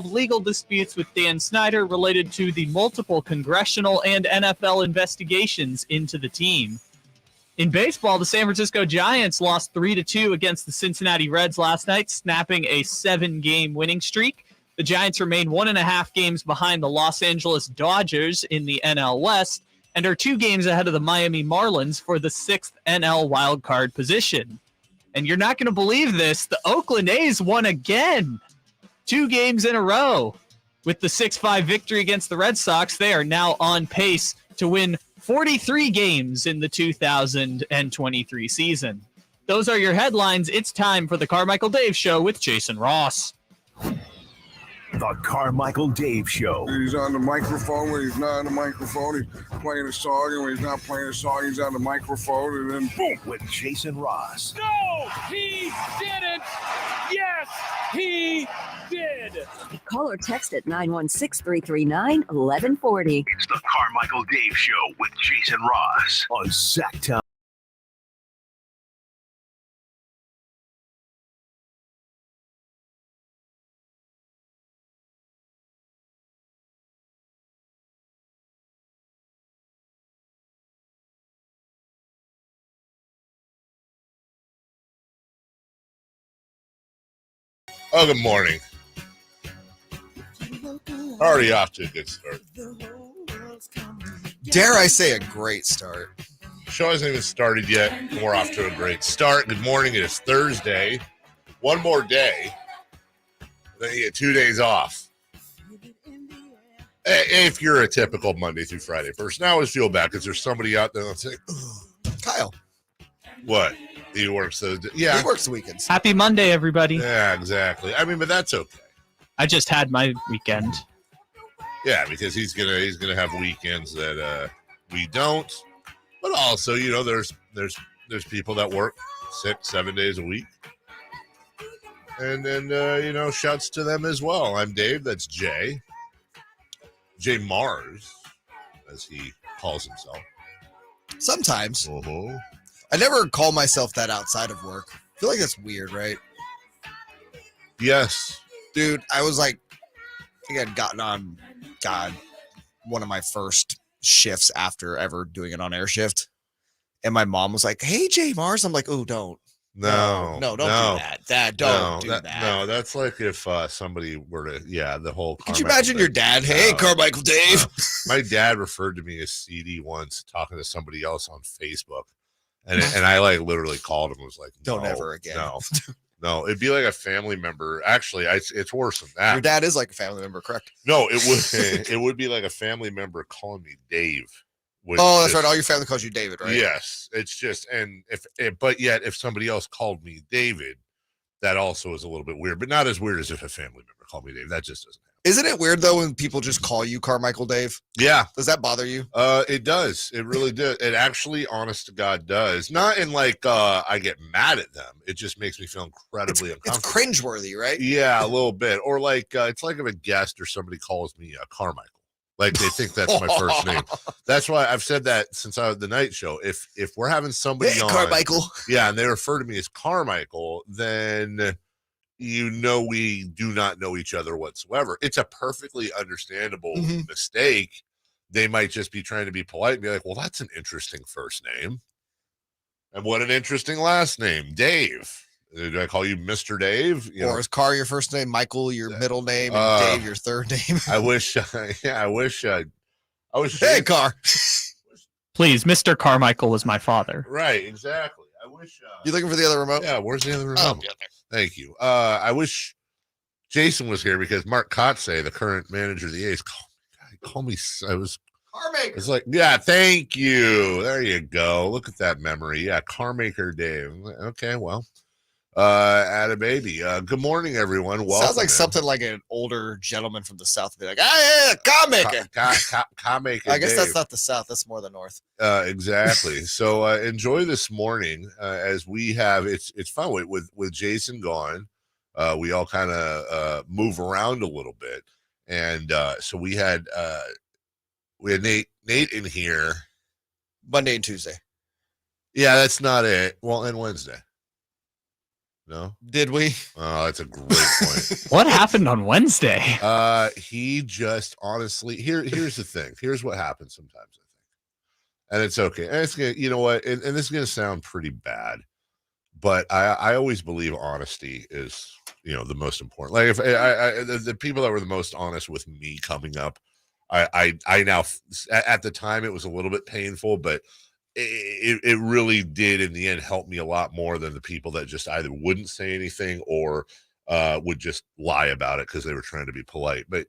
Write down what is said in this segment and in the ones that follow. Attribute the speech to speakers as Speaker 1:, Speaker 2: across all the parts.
Speaker 1: of legal disputes with Dan Snyder related to the multiple congressional and NFL investigations into the team. In baseball, the San Francisco Giants lost 3-2 against the Cincinnati Reds last night, snapping a 7-game winning streak. The Giants remain 1.5 games behind the Los Angeles Dodgers in the NL West and are 2 games ahead of the Miami Marlins for the 6th NL wildcard position. And you're not going to believe this, the Oakland A's won again. 2 games in a row. With the 6-5 victory against the Red Sox, they are now on pace to win 43 games in the 2023 season. Those are your headlines. It's time for the Carmichael Dave Show with Jason Ross.
Speaker 2: The Carmichael Dave Show.
Speaker 3: He's on the microphone when he's not on the microphone. He's playing a song, and when he's not playing a song, he's on the microphone, and then boom.
Speaker 2: With Jason Ross.
Speaker 4: No, he didn't. Yes, he did.
Speaker 5: Call or text at 916-339-1140.
Speaker 2: It's the Carmichael Dave Show with Jason Ross on Sactown.
Speaker 6: Oh, good morning. Already off to a good start.
Speaker 7: Dare I say a great start.
Speaker 6: Show hasn't even started yet, and we're off to a great start. Good morning. It is Thursday. One more day. Then you get 2 days off. If you're a typical Monday through Friday person, I always feel bad because there's somebody out there that's like,
Speaker 7: Kyle.
Speaker 6: What? He works those. Yeah.
Speaker 7: He works the weekends.
Speaker 1: Happy Monday, everybody.
Speaker 6: Yeah, exactly. I mean, but that's okay.
Speaker 1: I just had my weekend.
Speaker 6: Yeah, because he's gonna have weekends that we don't. But also, you know, there's people that work 6-7 days a week, and then you know, shouts to them as well. I'm Dave. That's Jay. JayMarrZZ, as he calls himself.
Speaker 7: Sometimes.
Speaker 6: Uh-huh.
Speaker 7: I never call myself that outside of work. I feel like that's weird, right?
Speaker 6: Yes.
Speaker 7: Dude, I was like, I think I'd gotten on, one of my first shifts after ever doing an on-air shift. And my mom was like, hey, JayMarrZZ. I'm like, oh, don't.
Speaker 6: No,
Speaker 7: don't do that. Don't do that.
Speaker 6: No, that's like if somebody were to, the whole.
Speaker 7: Could you imagine your dad? Hey, Carmichael Dave.
Speaker 6: My dad referred to me as CD once, talking to somebody else on Facebook. And I like literally called him and was like,
Speaker 7: don't ever again.
Speaker 6: No, it'd be like a family member. Actually, it's worse than that.
Speaker 7: Your dad is like a family member, correct?
Speaker 6: No, it would be like a family member calling me Dave.
Speaker 7: Oh, that's right. All your family calls you David, right?
Speaker 6: Yes. It's just, and but yet if somebody else called me David, that also is a little bit weird, but not as weird as if a family member called me Dave. That just doesn't happen.
Speaker 7: Isn't it weird though when people just call you Carmichael Dave?
Speaker 6: Yeah.
Speaker 7: Does that bother you?
Speaker 6: It does. It really does. It actually, honest to God, does. Not in like I get mad at them. It just makes me feel incredibly uncomfortable.
Speaker 7: It's cringeworthy, right?
Speaker 6: Yeah, a little bit. Or like it's like if a guest or somebody calls me Carmichael. Like they think that's my first name. That's why I've said that since I was the night show. If we're having somebody on,
Speaker 7: Carmichael.
Speaker 6: Yeah, and they refer to me as Carmichael, then you know we do not know each other whatsoever. It's a perfectly understandable mistake. They might just be trying to be polite and be like, well, that's an interesting first name. And what an interesting last name, Dave. Do I call you Mr. Dave?
Speaker 7: Or is Car your first name, Michael your middle name, and Dave your third name?
Speaker 6: I wish.
Speaker 7: Hey, Car.
Speaker 1: Please, Mr. Carmichael was my father.
Speaker 6: Right, exactly. I wish.
Speaker 7: You looking for the other remote?
Speaker 6: Yeah, where's the other remote?
Speaker 7: Oh, yeah, there.
Speaker 6: Thank you. I wish Jason was here because Mark Kotze, the current manager of the A's, called me.
Speaker 7: Carmaker.
Speaker 6: It's like, yeah, thank you. There you go. Look at that memory. Yeah, Carmichael Dave. Okay, well. Add a baby. Good morning, everyone. Welcome.
Speaker 7: Sounds like something like an older gentleman from the South would be like, yeah, Carmichael. I guess that's not the South. That's more the North.
Speaker 6: Exactly. So enjoy this morning as we have. It's fun with Jason gone. We all kind of move around a little bit, and so we had Nate in here
Speaker 7: Monday and Tuesday.
Speaker 6: Yeah, that's not it. Well, and Wednesday. No?
Speaker 7: Did we?
Speaker 6: Oh, that's a great point.
Speaker 1: What happened on Wednesday?
Speaker 6: He just honestly here's the thing. Here's what happens sometimes, I think. And it's okay. And it's gonna, you know what, and this is gonna sound pretty bad, but I always believe honesty is, the most important. Like if the people that were the most honest with me coming up, I now, at the time it was a little bit painful, but it really did in the end help me a lot more than the people that just either wouldn't say anything or would just lie about it because they were trying to be polite. But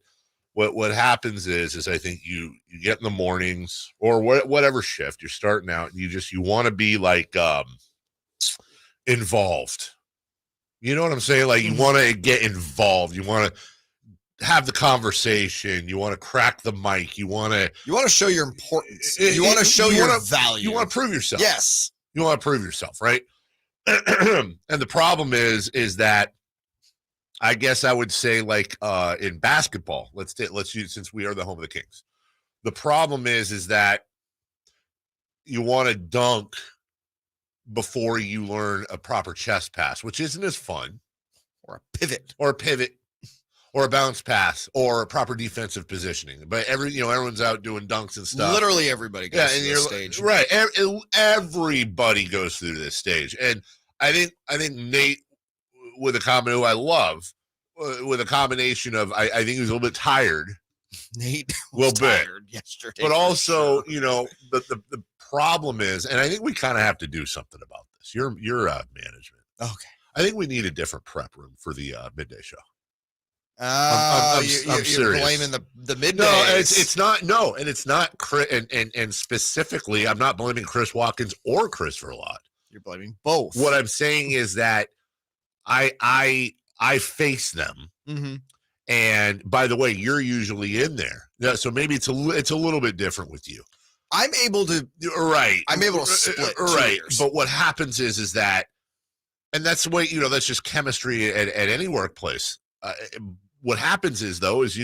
Speaker 6: what happens is I think you get in the mornings or whatever shift you're starting out, and you want to be like involved. You know what I'm saying? Like you want to get involved. You want to have the conversation. You want to crack the mic. You want to
Speaker 7: show your importance. You want to show your value.
Speaker 6: You want to prove yourself.
Speaker 7: Yes.
Speaker 6: You want to prove yourself, right? And the problem is that I guess I would say, like in basketball, let's use, since we are the home of the Kings. The problem is that you want to dunk before you learn a proper chest pass, which isn't as fun,
Speaker 7: or a pivot,
Speaker 6: or a bounce pass, or a proper defensive positioning. But everyone's out doing dunks and stuff.
Speaker 7: Literally everybody goes through this stage.
Speaker 6: Right. Everybody goes through this stage. And I think Nate, with a comment who I love, with a combination of, I think he was a little bit tired.
Speaker 7: Nate was tired yesterday.
Speaker 6: But also, the problem is, and I think we kind of have to do something about this. You're management.
Speaker 7: Okay.
Speaker 6: I think we need a different prep room for the midday show.
Speaker 7: I'm
Speaker 6: serious.
Speaker 7: You're blaming the midday.
Speaker 6: No, it's not. No, and it's not. And specifically, I'm not blaming Chris Watkins or Chris Verlot.
Speaker 7: You're blaming both.
Speaker 6: What I'm saying is that I face them.
Speaker 7: Mm-hmm.
Speaker 6: And by the way, you're usually in there. Yeah, so maybe it's a little bit different with you.
Speaker 7: I'm able to split.
Speaker 6: Right. But what happens is that, and that's the way, that's just chemistry at any workplace. What happens is Chris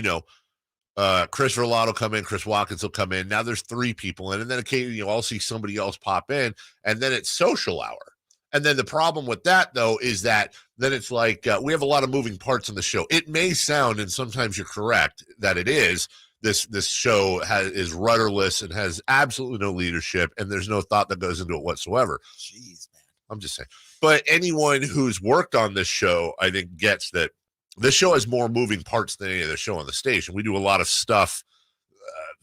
Speaker 6: Verlot will come in, Chris Watkins will come in. Now there's 3 people in, and then occasionally I'll see somebody else pop in, and then it's social hour. And then the problem with that, though, is that then it's like we have a lot of moving parts in the show. It may sound, and sometimes you're correct, that it is, this show is rudderless and has absolutely no leadership, and there's no thought that goes into it whatsoever.
Speaker 7: Jeez, man.
Speaker 6: I'm just saying. But anyone who's worked on this show, I think, gets that this show has more moving parts than any other show on the station. We do a lot of stuff,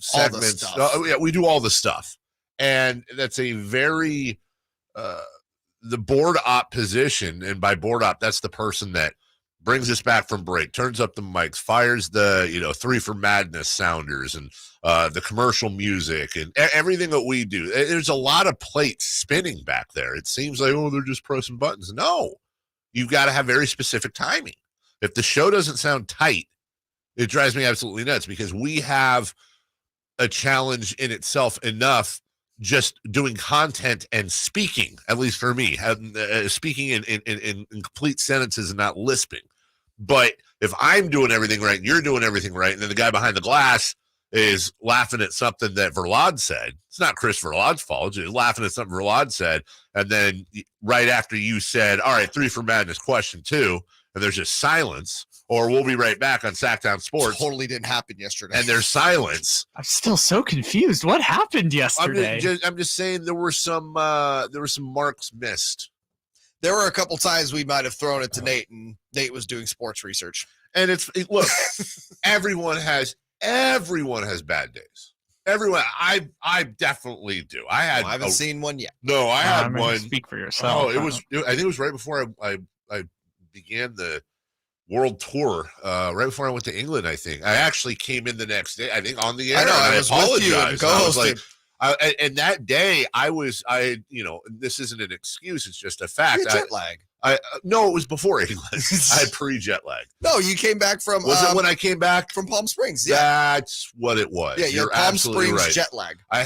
Speaker 6: segments. We do all the stuff. And that's a very... the board op position, and by board op, that's the person that brings us back from break, turns up the mics, fires the 3 for Madness sounders, and the commercial music, and everything that we do. There's a lot of plates spinning back there. It seems like, they're just pressing buttons. No, you've got to have very specific timing. If the show doesn't sound tight, it drives me absolutely nuts, because we have a challenge in itself enough just doing content and speaking, at least for me, speaking in complete sentences and not lisping. But if I'm doing everything right and you're doing everything right, and then the guy behind the glass is laughing at something that Verlad said, it's not Chris Verlad's fault. He's laughing at something Verlad said. And then right after you said, all right, 3 for Madness, question 2, and there's just silence, or we'll be right back on Sactown Sports.
Speaker 7: Totally didn't happen yesterday.
Speaker 6: And there's silence.
Speaker 1: I'm still so confused. What happened yesterday?
Speaker 6: I'm just saying there were some marks missed.
Speaker 7: There were a couple times we might have thrown it to Nate, and Nate was doing sports research.
Speaker 6: And look, everyone has bad days. Everyone, I definitely do. I haven't
Speaker 7: seen one yet.
Speaker 6: No, I had one.
Speaker 1: Speak for yourself.
Speaker 6: I think it was right before I began the world tour, right before I went to England. I think I actually came in the next day, I think, on the air.
Speaker 7: I was with you and co-hosted.
Speaker 6: And that day this isn't an excuse, it's just a fact.
Speaker 7: Jet lag.
Speaker 6: No, it was before England. I had pre-jet lag.
Speaker 7: No, you came back from.
Speaker 6: Was it when I came back
Speaker 7: from Palm Springs? Yeah,
Speaker 6: that's what it was.
Speaker 7: Yeah, you're Palm Springs
Speaker 6: right.
Speaker 7: jet lag.
Speaker 6: I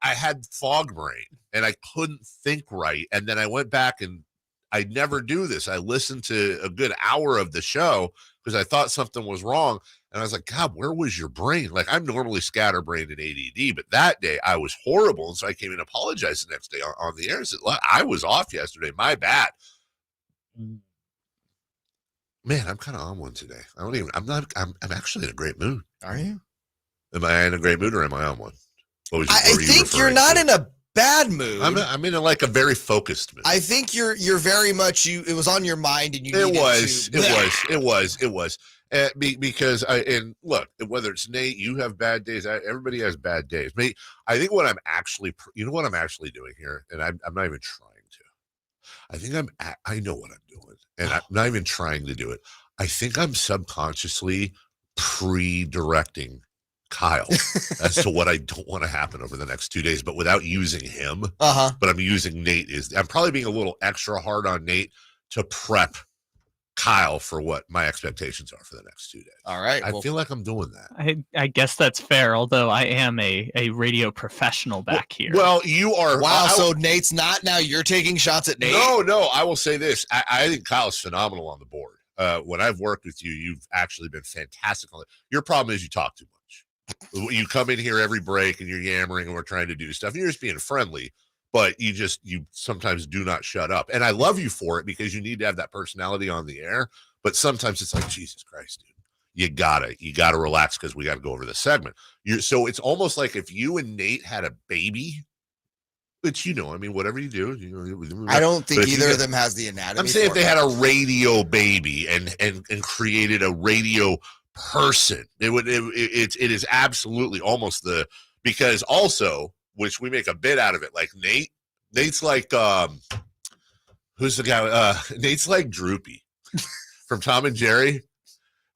Speaker 6: had fog brain, and I couldn't think right. And then I went back, and I never do this. I listened to a good hour of the show because I thought something was wrong. And I was like, God, where was your brain? Like, I'm normally scatterbrained and ADD, but that day I was horrible. And so I came in and apologized the next day on the air. I said, I was off yesterday. My bad. Man, I'm kind of on one today. I'm actually in a great mood.
Speaker 7: Are you?
Speaker 6: Am I in a great mood or am I on one? What
Speaker 7: I
Speaker 6: were you
Speaker 7: think you're
Speaker 6: referring
Speaker 7: not
Speaker 6: to?
Speaker 7: in a bad mood.
Speaker 6: I'm in a very focused mood.
Speaker 7: I think you're very much it was on your mind and you
Speaker 6: It
Speaker 7: needed
Speaker 6: was.
Speaker 7: to.
Speaker 6: Because look, whether it's Nate, you have bad days. Everybody has bad days. I think what I'm actually, doing here, and I'm not even trying to. I think I know what I'm doing, and I'm not even trying to do it. I think I'm subconsciously pre-directing Kyle as to what I don't want to happen over the next 2 days, but without using him.
Speaker 7: Uh-huh.
Speaker 6: But I'm using Nate. I'm probably being a little extra hard on Nate to prep Kyle for what my expectations are for the next 2 days.
Speaker 7: All right.
Speaker 6: I feel like I'm doing that.
Speaker 1: I guess that's fair, although I am a radio professional back here.
Speaker 6: Well, you are.
Speaker 7: Wow, so Nate's not now. You're taking shots at Nate?
Speaker 6: No. I will say this. I think Kyle's phenomenal on the board. When I've worked with you, you've actually been fantastic on it. Your problem is you talk too much. You come in here every break and you're yammering and we're trying to do stuff. You're just being friendly, but you sometimes do not shut up. And I love you for it because you need to have that personality on the air. But sometimes it's like, Jesus Christ, dude, you gotta relax because we got to go over the segment. So it's almost like if you and Nate had a baby, which, whatever you do,
Speaker 7: I don't think either of them has the anatomy.
Speaker 6: I'm saying if they had a radio baby and created a radio person, it is absolutely almost because also, which we make a bit out of it, like Nate's like who's the guy? Nate's like Droopy from Tom and Jerry.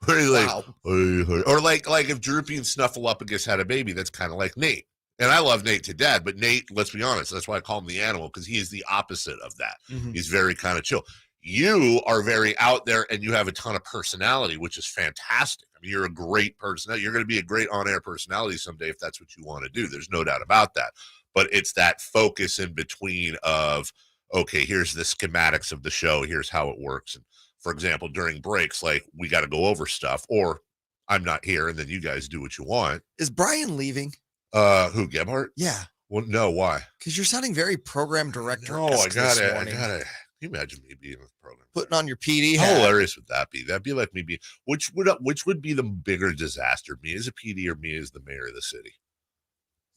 Speaker 6: Where he's like,
Speaker 7: Wow.
Speaker 6: Or like if Droopy and Snuffleupagus had a baby, that's kind of like Nate. And I love Nate to death, but Nate, let's be honest, that's why I call him the animal, because he is the opposite of that.
Speaker 7: Mm-hmm.
Speaker 6: He's very kind of chill. You are very out there and you have a ton of personality, which is fantastic. I mean, you're a great person. You're going to be a great on-air personality someday if that's what you want to do. There's no doubt about that. But it's that focus in between of, okay, here's the schematics of the show. Here's how it works. And for example, during breaks, like we got to go over stuff, or I'm not here and then you guys do what you want.
Speaker 7: Is Brian leaving?
Speaker 6: Who, Gebhardt?
Speaker 7: Yeah.
Speaker 6: Well, no, why?
Speaker 7: Because you're sounding very program director.
Speaker 6: No, I got it. Can you imagine me being in the program?
Speaker 7: Putting on your PD
Speaker 6: How
Speaker 7: hat.
Speaker 6: hilarious would that be? That'd be like me being, which would be the bigger disaster, me as a PD or me as the mayor of the city?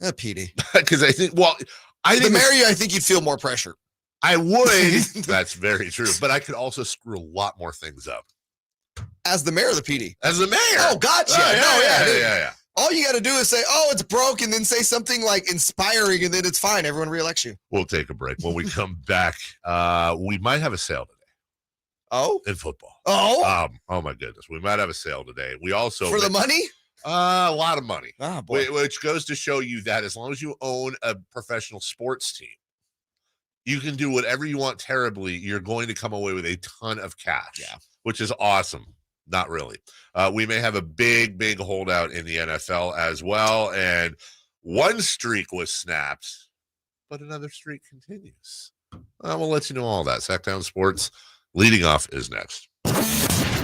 Speaker 7: PD.
Speaker 6: Because I think
Speaker 7: the mayor, I think you'd feel more pressure.
Speaker 6: I would. That's very true. But I could also screw a lot more things up.
Speaker 7: As the mayor of the PD?
Speaker 6: As the mayor.
Speaker 7: Oh, gotcha.
Speaker 6: Yeah.
Speaker 7: All you got to do is say, oh, it's broke, and then say something like inspiring, and then it's fine. Everyone reelects you.
Speaker 6: We'll take a break. When we come back, we might have a sale today.
Speaker 7: Oh?
Speaker 6: In football.
Speaker 7: Oh?
Speaker 6: Oh, my goodness. We might have a sale today. We also...
Speaker 7: For the money?
Speaker 6: A lot of money.
Speaker 7: Oh, boy.
Speaker 6: Which goes to show you that as long as you own a professional sports team, you can do whatever you want terribly. You're going to come away with a ton of cash, which is awesome. Not really. We may have a big holdout in the NFL as well. And one streak was snapped, but another streak continues. We'll let you know all that. Sactown Sports leading off is next.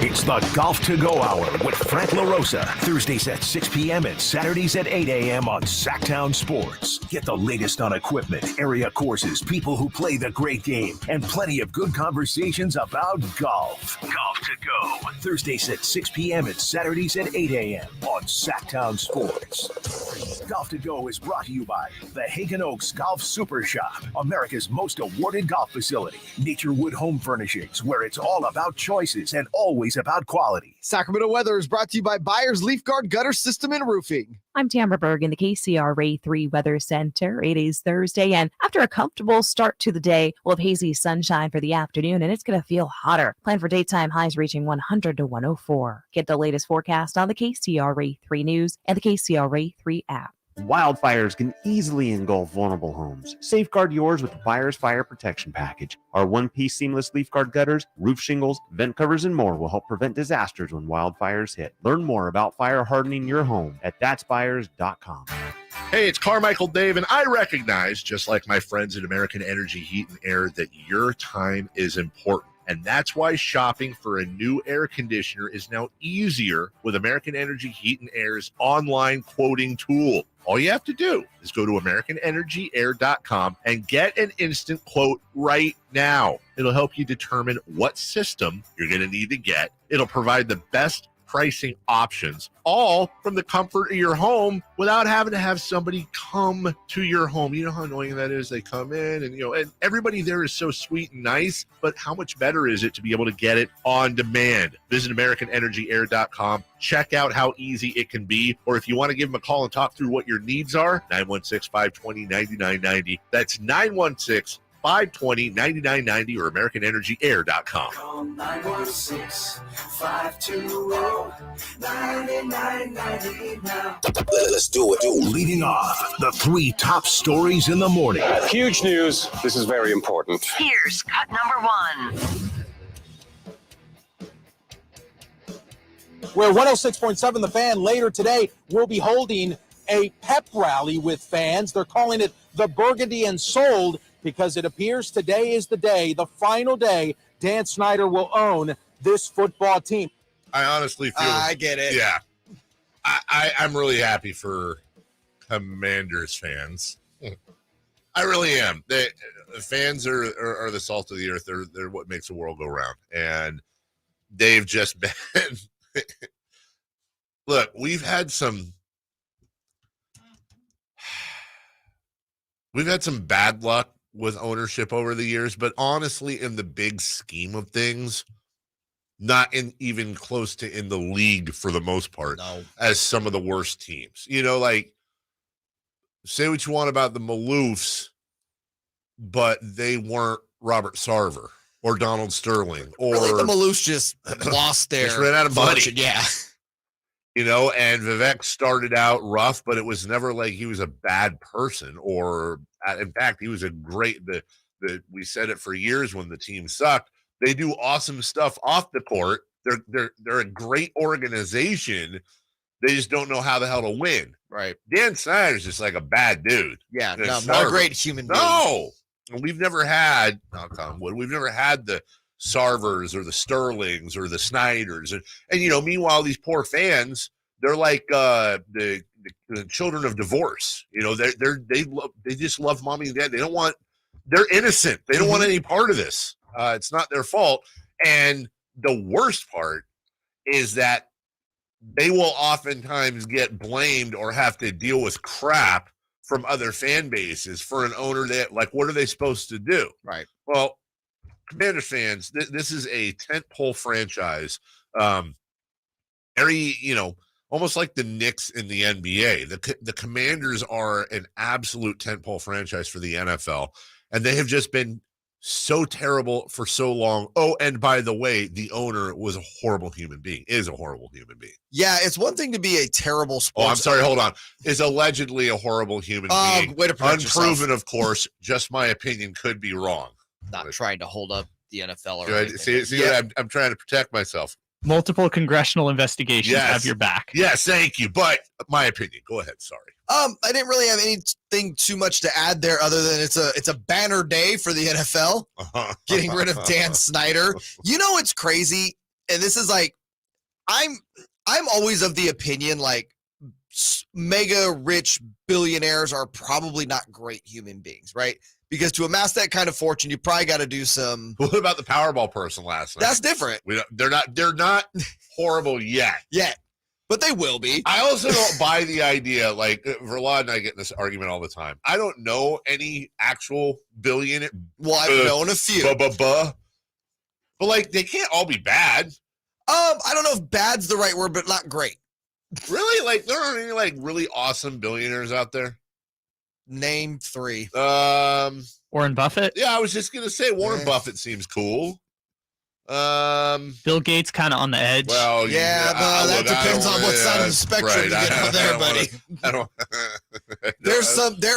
Speaker 2: It's the Golf to Go Hour with Frank LaRosa. Thursdays at 6 p.m. and Saturdays at 8 a.m. on Sactown Sports. Get the latest on equipment, area courses, people who play the great game, and plenty of good conversations about golf. Golf to Go. Thursdays at 6 p.m. and Saturdays at 8 a.m. on Sactown Sports. Golf to Go is brought to you by the Hagen Oaks Golf Super Shop, America's most awarded golf facility. Nature Wood Home Furnishings, where it's all about choices and always about quality.
Speaker 5: Sacramento weather is brought to you by Byers Leaf Guard Gutter System and Roofing.
Speaker 8: I'm Tamara Berg in the KCRA 3 Weather Center. It is Thursday, and after a comfortable start to the day, we'll have hazy sunshine for the afternoon, and it's going to feel hotter. Plan for daytime highs reaching 100 to 104. Get the latest forecast on the KCRA 3 News and the KCRA 3 app.
Speaker 9: Wildfires can easily engulf vulnerable homes. Safeguard yours with the Byers Fire Protection Package. Our one-piece seamless leaf guard gutters, roof shingles, vent covers, and more will help prevent disasters when wildfires hit. Learn more about fire hardening your home at thatsbyers.com.
Speaker 10: Hey, it's Carmichael Dave, and I recognize, just like my friends at American Energy Heat and Air, that your time is important.
Speaker 6: And that's why shopping for a new air conditioner is now easier with American Energy Heat and Air's online quoting tool. All you have to do is go to AmericanEnergyAir.com and get an instant quote right now. It'll help you determine what system you're going to need to get. It'll provide the best pricing options, all from the comfort of your home without having to have somebody come to your home. You know how annoying that is? They come in and everybody there is so sweet and nice, but how much better is it to be able to get it on demand? Visit AmericanEnergyAir.com. Check out how easy it can be. Or if you want to give them a call and talk through what your needs are, 916-520-9990. That's 916-520-9990 or AmericanEnergyAir.com.
Speaker 11: Call 916-520-9990 now.
Speaker 2: Let's do it. Leading off, the 3 top stories in the morning.
Speaker 10: Huge news. This is very important.
Speaker 12: Here's cut number 1.
Speaker 13: Where 106.7 The Fan later today will be holding a pep rally with fans. They're calling it the Burgundy and Sold because it appears today is the day, the final day, Dan Snyder will own this football team.
Speaker 6: I honestly feel
Speaker 7: I get it.
Speaker 6: Yeah. I'm really happy for Commanders fans. I really am. The fans are the salt of the earth. They're what makes the world go round. And they've just been look, we've had some bad luck with ownership over the years, but honestly, in the big scheme of things, not even close to in the league for the most part, as some of the worst teams. Like, say what you want about the Maloofs, but they weren't Robert Sarver or Donald Sterling. Or
Speaker 7: really, the Maloofs just lost their
Speaker 6: just ran out of money.
Speaker 7: Yeah.
Speaker 6: And Vivek started out rough, but it was never like he was a bad person, or in fact, he was a great, we said it for years when the team sucked. They do awesome stuff off the court. They're a great organization. They just don't know how the hell to win.
Speaker 7: Right.
Speaker 6: Dan Snyder's just like a bad dude.
Speaker 7: Yeah. No, not a great human being.
Speaker 6: No. We've never had, knock on wood, we've never had the Sarvers or the Sterlings or the Snyders. And meanwhile, these poor fans, they're like the children of divorce. They just love mommy and dad. They're innocent. They don't want any part of this. It's not their fault. And the worst part is that they will oftentimes get blamed or have to deal with crap from other fan bases for an owner that, like, what are they supposed to do?
Speaker 7: Right.
Speaker 6: Well, Commander fans, this is a tentpole franchise. Almost like the Knicks in the NBA. The Commanders are an absolute tentpole franchise for the NFL, and they have just been so terrible for so long. Oh, and by the way, the owner was a horrible human being, is a horrible human being.
Speaker 7: Yeah, it's one thing to be a terrible sports.
Speaker 6: Oh, I'm sorry, hold on. Is allegedly a horrible human being.
Speaker 7: Way to protect
Speaker 6: Unproven,
Speaker 7: yourself.
Speaker 6: Of course. Just my opinion, could be wrong.
Speaker 7: Not trying to hold up the NFL or
Speaker 6: anything. See I'm trying to protect myself.
Speaker 1: Multiple congressional investigations have your back.
Speaker 6: Yes, thank you. But my opinion. Go ahead. Sorry.
Speaker 7: I didn't really have anything too much to add there, other than it's a banner day for the NFL, getting rid of Dan Snyder. It's crazy, and this is like, I'm always of the opinion like mega rich billionaires are probably not great human beings, right? Because to amass that kind of fortune, you probably got to do some.
Speaker 6: What about the Powerball person last night?
Speaker 7: That's different.
Speaker 6: They're not horrible yet.
Speaker 7: But they will be.
Speaker 6: I also don't buy the idea, like, Verla and I get in this argument all the time. I don't know any actual billionaire.
Speaker 7: Well, I've known a few.
Speaker 6: But like, they can't all be bad.
Speaker 7: I don't know if bad's the right word, but not great.
Speaker 6: Really? Like, there aren't any, like, really awesome billionaires out there?
Speaker 7: Name 3.
Speaker 1: Warren Buffett?
Speaker 6: Yeah, I was just going to say Warren Buffett seems cool.
Speaker 1: Bill Gates kind of on the edge.
Speaker 6: Well,
Speaker 7: that depends on what side of the spectrum you get on there, buddy.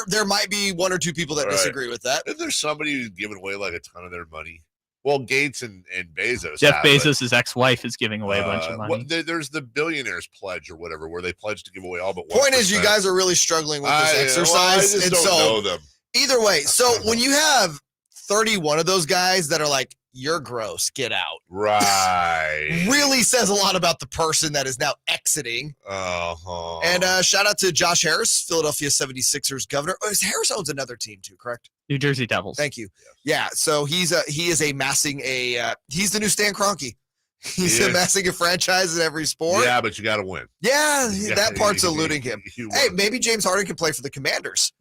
Speaker 7: There might be one or two people that disagree with that.
Speaker 6: If there's somebody who's giving away like a ton of their money, well, Gates and Bezos.
Speaker 1: Jeff Bezos' ex-wife is giving away a bunch of money.
Speaker 6: There's the billionaires pledge or whatever, where they pledge to give away all but 1%.
Speaker 7: Point is, you guys are really struggling with this exercise,
Speaker 6: I just don't know them.
Speaker 7: Either way, so when you have 31 of those guys that are like, you're gross, get out.
Speaker 6: Right.
Speaker 7: Really says a lot about the person that is now exiting.
Speaker 6: Uh-huh.
Speaker 7: And shout out to Josh Harris, Philadelphia 76ers governor. Oh, Harris owns another team too, correct?
Speaker 1: New Jersey Devils.
Speaker 7: Thank you. Yeah, so he is amassing he's the new Stan Kroenke. He's amassing a franchise in every sport.
Speaker 6: Yeah, but you got to win.
Speaker 7: Yeah, that part's eluding him. Hey, maybe James Harden can play for the Commanders.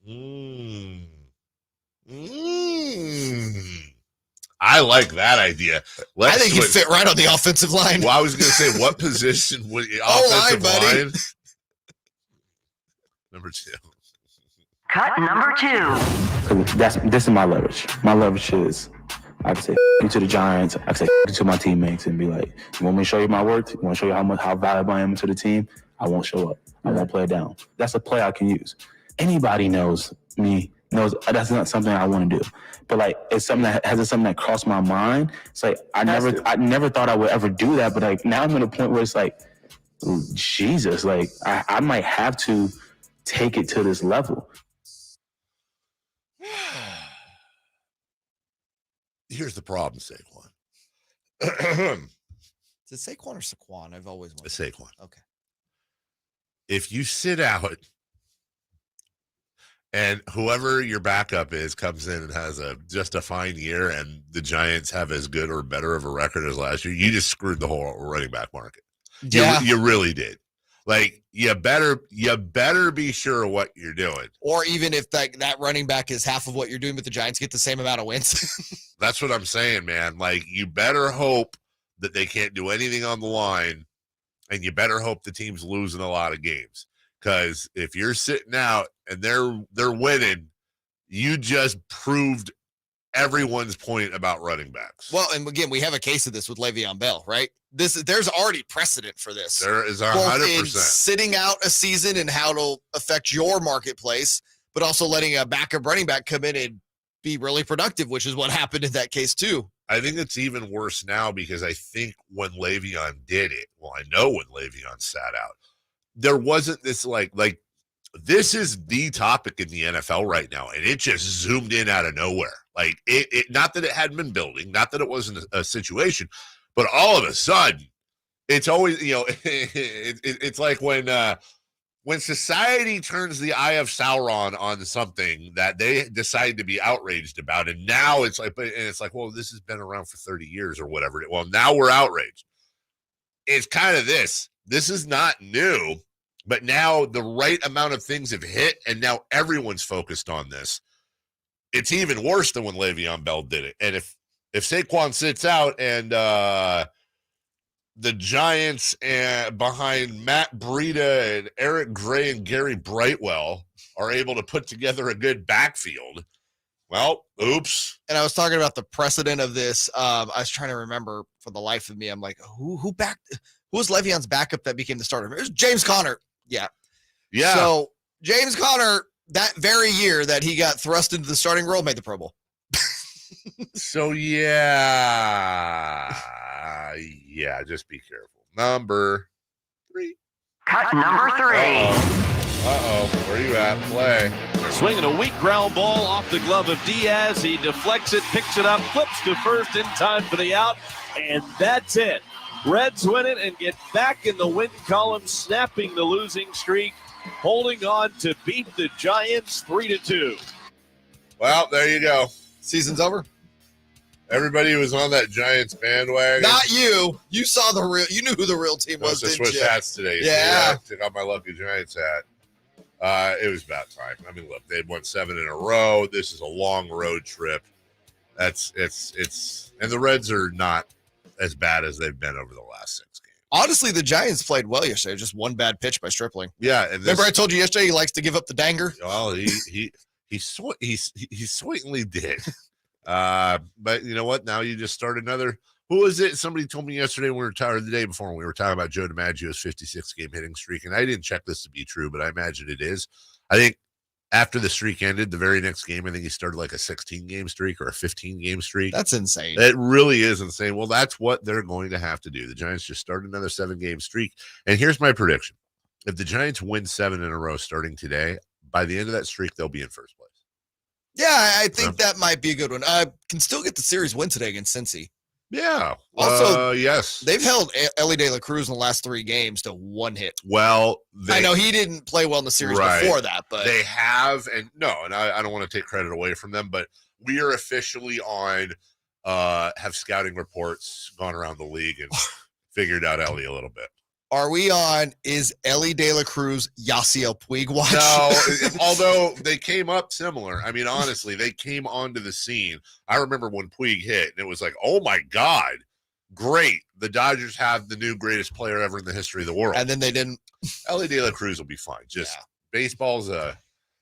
Speaker 6: I like that idea.
Speaker 7: I think he'd fit right on the offensive line.
Speaker 6: Well, I was going to say, what position would
Speaker 7: offensive line?
Speaker 6: Number 2.
Speaker 12: Cut number 2.
Speaker 14: This is my leverage. My leverage is I can say you to the Giants. I can say you to my teammates and be like, you want me to show you my worth? You want to show you how valuable I am to the team? I won't show up. I won't play it down. That's a play I can use. Anybody knows me, knows that's not something I want to do. But like, it's something that crossed my mind. It's like, I never thought I would ever do that. But like, now I'm at a point where it's like, Jesus, like I might have to take it to this level.
Speaker 6: Here's the problem, Saquon.
Speaker 7: Is it Saquon or Saquon? I've always wanted.
Speaker 6: Saquon.
Speaker 7: Okay.
Speaker 6: If you sit out and whoever your backup is comes in and has just a fine year and the Giants have as good or better of a record as last year, you just screwed the whole running back market.
Speaker 7: Yeah.
Speaker 6: You really did. Like, you better be sure of what you're doing.
Speaker 7: Or even if that running back is half of what you're doing, but the Giants get the same amount of wins.
Speaker 6: That's what I'm saying, man. Like, you better hope that they can't do anything on the line, and you better hope the team's losing a lot of games. Because if you're sitting out and they're winning, you just proved everyone's point about running backs.
Speaker 7: Well, and again, we have a case of this with Le'Veon Bell, right? There's already precedent for this.
Speaker 6: There is 100%.
Speaker 7: Both in sitting out a season and how it'll affect your marketplace, but also letting a backup running back come in and be really productive, which is what happened in that case too.
Speaker 6: I think it's even worse now because I think when Le'Veon did it, well, I know when Le'Veon sat out, there wasn't this like this is the topic in the NFL right now, and it just zoomed in out of nowhere. Like it not that it hadn't been building, not that it wasn't a situation, but all of a sudden, it's always, it's like when society turns the eye of Sauron on something that they decide to be outraged about, and now it's like, well, this has been around for 30 years or whatever. Well, now we're outraged. It's kind of this. This is not new, but now the right amount of things have hit, and now everyone's focused on this. It's even worse than when Le'Veon Bell did it. And if Saquon sits out and the Giants behind Matt Breida and Eric Gray and Gary Brightwell are able to put together a good backfield, well, oops.
Speaker 7: And I was talking about the precedent of this. I was trying to remember for the life of me. I'm like, who was Le'Veon's backup that became the starter? It was James Conner. Yeah. So James Conner, that very year that he got thrust into the starting role, made the Pro Bowl.
Speaker 6: So yeah, just be careful. Number 3.
Speaker 12: Cut number 3.
Speaker 6: Where you at? Play.
Speaker 15: Swinging a weak ground ball off the glove of Diaz. He deflects it, picks it up, flips to first in time for the out, and that's it. Reds win it and get back in the win column, snapping the losing streak, holding on to beat the Giants 3-2.
Speaker 6: Well, there you go.
Speaker 7: Season's over.
Speaker 6: Everybody was on that Giants bandwagon.
Speaker 7: Not you. You saw the real. You knew who the real team was.
Speaker 6: To switch hats today.
Speaker 7: Yeah.
Speaker 6: So took out my lucky Giants hat. It was about time. I mean, look, they'd won 7 in a row. This is a long road trip. It's and the Reds are not as bad as they've been over the last 6 games.
Speaker 7: Honestly, the Giants played well yesterday. Just one bad pitch by Stripling.
Speaker 6: Yeah. And
Speaker 7: remember I told you yesterday he likes to give up the danger?
Speaker 6: Well, he certainly did. But you know what? Now you just start another. Who was it? Somebody told me yesterday when we were the day before when we were talking about Joe DiMaggio's 56-game hitting streak, and I didn't check this to be true, but I imagine it is. I think after the streak ended, the very next game, I think he started like a 16-game streak or a 15-game streak.
Speaker 7: That's insane.
Speaker 6: It really is insane. Well, that's what they're going to have to do. The Giants just started another 7-game streak, and here's my prediction: if the Giants win 7 in a row starting today, by the end of that streak, they'll be in first place.
Speaker 7: Yeah, I think that might be a good one. Can still get the series win today against Cincy.
Speaker 6: Yeah.
Speaker 7: Also,
Speaker 6: yes.
Speaker 7: They've held Ellie De La Cruz in the last 3 games to 1 hit.
Speaker 6: Well,
Speaker 7: I know he didn't play well in the series before that, but
Speaker 6: they have, and I don't want to take credit away from them, but we are officially on, have scouting reports gone around the league and figured out Ellie a little bit.
Speaker 7: Are we on, is Ellie De La Cruz Yasiel Puig watch?
Speaker 6: No, although they came up similar. I mean, honestly, they came onto the scene. I remember when Puig hit, and it was like, oh my God, great. The Dodgers have the new greatest player ever in the history of the world.
Speaker 7: And then they didn't.
Speaker 6: Ellie De La Cruz will be fine. Just baseball's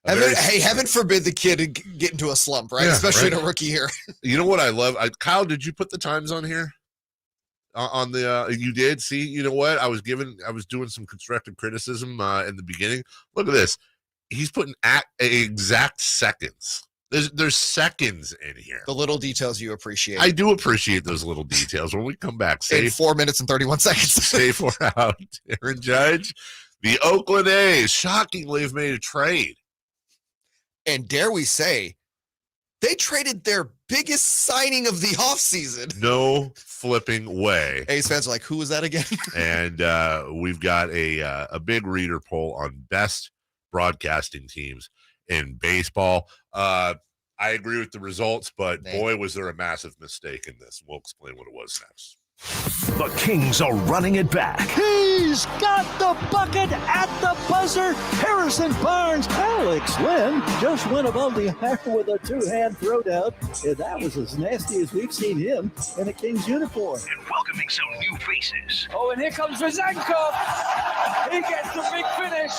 Speaker 7: heaven forbid the kid get into a slump, right?
Speaker 6: Yeah,
Speaker 7: Especially
Speaker 6: right.
Speaker 7: in a rookie year.
Speaker 6: You know what I love? Kyle, did you put the times on here? On the you did see, you know what, I was doing some constructive criticism in the beginning. Look at this, he's putting exact seconds. There's seconds in here.
Speaker 7: The little details you appreciate.
Speaker 6: I do appreciate those little details. When we come back,
Speaker 7: in 4 minutes and 31 seconds.
Speaker 6: Safe for out, Aaron Judge. The Oakland A's shockingly have made a trade,
Speaker 7: and dare we say, they traded their biggest signing of the offseason.
Speaker 6: No flipping way.
Speaker 7: A's fans are like, who was that again?
Speaker 6: And we've got a big reader poll on best broadcasting teams in baseball. I agree with the results, but boy, was there a massive mistake in this. We'll explain what it was next.
Speaker 2: The Kings are running it back.
Speaker 16: He's got the bucket at the buzzer. Harrison Barnes, Alex Lynn just went above the iron with a 2-hand throwdown. And that was as nasty as we've seen him in a Kings uniform.
Speaker 2: And welcoming some new faces.
Speaker 4: Oh, and here comes Vezenkov. He gets the big finish.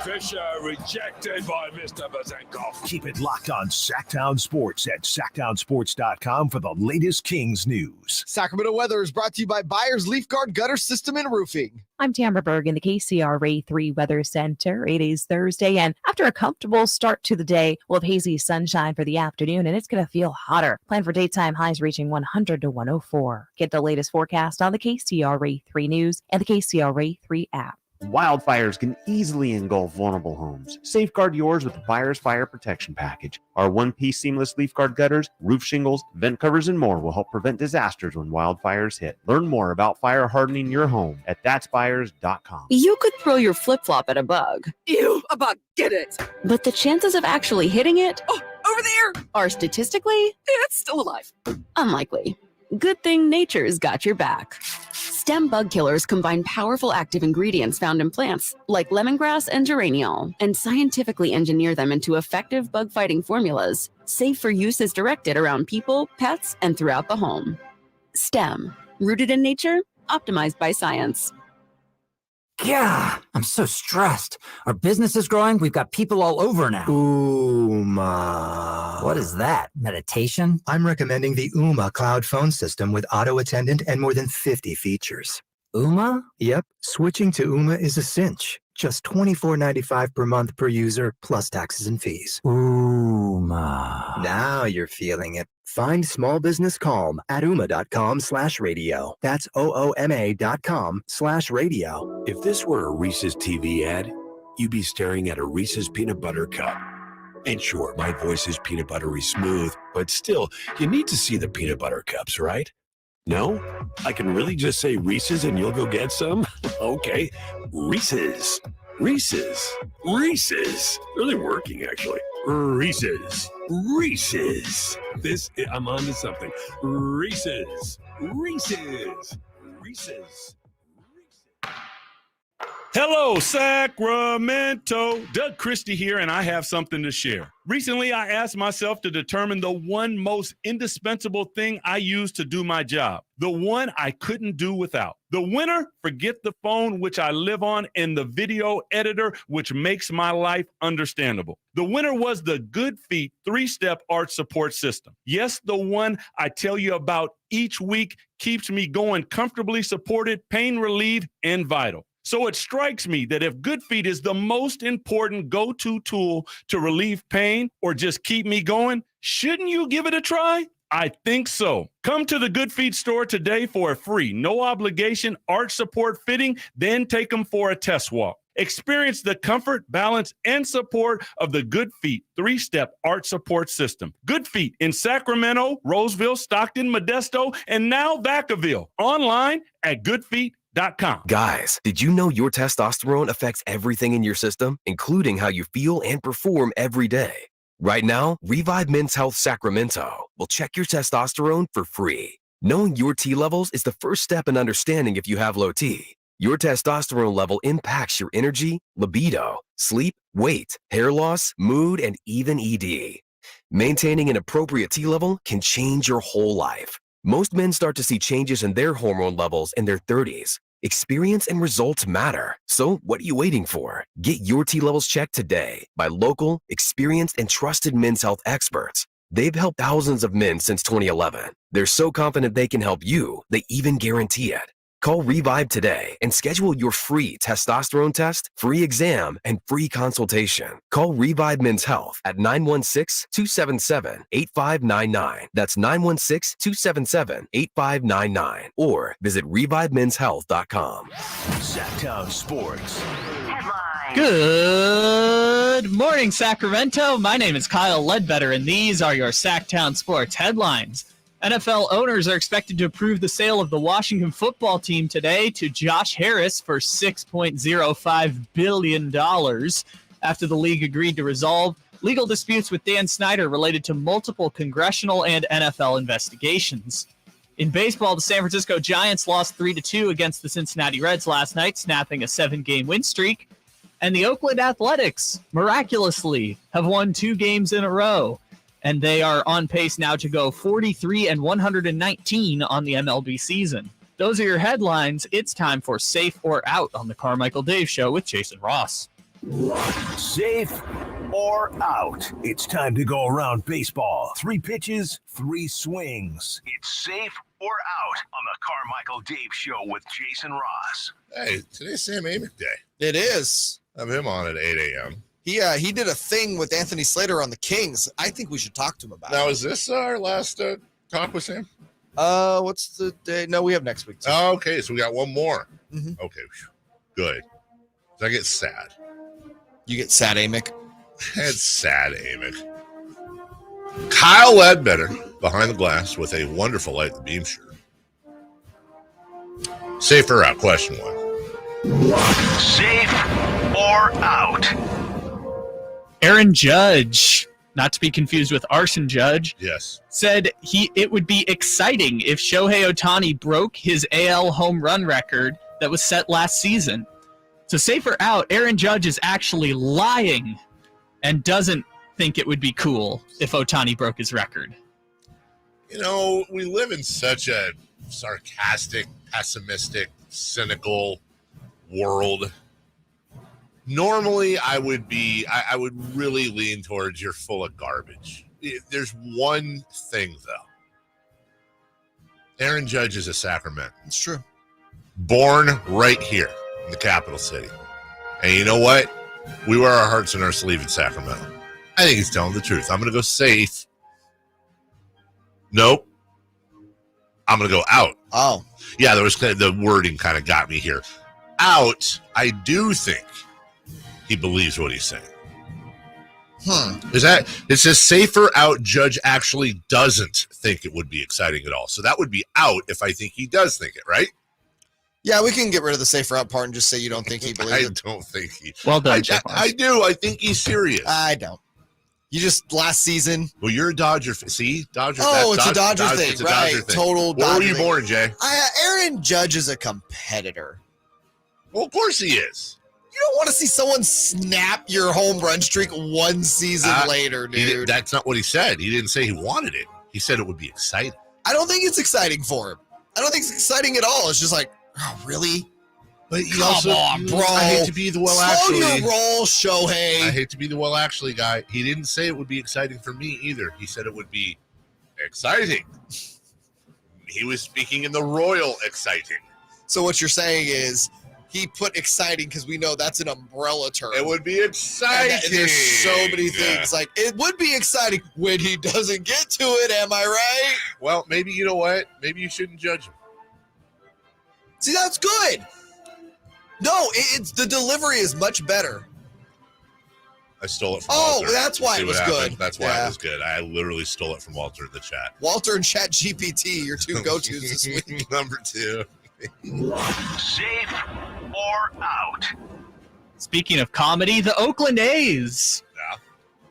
Speaker 4: Fisher rejected by Mr. Vezenkov.
Speaker 2: Keep it locked on Sactown Sports at SactownSports.com for the latest Kings news.
Speaker 5: Sacramento weather is brought to you by Byers Leaf Guard Gutter System and Roofing.
Speaker 8: I'm Tamara Berg in the KCRA 3 Weather Center. It is Thursday, and after a comfortable start to the day, we'll have hazy sunshine for the afternoon, and it's going to feel hotter. Plan for daytime highs reaching 100 to 104. Get the latest forecast on the KCRA 3 News and the KCRA 3 app.
Speaker 9: Wildfires can easily engulf vulnerable homes. Safeguard yours with the Byers Fire Protection Package. Our one-piece seamless leaf guard gutters, roof shingles, vent covers, and more will help prevent disasters when wildfires hit. Learn more about fire hardening your home at thatsbyers.com.
Speaker 17: You could throw your flip-flop at a bug. Ew, a bug, get it. But the chances of actually hitting it, over there, are statistically, it's still alive. Unlikely. Good thing nature's got your back. Stem bug killers combine powerful active ingredients found in plants, like lemongrass and geraniol, and scientifically engineer them into effective bug-fighting formulas, safe for use as directed around people, pets, and throughout the home. Stem, rooted in nature, optimized by science.
Speaker 18: Yeah, I'm so stressed. Our business is growing. We've got people all over now.
Speaker 19: Uma.
Speaker 18: What is that? Meditation?
Speaker 19: I'm recommending the Uma cloud phone system with auto attendant and more than 50 features.
Speaker 18: Uma?
Speaker 19: Yep. Switching to Uma is a cinch. Just $24.95 per month per user, plus taxes and fees.
Speaker 18: Uma.
Speaker 19: Now you're feeling it. Find small business calm at ooma.com/radio. That's OOMA.com/radio.
Speaker 20: If this were a Reese's TV ad, you'd be staring at a Reese's peanut butter cup. And sure, my voice is peanut buttery smooth, but still, you need to see the peanut butter cups, right? No? I can really just say Reese's and you'll go get some? Okay. Reese's. Reese's. Reese's. Really working, actually. Reese's. Reese's. I'm on to something. Reese's. Reese's. Reese's.
Speaker 21: Hello, Sacramento. Doug Christie here, and I have something to share. Recently, I asked myself to determine the one most indispensable thing I use to do my job, the one I couldn't do without. The winner, forget the phone, which I live on, and the video editor, which makes my life understandable. The winner was the Good Feet 3-step arch support system. Yes, the one I tell you about each week keeps me going comfortably supported, pain relieved, and vital. So it strikes me that if Good Feet is the most important go-to tool to relieve pain or just keep me going, shouldn't you give it a try? I think so. Come to the Good Feet store today for a free, no obligation arch support fitting, then take them for a test walk. Experience the comfort, balance, and support of the Good Feet 3-step arch support system. Good Feet in Sacramento, Roseville, Stockton, Modesto, and now Vacaville. Online at goodfeet.com.
Speaker 3: Guys, did you know your testosterone affects everything in your system, including how you feel and perform every day? Right now, Revive Men's Health Sacramento will check your testosterone for free. Knowing your T levels is the first step in understanding if you have low T. Your testosterone level impacts your energy, libido, sleep, weight, hair loss, mood, and even ED. Maintaining an appropriate T level can change your whole life. Most men start to see changes in their hormone levels in their 30s. Experience and results matter. So what are you waiting for? Get your T levels checked today by local, experienced, and trusted men's health experts. They've helped thousands of men since 2011. They're so confident they can help you, they even guarantee it. Call Revive today and schedule your free testosterone test, free exam, and free consultation. Call Revive Men's Health at 916-277-8599. That's 916-277-8599. Or visit ReviveMen'sHealth.com.
Speaker 2: Sactown Sports.
Speaker 1: Good morning, Sacramento. My name is Kyle Ledbetter, and these are your Sactown Sports headlines. NFL owners are expected to approve the sale of the Washington football team today to Josh Harris for $6.05 billion after the league agreed to resolve legal disputes with Dan Snyder related to multiple congressional and NFL investigations. In baseball, the San Francisco Giants lost 3-2 against the Cincinnati Reds last night, snapping a 7-game win streak. And the Oakland Athletics, miraculously, have won 2 games in a row. And they are on pace now to go 43-119 on the MLB season. Those are your headlines. It's time for Safe or Out on the Carmichael Dave Show with Jason Ross.
Speaker 2: Safe or out? It's time to go around baseball. 3 pitches, 3 swings. It's Safe or Out on the Carmichael Dave Show with Jason Ross.
Speaker 6: Hey, today's Sam Amick Day.
Speaker 7: It is.
Speaker 6: Have him on at 8 a.m.
Speaker 7: He did a thing with Anthony Slater on the Kings. I think we should talk to him about it.
Speaker 6: Now, is this our last talk with Sam?
Speaker 7: What's the day? No, we have next week.
Speaker 6: Oh, okay, so we got one more.
Speaker 7: Mm-hmm.
Speaker 6: Okay, good. I get sad.
Speaker 7: You get sad, Amick?
Speaker 6: It's sad, Amick. Kyle Ledbetter behind the glass with a wonderful Light the Beam shirt. Safe or out? Question 1.
Speaker 2: Safe or out?
Speaker 1: Aaron Judge, not to be confused with Arson Judge,
Speaker 6: yes,
Speaker 1: said it would be exciting if Shohei Ohtani broke his AL home run record that was set last season. So safe or out, Aaron Judge is actually lying and doesn't think it would be cool if Ohtani broke his record.
Speaker 6: You know, we live in such a sarcastic, pessimistic, cynical world. Normally, I would really lean towards you're full of garbage. There's one thing, though. Aaron Judge is a Sacramento.
Speaker 7: It's true.
Speaker 6: Born right here in the capital city. And you know what? We wear our hearts on our sleeve in Sacramento. I think he's telling the truth. I'm going to go safe. Nope. I'm going to go out.
Speaker 7: Oh.
Speaker 6: Yeah, there was the wording kind of got me here. Out, I do think he believes what he's saying. It says safer out. Judge actually doesn't think it would be exciting at all. So that would be out if I think he does think it, right?
Speaker 7: Yeah, we can get rid of the safer out part and just say you don't think he believes it.
Speaker 6: I don't think he.
Speaker 1: Well done,
Speaker 6: I do. I think he's serious.
Speaker 7: I don't. You just last season.
Speaker 6: Well, you're a Dodger. See, Dodger.
Speaker 7: Oh, it's a Dodger thing,
Speaker 6: it's a
Speaker 7: right?
Speaker 6: Dodger thing.
Speaker 7: Total.
Speaker 6: Where
Speaker 7: Dodger
Speaker 6: were you
Speaker 7: thing.
Speaker 6: born, Jay?
Speaker 7: Aaron Judge is a competitor.
Speaker 6: Well, of course he is.
Speaker 7: You don't want to see someone snap your home run streak one season later, dude.
Speaker 6: That's not what he said. He didn't say he wanted it. He said it would be exciting.
Speaker 7: I don't think it's exciting for him. I don't think it's exciting at all. It's just like, oh, really?
Speaker 6: But you
Speaker 7: Come on, bro.
Speaker 6: I hate to be the
Speaker 7: Slow your roll, Shohei.
Speaker 6: I hate to be the actually guy. He didn't say it would be exciting for me either. He said it would be exciting. He was speaking in the royal exciting.
Speaker 7: So what you're saying is he put exciting because we know that's an umbrella term.
Speaker 6: It would be exciting.
Speaker 7: And there's so many things. Like, it would be exciting when he doesn't get to it. Am I right?
Speaker 6: Well, maybe, you know what? Maybe you shouldn't judge him.
Speaker 7: See, that's good. No, it's the delivery is much better.
Speaker 6: I stole it from Walter.
Speaker 7: Oh, that's why it was good.
Speaker 6: That's why it was good. I literally stole it from Walter in the chat.
Speaker 7: Walter and Chat GPT, your two go-tos this week.
Speaker 6: Number 2.
Speaker 12: Safe or out?
Speaker 1: Speaking of comedy, the Oakland A's.
Speaker 6: Yeah.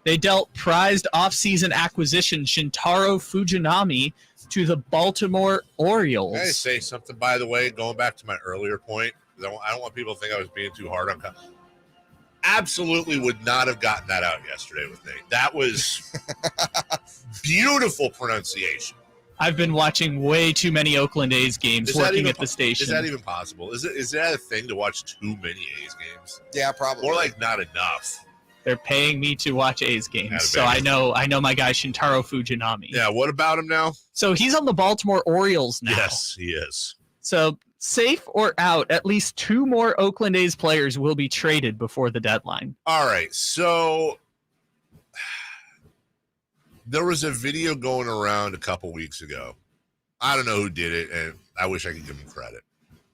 Speaker 1: They dealt prized offseason acquisition Shintaro Fujinami to the Baltimore Orioles.
Speaker 6: Can I say something, by the way, going back to my earlier point? I don't want people to think I was being too hard on absolutely would not have gotten that out yesterday with me. That was beautiful pronunciation.
Speaker 1: I've been watching way too many Oakland A's games working at the station.
Speaker 6: Is that even possible? Is that a thing to watch too many A's games?
Speaker 7: Yeah, probably.
Speaker 6: Or like not enough.
Speaker 1: They're paying me to watch A's games, so I know my guy Shintaro Fujinami.
Speaker 6: Yeah, what about him now?
Speaker 1: So he's on the Baltimore Orioles now.
Speaker 6: Yes, he is.
Speaker 1: So safe or out, at least 2 more Oakland A's players will be traded before the deadline.
Speaker 6: All right, so there was a video going around a couple weeks ago. I don't know who did it, and I wish I could give him credit,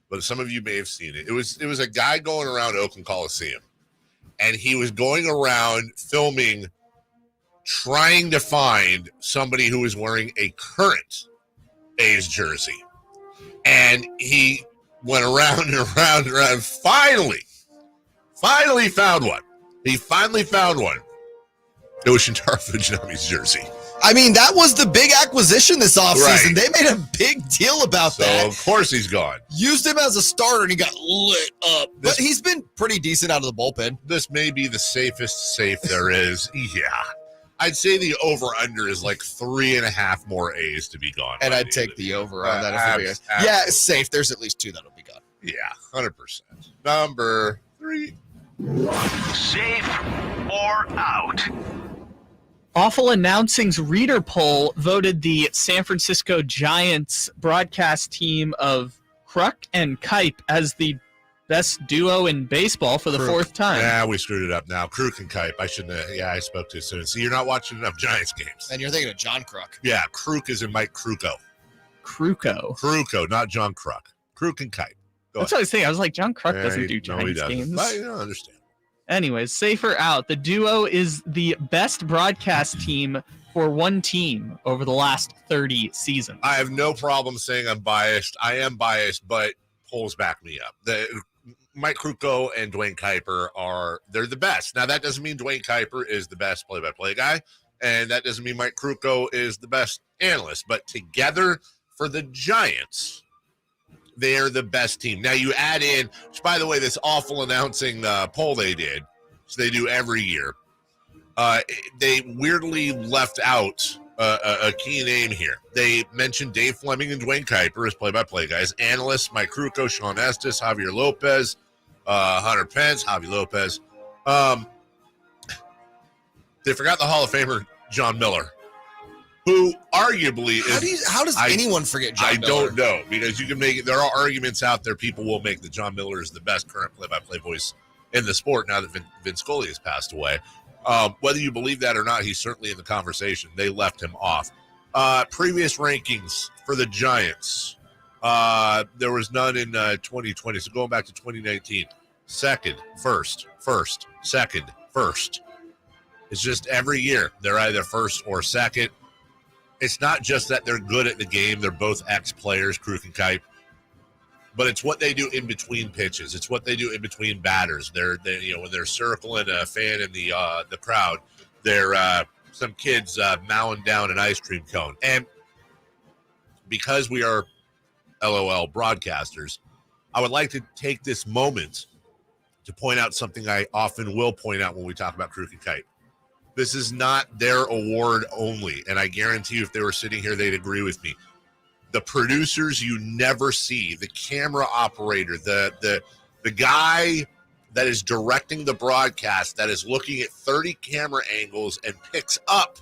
Speaker 6: but some of you may have seen it. It was a guy going around Oakland Coliseum, and he was going around filming, trying to find somebody who was wearing a current A's jersey. And he went around and around and around. Finally found one. He finally found one. It was Shintaro Fujinami's jersey.
Speaker 7: I mean, that was the big acquisition this offseason.
Speaker 6: Right.
Speaker 7: They made a big deal about that.
Speaker 6: So, of course, he's gone.
Speaker 7: Used him as a starter, and he got lit up. But he's been pretty decent out of the bullpen.
Speaker 6: This may be the safest safe there is. Yeah. I'd say the over-under is like 3.5 more A's to be gone.
Speaker 7: And I'd take the over on that. Yeah, it's safe. There's at least 2 that'll be gone.
Speaker 6: Yeah, 100%. Number 3.
Speaker 12: Safe or out?
Speaker 1: Awful Announcing's reader poll voted the San Francisco Giants broadcast team of Kruk and Kipe as the best duo in baseball for the 4th time.
Speaker 6: Yeah, we screwed it up now. Kruk and Kipe. I shouldn't have. Yeah, I spoke too soon. See, you're not watching enough Giants games.
Speaker 7: And you're thinking of John Kruk.
Speaker 6: Yeah, Kruk is in Mike Kruko. Kruko, not John Kruk. Kruk and Kipe.
Speaker 1: That's what I was thinking. I was like, John Kruk doesn't do Giants games.
Speaker 6: But you don't understand.
Speaker 1: Anyways, safe or out, the duo is the best broadcast team for one team over the last 30 seasons.
Speaker 6: I have no problem saying I'm biased. I am biased, but polls back me up. Mike Kruko and Dwayne Kuiper they're the best. Now, that doesn't mean Dwayne Kuiper is the best play-by-play guy, and that doesn't mean Mike Kruko is the best analyst. But together for the Giants, they're the best team. Now, you add in, which, by the way, this awful announcing poll they did, so they do every year, they weirdly left out a key name here. They mentioned Dave Fleming and Dwayne Kuiper as play-by-play guys. Analysts, Mike Kruko, Sean Estes, Javier Lopez, Hunter Pence, Javi Lopez. They forgot the Hall of Famer, John Miller, who arguably
Speaker 7: how does anyone forget John Miller?
Speaker 6: I don't know, because you can make it. There are arguments out there. People will make that John Miller is the best current play-by-play voice in the sport now that Vince Scully has passed away. Whether you believe that or not, he's certainly in the conversation. They left him off. Previous rankings for the Giants. There was none in 2020. So going back to 2019, second, first, second, first. It's just every year they're either first or second. It's not just that they're good at the game. They're both ex-players, Kruk and Kipe. But it's what they do in between pitches. It's what they do in between batters. They're when they're circling a fan in the crowd, they're some kids mowing down an ice cream cone. And because we are LOL broadcasters, I would like to take this moment to point out something I often will point out when we talk about Kruk and Kipe. This is not their award only, and I guarantee you if they were sitting here, they'd agree with me. The producers you never see, the camera operator, the guy that is directing the broadcast, that is looking at 30 camera angles and picks up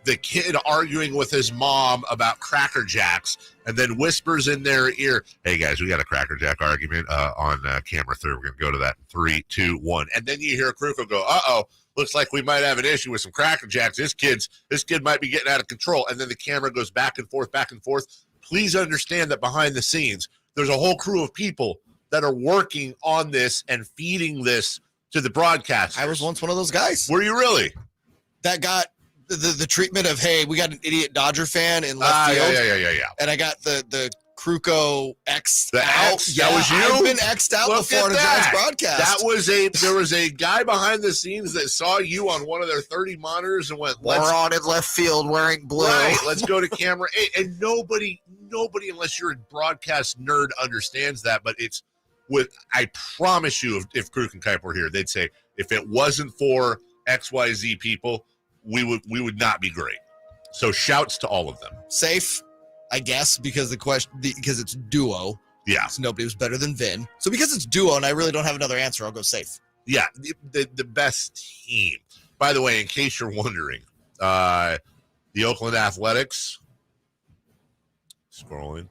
Speaker 6: the kid arguing with his mom about Cracker Jacks and then whispers in their ear, hey, guys, we got a Cracker Jack argument on camera 3. We're going to go to that in 3, 2, 1. And then you hear Kruko go, uh-oh, looks like we might have an issue with some Cracker Jacks. This kid might be getting out of control. And then the camera goes back and forth, back and forth. Please understand that behind the scenes, there's a whole crew of people that are working on this and feeding this to the broadcast.
Speaker 7: I was once one of those guys.
Speaker 6: Were you really?
Speaker 7: That got the treatment of, hey, we got an idiot Dodger fan in left field.
Speaker 6: Yeah.
Speaker 7: And I got the Kruko X
Speaker 6: The
Speaker 7: out.
Speaker 6: X, that was you?
Speaker 7: I've been X'd out
Speaker 6: Look
Speaker 7: before
Speaker 6: at
Speaker 7: on a
Speaker 6: that.
Speaker 7: Giants broadcast.
Speaker 6: There was a guy behind the scenes that saw you on one of their 30 monitors and went,
Speaker 7: We're on in left field wearing blue.
Speaker 6: Right, let's go to camera 8. And nobody, unless you're a broadcast nerd, understands that. But it's I promise you, if Kruk and Kuiper were here, they'd say, if it wasn't for XYZ people, we would not be great. So shouts to all of them. Safe, I guess, because because it's duo. Yeah. So nobody was better than Vin. So because it's duo and I really don't have another answer, I'll go safe. Yeah, the best team. By the way, in case you're wondering, the Oakland Athletics, scrolling,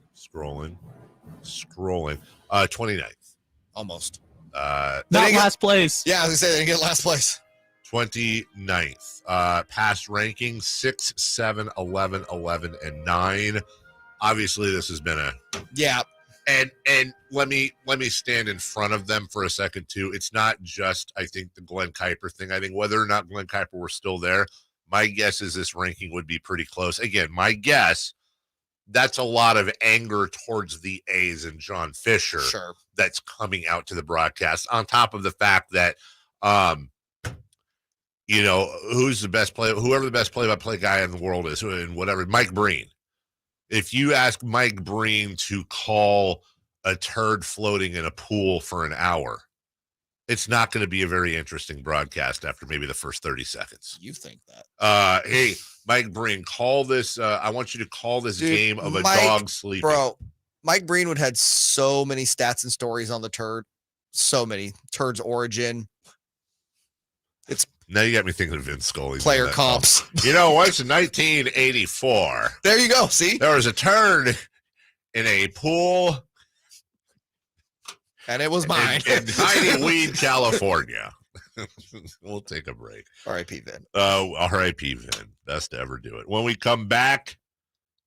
Speaker 6: 29th. Almost.
Speaker 1: Not last place.
Speaker 7: Yeah, I was going to say they didn't get last place.
Speaker 6: 29th. Past ranking 6, 7, 11, 11, and 9. Obviously, this has been and let me stand in front of them for a second too. It's not just, I think, the Glenn Kuiper thing. I think whether or not Glenn Kuiper were still there, my guess is this ranking would be pretty close. Again, my guess, that's a lot of anger towards the A's and John Fisher that's coming out to the broadcast, on top of the fact that who's the best player, whoever the best play-by-play guy in the world is, and whatever, Mike Breen. If you ask Mike Breen to call a turd floating in a pool for an hour, it's not going to be a very interesting broadcast after maybe the first 30 seconds.
Speaker 7: You think that?
Speaker 6: Hey, Mike Breen, call this. I want you to call this game of a dog sleeping.
Speaker 7: Bro, Mike Breen would had so many stats and stories on the turd. So many. Turd's origin.
Speaker 6: Now you got me thinking of Vince Scully.
Speaker 7: Player comps.
Speaker 6: You know, it's 1984.
Speaker 7: There you go. See?
Speaker 6: There was a turd in a pool.
Speaker 7: And it was mine.
Speaker 6: In Tiny Weed, California. We'll take a break.
Speaker 7: R.I.P. Vin.
Speaker 6: R.I.P. Vin. Best to ever do it. When we come back,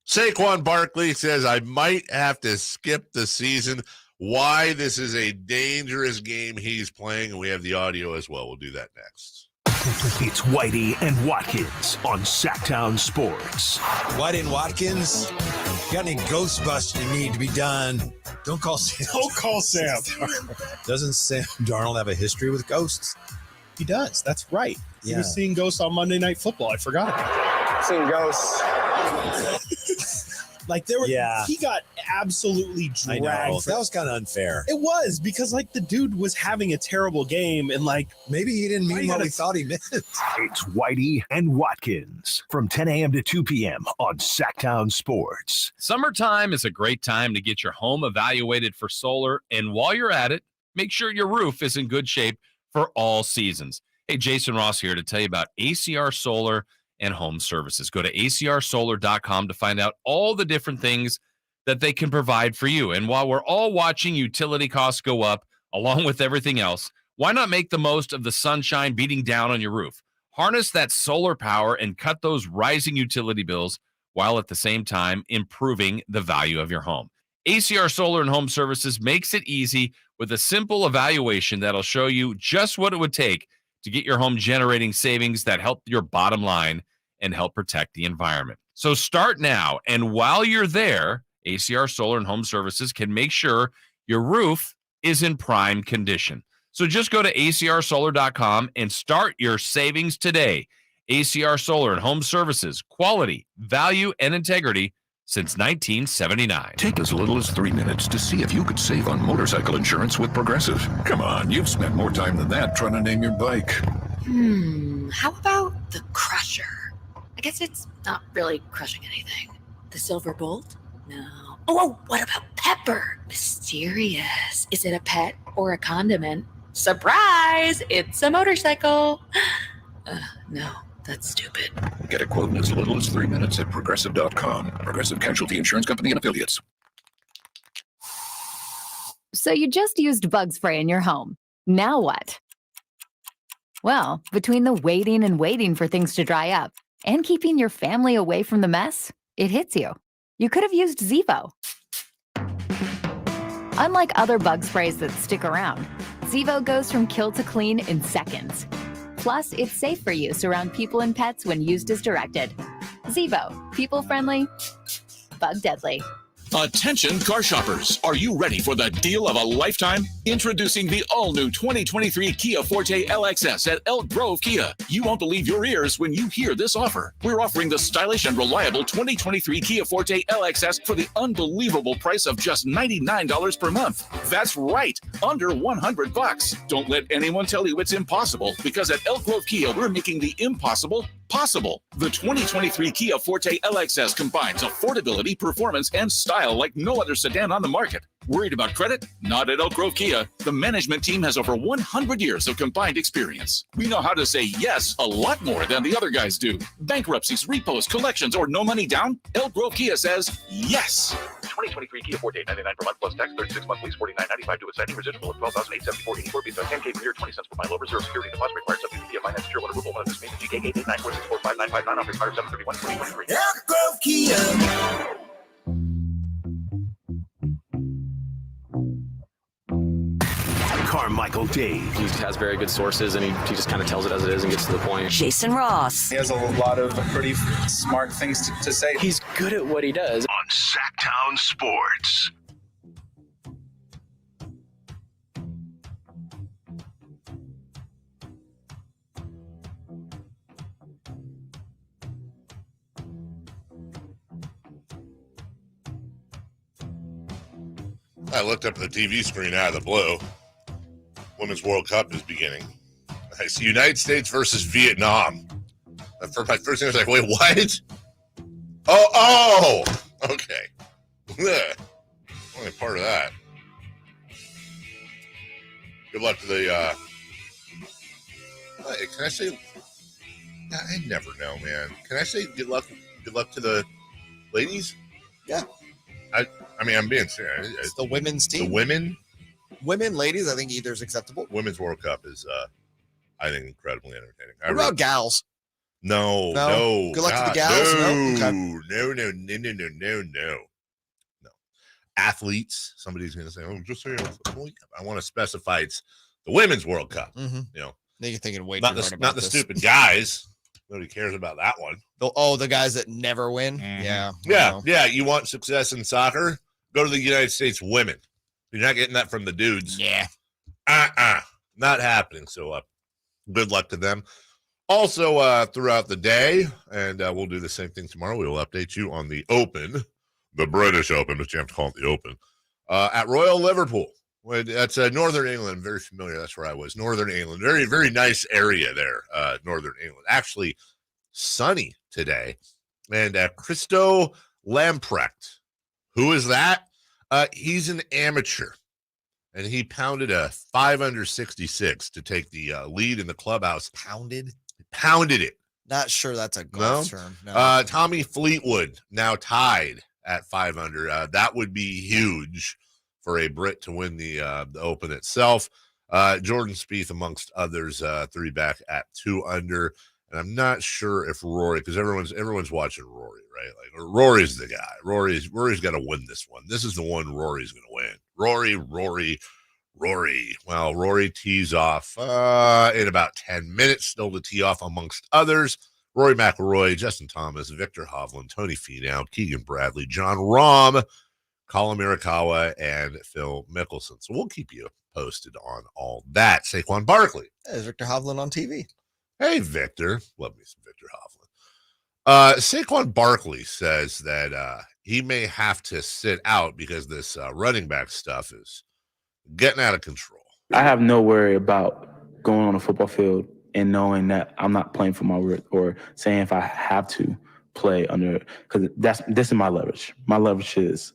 Speaker 6: Saquon Barkley says, I might have to skip the season. Why this is a dangerous game he's playing, and we have the audio as well. We'll do that next.
Speaker 2: It's Whitey and Watkins on Sactown Sports.
Speaker 11: Whitey and Watkins, got any Ghostbusting need to be done? Don't call Sam.
Speaker 22: Don't call Sam.
Speaker 11: Doesn't Sam Darnold have a history with ghosts?
Speaker 22: He does. That's right. He
Speaker 11: Yeah.
Speaker 22: was seeing ghosts on Monday Night Football. I forgot about that.
Speaker 11: Seeing ghosts.
Speaker 22: Like there were,
Speaker 11: Yeah.
Speaker 22: he got absolutely
Speaker 11: I
Speaker 22: dragged.
Speaker 11: know. That was kind of unfair.
Speaker 22: It was because like the dude was having a terrible game and like
Speaker 11: maybe he didn't mean what he thought he meant.
Speaker 2: It's Whitey and Watkins from 10 a.m. to 2 p.m. on Sactown Sports.
Speaker 23: Summertime is a great time to get your home evaluated for solar, and while you're at it, make sure your roof is in good shape for all seasons. Hey, Jason Ross here to tell you about ACR Solar and Home Services. Go to acrsolar.com to find out all the different things that they can provide for you. And while we're all watching utility costs go up, along with everything else, why not make the most of the sunshine beating down on your roof? Harness that solar power and cut those rising utility bills while at the same time improving the value of your home. ACR Solar and Home Services makes it easy with a simple evaluation that'll show you just what it would take to get your home generating savings that help your bottom line and help protect the environment. So start now, and while you're there, ACR Solar and Home Services can make sure your roof is in prime condition. So just go to acrsolar.com and start your savings today. ACR Solar and Home Services, quality, value, and integrity since 1979.
Speaker 24: Take as little as 3 minutes to see if you could save on motorcycle insurance with Progressive. Come on, you've spent more time than that trying to name your bike.
Speaker 25: How about the Crusher? I guess it's not really crushing anything. The Silver Bolt? No. Oh, what about Pepper? Mysterious. Is it a pet or a condiment? Surprise! It's a motorcycle. No, that's stupid.
Speaker 24: Get a quote in as little as 3 minutes at Progressive.com. Progressive Casualty Insurance Company and Affiliates.
Speaker 26: So you just used bug spray in your home. Now what? Well, between the waiting and waiting for things to dry up and keeping your family away from the mess, it hits you. You could have used Zevo. Unlike other bug sprays that stick around, Zevo goes from kill to clean in seconds. Plus, it's safe for use around people and pets when used as directed. Zevo, people-friendly, bug-deadly.
Speaker 4: Attention car shoppers, are you ready for the deal of a lifetime? Introducing the all-new 2023 Kia Forte LXS at Elk Grove Kia. You won't believe your ears when you hear this offer. We're offering the stylish and reliable 2023 Kia Forte LXS for the unbelievable price of just $99 per month. That's right, under $100. Don't let anyone tell you it's impossible, because at Elk Grove Kia, we're making the impossible possible. The 2023 Kia Forte LXS combines affordability, performance, and style like no other sedan on the market. Worried about credit? Not at Elk Grove Kia. The management team has over 100 years of combined experience. We know how to say yes a lot more than the other guys do. Bankruptcies, repos, collections, or no money down? Elk Grove Kia says yes.
Speaker 12: 2023 Kia Forte, $99 per month plus tax, 36-month lease, $49.95 due at signing, residual of $12,874.84 based on 10K per year, 20 cents per mile over, 0 security deposit required, subject to Kia finance, tier 1 approval, one of this payment, GK 889464595, offer expires 7/31/2023.
Speaker 7: Elk Grove Kia.
Speaker 2: Carmichael Dave.
Speaker 10: He has very good sources, and he just kind of tells it as it is and gets to the point.
Speaker 13: Jason Ross.
Speaker 14: He has a lot of pretty smart things to say.
Speaker 10: He's good at what he does.
Speaker 12: On Sactown Sports.
Speaker 6: I looked up at the TV screen out of the blue. Women's World Cup is beginning. I see United States versus Vietnam. For my first thing, I was like, wait, what? Oh, okay. Only part of that. Good luck to the, can I say, I never know, man. Can I say good luck to the ladies?
Speaker 7: Yeah.
Speaker 6: I mean, I'm being serious.
Speaker 7: It's the women's team.
Speaker 6: The women,
Speaker 7: ladies, I think either is acceptable.
Speaker 6: Women's World Cup is, I think, incredibly entertaining.
Speaker 7: What about gals?
Speaker 6: No.
Speaker 7: Good luck to the gals.
Speaker 6: No. Athletes. Somebody's going to say, "Oh, just so you know, I want to specify it's the Women's World Cup."
Speaker 7: Mm-hmm.
Speaker 6: You know,
Speaker 7: you're thinking way
Speaker 6: not
Speaker 7: too hard about
Speaker 6: not the
Speaker 7: this.
Speaker 6: stupid guys. Nobody cares about that one.
Speaker 7: The guys that never win.
Speaker 6: Mm-hmm. Yeah. You want success in soccer? Go to the United States women. You're not getting that from the dudes.
Speaker 7: Yeah.
Speaker 6: Not happening. So good luck to them. Also, throughout the day, and we'll do the same thing tomorrow, we will update you on the Open, the British Open, but you have to call it the Open, at Royal Liverpool. That's Northern England. Very familiar. That's where I was. Northern England. Very, very nice area there, Northern England. Actually, sunny today. And Christo Lamprecht. Who is that? He's an amateur. And he pounded a 5-under-66 to take the lead in the clubhouse.
Speaker 7: Pounded
Speaker 6: it.
Speaker 7: Not sure that's a golf term.
Speaker 6: No. Tommy Fleetwood now tied at 5-under. That would be huge for a Brit to win the Open itself. Jordan Spieth, amongst others, 3 back at 2-under. And I'm not sure if Rory, because everyone's watching Rory, right? Like Rory's the guy. Rory's got to win this one. This is the one Rory's going to win. Rory. Well, Rory tees off in about 10 minutes, still to tee off amongst others. Rory McIlroy, Justin Thomas, Victor Hovland, Tony Finau, Keegan Bradley, John Rahm, Colin Morikawa, and Phil Mickelson. So we'll keep you posted on all that. Saquon Barkley.
Speaker 7: There's Victor Hovland on TV.
Speaker 6: Hey, Victor. Love me some Victor Hovland. Saquon Barkley says that he may have to sit out because this running back stuff is getting out of control.
Speaker 15: I have no worry about going on a football field and knowing that I'm not playing for my word, or saying if I have to play under, because this is my leverage. My leverage is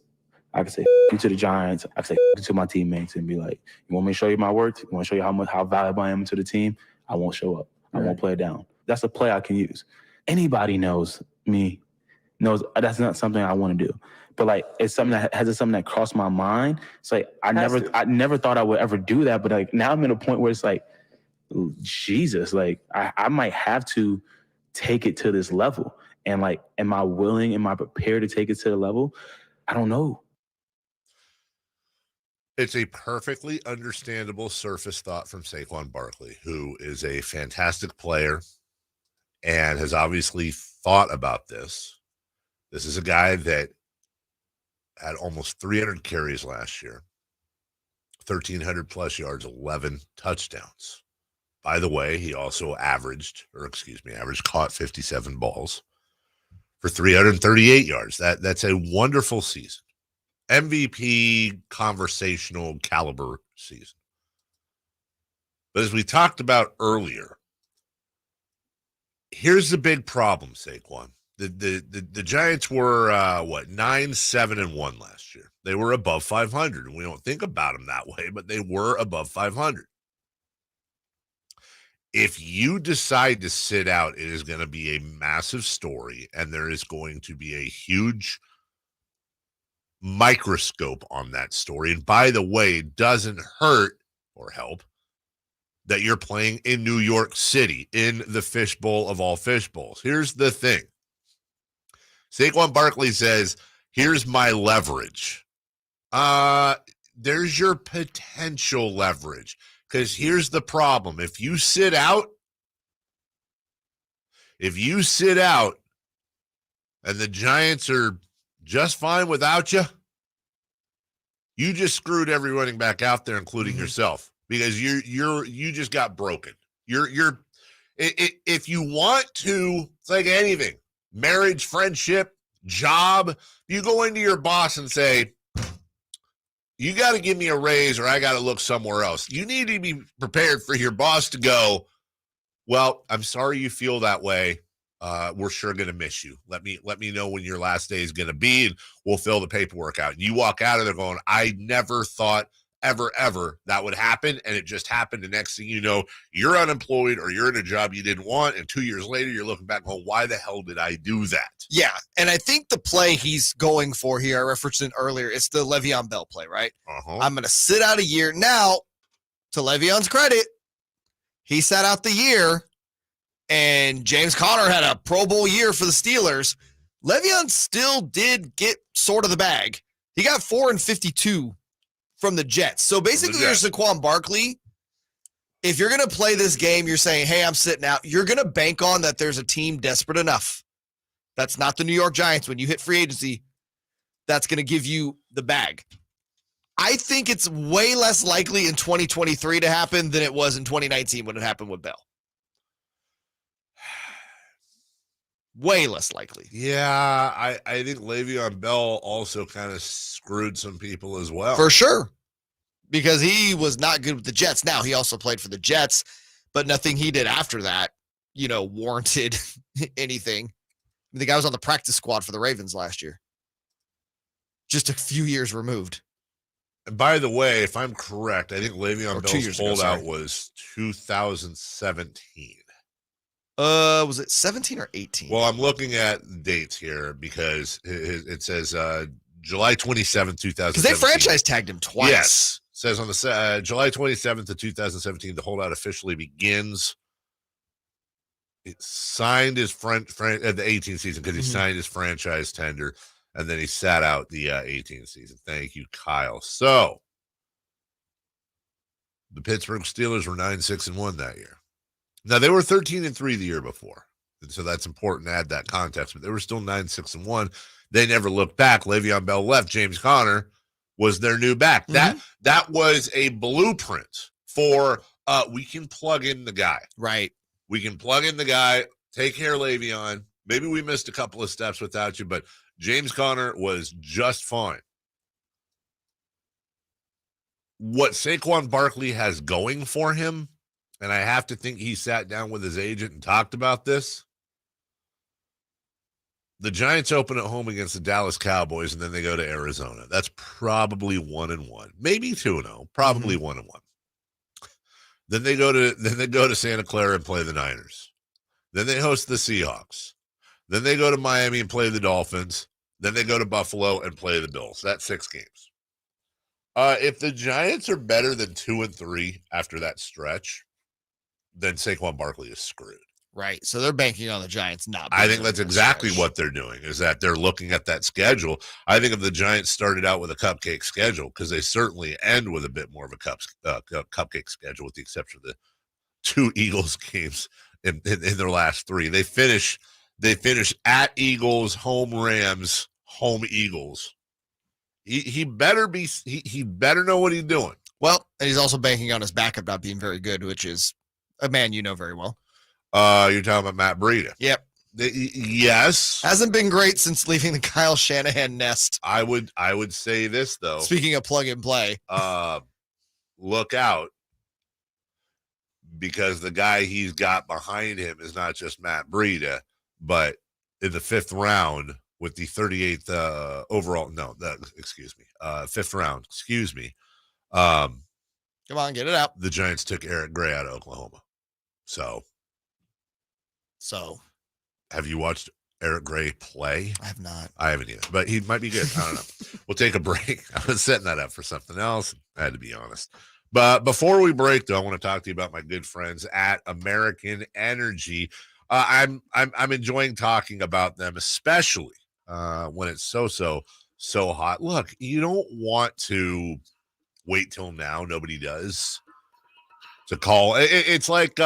Speaker 15: I can say to the Giants, I can say to my teammates and be like, you want me to show you my worth? You want to show you how valuable I am to the team? I won't show up. I won't play it down. That's a play I can use. Anybody knows me, knows that's not something I want to do. But like it's something that crossed my mind. It's like I never thought I would ever do that. But like now I'm in a point where it's like, Jesus, like I might have to take it to this level. And like, am I willing? Am I prepared to take it to the level? I don't know.
Speaker 6: It's a perfectly understandable surface thought from Saquon Barkley, who is a fantastic player and has obviously thought about this. This is a guy that had almost 300 carries last year, 1,300 plus yards, 11 touchdowns. By the way, he also averaged caught 57 balls for 338 yards. That's a wonderful season. MVP conversational caliber season. But as we talked about earlier, here's the big problem, Saquon. The Giants were 9-7-1 last year. They were above 500, and we don't think about them that way, but they were above 500. If you decide to sit out, it is going to be a massive story, and there is going to be a huge microscope on that story. And by the way, it doesn't hurt or help that you're playing in New York City, in the fishbowl of all fishbowls. Here's the thing. Saquon Barkley says, here's my leverage. There's your potential leverage. Because here's the problem. If you sit out, and the Giants are just fine without you, you just screwed every running back out there, including yourself, because you just got broken. If you want to, it's like anything, marriage, friendship, job, you go into your boss and say, you got to give me a raise or I got to look somewhere else. You need to be prepared for your boss to go, well, I'm sorry you feel that way. We're sure going to miss you. Let me know when your last day is going to be, and we'll fill the paperwork out. And you walk out of there going, I never thought ever that would happen, and it just happened. The next thing you know, you're unemployed or you're in a job you didn't want, and 2 years later, you're looking back going, why the hell did I do that?
Speaker 7: Yeah, and I think the play he's going for here, I referenced it earlier, it's the Le'Veon Bell play, right? I'm going to sit out a year. Now, to Le'Veon's credit, he sat out the year, and James Conner had a Pro Bowl year for the Steelers. Le'Veon still did get sort of the bag. He got 4 and 52 from the Jets. So basically, you're Saquon Barkley. If you're going to play this game, you're saying, hey, I'm sitting out. You're going to bank on that there's a team desperate enough. That's not the New York Giants. When you hit free agency, that's going to give you the bag. I think it's way less likely in 2023 to happen than it was in 2019 when it happened with Bell. Way less likely.
Speaker 6: Yeah, I think Le'Veon Bell also kind of screwed some people as well.
Speaker 7: For sure. Because he was not good with the Jets. Now, he also played for the Jets, but nothing he did after that, warranted anything. The guy was on the practice squad for the Ravens last year. Just a few years removed.
Speaker 6: And by the way, if I'm correct, I think Le'Veon Bell's holdout was 2017.
Speaker 7: Was it 17 or 18?
Speaker 6: Well, I'm looking at dates here because it says July 27th, 2017.
Speaker 7: Because they franchise tagged him twice.
Speaker 6: Yes. It says on the July 27th of 2017, the holdout officially begins. It signed his at the 18th season because he signed his franchise tender, and then he sat out the 18th season. Thank you, Kyle. So the Pittsburgh Steelers were 9-6-1 that year. Now, they were 13-3 the year before, and so that's important to add that context, but they were still 9-6-1. They never looked back. Le'Veon Bell left. James Conner was their new back. That was a blueprint for we can plug in the guy.
Speaker 7: Right.
Speaker 6: We can plug in the guy, take care of Le'Veon. Maybe we missed a couple of steps without you, but James Conner was just fine. What Saquon Barkley has going for him, and I have to think he sat down with his agent and talked about this. The Giants open at home against the Dallas Cowboys, and then they go to Arizona. That's probably 1-1, maybe 2-0, probably 1-1. Then they go to Santa Clara and play the Niners. Then they host the Seahawks. Then they go to Miami and play the Dolphins. Then they go to Buffalo and play the Bills. That's 6 games. If the Giants are better than 2-3 after that stretch, then Saquon Barkley is screwed.
Speaker 7: Right. So they're banking on the Giants not.
Speaker 6: I think that's exactly what they're doing, is that they're looking at that schedule. I think if the Giants started out with a cupcake schedule, because they certainly end with a bit more of a cupcake schedule, with the exception of the 2 Eagles games in their last 3. They finish at Eagles, home Rams, home Eagles. He better know what he's doing.
Speaker 7: Well, and he's also banking on his backup not being very good, which is a man you know very well.
Speaker 6: You're talking about Matt Breida.
Speaker 7: Yep.
Speaker 6: Yes.
Speaker 7: Hasn't been great since leaving the Kyle Shanahan nest.
Speaker 6: I would say this, though.
Speaker 7: Speaking of plug and play.
Speaker 6: Look out, because the guy he's got behind him is not just Matt Breida, but in the 5th round with the 38th overall. No, 5th round. Excuse me.
Speaker 7: Come on, get it out.
Speaker 6: The Giants took Eric Gray out of Oklahoma. So, have you watched Eric Gray play?
Speaker 7: I have not.
Speaker 6: I haven't either, but he might be good. I don't know. We'll take a break. I was setting that up for something else. I had to be honest. But before we break, though, I want to talk to you about my good friends at American Energy. I'm enjoying talking about them, especially when it's so hot. Look, you don't want to wait till now. Nobody does. To call. It's like, you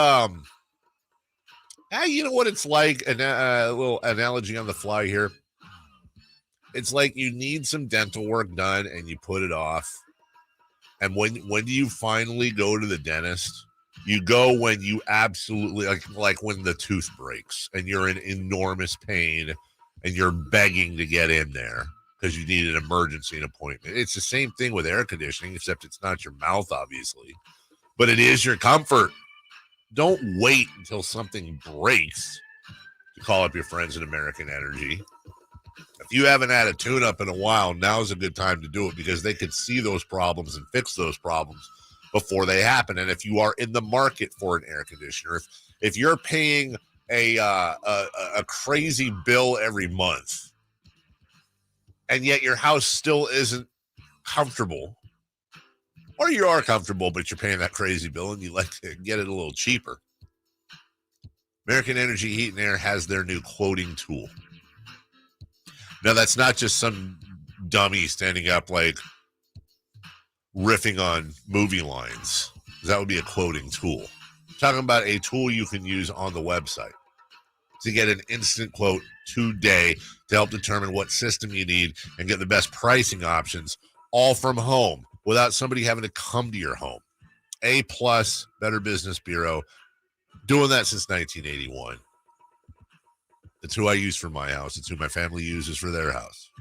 Speaker 6: know what it's like? A little analogy on the fly here. It's like you need some dental work done and you put it off. And when do you finally go to the dentist? You go when you absolutely, like when the tooth breaks and you're in enormous pain and you're begging to get in there because you need an emergency appointment. It's the same thing with air conditioning, except it's not your mouth, obviously. But it is your comfort. Don't wait until something breaks to call up your friends at American Energy. If you haven't had a tune-up in a while, now's a good time to do it, because they can see those problems and fix those problems before they happen. And if you are in the market for an air conditioner, if you're paying a crazy bill every month, and yet your house still isn't comfortable, or you are comfortable, but you're paying that crazy bill and you like to get it a little cheaper, American Energy Heat and Air has their new quoting tool. Now, that's not just some dummy standing up like riffing on movie lines. That would be a quoting tool. I'm talking about a tool you can use on the website to get an instant quote today to help determine what system you need and get the best pricing options, all from home, without somebody having to come to your home. A+, Better Business Bureau, doing that since 1981. It's who I use for my house. It's who my family uses for their house.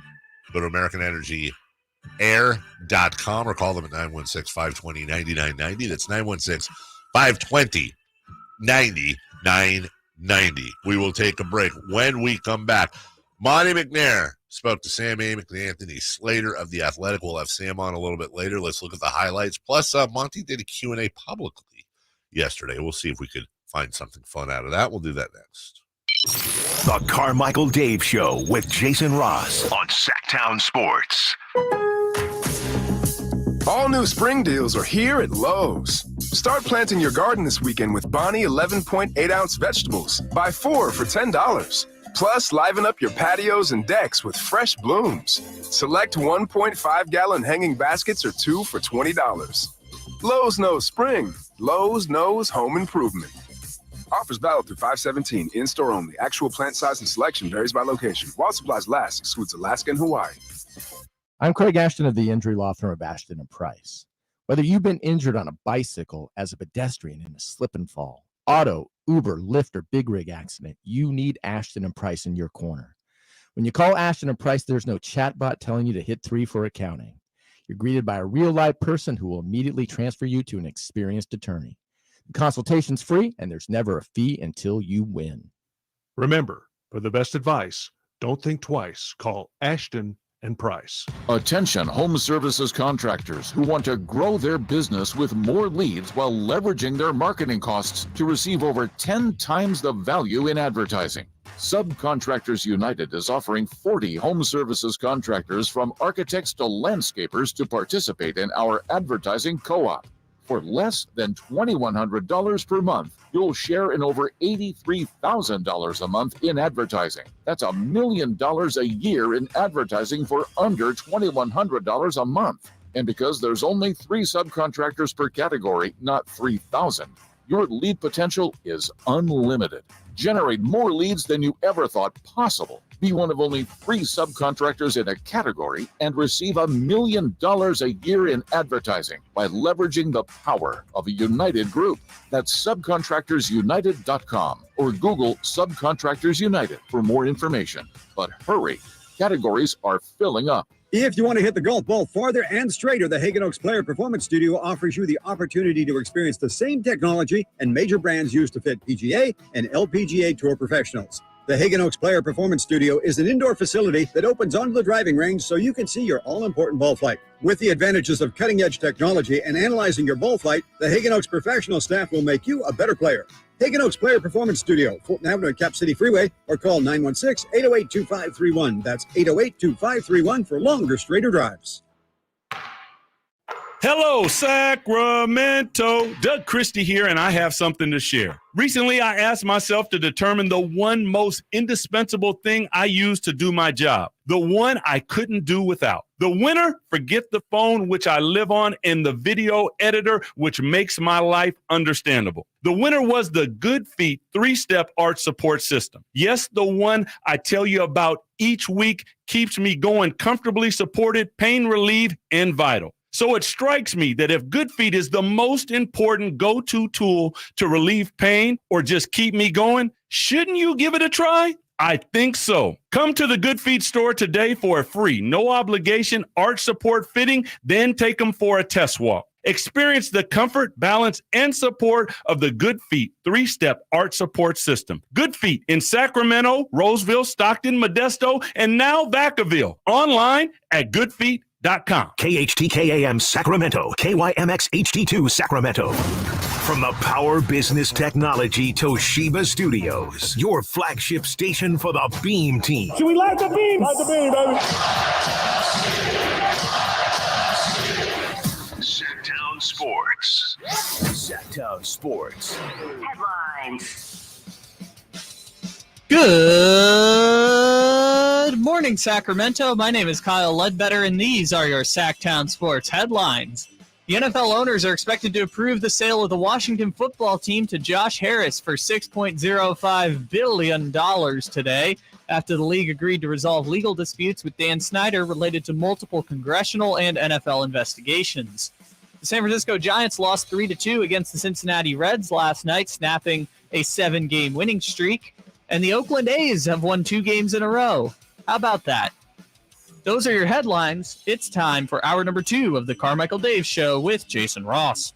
Speaker 6: Go to AmericanEnergyAir.com or call them at 916-520-9990. That's 916-520-9990. We will take a break. When we come back, Monty McNair spoke to Sam Amick and Anthony Slater of The Athletic. We'll have Sam on a little bit later. Let's look at the highlights. Plus, Monty did a Q&A publicly yesterday. We'll see if we could find something fun out of that. We'll do that next.
Speaker 2: The Carmichael Dave Show with Jason Ross on Sactown Sports.
Speaker 5: All new spring deals are here at Lowe's. Start planting your garden this weekend with Bonnie 11.8-ounce vegetables. Buy 4 for $10. Plus, liven up your patios and decks with fresh blooms. Select 1.5-gallon hanging baskets or 2 for $20. Lowe's knows spring. Lowe's knows home improvement. Offers valid through 5/17. In-store only. Actual plant size and selection varies by location. While supplies last, excludes Alaska and Hawaii.
Speaker 8: I'm Craig Ashton of the injury law firm of Ashton and Price. Whether you've been injured on a bicycle, as a pedestrian in a slip and fall, auto, Uber, Lyft, or big rig accident, you need Ashton and Price in your corner. When you call Ashton and Price, there's no chatbot telling you to hit 3 for accounting. You're greeted by a real live person who will immediately transfer you to an experienced attorney. The consultation's free, and there's never a fee until you win.
Speaker 9: Remember, for the best advice, don't think twice. Call Ashton and Price.
Speaker 24: Attention home services contractors who want to grow their business with more leads while leveraging their marketing costs to receive over 10 times the value in advertising. Subcontractors United is offering 40 home services contractors from architects to landscapers to participate in our advertising co-op. For less than $2,100 per month, you'll share in over $83,000 a month in advertising. That's $1 million a year in advertising for under $2,100 a month. And because there's only 3 subcontractors per category, not 3,000, your lead potential is unlimited. Generate more leads than you ever thought possible. Be one of only 3 subcontractors in a category and receive $1 million a year in advertising by leveraging the power of a united group. That's subcontractorsunited.com or Google Subcontractors United for more information. But hurry, categories are filling up.
Speaker 13: If you want to hit the golf ball farther and straighter, the Hagen Oaks Player Performance Studio offers you the opportunity to experience the same technology and major brands used to fit PGA and LPGA Tour professionals. The Hagen Oaks Player Performance Studio is an indoor facility that opens onto the driving range so you can see your all-important ball flight. With the advantages of cutting-edge technology and analyzing your ball flight, the Hagen Oaks professional staff will make you a better player. Hagen Oaks Player Performance Studio, Fulton Avenue at Cap City Freeway, or call 916-808-2531. That's 808-2531 for longer, straighter drives.
Speaker 21: Hello, Sacramento. Doug Christie here, and I have something to share. Recently, I asked myself to determine the one most indispensable thing I use to do my job, the one I couldn't do without. The winner, forget the phone, which I live on, and the video editor, which makes my life understandable. The winner was the Good Feet 3-step arch support system. Yes, the one I tell you about each week keeps me going comfortably supported, pain relieved, and vital. So it strikes me that if Good Feet is the most important go-to tool to relieve pain or just keep me going, shouldn't you give it a try? I think so. Come to the Good Feet store today for a free, no obligation arch support fitting, then take them for a test walk. Experience the comfort, balance, and support of the Good Feet 3-step arch support system. Good Feet in Sacramento, Roseville, Stockton, Modesto, and now Vacaville. Online at goodfeet.com.
Speaker 2: KHTKAM Sacramento, KYMX HD2 Sacramento. From the Power Business Technology Toshiba Studios, your flagship station for the Beam Team.
Speaker 16: Should we light the beam? Light the beam, baby.
Speaker 2: Sactown Sports. Sactown Sports.
Speaker 16: Headlines.
Speaker 1: Good morning, Sacramento. My name is Kyle Ledbetter, and these are your Sactown Sports headlines. The NFL owners are expected to approve the sale of the Washington football team to Josh Harris for $6.05 billion today, after the league agreed to resolve legal disputes with Dan Snyder related to multiple congressional and NFL investigations. The San Francisco Giants lost 3-2 against the Cincinnati Reds last night, snapping a 7-game winning streak. And the Oakland A's have won 2 games in a row. How about that? Those are your headlines. It's time for hour number 2 of the Carmichael Dave Show with Jason Ross.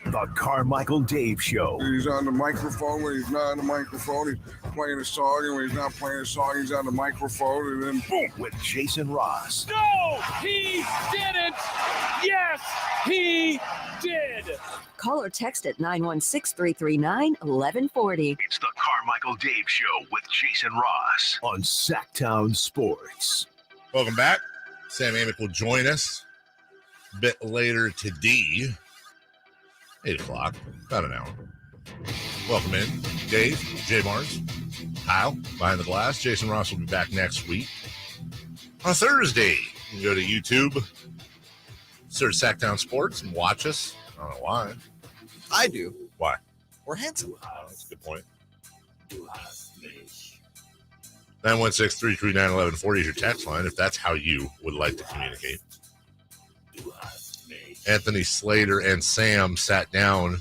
Speaker 2: The Carmichael Dave Show.
Speaker 17: He's on the microphone when he's not on the microphone. He's playing a song, and when he's not playing a song, he's on the microphone, and then boom.
Speaker 2: With Jason Ross.
Speaker 16: No, he didn't. Yes, he did.
Speaker 18: Call or text at 916-339-1140.
Speaker 2: It's the Carmichael Dave Show with Jason Ross on Sactown Sports.
Speaker 6: Welcome back. Sam Amick will join us a bit later today. 8 o'clock, about an hour. Welcome in. Dave, JayMarrZZ, Kyle, behind the glass. Jason Ross will be back next week. On Thursday, you can go to YouTube, search Sactown Sports, and watch us. I don't know why.
Speaker 7: I do.
Speaker 6: Why?
Speaker 7: We're handsome.
Speaker 6: Oh, that's a good point. 916-339-1140 is your text line if that's how you would like to communicate. Anthony, Slater, and Sam sat down.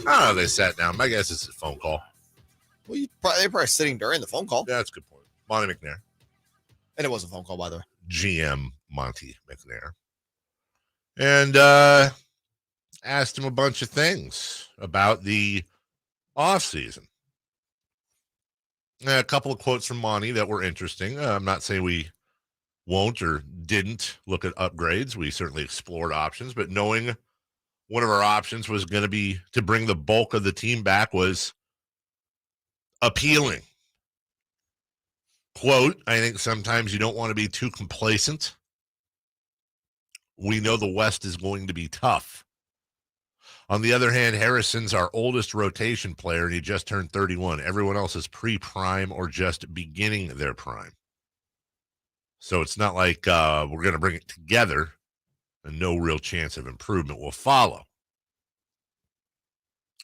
Speaker 6: I don't know if they sat down. My guess is a phone call.
Speaker 7: Well, they're probably sitting during the phone call.
Speaker 6: Yeah, that's a good point. Monty McNair.
Speaker 7: And it was a phone call, by the way.
Speaker 6: GM Monty McNair. And asked him a bunch of things about the offseason. A couple of quotes from Monty that were interesting. I'm not saying we won't or didn't look at upgrades. We certainly explored options, but knowing one of our options was going to be to bring the bulk of the team back was appealing. Quote, I think sometimes you don't want to be too complacent. We know the West is going to be tough. On the other hand, Harrison's our oldest rotation player, and he just turned 31. Everyone else is pre-prime or just beginning their prime. So it's not like we're going to bring it together and no real chance of improvement will follow.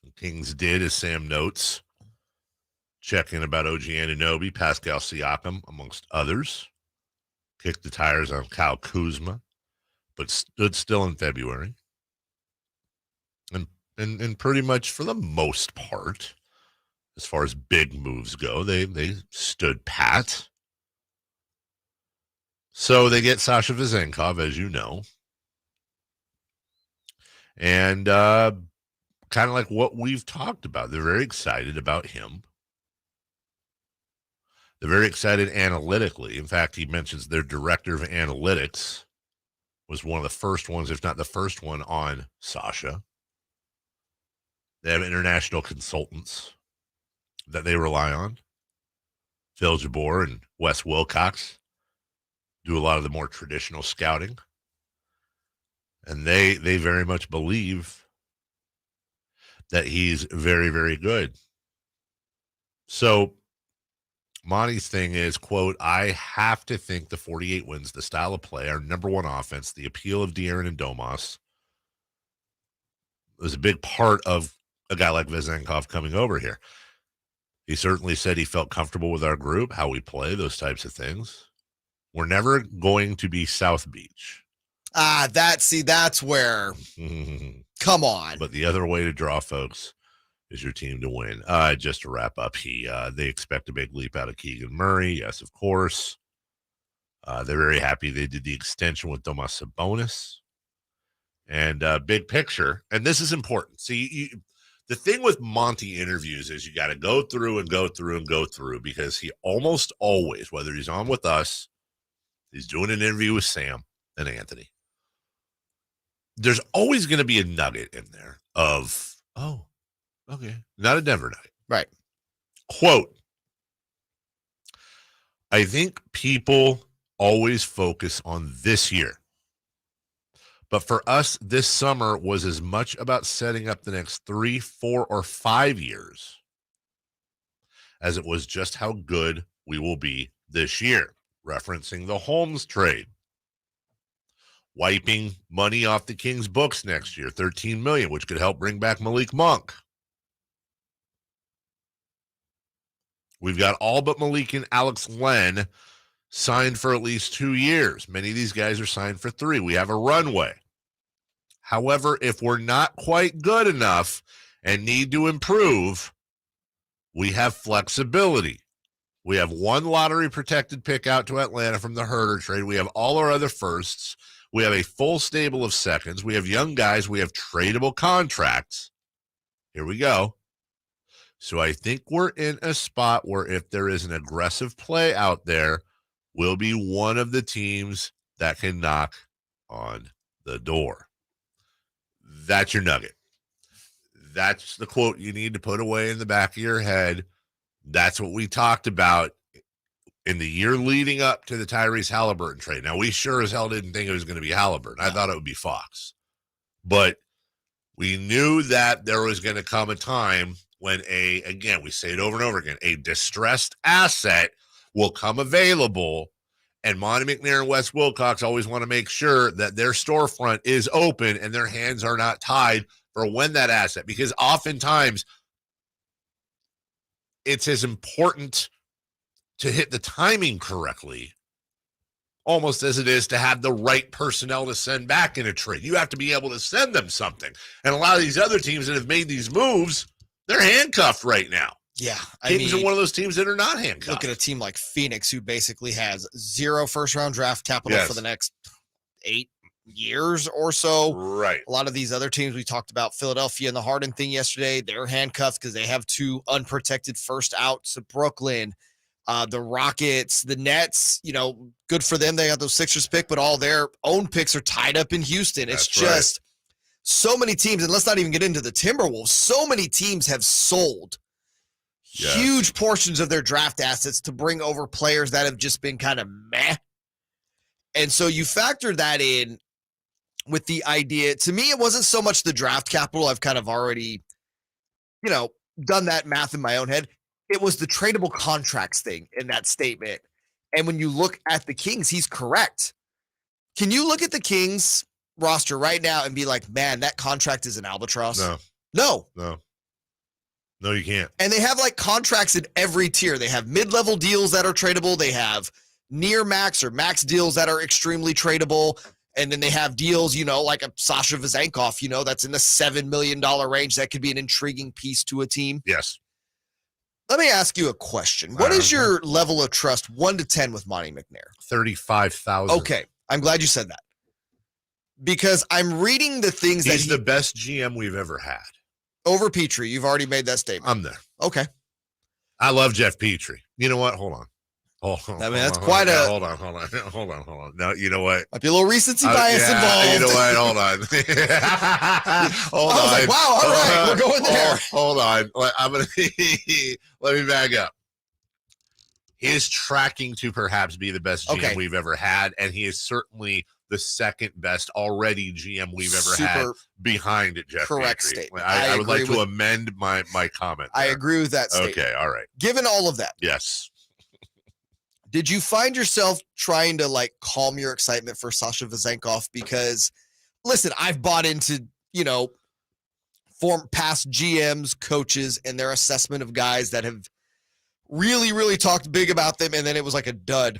Speaker 6: The Kings did, as Sam notes, check in about OG Anunoby, Pascal Siakam, amongst others. Kicked the tires on Kyle Kuzma, but stood still in February. And pretty much for the most part, as far as big moves go, they stood pat. So they get Sasha Vezenkov, as you know. And kind of like what we've talked about. They're very excited about him. They're very excited analytically. In fact, he mentions their director of analytics was one of the first ones, if not the first one, on Sasha. They have international consultants that they rely on. Phil Jabor and Wes Wilcox do a lot of the more traditional scouting. And they very much believe that he's very, very good. So Monty's thing is, quote, I have to think the 48 wins, the style of play, our number one offense, the appeal of De'Aaron and Domas was a big part of a guy like Vezenkov coming over here. He certainly said he felt comfortable with our group, how we play, those types of things. We're never going to be South Beach.
Speaker 7: That's where, come on.
Speaker 6: But the other way to draw, folks, is your team to win. Just to wrap up, they expect a big leap out of Keegan Murray. Yes, of course. They're very happy they did the extension with Domas Sabonis. And big picture, and this is important. See, the thing with Monty interviews is you got to go through and go through and go through, because he almost always, whether he's on with us, he's doing an interview with Sam and Anthony, there's always going to be a nugget in there of, oh, okay, not a Denver night.
Speaker 7: Right.
Speaker 6: Quote, I think people always focus on this year. But for us, this summer was as much about setting up the next 3, 4, or 5 years as it was just how good we will be this year, referencing the Holmes trade. Wiping money off the Kings' books next year, $13 million, which could help bring back Malik Monk. We've got all but Malik and Alex Len signed for at least 2 years. Many of these guys are signed for 3. We have a runway. However, if we're not quite good enough and need to improve, we have flexibility. We have 1 lottery-protected pick out to Atlanta from the Herder trade. We have all our other firsts. We have a full stable of seconds. We have young guys. We have tradable contracts. Here we go. So I think we're in a spot where if there is an aggressive play out there, we'll be one of the teams that can knock on the door. That's your nugget. That's the quote you need to put away in the back of your head. That's what we talked about in the year leading up to the Tyrese Halliburton trade. Now, we sure as hell didn't think it was going to be Halliburton. I thought it would be Fox. But we knew that there was going to come a time when again, we say it over and over again, a distressed asset will come available, and Monty McNair and Wes Wilcox always want to make sure that their storefront is open and their hands are not tied for when that asset, because oftentimes it's as important to hit the timing correctly almost as it is to have the right personnel to send back in a trade. You have to be able to send them something. And a lot of these other teams that have made these moves, they're handcuffed right now.
Speaker 7: Yeah.
Speaker 6: Kings are one of those teams that are not handcuffed.
Speaker 7: Look at a team like Phoenix, who basically has 0 first-round draft capital for the next 8 years or so.
Speaker 6: Right.
Speaker 7: A lot of these other teams we talked about, Philadelphia and the Harden thing yesterday, they're handcuffed because they have 2 unprotected first outs. Brooklyn, the Rockets, the Nets, good for them. They got those Sixers pick, but all their own picks are tied up in Houston. It's just so many teams, and let's not even get into the Timberwolves. So many teams have sold huge portions of their draft assets to bring over players that have just been kind of meh. And so you factor that in with the idea. To me, it wasn't so much the draft capital. I've kind of already, done that math in my own head. It was the tradable contracts thing in that statement. And when you look at the Kings, he's correct. Can you look at the Kings roster right now and be like, man, that contract is an albatross? No,
Speaker 6: you can't.
Speaker 7: And they have like contracts in every tier. They have mid-level deals that are tradable. They have near max or max deals that are extremely tradable. And then they have deals, like a Sasha Vezenkov, that's in the $7 million range. That could be an intriguing piece to a team.
Speaker 6: Yes.
Speaker 7: Let me ask you a question. What is your level of trust 1 to 10 with Monty McNair?
Speaker 6: 35,000.
Speaker 7: Okay. I'm glad you said that. Because I'm reading the things
Speaker 6: He's the best GM we've ever had.
Speaker 7: Over Petrie. You've already made that statement.
Speaker 6: I'm there.
Speaker 7: Okay.
Speaker 6: I love Jeff Petrie. You know what? Hold on.
Speaker 7: That's quite a.
Speaker 6: Hold on. No, you know what?
Speaker 7: Might be a little recency bias involved.
Speaker 6: You know what? Hold on. Hold on.
Speaker 7: Like, wow, all right, we're going there.
Speaker 6: Hold on. Let me back up. He is tracking to perhaps be the best GM we've ever had, and he is certainly the second best already GM we've ever had behind it, Jeff.
Speaker 7: Correct
Speaker 6: Petrie.
Speaker 7: statement.
Speaker 6: I would like to amend my comment.
Speaker 7: I agree with that statement.
Speaker 6: Okay, all right.
Speaker 7: Given all of that.
Speaker 6: Yes.
Speaker 7: Did you find yourself trying to calm your excitement for Sasha Vezenkov? Because, listen, I've bought into, past GMs, coaches, and their assessment of guys that have really, really talked big about them, and then it was like a dud.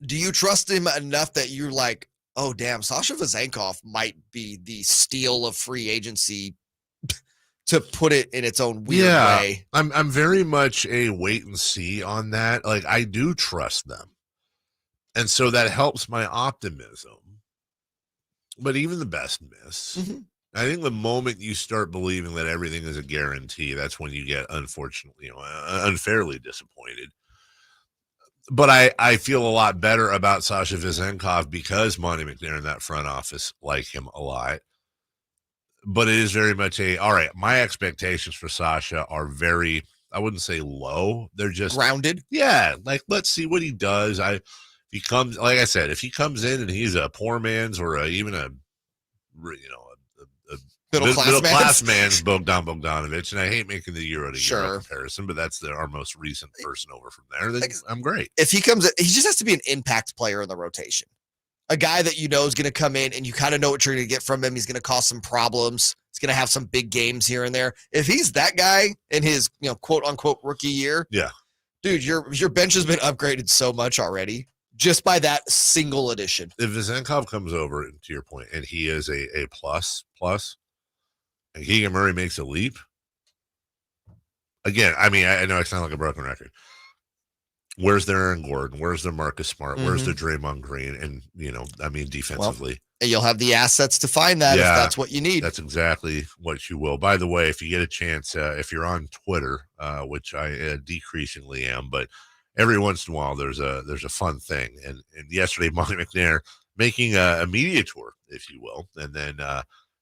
Speaker 7: Do you trust him enough that you're like, oh, damn, Sasha Vezenkov might be the steal of free agency, to put it in its own weird way?
Speaker 6: I'm very much a wait and see on that. I do trust them. And so that helps my optimism. But even the best miss, I think the moment you start believing that everything is a guarantee, that's when you get, unfortunately, unfairly disappointed. But I feel a lot better about Sasha Vezenkov because Monte McNair in that front office like him a lot. But it is very much all right, my expectations for Sasha are very, I wouldn't say low. They're just
Speaker 7: grounded.
Speaker 6: Yeah. Let's see what he does. If he comes in and he's a poor man's or even a middle class man's Bogdan Bogdanovic, and I hate making the Euro to Euro comparison, but that's our most recent person over from there. Then I'm great.
Speaker 7: If he comes in, he just has to be an impact player in the rotation. A guy that is going to come in and you kind of know what you're going to get from him. He's going to cause some problems. He's going to have some big games here and there. If he's that guy in his, quote unquote rookie year, dude, your bench has been upgraded so much already just by that single addition.
Speaker 6: If Vezenkov comes over, to your point, and he is a plus, and Keegan Murray makes a leap, again, I know I sound like a broken record. Where's their Aaron Gordon? Where's their Marcus Smart? Where's their Draymond Green? And, defensively.
Speaker 7: Well, you'll have the assets to find that if that's what you need.
Speaker 6: That's exactly what you will. By the way, if you get a chance, if you're on Twitter, which I decreasingly am, but every once in a while there's a fun thing. And yesterday, Monty McNair making a media tour, if you will, and then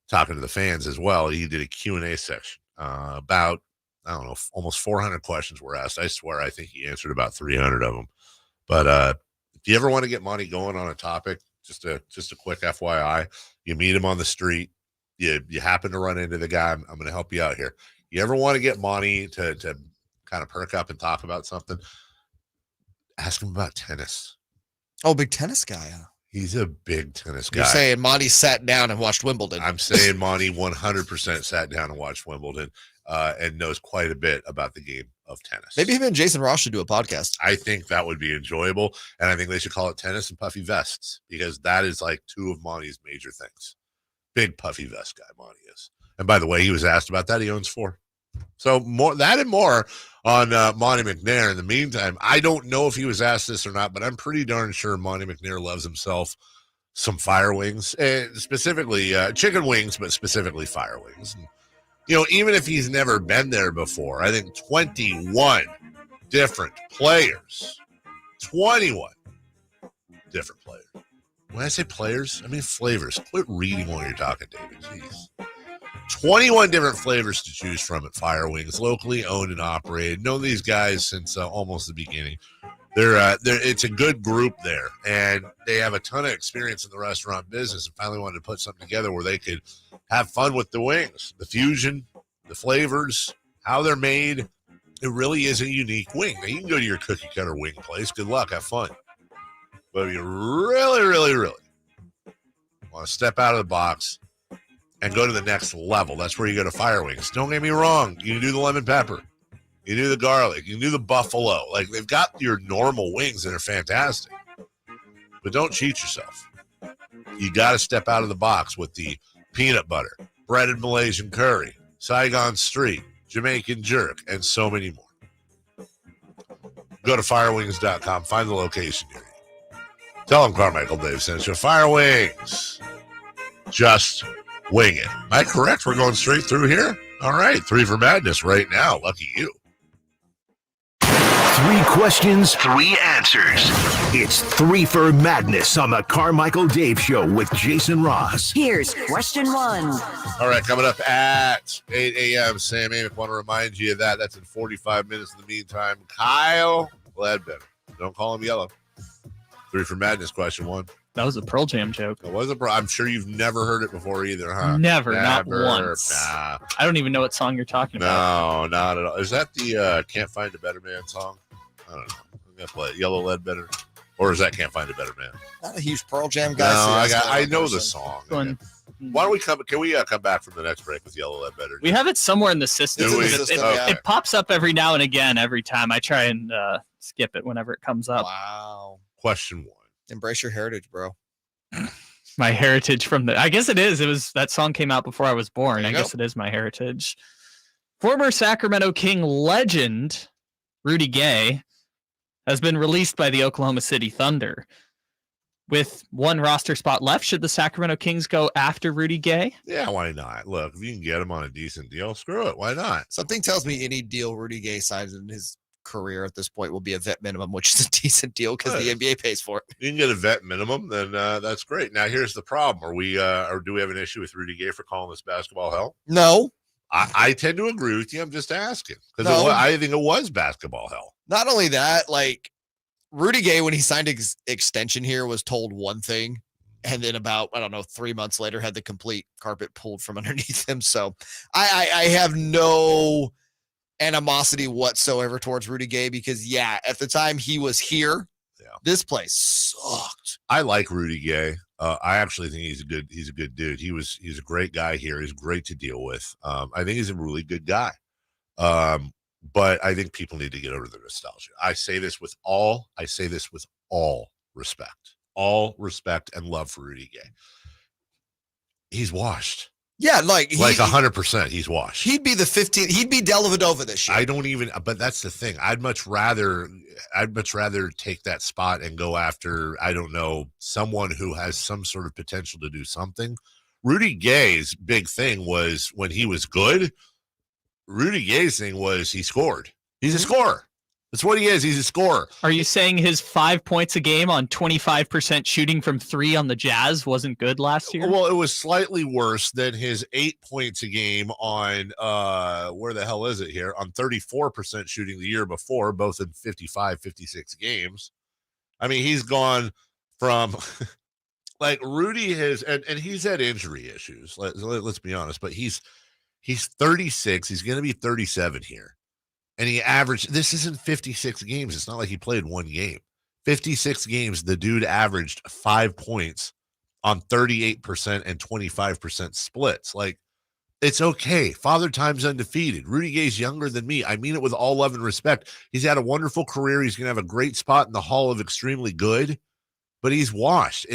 Speaker 6: talking to the fans as well. He did a Q&A section about, I don't know, almost 400 questions were asked. I swear, I think he answered about 300 of them. But if you ever want to get Monty going on a topic, just a quick FYI, you meet him on the street, you happen to run into the guy. I'm going to help you out here. You ever want to get Monty to kind of perk up and talk about something? Ask him about tennis.
Speaker 7: Oh, big tennis guy. Huh?
Speaker 6: He's a big tennis guy.
Speaker 7: You're saying Monty sat down and watched Wimbledon.
Speaker 6: I'm saying Monty 100% sat down and watched Wimbledon. And knows quite a bit about the game of tennis.
Speaker 7: Maybe him and Jason Ross should do a podcast.
Speaker 6: I think that would be enjoyable. And I think they should call it tennis and puffy vests because that is like two of Monty's major things. Big puffy vest guy, Monty is. And by the way, he was asked about that. He owns 4. So more that and more on Monty McNair. In the meantime, I don't know if he was asked this or not, but I'm pretty darn sure Monty McNair loves himself some fire wings, specifically chicken wings, but specifically fire wings. And, even if he's never been there before, I think 21 different players. 21 different players. When I say players, I mean flavors. Quit reading while you're talking, David. Jeez. 21 different flavors to choose from at Fire Wings, locally owned and operated. Know these guys since almost the beginning. It's a good group there, and they have a ton of experience in the restaurant business and finally wanted to put something together where they could have fun with the wings, the fusion, the flavors, how they're made. It really is a unique wing. Now, you can go to your cookie cutter wing place. Good luck. Have fun. But if you really, really, really want to step out of the box and go to the next level, that's where you go to Fire Wings. Don't get me wrong. You can do the lemon pepper. You do the garlic. You can do the buffalo. Like, they've got your normal wings that are fantastic. But don't cheat yourself. You got to step out of the box with the peanut butter, breaded Malaysian curry, Saigon Street, Jamaican jerk, and so many more. Go to firewings.com. Find the location near you. Tell them Carmichael Dave sent you. Fire Wings. Just wing it. Am I correct? We're going straight through here? All right. 3 for Madness right now. Lucky you.
Speaker 2: 3 questions, 3 answers. It's 3 for Madness on the Carmichael Dave Show with Jason Ross.
Speaker 3: Here's question 1.
Speaker 6: All right, coming up at 8 a.m., Sam Amick, want to remind you of that. That's in 45 minutes. In the meantime, Kyle Gladbetter. Don't call him yellow. 3 for Madness, question 1.
Speaker 1: That was a Pearl Jam joke.
Speaker 6: It was I'm sure you've never heard it before either, huh?
Speaker 1: Never, not once.
Speaker 6: Nah.
Speaker 1: I don't even know what song you're talking about.
Speaker 6: No, not at all. Is that the Can't Find a Better Man song? I don't know. I'm going to play it. Yellow Ledbetter. Or is that Can't Find a Better Man?
Speaker 7: Not a huge Pearl Jam guy.
Speaker 6: No, I know the song. Why don't we come back from the next break with Yellow Ledbetter?
Speaker 1: We have it somewhere in the system. It pops up every now and again, every time. I try and skip it whenever it comes up.
Speaker 7: Wow.
Speaker 6: Question 1.
Speaker 7: Embrace your heritage, bro.
Speaker 1: My heritage I guess it is. That song came out before I was born. I guess it is my heritage. Former Sacramento King legend Rudy Gay has been released by the Oklahoma City Thunder. With 1 roster spot left, should the Sacramento Kings go after Rudy Gay?
Speaker 6: Yeah, why not? Look, if you can get him on a decent deal, screw it. Why not?
Speaker 7: Something tells me any deal Rudy Gay signs in his career at this point will be a vet minimum, which is a decent deal because the NBA pays for it.
Speaker 6: You can get a vet minimum, then that's great. Now, here's the problem. Or do we have an issue with Rudy Gay for calling this basketball hell?
Speaker 7: No.
Speaker 6: I tend to agree with you. I'm just asking because I think it was basketball hell.
Speaker 7: Not only that, like Rudy Gay, when he signed his extension here, was told one thing, and then about 3 months later, had the complete carpet pulled from underneath him. So I have no animosity whatsoever towards Rudy Gay because at the time he was here, this place sucked.
Speaker 6: I like Rudy Gay. I actually think he's a good dude. He's a great guy here. He's great to deal with. I think he's a really good guy. But I think people need to get over the nostalgia. I say this with all respect. All respect and love for Rudy Gay. He's washed.
Speaker 7: Yeah, like
Speaker 6: 100%. He's washed.
Speaker 7: He'd be the 15th. He'd be Dellavedova this year.
Speaker 6: But that's the thing. I'd much rather take that spot and go after, I don't know, someone who has some sort of potential to do something. Rudy Gay's big thing was when he was good. Rudy Gay's thing was he scored. He's a scorer. That's what he is. He's a scorer.
Speaker 1: Are you saying his 5 points a game on 25% shooting from 3 on the Jazz wasn't good last year?
Speaker 6: Well, it was slightly worse than his 8 points a game on, where the hell is it here? On 34% shooting the year before, both in 55, 56 games. I mean, he's gone from, like, Rudy has, and he's had injury issues. Let's be honest, but he's 36. He's going to be 37 here. And he averaged, this isn't 56 games. It's not like he played one game. 56 games, the dude averaged 5 points on 38% and 25% splits. Like, it's okay. Father Time's undefeated. Rudy Gay's younger than me. I mean it with all love and respect. He's had a wonderful career. He's going to have a great spot in the Hall of Extremely Good, but he's washed.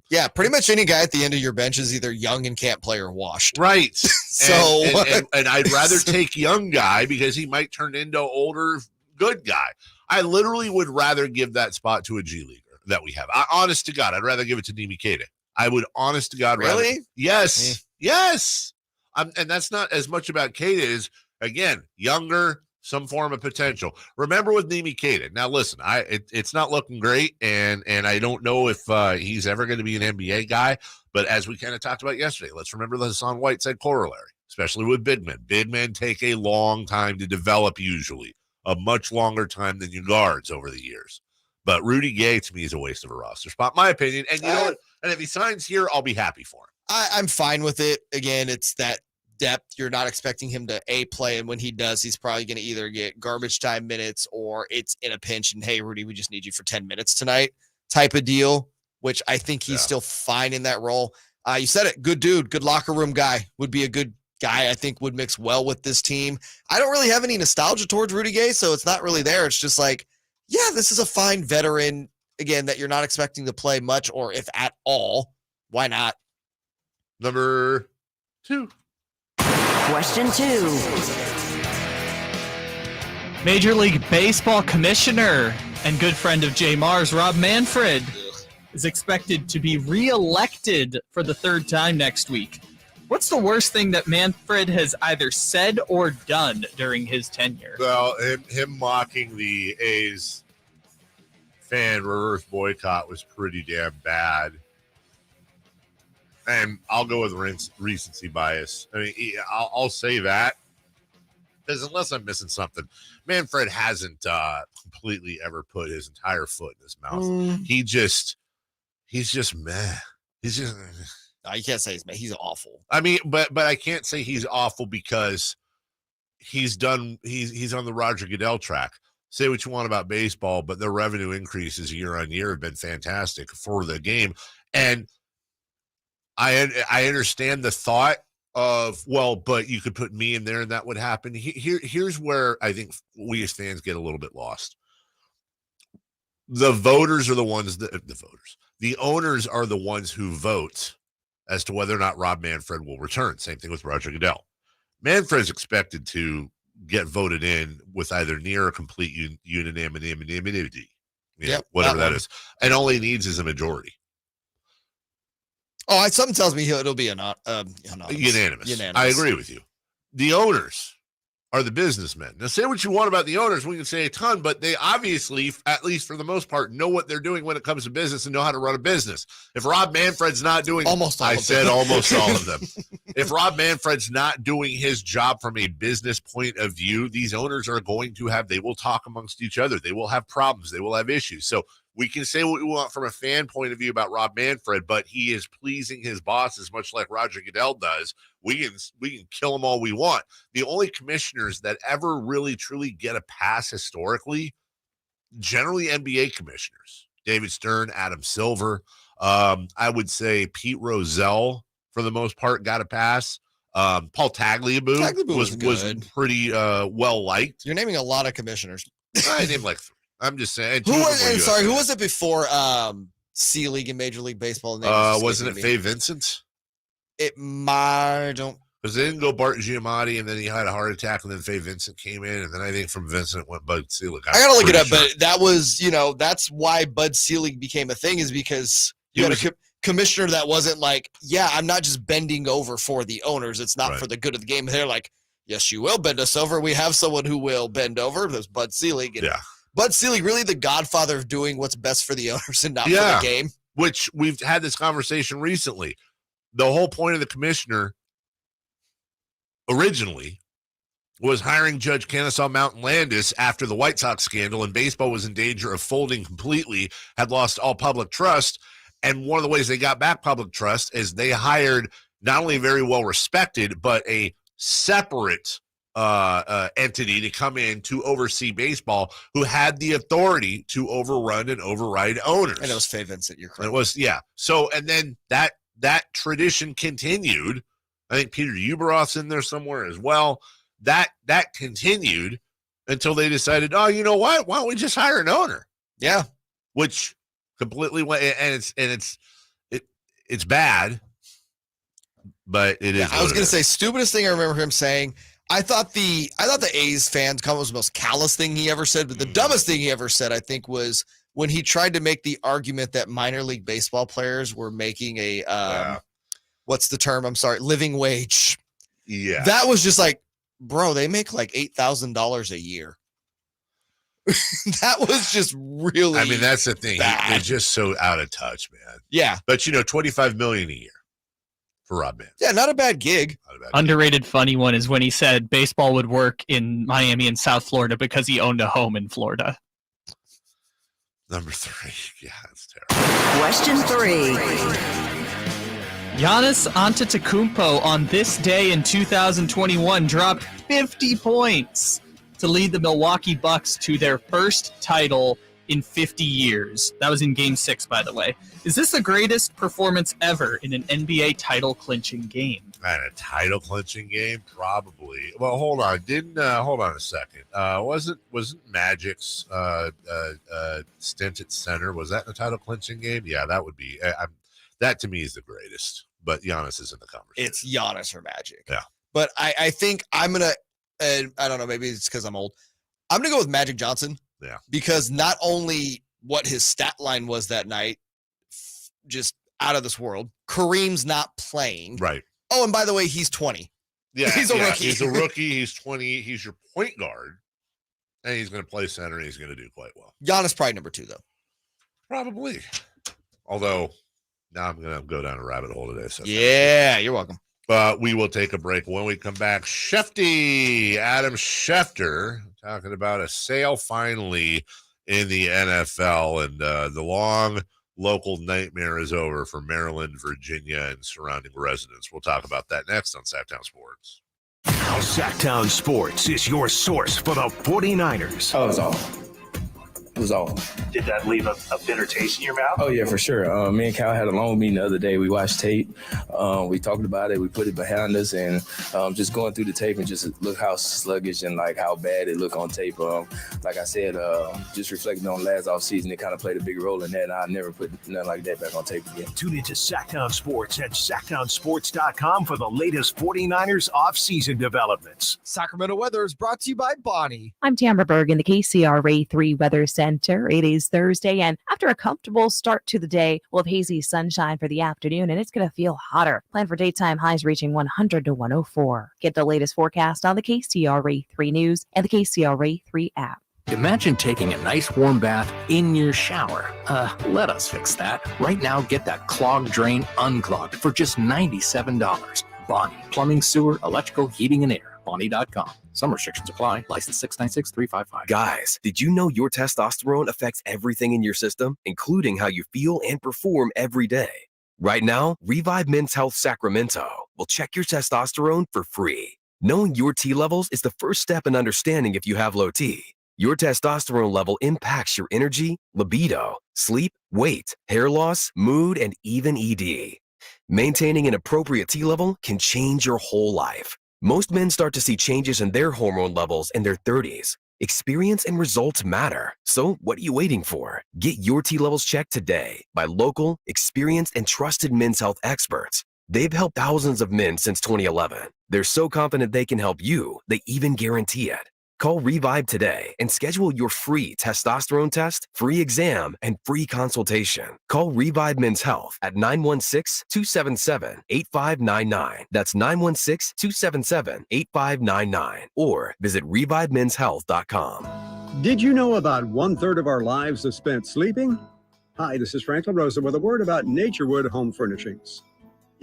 Speaker 7: Yeah, pretty much any guy at the end of your bench is either young and can't play or washed.
Speaker 6: Right.
Speaker 7: So
Speaker 6: and I'd rather take young guy because he might turn into older good guy. I literally would rather give that spot to a G leaguer that we have. Honest to God, I'd rather give it to Nimi Keita. I would, honest to God,
Speaker 7: really?
Speaker 6: Rather, yes, yes. And that's not as much about Keita as, again, younger, some form of potential. Remember with Nimi Keita. Now, listen, it's not looking great, and I don't know if he's ever going to be an NBA guy. But as we kind of talked about yesterday, let's remember the Hassan Whiteside corollary, especially with big men. Big men take a long time to develop usually. a much longer time than your guards over the years. But Rudy Gay, to me, is a waste of a roster spot, my opinion. And you know what? And if he signs here, I'll be happy for him.
Speaker 7: I'm fine with it. Again, it's that depth. You're not expecting him to play, and when he does, he's probably going to either get garbage time minutes or it's in a pinch and, hey, Rudy, we just need you for 10 minutes tonight type of deal, which I think he's still fine in that role. You said it. Good dude, good locker room guy, would be a good guy I think would mix well with this team. I don't really have any nostalgia towards Rudy Gay, so it's not really there. It's just like, yeah, this is a fine veteran, again, that you're not expecting to play much or if at all. Why not?
Speaker 6: Number 2.
Speaker 3: Question 2.
Speaker 1: Major League Baseball Commissioner and good friend of JayMarrZZ, Rob Manfred, is expected to be re-elected for the 3rd time next week. What's the worst thing that Manfred has either said or done during his tenure?
Speaker 6: Well, him mocking the A's fan reverse boycott was pretty damn bad. And I'll go with recency bias. I mean, I'll say that. Because unless I'm missing something, Manfred hasn't completely ever put his entire foot in his mouth. He's just meh. He's just...
Speaker 7: No, you can't say he's meh. He's awful.
Speaker 6: I mean, but I can't say he's awful because he's on the Roger Goodell track. Say what you want about baseball, but the revenue increases year on year have been fantastic for the game. And I understand the thought of, well, but you could put me in there and that would happen. Here's where I think we as fans get a little bit lost. The voters are the ones the owners are the ones who vote as to whether or not Rob Manfred will return. Same thing with Roger Goodell. Manfred's expected to get voted in with either near or complete unanimity. Whatever that is. And all he needs is a majority.
Speaker 7: Oh, something tells me it'll be
Speaker 6: unanimous. I agree with you. The owners are the businessmen. Now, say what you want about the owners. We can say a ton, but they obviously, at least for the most part, know what they're doing when it comes to business and know how to run a business. If Rob Manfred's not doing
Speaker 7: almost all
Speaker 6: of them. If Rob Manfred's not doing his job from a business point of view, these owners are going to they will talk amongst each other. They will have problems. They will have issues. So we can say what we want from a fan point of view about Rob Manfred, but he is pleasing his bosses, much like Roger Goodell does. We can kill them all we want. The only commissioners that ever really truly get a pass historically, generally NBA commissioners. David Stern, Adam Silver. I would say Pete Rozelle, for the most part, got a pass. Paul Tagliabue was pretty well liked.
Speaker 7: You're naming a lot of commissioners.
Speaker 6: I named like 3. I'm just saying.
Speaker 7: Who was it before C League and Major League Baseball?
Speaker 6: Wasn't it Faye Vincent?
Speaker 7: It might
Speaker 6: because they didn't go Bart Giamatti, and then he had a heart attack, and then Faye Vincent came in, and then I think from Vincent went Bud Selig.
Speaker 7: I gotta look it up, but that was that's why Bud Selig became a thing, is because you had a commissioner that wasn't like, yeah, I'm not just bending over for the owners. It's not for the good of the game. They're like, yes, you will bend us over. We have someone who will bend over. There's Bud Selig. And Bud Selig, really the godfather of doing what's best for the owners and not for the game.
Speaker 6: Which we've had this conversation recently. The whole point of the commissioner originally was hiring Judge Kennesaw Mountain Landis after the White Sox scandal, and baseball was in danger of folding completely, had lost all public trust. And one of the ways they got back public trust is they hired not only very well respected, but a separate entity to come in to oversee baseball, who had the authority to overrun and override owners.
Speaker 7: And it was Faye Vincent, you're correct.
Speaker 6: It was, So, and then that tradition continued. I think Peter Uberoth's in there somewhere as well. That continued until they decided, oh, you know what? Why don't we just hire an owner?
Speaker 7: Yeah.
Speaker 6: Which completely went, and it's bad, but it is.
Speaker 7: I was going to say, stupidest thing I remember him saying, I thought the A's fans comment was the most callous thing he ever said, but the dumbest thing he ever said, I think, was when he tried to make the argument that minor league baseball players were making a what's the term? I'm sorry, living wage.
Speaker 6: Yeah.
Speaker 7: That was just like, bro, they make like $8,000 a year. That was just really,
Speaker 6: I mean, that's the thing.
Speaker 7: Bad.
Speaker 6: They're just so out of touch, man.
Speaker 7: Yeah.
Speaker 6: But $25 million a year. for Rob Mans.
Speaker 7: Yeah, not a bad gig.
Speaker 1: Underrated funny one is when he said baseball would work in Miami and South Florida because he owned a home in Florida.
Speaker 6: Number 3. Yeah, that's terrible.
Speaker 3: Question 3.
Speaker 1: Giannis Antetokounmpo on this day in 2021 dropped 50 points to lead the Milwaukee Bucks to their first title in 50 years. That was in Game 6, by the way. Is this the greatest performance ever in an NBA title-clinching game?
Speaker 6: Man, a title-clinching game? Probably. Well, hold on. Hold on a second. Wasn't Magic's stint at center, was that in a title-clinching game? Yeah, that would be. That, to me, is the greatest. But Giannis is in the conversation.
Speaker 7: It's Giannis or Magic.
Speaker 6: Yeah.
Speaker 7: But I think I'm going to, and I don't know, maybe it's because I'm old. I'm going to go with Magic Johnson.
Speaker 6: Yeah.
Speaker 7: Because not only what his stat line was that night, just out of this world, Kareem's not playing.
Speaker 6: Right.
Speaker 7: Oh, and by the way, he's 20.
Speaker 6: Yeah.
Speaker 7: He's a rookie.
Speaker 6: He's a rookie. He's 20. He's your point guard. And he's going to play center, and he's going to do quite well.
Speaker 7: Giannis probably number 2, though.
Speaker 6: Probably. Although, now I'm going to go down a rabbit hole today. So
Speaker 7: yeah, you're welcome.
Speaker 6: We will take a break. When we come back, Adam Schefter, talking about a sale finally in the NFL, and the long local nightmare is over for Maryland, Virginia, and surrounding residents. We'll talk about that next on Sactown Sports.
Speaker 2: Sactown Sports is your source for the 49ers.
Speaker 11: Oh, it was awful. It was awful.
Speaker 18: Did that leave a bitter taste in your mouth?
Speaker 11: Oh, yeah, for sure. Me and Cal had a long meeting the other day. We watched tape. We talked about it. We put it behind us, and just going through the tape and just look how sluggish and like how bad it looked on tape. Like I said, just reflecting on last offseason, it kind of played a big role in that. I'll never put nothing like that back on tape again.
Speaker 2: Tune into Sactown Sports at SactownSports.com for the latest 49ers offseason developments.
Speaker 19: Sacramento weather is brought to you by Bonnie.
Speaker 20: I'm Tamara Berg in the KCRA 3 Weather Center. It is Thursday, and after a comfortable start to the day, we'll have hazy sunshine for the afternoon, and it's going to feel hotter. Plan for daytime highs reaching 100 to 104. Get the latest forecast on the KCRA 3 News and the KCRA 3 app.
Speaker 22: Imagine taking a nice warm bath in your shower. Let us fix that. Right now, get that clogged drain unclogged for just $97. Bonnie, plumbing, sewer, electrical, heating, and air. Bonnie.com. Some restrictions apply. License 696-355.
Speaker 23: Guys, did you know your testosterone affects everything in your system, including how you feel and perform every day? Right now, Revive Men's Health Sacramento will check your testosterone for free. Knowing your T levels is the first step in understanding if you have low T. Your testosterone level impacts your energy, libido, sleep, weight, hair loss, mood, and even ED. Maintaining an appropriate T level can change your whole life. Most men start to see changes in their hormone levels in their 30s. Experience and results matter. So what are you waiting for? Get your T levels checked today by local, experienced, and trusted men's health experts. They've helped thousands of men since 2011. They're so confident they can help you, they even guarantee it. Call Revive today and schedule your free testosterone test, free exam, and free consultation. Call Revive Men's Health at 916-277-8599. That's 916-277-8599. Or visit ReviveMen'sHealth.com.
Speaker 13: Did you know about 1/3 of our lives is spent sleeping? Hi, this is Frank LaRosa with a word about Naturewood Home Furnishings.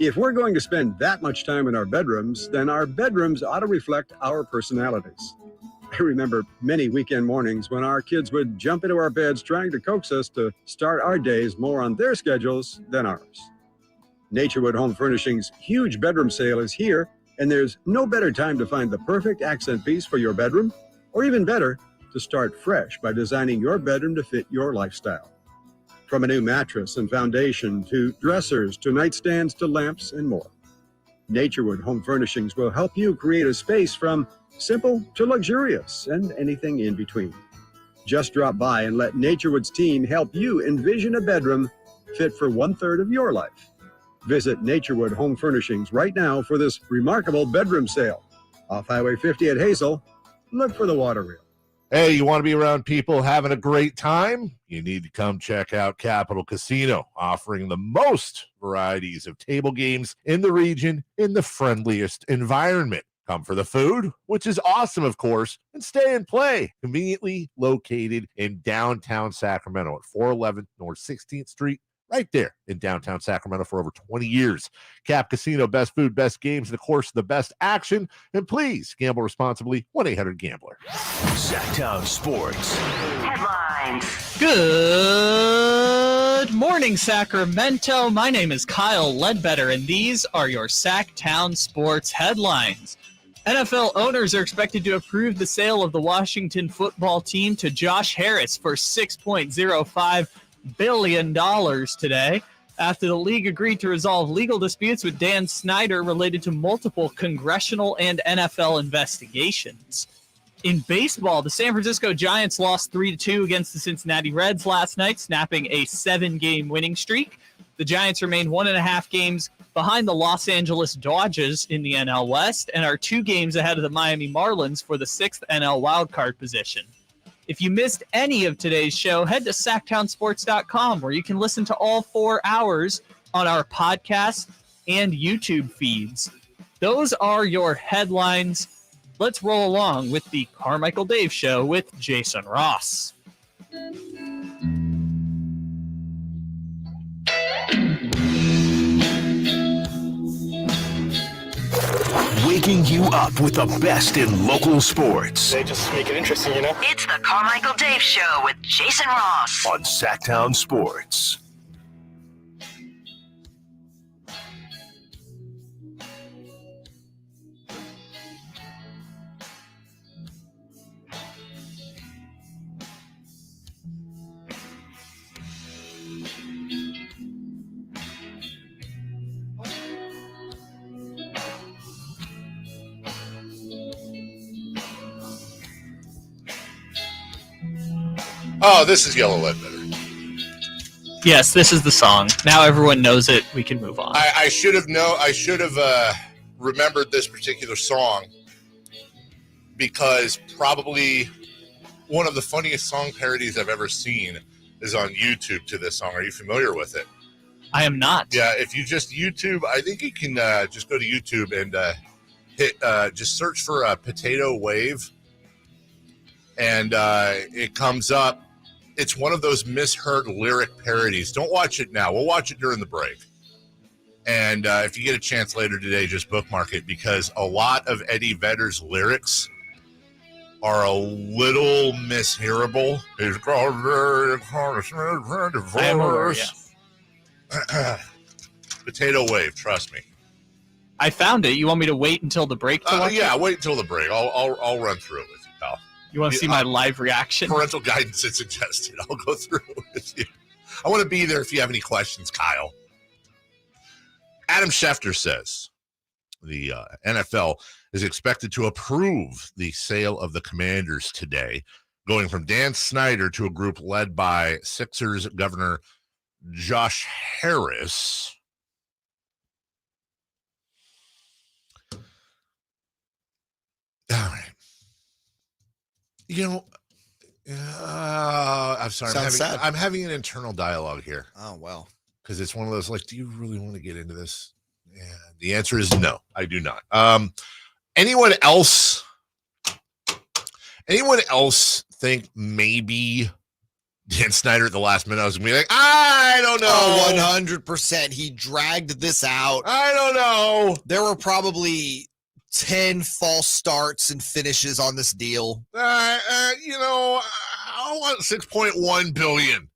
Speaker 13: If we're going to spend that much time in our bedrooms, then our bedrooms ought to reflect our personalities. I remember many weekend mornings when our kids would jump into our beds trying to coax us to start our days more on their schedules than ours. Naturewood Home Furnishings' huge bedroom sale is here, and there's no better time to find the perfect accent piece for your bedroom, or even better, to start fresh by designing your bedroom to fit your lifestyle. From a new mattress and foundation to dressers to nightstands to lamps and more. Naturewood Home Furnishings will help you create a space from simple to luxurious and anything in between. Just drop by and let Naturewood's team help you envision a bedroom fit for 1/3 of your life. Visit Naturewood Home Furnishings right now for this remarkable bedroom sale. Off Highway 50 at Hazel, look for the water reel.
Speaker 6: Hey, you want to be around people having a great time? You need to come check out Capital Casino, offering the most varieties of table games in the region in the friendliest environment. Come for the food, which is awesome, of course, and stay and play. Conveniently located in downtown Sacramento at 411 North 16th Street
Speaker 4: right there in downtown Sacramento for over 20 years. Cap Casino, best food, best games, and of course, the best action. And please gamble responsibly. 1-800-GAMBLER.
Speaker 2: Sactown Sports.
Speaker 16: Headlines.
Speaker 1: Good morning, Sacramento. My name is Kyle Ledbetter, and these are your Sactown Sports headlines. NFL owners are expected to approve the sale of the Washington football team to Josh Harris for $6.05 billion today, after the league agreed to resolve legal disputes with Dan Snyder related to multiple congressional and NFL investigations. In baseball, the San Francisco Giants lost 3-2 against the Cincinnati Reds last night, snapping a 7-game winning streak. The Giants remain 1.5 games behind the Los Angeles Dodgers in the NL West and are 2 games ahead of the Miami Marlins for the 6th NL wildcard position. If you missed any of today's show, head to SactownSports.com, where you can listen to all 4 hours on our podcast and YouTube feeds. Those are your headlines. Let's roll along with the Carmichael Dave Show with Jason Ross.
Speaker 2: Waking you up with the best in local sports.
Speaker 10: They just make it interesting, you know?
Speaker 3: It's the Carmichael Dave Show with Jason Ross
Speaker 2: on Sactown Sports.
Speaker 6: Oh, this is Yellow Ledbetter.
Speaker 1: Yes, this is the song. Now everyone knows it. We can move on.
Speaker 6: I should have remembered this particular song because probably one of the funniest song parodies I've ever seen is on YouTube to this song. Are you familiar with it?
Speaker 1: I am not.
Speaker 6: Yeah, if you just YouTube, I think you can just go to YouTube and hit just search for Potato Wave, and it comes up. It's one of those misheard lyric parodies. Don't watch it now. We'll watch it during the break. And if you get a chance later today, just bookmark it, because a lot of Eddie Vedder's lyrics are a little mishearable. It's called
Speaker 1: I am aware, yes.
Speaker 6: Potato Wave, trust me.
Speaker 1: I found it. You want me to wait until the break to watch
Speaker 6: yeah,
Speaker 1: it?
Speaker 6: wait until the break. I'll run through it with you, pal.
Speaker 1: You want to see my live reaction?
Speaker 6: Parental guidance is suggested. I'll go through it with you. I want to be there if you have any questions, Kyle. Adam Schefter says the NFL is expected to approve the sale of the Commanders today, going from Dan Snyder to a group led by Sixers Governor Josh Harris. All right. You know, I'm sorry. I'm having an internal dialogue here.
Speaker 7: Oh, well.
Speaker 6: Because it's one of those, like, do you really want to get into this? Yeah. The answer is no, I do not. Anyone else think maybe Dan Snyder at the last minute was going to be like, I don't know.
Speaker 7: Oh, 100%. He dragged this out.
Speaker 6: I don't know.
Speaker 7: There were probably 10 false starts and finishes on this deal.
Speaker 6: I want $6.1 billion.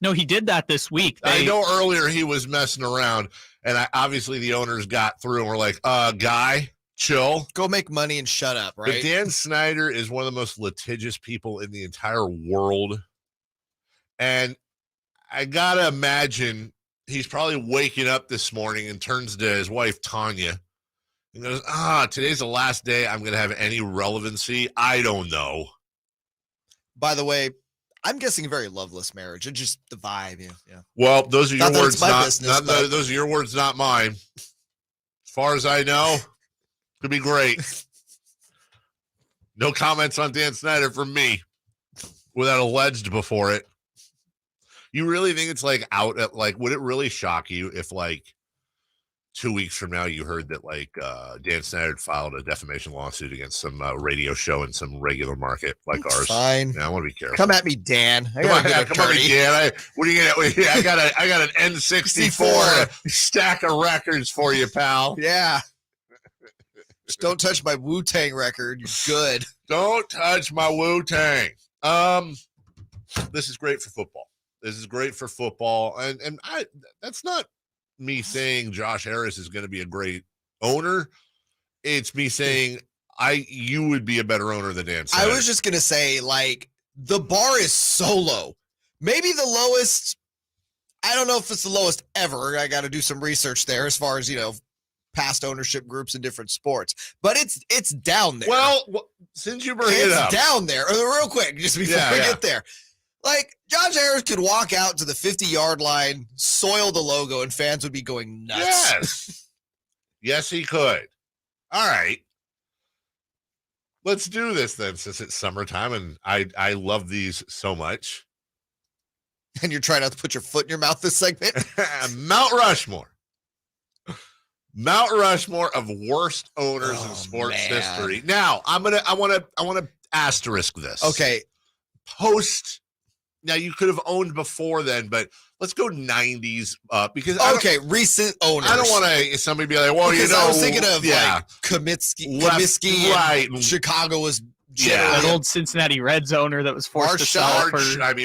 Speaker 1: No, he did that this week.
Speaker 6: I know earlier he was messing around, and obviously the owners got through and were like, guy, chill.
Speaker 7: Go make money and shut up, right?
Speaker 6: But Dan Snyder is one of the most litigious people in the entire world. And I got to imagine he's probably waking up this morning and turns to his wife, Tanya, and goes, today's the last day I'm going to have any relevancy. I don't know.
Speaker 7: By the way, I'm guessing a very loveless marriage. And just the vibe. Yeah.
Speaker 6: Well, those are your words,
Speaker 7: those
Speaker 6: are your words, not mine. As far as I know, could be great. No comments on Dan Snyder from me without alleged before it. You really think it's like out at, like, would it really shock you if, like, 2 weeks from now, you heard that like Dan Snyder filed a defamation lawsuit against some radio show in some regular market like ours.
Speaker 7: Fine.
Speaker 6: Yeah, I want to be careful.
Speaker 7: Come at me, Dan.
Speaker 6: Come on, Dan. What are you gonna? I got an N64 stack of records for you, pal.
Speaker 7: Yeah. Just don't touch my Wu-Tang record. You're good.
Speaker 6: Don't touch my Wu-Tang. This is great for football. And that's not me saying Josh Harris is going to be a great owner. It's me saying you would be a better owner than Dan Snyder.
Speaker 7: I was just going to say, like, the bar is so low. Maybe the lowest. I don't know if it's the lowest ever. I got to do some research there as far as, past ownership groups in different sports, but it's down there.
Speaker 6: Well, since you bring it up,
Speaker 7: it's down there. Real quick, just before we get there. Like, Josh Harris could walk out to the 50-yard line, soil the logo, and fans would be going nuts.
Speaker 6: Yes. Yes, he could. All right. Let's do this then, since it's summertime, and I love these so much.
Speaker 7: And you're trying not to put your foot in your mouth this segment?
Speaker 6: Mount Rushmore. Mount Rushmore of worst owners in sports history. Now, I want to asterisk this.
Speaker 7: Okay.
Speaker 6: Now you could have owned before then, but let's go 90s because
Speaker 7: recent owners.
Speaker 6: I don't want to somebody be like, well,
Speaker 7: because I was thinking of like Comiskey,
Speaker 6: right?
Speaker 7: Chicago was
Speaker 1: an old Cincinnati Reds owner that was forced to sell.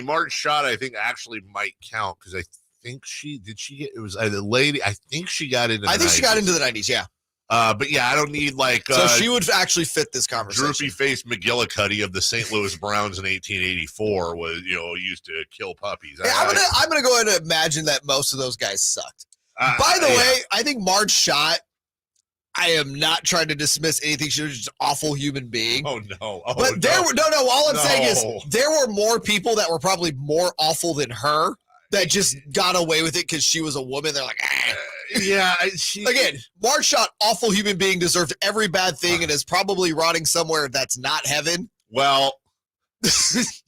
Speaker 6: Marge Schott, I think actually might count because I think she get it was a lady. I think she got into.
Speaker 7: She got into the 90s. Yeah.
Speaker 6: But yeah, I don't need like.
Speaker 7: So she would actually fit this conversation.
Speaker 6: Droopy faced McGillicuddy of the St. Louis Browns in 1884 was used to kill puppies.
Speaker 7: Hey, I'm gonna go ahead and imagine that most of those guys sucked. By the way, I think Marge Schott. I am not trying to dismiss anything. She was just an awful human being.
Speaker 6: Oh no!
Speaker 7: But there were all I'm saying is there were more people that were probably more awful than her that just got away with it because she was a woman. They're like,
Speaker 6: yeah.
Speaker 7: Again, Marge Schott, awful human being, deserved every bad thing and is probably rotting somewhere that's not heaven.
Speaker 6: Well, just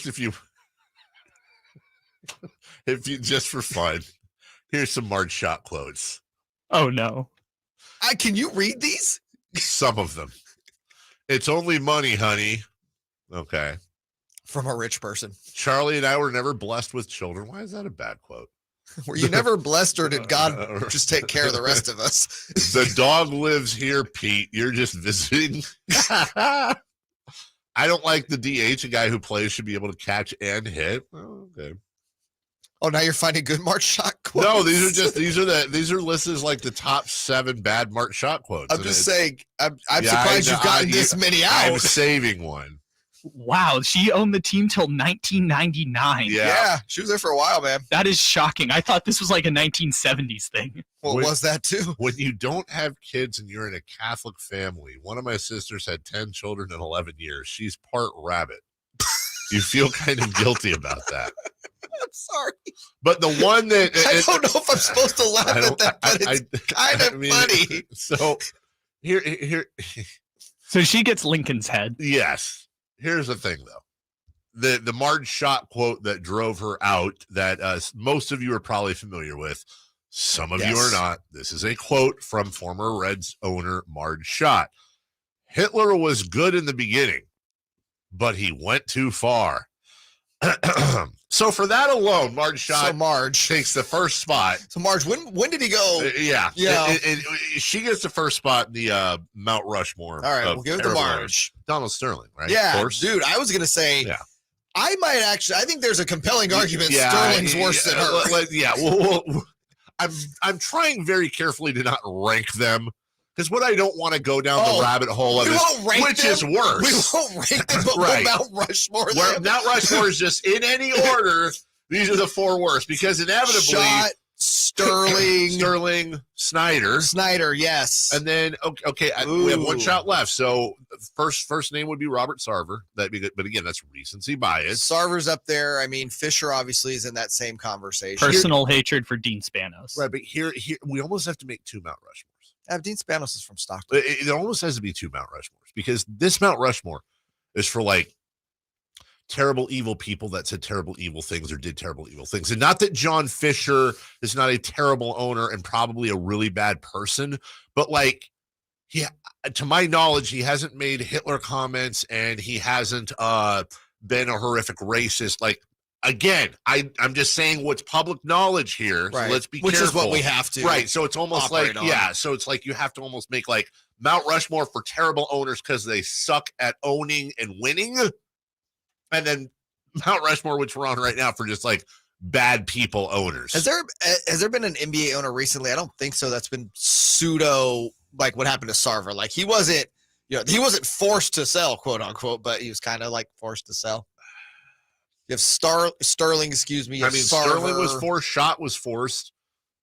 Speaker 6: if you just for fun, here's some Marge Schott quotes.
Speaker 1: Oh no!
Speaker 7: Can you read these?
Speaker 6: Some of them. It's only money, honey. Okay.
Speaker 7: From a rich person.
Speaker 6: Charlie and I were never blessed with children. Why is that a bad quote?
Speaker 7: Were you never blessed, or did God just take care of the rest of us?
Speaker 6: The dog lives here, Pete. You're just visiting. I don't like the DH. A guy who plays should be able to catch and hit. Oh, okay.
Speaker 7: Oh, now you're finding good Marge Schott quotes.
Speaker 6: No, these are listed as like the top 7 bad Marge Schott quotes.
Speaker 7: I'm just saying, I'm surprised you've gotten this many out.
Speaker 6: I'm saving one.
Speaker 1: Wow, she owned the team till 1999.
Speaker 7: Yeah, she was there for a while, man.
Speaker 1: That is shocking. I thought this was like a 1970s thing.
Speaker 7: Well, was that too?
Speaker 6: When you don't have kids and you're in a Catholic family, one of my sisters had 10 children in 11 years. She's part rabbit. You feel kind of guilty about that.
Speaker 7: I'm sorry.
Speaker 6: But the one that...
Speaker 7: I don't know if I'm supposed to laugh at that, but it's kind of funny.
Speaker 6: So, here...
Speaker 1: So she gets Lincoln's head.
Speaker 6: Yes. Here's the thing, though. The Marge Schott quote that drove her out that most of you are probably familiar with. Some of you are not. This is a quote from former Reds owner Marge Schott. Hitler was good in the beginning, but he went too far. So for that alone, Marge Schott takes the first spot.
Speaker 7: So Marge, when did he go?
Speaker 6: Yeah. And she gets the first spot in the Mount Rushmore.
Speaker 7: All right, we'll give it to Marge.
Speaker 6: Donald Sterling, right?
Speaker 7: Yeah,
Speaker 6: of course.
Speaker 7: Dude, I was going to say, I think there's a compelling argument Sterling's worse than her.
Speaker 6: I'm trying very carefully to not rank them. Because what I don't want to go down the rabbit hole of is which is worse.
Speaker 7: We won't rank them, but we'll Mount Rushmore.
Speaker 6: Mount Rushmore is just in any order. These are the 4 worst because inevitably
Speaker 7: Schott,
Speaker 6: Sterling, Snyder,
Speaker 7: yes,
Speaker 6: and then we have one shot left. So first name would be Robert Sarver. That'd be good, but again, that's recency bias.
Speaker 7: Sarver's up there. I mean, Fisher obviously is in that same conversation.
Speaker 1: Personal hatred for Dean Spanos,
Speaker 6: right? But here we almost have to make 2 Mount Rushmores.
Speaker 7: Dean Spanos is from Stockton.
Speaker 6: It almost has to be 2 Mount Rushmores because this Mount Rushmore is for like terrible, evil people that said terrible, evil things or did terrible, evil things. And not that John Fisher is not a terrible owner and probably a really bad person, but like, to my knowledge, he hasn't made Hitler comments and he hasn't been a horrific racist. Like, again, I'm just saying what's public knowledge here.
Speaker 7: Right.
Speaker 6: So let's be
Speaker 7: Which
Speaker 6: careful.
Speaker 7: is what we have to.
Speaker 6: Right. So it's almost like,
Speaker 7: on.
Speaker 6: yeah. So it's like you have to almost make like Mount Rushmore for terrible owners because they suck at owning and winning. And then Mount Rushmore, which we're on right now, for just like bad people owners.
Speaker 7: Has there been an NBA owner recently? I don't think so. That's been pseudo, like what happened to Sarver. Like he wasn't forced to sell, quote unquote, but he was kind of like forced to sell. You have Sterling, excuse me.
Speaker 6: I mean,
Speaker 7: Sarver.
Speaker 6: Sterling was forced, Schott was forced,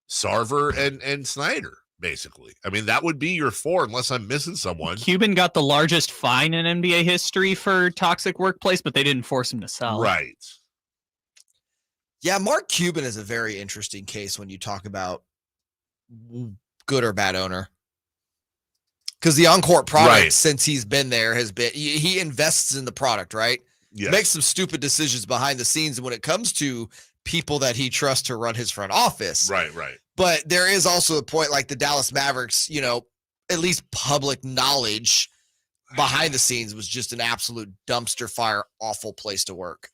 Speaker 6: Sarver and Snyder, basically. I mean, that would be your four unless I'm missing someone.
Speaker 1: Cuban got the largest fine in NBA history for toxic workplace, but they didn't force him to sell.
Speaker 6: Right.
Speaker 7: Yeah, Mark Cuban is a very interesting case when you talk about good or bad owner. Because the on-court product, since he's been there, has been he invests in the product, right?
Speaker 6: Yes.
Speaker 7: Makes some stupid decisions behind the scenes when it comes to people that he trusts to run his front office.
Speaker 6: Right.
Speaker 7: But there is also a point like the Dallas Mavericks, at least public knowledge behind the scenes was just an absolute dumpster fire, awful place to work.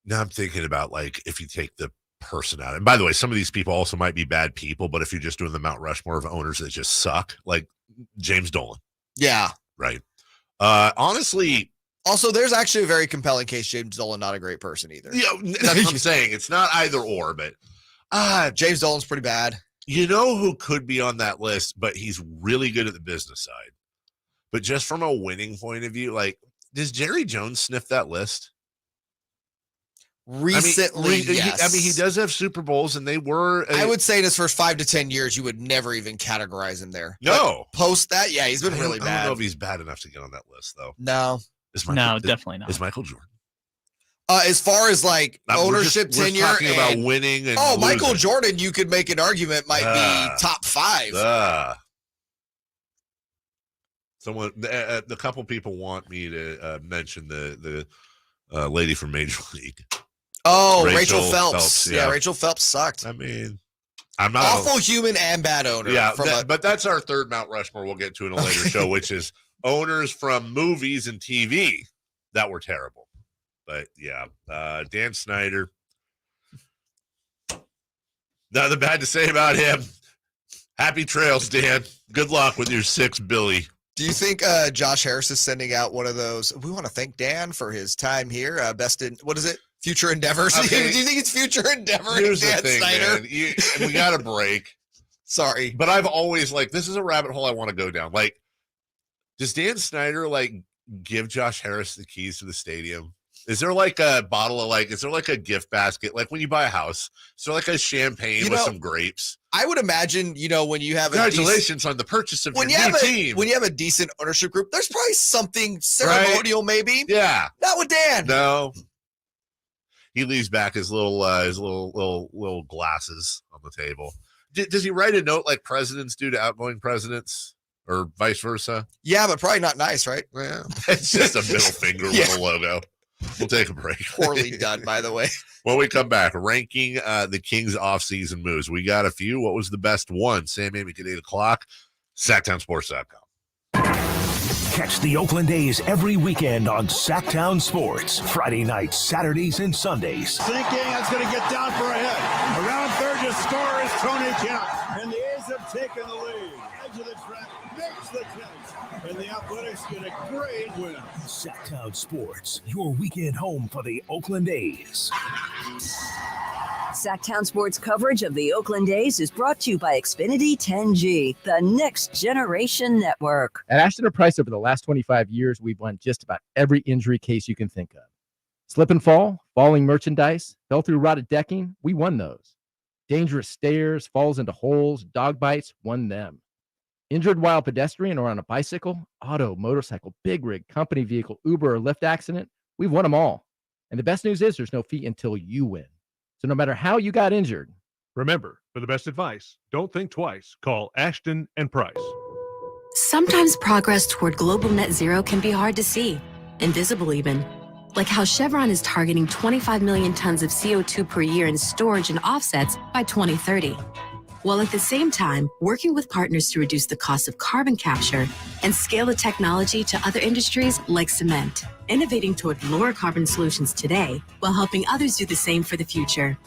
Speaker 6: Now I'm thinking about like if you take the person out. And by the way, some of these people also might be bad people, but if you're just doing the Mount Rushmore of owners that just suck, like James Dolan.
Speaker 7: Yeah.
Speaker 6: Right. Honestly.
Speaker 7: Also, there's actually a very compelling case. James Dolan, not a great person either.
Speaker 6: Yeah, that's what I'm saying. It's not either or, but
Speaker 7: James Dolan's pretty bad.
Speaker 6: You know who could be on that list, but he's really good at the business side. But just from a winning point of view, like, does Jerry Jones sniff that list?
Speaker 7: Recently, yes.
Speaker 6: He does have Super Bowls, and they were.
Speaker 7: I would say in his first 5 to 10 years, you would never even categorize him there.
Speaker 6: No.
Speaker 7: But post that, yeah, he's been really bad.
Speaker 6: I don't know if he's bad enough to get on that list, though.
Speaker 7: No.
Speaker 1: Definitely not.
Speaker 6: Is Michael Jordan?
Speaker 7: As far as like ownership tenure,
Speaker 6: we're talking about winning and losing.
Speaker 7: Michael Jordan, you could make an argument might be top 5.
Speaker 6: Someone, the couple people want me to mention the lady from Major League.
Speaker 7: Oh, Rachel Phelps. Yeah, Rachel Phelps sucked.
Speaker 6: I mean, I'm not
Speaker 7: awful human and bad owner.
Speaker 6: Yeah, but that's our third Mount Rushmore. We'll get to in a later show, which is owners from movies and TV that were terrible. But yeah, Dan Snyder. Nothing bad to say about him. Happy trails, Dan. Good luck with your 6 Billy.
Speaker 7: Do you think Josh Harris is sending out one of those? We want to thank Dan for his time here. Best in what is it? Future endeavors.
Speaker 6: Okay.
Speaker 7: Do you think it's future endeavor?
Speaker 6: Here's
Speaker 7: Dan
Speaker 6: the thing,
Speaker 7: Snyder?
Speaker 6: man. We got a break.
Speaker 7: Sorry,
Speaker 6: but I've always this is a rabbit hole I want to go down. Like, does Dan Snyder give Josh Harris the keys to the stadium? Is there like a bottle of is there like a gift basket? Like when you buy a house, is there like a champagne with some grapes?
Speaker 7: I would imagine, when you have
Speaker 6: congratulations on the purchase of your new team.
Speaker 7: When you have a decent ownership group, there's probably something ceremonial, maybe.
Speaker 6: Yeah.
Speaker 7: Not with Dan.
Speaker 6: No. He leaves back his little glasses on the table. Does he write a note like presidents do to outgoing presidents? Or vice versa?
Speaker 7: Yeah, but probably not nice, right?
Speaker 6: Yeah. It's just a middle finger with a logo. We'll take a break.
Speaker 7: Poorly done, by the way.
Speaker 6: When we come back, ranking the Kings offseason moves. We got a few. What was the best one? Sam Amick at 8 o'clock. SactownSports.com.
Speaker 2: Catch the Oakland A's every weekend on Sactown Sports. Friday nights, Saturdays, and Sundays.
Speaker 10: Sinking, that's going to get down for a hit. Around third to score is Tony Kemp. And the A's have taken the lead. Edge of the track makes the catch. And the Athletics get a great win.
Speaker 2: Sactown Sports, your weekend home for the Oakland A's.
Speaker 12: Sactown Sports coverage of the Oakland A's is brought to you by Xfinity 10G, the next generation network.
Speaker 8: At Ashton & Price, over the last 25 years, we've won just about every injury case you can think of. Slip and fall, falling merchandise, fell through rotted decking, we won those. Dangerous stairs, falls into holes, dog bites, won them. Injured while pedestrian or on a bicycle, auto, motorcycle, big rig, company vehicle, Uber, or Lyft accident, we've won them all. And the best news is there's no fee until you win. So no matter how you got injured.
Speaker 9: Remember, for the best advice, don't think twice. Call Ashton & Price.
Speaker 14: Sometimes progress toward global net zero can be hard to see, invisible even.
Speaker 5: like how Chevron is targeting 25 million tons of CO2 per year in storage and offsets by 2030, while at the same time working with partners to reduce the cost of carbon capture and scale the technology to other industries like cement, innovating toward lower carbon solutions today while helping others do the same for the future.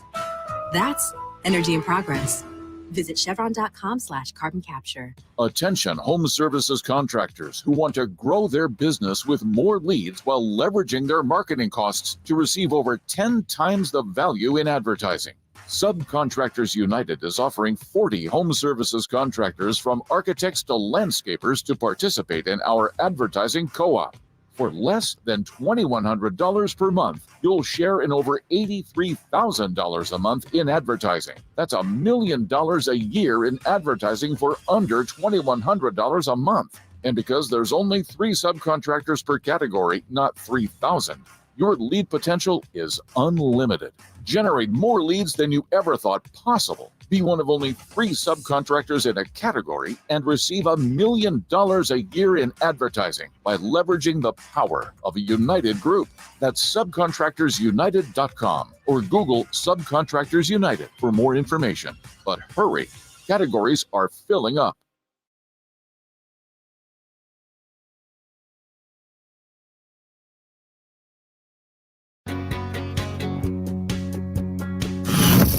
Speaker 5: That's energy in progress. Visit chevron.com/carbon capture.
Speaker 14: Attention home services contractors who want to grow their business with more leads while leveraging their marketing costs to receive over 10 times the value in advertising. Subcontractors United is offering 40 home services contractors from architects to landscapers to participate in our advertising co-op. For less than $2,100 per month, you'll share in over $83,000 a month in advertising. That's $1 million a year in advertising for under $2,100 a month. And because there's only 3 subcontractors per category, not 3,000, your lead potential is unlimited. Generate more leads than you ever thought possible. Be one of only 3 subcontractors in a category and receive $1 million a year in advertising by leveraging the power of a united group. That's subcontractorsunited.com or Google Subcontractors United for more information. But hurry, categories are filling up.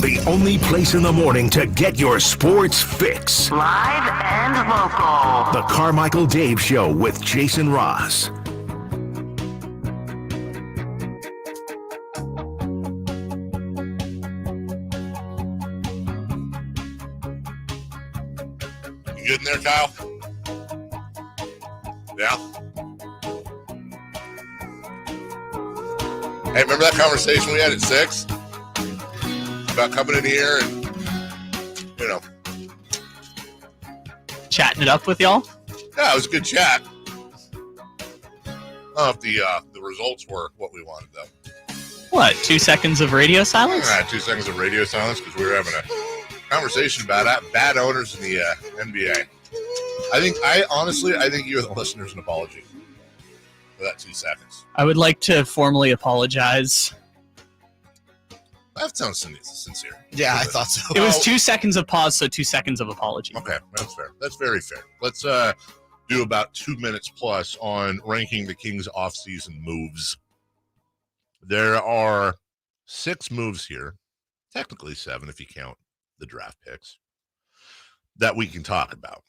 Speaker 2: The only place in the morning to get your sports fix.
Speaker 3: Live and local.
Speaker 2: The Carmichael Dave Show with Jason Ross.
Speaker 6: You good in there, Kyle? Yeah? Hey, remember that conversation we had at 6? About coming in here and,
Speaker 1: chatting it up with y'all?
Speaker 6: Yeah, it was a good chat. I don't know if the results were what we wanted, though.
Speaker 1: What, 2 seconds of radio silence?
Speaker 6: 2 seconds of radio silence because we were having a conversation about bad owners in the NBA. I think you owe the listeners an apology for that 2 seconds.
Speaker 1: I would like to formally apologize.
Speaker 6: That sounds sincere.
Speaker 7: Yeah, I thought so.
Speaker 1: It was 2 seconds of pause, so 2 seconds of apology.
Speaker 6: Okay, that's fair. That's very fair. Let's do about 2 minutes plus on ranking the Kings' offseason moves. There are 6 moves here, technically 7 if you count the draft picks, that we can talk about.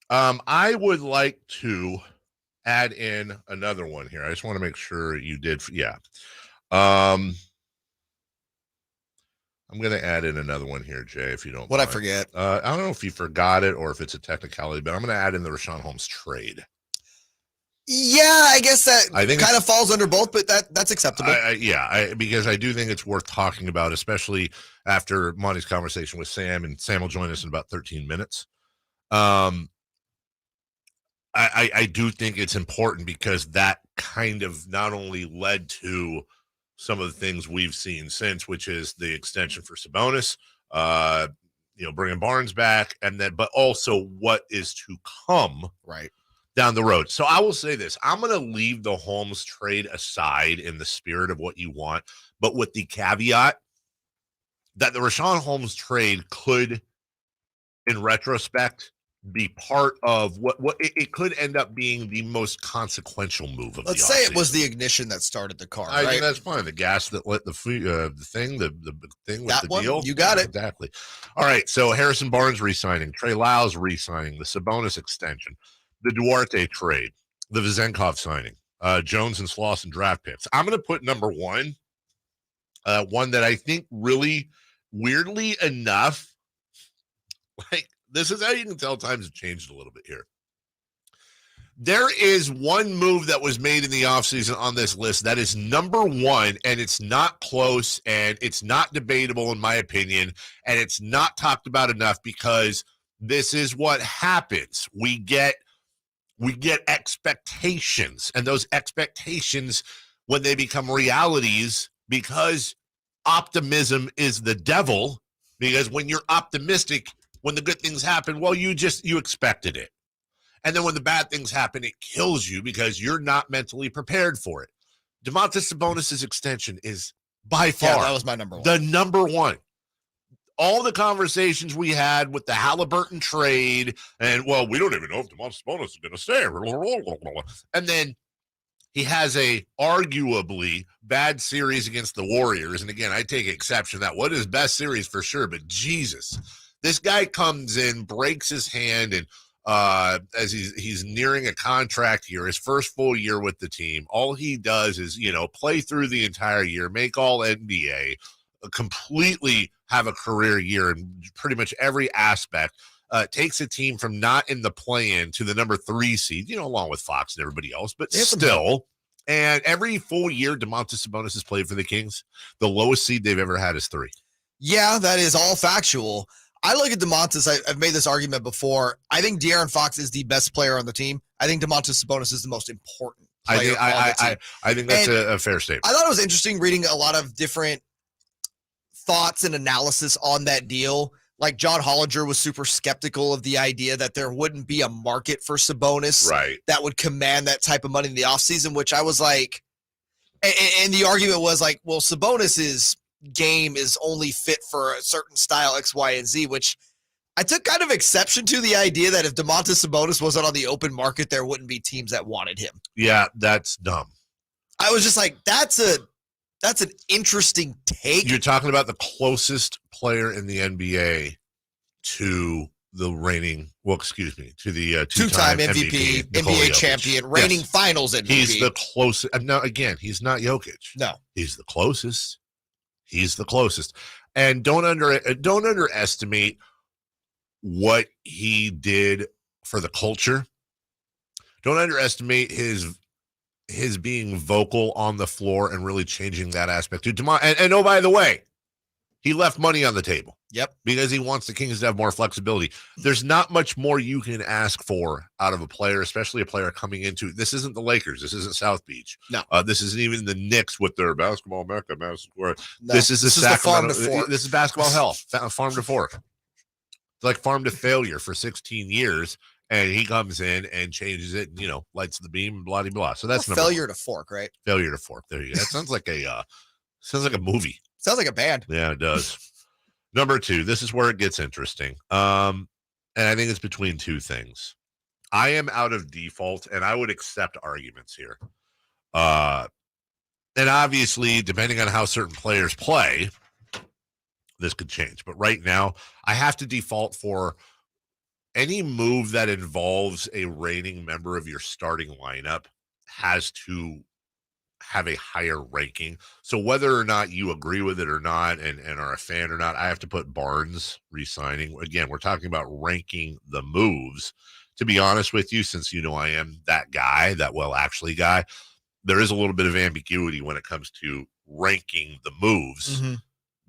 Speaker 6: I would like to add in another one here. I just want to make sure you did. Yeah. I'm going to add in another one here, Jay, if you don't mind.
Speaker 7: I forget?
Speaker 6: I don't know if you forgot it or if it's a technicality, but I'm going to add in the Rashawn Holmes trade.
Speaker 7: Yeah, I guess that kind of falls under both, but that's acceptable.
Speaker 6: Because I do think it's worth talking about, especially after Monty's conversation with Sam, and Sam will join us in about 13 minutes. I do think it's important because that kind of not only led to some of the things we've seen since, which is the extension for Sabonis, bringing Barnes back, but also what is to come down the road. So I will say this: I'm going to leave the Holmes trade aside in the spirit of what you want, but with the caveat that the Rashawn Holmes trade could, in retrospect, be part of what it could end up being the most consequential move of
Speaker 7: Let's say it was the ignition that started the car.
Speaker 6: I think that's fine. The gas that lit the thing with the deal.
Speaker 7: You got it.
Speaker 6: Exactly. All right. So Harrison Barnes re-signing, Trey Lyles re-signing, the Sabonis extension, the Duarte trade, the Vezenkov signing, Jones and Slauson draft picks. I'm going to put number one that I think really, weirdly enough, this is how you can tell times have changed a little bit here. There is one move that was made in the offseason on this list that is number one, and it's not close, and it's not debatable in my opinion, and it's not talked about enough because this is what happens. We get expectations, and those expectations, when they become realities, because optimism is the devil, because when you're optimistic, when the good things happen, well, you expected it. And then when the bad things happen, it kills you because you're not mentally prepared for it. Domantas Sabonis' extension is by far
Speaker 7: that was my number one.
Speaker 6: The number one. All the conversations we had with the Halliburton trade, and well, we don't even know if Domantas Sabonis is going to stay. And then he has a arguably bad series against the Warriors. And again, I take exception to that. What is best series for sure, but Jesus, this guy comes in, breaks his hand, and as he's nearing a contract year, his first full year with the team, all he does is, play through the entire year, make all NBA, completely have a career year in pretty much every aspect, takes a team from not in the play-in to the number 3 seed, along with Fox and everybody else, but still. And every full year Domantas Sabonis has played for the Kings, the lowest seed they've ever had is 3.
Speaker 7: Yeah, that is all factual. I look at Domantas. I've made this argument before. I think De'Aaron Fox is the best player on the team. I think Domantas Sabonis is the most important player on the team.
Speaker 6: I think that's a fair statement.
Speaker 7: I thought it was interesting reading a lot of different thoughts and analysis on that deal. Like John Hollinger was super skeptical of the idea that there wouldn't be a market for Sabonis that would command that type of money in the offseason, which I was like, and the argument was like, well, Sabonis's game is only fit for a certain style X, Y, and Z, which I took kind of exception to the idea that if Domantas Sabonis wasn't on the open market, there wouldn't be teams that wanted him.
Speaker 6: Yeah, that's dumb.
Speaker 7: I was just like, that's an interesting take.
Speaker 6: You're talking about the closest player in the NBA to the reigning, to the
Speaker 7: two-time MVP, NBA champion, reigning finals MVP.
Speaker 6: He's the closest. Now, again, he's not Jokic.
Speaker 7: No.
Speaker 6: He's the closest. He's the closest. And don't underestimate what he did for the culture. Don't underestimate his being vocal on the floor and really changing that aspect too. And oh, by the way, he left money on the table.
Speaker 7: Yep.
Speaker 6: Because he wants the Kings to have more flexibility. There's not much more you can ask for out of a player, especially a player coming into, this isn't the Lakers. This isn't South Beach.
Speaker 7: No.
Speaker 6: This isn't even the Knicks with their basketball mecca.
Speaker 7: No.
Speaker 6: This is the Sacramento.
Speaker 7: Farm to Fork.
Speaker 6: This is basketball hell. Farm to Fork. It's like farm to failure for 16 years. And he comes in and changes it, and, lights the beam, blah, blah, blah. So that's
Speaker 7: failure to fork, right?
Speaker 6: Failure to fork. There you go. That sounds like a movie.
Speaker 7: Sounds like a band.
Speaker 6: Yeah, it does. Number 2, this is where it gets interesting. And I think it's between two things. I am out of default, and I would accept arguments here. And obviously, depending on how certain players play, this could change. But right now, I have to default for any move that involves a reigning member of your starting lineup has to have a higher ranking. So whether or not you agree with it or not and are a fan or not, I have to put Barnes resigning. Again, we're talking about ranking the moves. To be honest with you, since I am that guy, that actually guy, there is a little bit of ambiguity when it comes to ranking the moves. Mm-hmm.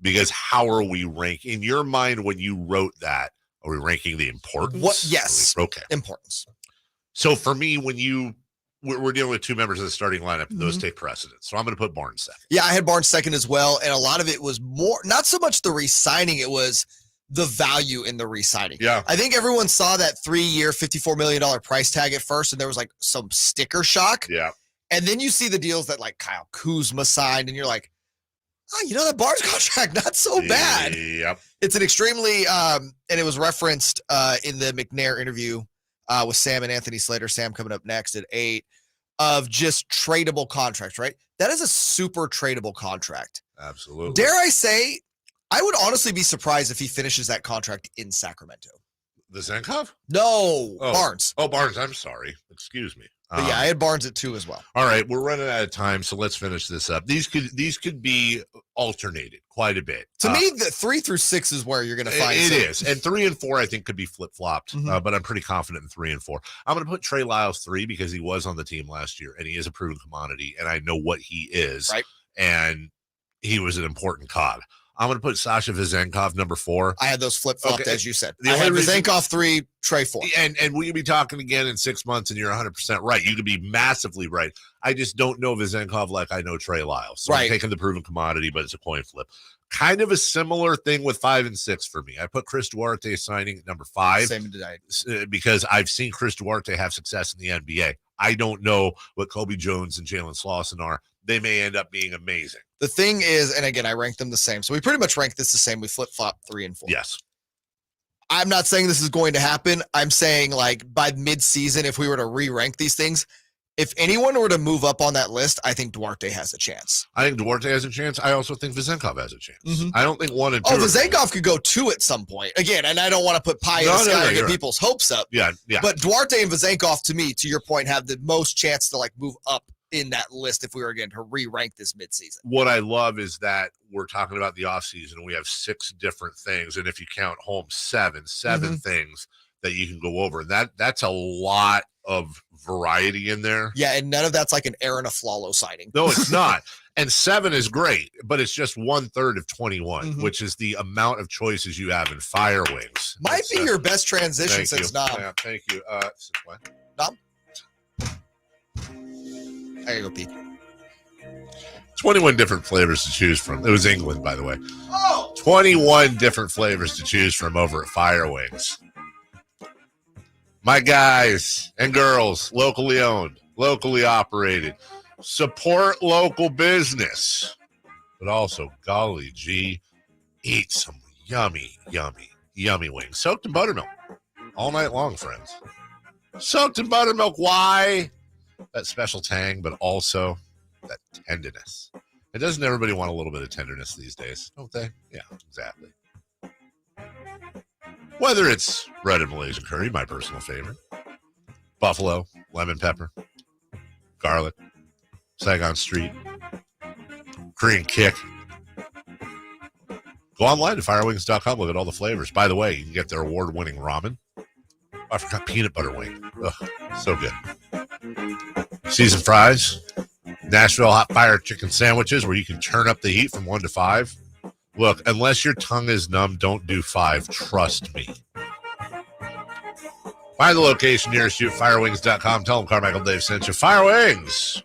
Speaker 6: Because how are we ranking? In your mind, when you wrote that, are we ranking the importance?
Speaker 7: Yes.
Speaker 6: Okay.
Speaker 7: Importance.
Speaker 6: So for me, when we're dealing with two members of the starting lineup, those take precedence. So I'm going to put Barnes second.
Speaker 7: Yeah, I had Barnes second as well. And a lot of it was more, not so much the re-signing, it was the value in the re-signing.
Speaker 6: Yeah.
Speaker 7: I think everyone saw that 3-year, $54 million price tag at first, and there was like some sticker shock.
Speaker 6: Yeah.
Speaker 7: And then you see the deals that like Kyle Kuzma signed, and you're like, oh, that Barnes contract, not so bad.
Speaker 6: Yep.
Speaker 7: It's an extremely, and it was referenced in the McNair interview with Sam and Anthony Slater. Sam coming up next at 8, of just tradable contracts, right? That is a super tradable contract.
Speaker 6: Absolutely.
Speaker 7: Dare I say, I would honestly be surprised if he finishes that contract in Sacramento.
Speaker 6: Vezenkov?
Speaker 7: No, Barnes.
Speaker 6: Oh, Barnes. I'm sorry. Excuse me.
Speaker 7: But yeah, I had Barnes at 2 as well.
Speaker 6: All right, we're running out of time, so let's finish this up. These could be alternated quite a bit.
Speaker 7: To me, the 3 through 6 is where you're going to find
Speaker 6: it is, and 3 and 4 I think could be flip flopped, but I'm pretty confident in 3 and 4. I'm going to put Trey Lyles 3 because he was on the team last year and he is a proven commodity, and I know what he is,
Speaker 7: right?
Speaker 6: And he was an important cog. I'm going to put Sasha Vezenkov number 4.
Speaker 7: I had those flip-flopped, as you said. I had Vezenkov 3, Trey 4.
Speaker 6: And we could be talking again in 6 months, and you're 100% right. You could be massively right. I just don't know Vezenkov like I know Trey Lyles. So I'm taking the proven commodity, but it's a coin flip. Kind of a similar thing with 5 and 6 for me. I put Chris Duarte signing at number 5.
Speaker 7: Same today.
Speaker 6: Because I've seen Chris Duarte have success in the NBA. I don't know what Kobe Jones and Jalen Slauson are. They may end up being amazing.
Speaker 7: The thing is, and again, I rank them the same. So we pretty much rank this the same. We flip-flop 3 and 4.
Speaker 6: Yes.
Speaker 7: I'm not saying this is going to happen. I'm saying like by mid-season, if we were to re-rank these things, if anyone were to move up on that list, I think Duarte has a chance.
Speaker 6: I think Duarte has a chance. I also think Vezenkov has a chance. I don't think 1 and 2.
Speaker 7: Oh, Vezenkov could go 2 at some point. Again, and I don't want to put pie in the sky and get people's hopes up.
Speaker 6: Yeah.
Speaker 7: But Duarte and Vezenkov, to me, to your point, have the most chance to like move up in that list if we were again to re-rank this midseason.
Speaker 6: What I love is that we're talking about the offseason and we have 6 different things. And if you count home, 7 things that you can go over. And that's a lot of variety in there.
Speaker 7: Yeah, and none of that's like an Aaron Aflalo signing.
Speaker 6: No, it's not. And 7 is great, but it's just 1/3 of 21, which is the amount of choices you have in Fire Wings.
Speaker 7: Might be your best transition
Speaker 6: Thank
Speaker 7: since
Speaker 6: you.
Speaker 7: Nom.
Speaker 6: Yeah, thank you. Since when?
Speaker 7: Nom? I gotta go pee.
Speaker 6: 21 different flavors to choose from. It was England, by the way. 21 different flavors to choose from over at Fire Wings. My guys and girls, locally owned, locally operated. Support local business. But also, golly gee, eat some yummy, yummy, yummy wings. Soaked in buttermilk all night long, friends. Soaked in buttermilk. Why? That special tang, but also that tenderness. And doesn't everybody want a little bit of tenderness these days? Don't they? Yeah, exactly. Whether it's red and Malaysian curry, my personal favorite, buffalo, lemon pepper, garlic, Saigon Street, Korean kick. Go online to firewings.com. Look at all the flavors. By the way, you can get their award-winning ramen. I forgot peanut butter wing. Ugh, so good. Seasoned fries, Nashville hot fire chicken sandwiches where you can turn up the heat from 1 to 5. Look, unless your tongue is numb, don't do 5. Trust me. Find the location nearest you at firewings.com. Tell them Carmichael Dave sent you. Fire Wings.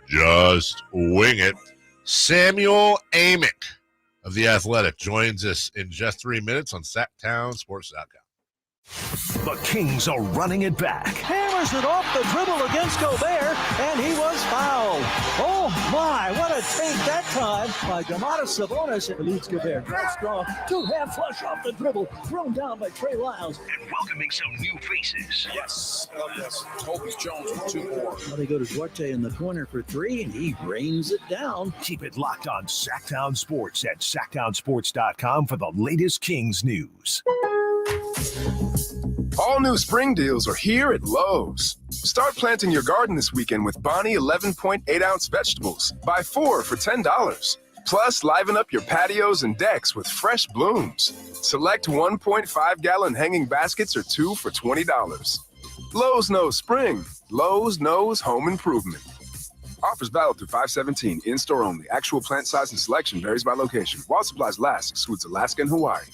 Speaker 6: Just wing it. Samuel Amick of The Athletic joins us in just 3 minutes on SactownSports.com.
Speaker 2: The Kings are running it back.
Speaker 15: Hammers it off the dribble against Gobert, and he was fouled. Oh, my, what a take that time by Domantas Sabonis. It leads Gobert. Great strong. 2-hand flush off the dribble, thrown down by Trey Lyles.
Speaker 2: And welcoming some new faces.
Speaker 17: Yes. Toby Jones with 2 more.
Speaker 15: Now they go to Duarte in the corner for 3, and he rains it down.
Speaker 2: Keep it locked on Sactown Sports at SactownSports.com for the latest Kings news.
Speaker 21: All new spring deals are here at Lowe's. Start planting your garden this weekend with Bonnie 11.8-ounce vegetables. Buy 4 for $10. Plus, liven up your patios and decks with fresh blooms. Select 1.5-gallon hanging baskets or 2 for $20. Lowe's knows spring. Lowe's knows home improvement. Offers valid through 5/17. In-store only. Actual plant size and selection varies by location. While supplies last, excludes Alaska and Hawaii.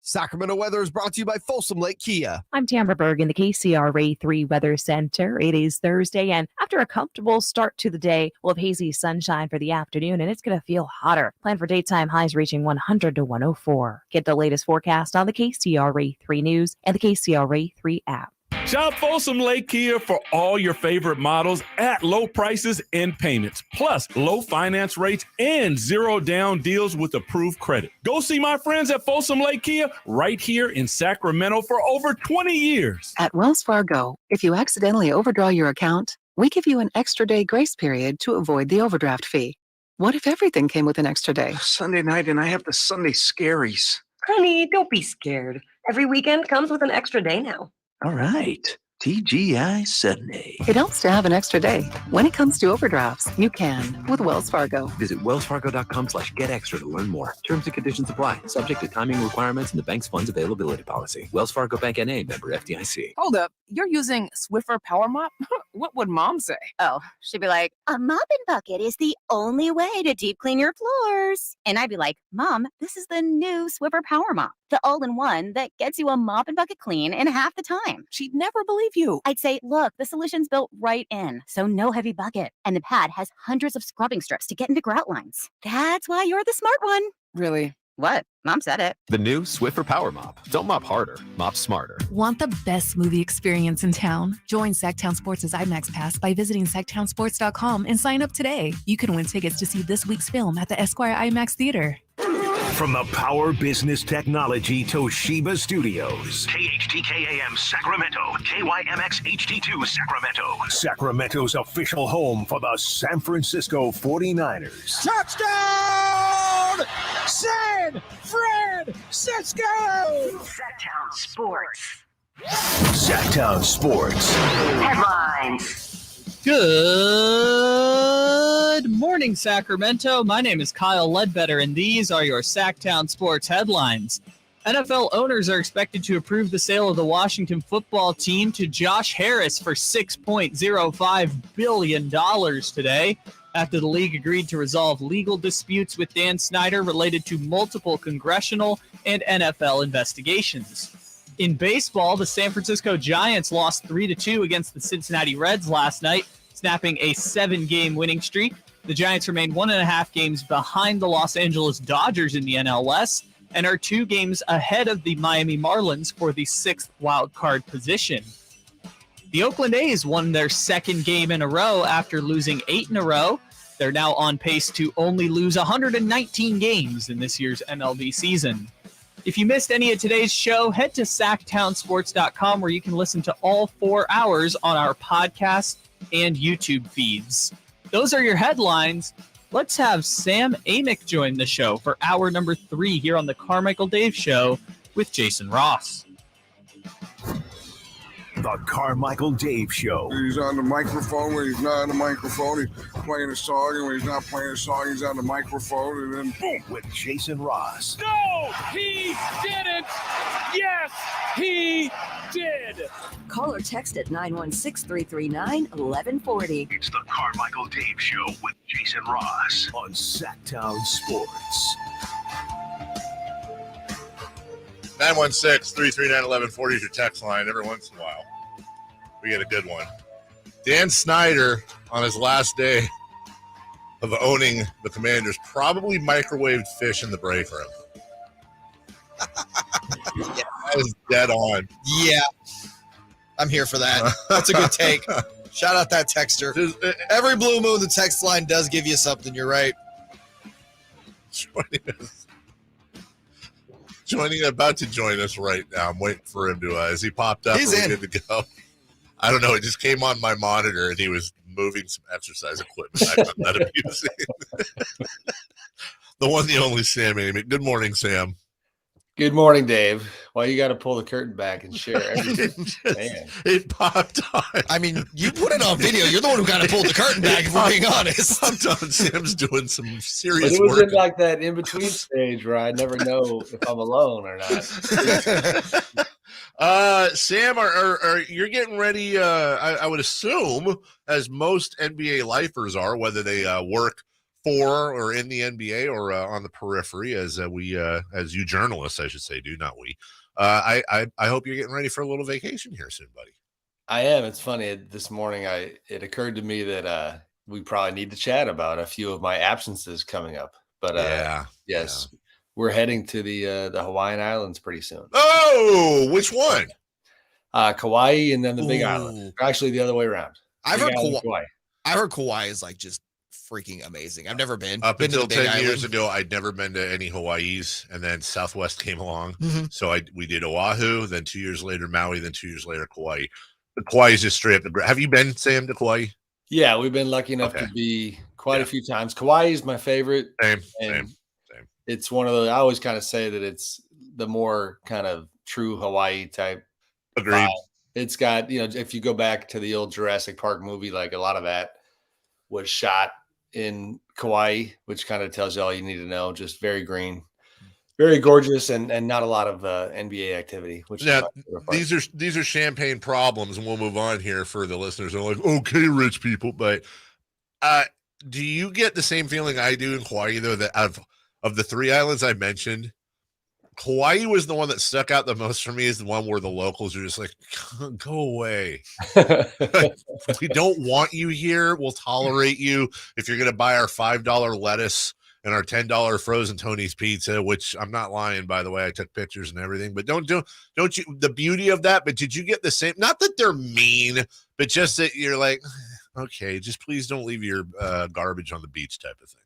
Speaker 19: Sacramento weather is brought to you by Folsom Lake Kia.
Speaker 20: I'm Tamara Berg in the KCRA 3 Weather Center. It is Thursday, and after a comfortable start to the day, we'll have hazy sunshine for the afternoon, and it's going to feel hotter. Plan for daytime highs reaching 100 to 104. Get the latest forecast on the KCRA 3 News and the KCRA 3 app.
Speaker 24: Shop Folsom Lake Kia for all your favorite models at low prices and payments, plus low finance rates and 0 down deals with approved credit. Go see my friends at Folsom Lake Kia right here in Sacramento for over 20 years.
Speaker 25: At Wells Fargo, if you accidentally overdraw your account, we give you an extra day grace period to avoid the overdraft fee. What if everything came with an extra day?
Speaker 26: Sunday night and I have the Sunday scaries.
Speaker 27: Honey, don't be scared. Every weekend comes with an extra day now.
Speaker 26: All right. TGI Sunday.
Speaker 25: It helps to have an extra day. When it comes to overdrafts, you can with Wells Fargo.
Speaker 28: Visit wellsfargo.com/getextra to learn more. Terms and conditions apply. Subject to timing requirements and the bank's funds availability policy. Wells Fargo Bank N.A. member FDIC.
Speaker 29: Hold up. You're using Swiffer Power Mop? What would Mom say?
Speaker 30: Oh, she'd be like, a mopping bucket is the only way to deep clean your floors. And I'd be like, Mom, this is the new Swiffer Power Mop. The all-in-one that gets you a mop and bucket clean in half the time.
Speaker 29: She'd never believe you.
Speaker 30: I'd say, look, the solution's built right in, so no heavy bucket. And the pad has hundreds of scrubbing strips to get into grout lines. That's why you're the smart one.
Speaker 29: Really?
Speaker 30: What? Mom said it.
Speaker 28: The new Swiffer Power Mop. Don't mop harder, mop smarter.
Speaker 4: Want the best movie experience in town? Join Sactown Sports' IMAX Pass by visiting SactownSports.com and sign up today. You can win tickets to see this week's film at the Esquire IMAX Theater.
Speaker 2: From the Power Business Technology Toshiba Studios.
Speaker 8: KHTKAM Sacramento, KYMX HD2 Sacramento.
Speaker 2: Sacramento's official home for the San Francisco 49ers.
Speaker 15: Touchdown! San Francisco!
Speaker 3: Sactown Sports.
Speaker 2: Sactown Sports.
Speaker 3: Headlines.
Speaker 1: Good morning, Sacramento. My name is Kyle Ledbetter, and these are your Sactown Sports headlines. NFL owners are expected to approve the sale of the Washington football team to Josh Harris for $6.05 billion today, after the league agreed to resolve legal disputes with Dan Snyder related to multiple congressional and NFL investigations. In baseball, the San Francisco Giants lost 3-2 against the Cincinnati Reds last night, snapping a 7-game winning streak. The Giants remain 1.5 games behind the Los Angeles Dodgers in the NL West and are 2 games ahead of the Miami Marlins for the 6th wild card position. The Oakland A's won their 2nd game in a row after losing 8 in a row. They're now on pace to only lose 119 games in this year's MLB season. If you missed any of today's show, head to SactownSports.com where you can listen to all 4 hours on our podcast and YouTube feeds. Those are your headlines. Let's have Sam Amick join the show for hour number 3 here on the Carmichael Dave Show with Jason Ross.
Speaker 2: The Carmichael Dave Show.
Speaker 17: He's on the microphone when he's not on the microphone. He's playing a song, and when he's not playing a song, he's on the microphone, and then boom.
Speaker 2: With Jason Ross.
Speaker 10: No, he didn't. Yes, he did.
Speaker 11: Call or text at 916-339-1140.
Speaker 2: It's the Carmichael Dave Show with Jason Ross on Sactown Sports.
Speaker 6: 916-339-1140 is your text line. Every once in a while, we get a good one. Dan Snyder, on his last day of owning the Commanders, probably microwaved fish in the break room. Yeah, that is dead on.
Speaker 7: Yeah, I'm here for that. That's a good take. Shout out that texter. Every blue moon, the text line does give you something. You're right.
Speaker 6: About to join us right now. I'm waiting for him to, as he popped up,
Speaker 7: He's
Speaker 6: we're
Speaker 7: in.
Speaker 6: good to go. I don't know. It just came on my monitor, and he was moving some exercise equipment. I found that amusing. The one, the only Sam Amick. Good morning, Sam.
Speaker 12: Good morning, Dave. Well, you got to pull the curtain back and share everything. Man.
Speaker 6: It popped on.
Speaker 7: I mean, you put it on video. You're the one who got to pull the curtain back, if we're being honest.
Speaker 6: Popped on. Sam's doing some
Speaker 12: But
Speaker 6: serious
Speaker 12: it was
Speaker 6: work.
Speaker 12: in like that in-between stage where I never know if I'm alone or not.
Speaker 6: Sam, are you're getting ready? I would assume, as most NBA lifers are, whether they work for or in the NBA or on the periphery, as you journalists, I should say, do not we? I hope you're getting ready for a little vacation here soon, buddy.
Speaker 12: I am. It's funny. This morning, it occurred to me that we probably need to chat about a few of my absences coming up. But yes, we're heading to the Hawaiian Islands pretty soon.
Speaker 6: Oh, which one?
Speaker 12: Kauai and then the Big Island. Actually, the other way around.
Speaker 7: I've heard Kauai is like just freaking amazing. I've never been.
Speaker 6: Up
Speaker 7: been
Speaker 6: until
Speaker 7: to the Big
Speaker 6: 10 years
Speaker 7: Island.
Speaker 6: ago, I'd never been to any Hawaii's, and then Southwest came along.
Speaker 7: Mhm.
Speaker 6: So we did Oahu, then 2 years later Maui, then 2 years later Kauai. The Kauai is just straight up. Have you been, Sam, to Kauai?
Speaker 12: Yeah, we've been lucky enough to be quite a few times. Kauai is my favorite.
Speaker 6: Same.
Speaker 12: It's one of the, I always kind of say that it's the more kind of true Hawaii type.
Speaker 6: Agreed.
Speaker 12: vibe. It's got, if you go back to the old Jurassic Park movie, like a lot of that was shot in Kauai, which kind of tells you all you need to know. Just very green, very gorgeous, and not a lot of NBA activity. Which
Speaker 6: Now, these are champagne problems, and we'll move on here for the listeners. They're like, okay, rich people, but do you get the same feeling I do in Kauai, though, that of the 3 islands I mentioned, Kauai was the one that stuck out the most for me, is the one where the locals are just like, go away. We don't want you here. We'll tolerate you if you're going to buy our $5 lettuce and our $10 frozen Tony's pizza, which I'm not lying, by the way, I took pictures and everything, but don't you, the beauty of that, but did you get the same, not that they're mean, but just that you're like, okay, just please don't leave your garbage on the beach type of thing.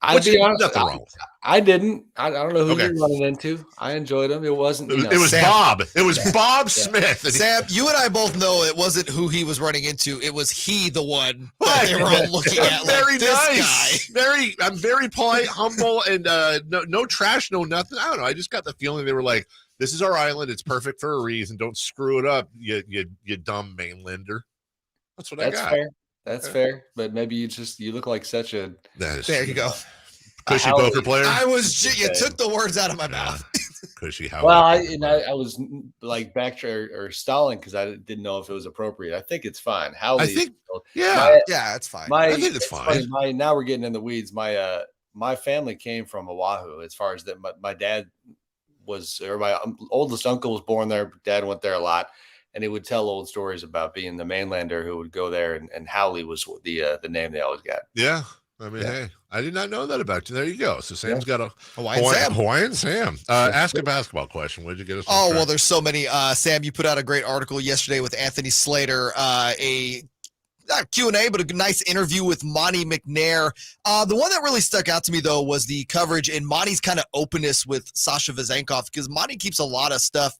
Speaker 12: I'll be honest,
Speaker 6: nothing wrong with that.
Speaker 12: I didn't. I don't know who you're running into. I enjoyed him. It wasn't.
Speaker 6: It was
Speaker 7: Sam.
Speaker 6: Bob. It was Bob Smith.
Speaker 7: Sam, you and I both know it wasn't who he was running into. It was he, the one that they were all looking at.
Speaker 6: Very
Speaker 7: like, this
Speaker 6: nice.
Speaker 7: guy.
Speaker 6: I'm very polite, humble, and no trash, no nothing. I don't know. I just got the feeling they were like, "This is our island. It's perfect for a reason. Don't screw it up, you dumb mainlander." That's what I got.
Speaker 12: Fair. That's fair. But maybe you look like such a.
Speaker 7: There you go.
Speaker 6: Cushy poker player.
Speaker 7: You took the words out of my mouth.
Speaker 6: Cushy.
Speaker 12: Well, I was like back or stalling because I didn't know if it was appropriate. I think it's fine.
Speaker 6: I think,
Speaker 7: it's fine.
Speaker 6: I think it's fine.
Speaker 12: Now we're getting in the weeds. My family came from Oahu. As far as that, my dad was, or my oldest uncle was born there. Dad went there a lot, and he would tell old stories about being the mainlander who would go there, and Howley was the name they always got.
Speaker 6: Yeah. I mean, hey, I did not know that about you. There you go. So Sam's got a
Speaker 7: Hawaiian
Speaker 6: Sam. Ask a basketball question. What did you get us?
Speaker 7: Oh, well, there's so many. Sam, you put out a great article yesterday with Anthony Slater, a not Q&A, but a nice interview with Monty McNair. The one that really stuck out to me, though, was the coverage and Monty's kind of openness with Sasha Vezenkov, because Monty keeps a lot of stuff.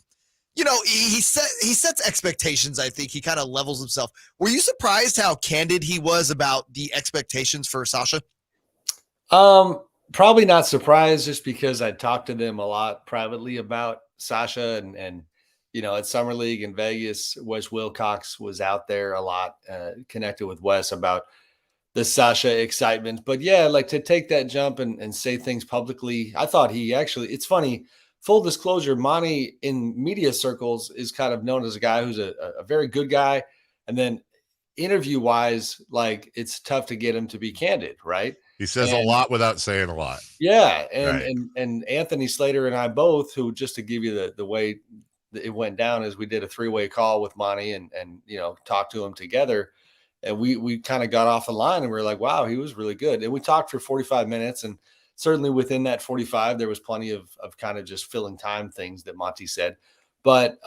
Speaker 7: You know, he sets expectations. I think he kind of levels himself. Were you surprised how candid he was about the expectations for Sasha?
Speaker 12: Probably not surprised, just because I talked to them a lot privately about Sasha, and you know, at Summer League in Vegas, Wes Wilcox was out there a lot, connected with Wes about the Sasha excitement. But yeah, like to take that jump and say things publicly, I thought he actually. It's funny. Full disclosure, Monty in media circles is kind of known as a guy who's a very good guy. And then interview-wise, like it's tough to get him to be candid, right?
Speaker 6: He says a lot without saying a lot.
Speaker 12: Yeah. And Anthony Slater and I both, who, just to give you the way it went down, is we did a 3-way call with Monty and you know, talked to him together. And we kind of got off the line and we were like, wow, he was really good. And we talked for 45 minutes, and certainly within that 45, there was plenty of kind of just filling time things that Monty said. But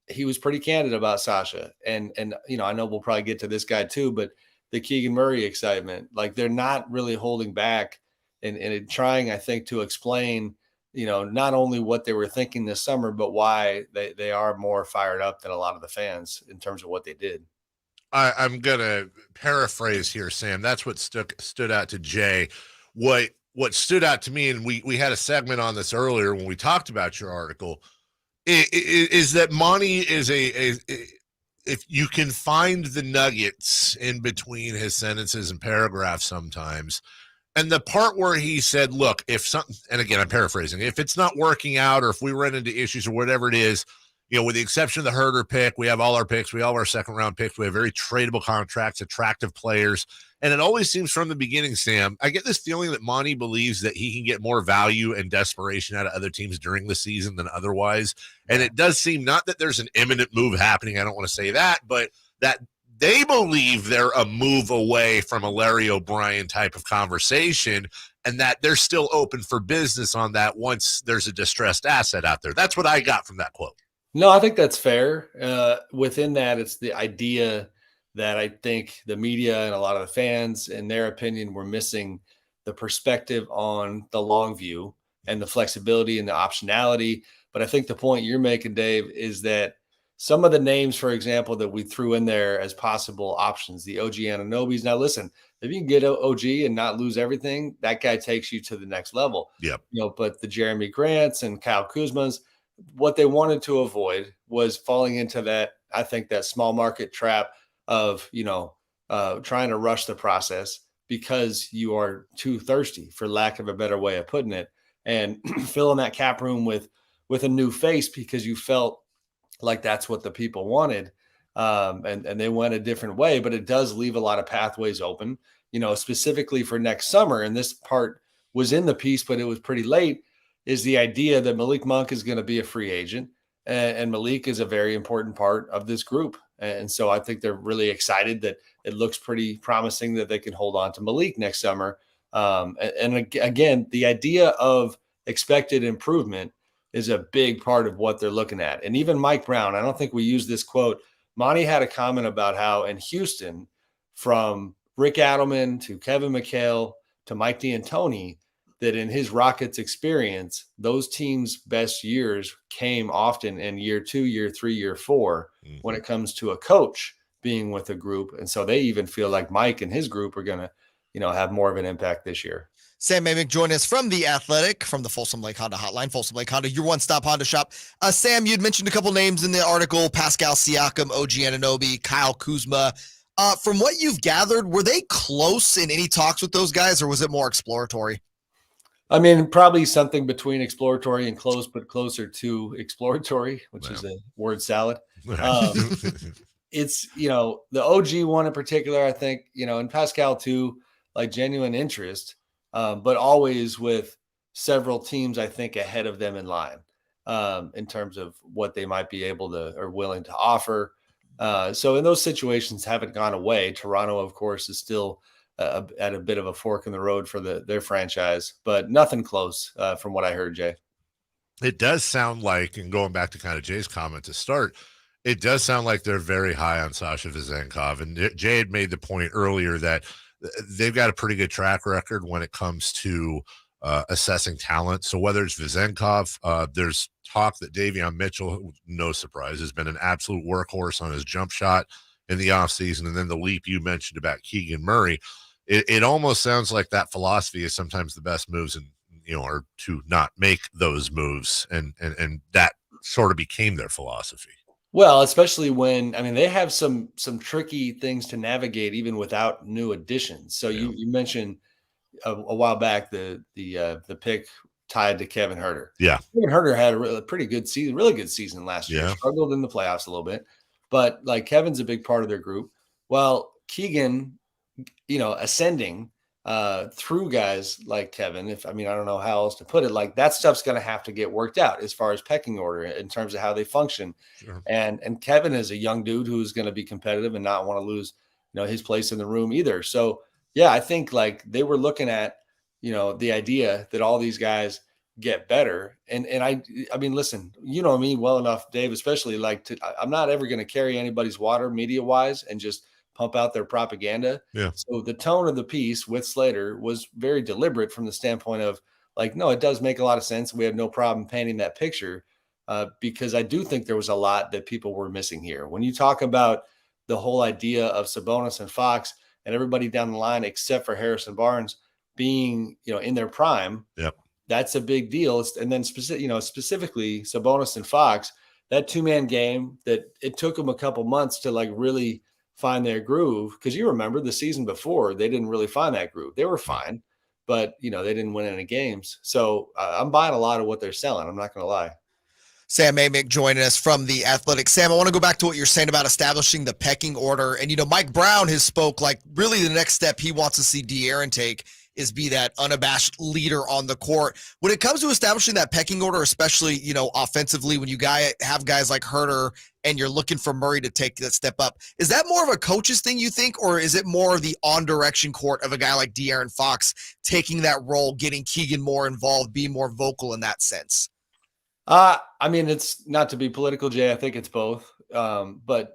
Speaker 12: he was pretty candid about Sasha. And you know, I know we'll probably get to this guy too, but the Keegan Murray excitement, like they're not really holding back and trying, I think, to explain, you know, not only what they were thinking this summer, but why they are more fired up than a lot of the fans in terms of what they did.
Speaker 6: I'm going to paraphrase here, Sam. That's what stood out to Jay. What stood out to me, and we had a segment on this earlier when we talked about your article, is that Monty is if you can find the nuggets in between his sentences and paragraphs sometimes, and the part where he said, look, if something, and again, I'm paraphrasing, if it's not working out or if we run into issues or whatever it is, you know, with the exception of the Herder pick, we have all our picks. We all have our second-round picks. We have very tradable contracts, attractive players. And it always seems from the beginning, Sam, I get this feeling that Monty believes that he can get more value and desperation out of other teams during the season than otherwise. And it does seem not that there's an imminent move happening. I don't want to say that, but that they believe they're a move away from a Larry O'Brien type of conversation, and that they're still open for business on that once there's a distressed asset out there. That's what I got from that quote.
Speaker 12: No, I think that's fair. Within that, it's the idea that I think the media and a lot of the fans, in their opinion, were missing the perspective on the long view and the flexibility and the optionality. But I think the point you're making, Dave, is that some of the names, for example, that we threw in there as possible options, the OG Anunobys. Now, listen, if you can get OG and not lose everything, that guy takes you to the next level.
Speaker 6: Yep.
Speaker 12: You know, but the Jeremy Grants and Kyle Kuzmas, what they wanted to avoid was falling into that, I think, that small market trap of, you know, trying to rush the process because you are too thirsty, for lack of a better way of putting it, and filling that cap room with a new face because you felt like that's what the people wanted. And they went a different way, but it does leave a lot of pathways open, you know, specifically for next summer. And this part was in the piece, but it was pretty late, is the idea that Malik Monk is going to be a free agent, and Malik is a very important part of this group. And so I think they're really excited that it looks pretty promising that they can hold on to Malik next summer. Again, the idea of expected improvement is a big part of what they're looking at. And even Mike Brown, I don't think we use this quote. Monty had a comment about how in Houston, from Rick Adelman to Kevin McHale to Mike D'Antoni, that in his Rockets experience, those teams' best years came often in year 2, year 3, year 4, when it comes to a coach being with a group. And so they even feel like Mike and his group are going to, have more of an impact this year.
Speaker 7: Sam Amick joining us from The Athletic, from the Folsom Lake Honda Hotline. Folsom Lake Honda, your one-stop Honda shop. Sam, you'd mentioned a couple names in the article: Pascal Siakam, OG Anunoby, Kyle Kuzma. From what you've gathered, were they close in any talks with those guys, or was it more exploratory?
Speaker 12: I mean, probably something between exploratory and close, but closer to exploratory, which is a word salad. It's, the OG one in particular, I think, and Pascal too, like genuine interest, but always with several teams, I think, ahead of them in line in terms of what they might be able to or willing to offer. So in those situations haven't gone away. Toronto, of course, is still at a bit of a fork in the road for their franchise, but nothing close from what I heard, Jay.
Speaker 6: It does sound like, and going back to kind of Jay's comment to start, it does sound like they're very high on Sasha Vezenkov. And Jay had made the point earlier that they've got a pretty good track record when it comes to assessing talent. So whether it's Vezenkov, there's talk that Davion Mitchell, no surprise, has been an absolute workhorse on his jump shot in the offseason. And then the leap you mentioned about Keegan Murray, it almost sounds like that philosophy is sometimes the best moves, and are to not make those moves. And that sort of became their philosophy.
Speaker 12: Well, especially when, they have some tricky things to navigate even without new additions. So you mentioned a while back the pick tied to Kevin Huerter.
Speaker 6: Yeah.
Speaker 12: Kevin Huerter had a pretty good season, really good season last year.
Speaker 6: Yeah.
Speaker 12: Struggled in the playoffs a little bit, but like Kevin's a big part of their group. Well, Keegan, ascending through guys like Kevin, I don't know how else to put it, like that stuff's going to have to get worked out as far as pecking order in terms of how they function.
Speaker 6: Sure.
Speaker 12: And Kevin is a young dude who's going to be competitive and not want to lose, his place in the room either. So yeah, I think like they were looking at, the idea that all these guys get better. And I listen, you know me well enough, Dave, especially I'm not ever going to carry anybody's water media wise and just pump out their propaganda.
Speaker 6: Yeah.
Speaker 12: So the tone of the piece with Slater was very deliberate from the standpoint of like, no, it does make a lot of sense. We have no problem painting that picture because I do think there was a lot that people were missing here. When you talk about the whole idea of Sabonis and Fox and everybody down the line, except for Harrison Barnes being, in their prime,
Speaker 6: yep,
Speaker 12: that's a big deal. And then specifically Sabonis and Fox, that 2-man game that it took them a couple months to like really find their groove, because you remember the season before they didn't really find that groove. They were fine, but they didn't win any games. So I'm buying a lot of what they're selling. I'm not going to lie.
Speaker 7: Sam Amick joining us from The Athletic. Sam, I want to go back to what you're saying about establishing the pecking order. And, Mike Brown has spoke like really the next step he wants to see De'Aaron take is be that unabashed leader on the court. When it comes to establishing that pecking order, especially, offensively, when you have guys like Huerter and you're looking for Murray to take that step up, is that more of a coach's thing, you think, or is it more of the on-direction court of a guy like De'Aaron Fox taking that role, getting Keegan more involved, being more vocal in that sense?
Speaker 12: It's not to be political, Jay. I think it's both. But,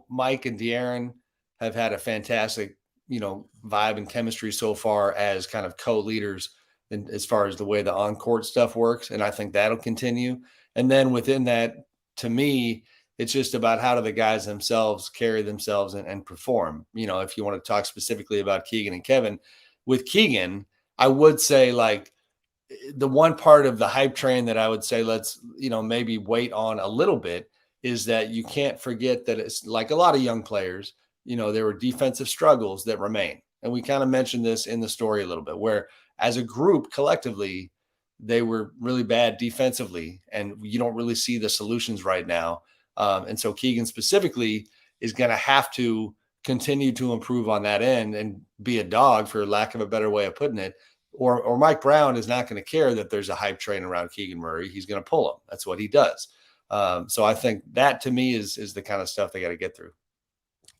Speaker 12: Mike and De'Aaron have had a fantastic, vibe and chemistry so far as kind of co-leaders and as far as the way the on-court stuff works. And I think that'll continue. And then within that, to me, it's just about how do the guys themselves carry themselves and perform. If you want to talk specifically about Keegan and Kevin, with Keegan, I would say like the one part of the hype train that I would say let's, maybe wait on a little bit is that you can't forget that it's like a lot of young players, there were defensive struggles that remain. And we kind of mentioned this in the story a little bit, where as a group collectively, they were really bad defensively, and you don't really see the solutions right now. And so Keegan specifically is going to have to continue to improve on that end and be a dog, for lack of a better way of putting it. Or Mike Brown is not going to care that there's a hype train around Keegan Murray. He's going to pull him. That's what he does. So I think that to me is the kind of stuff they got to get through.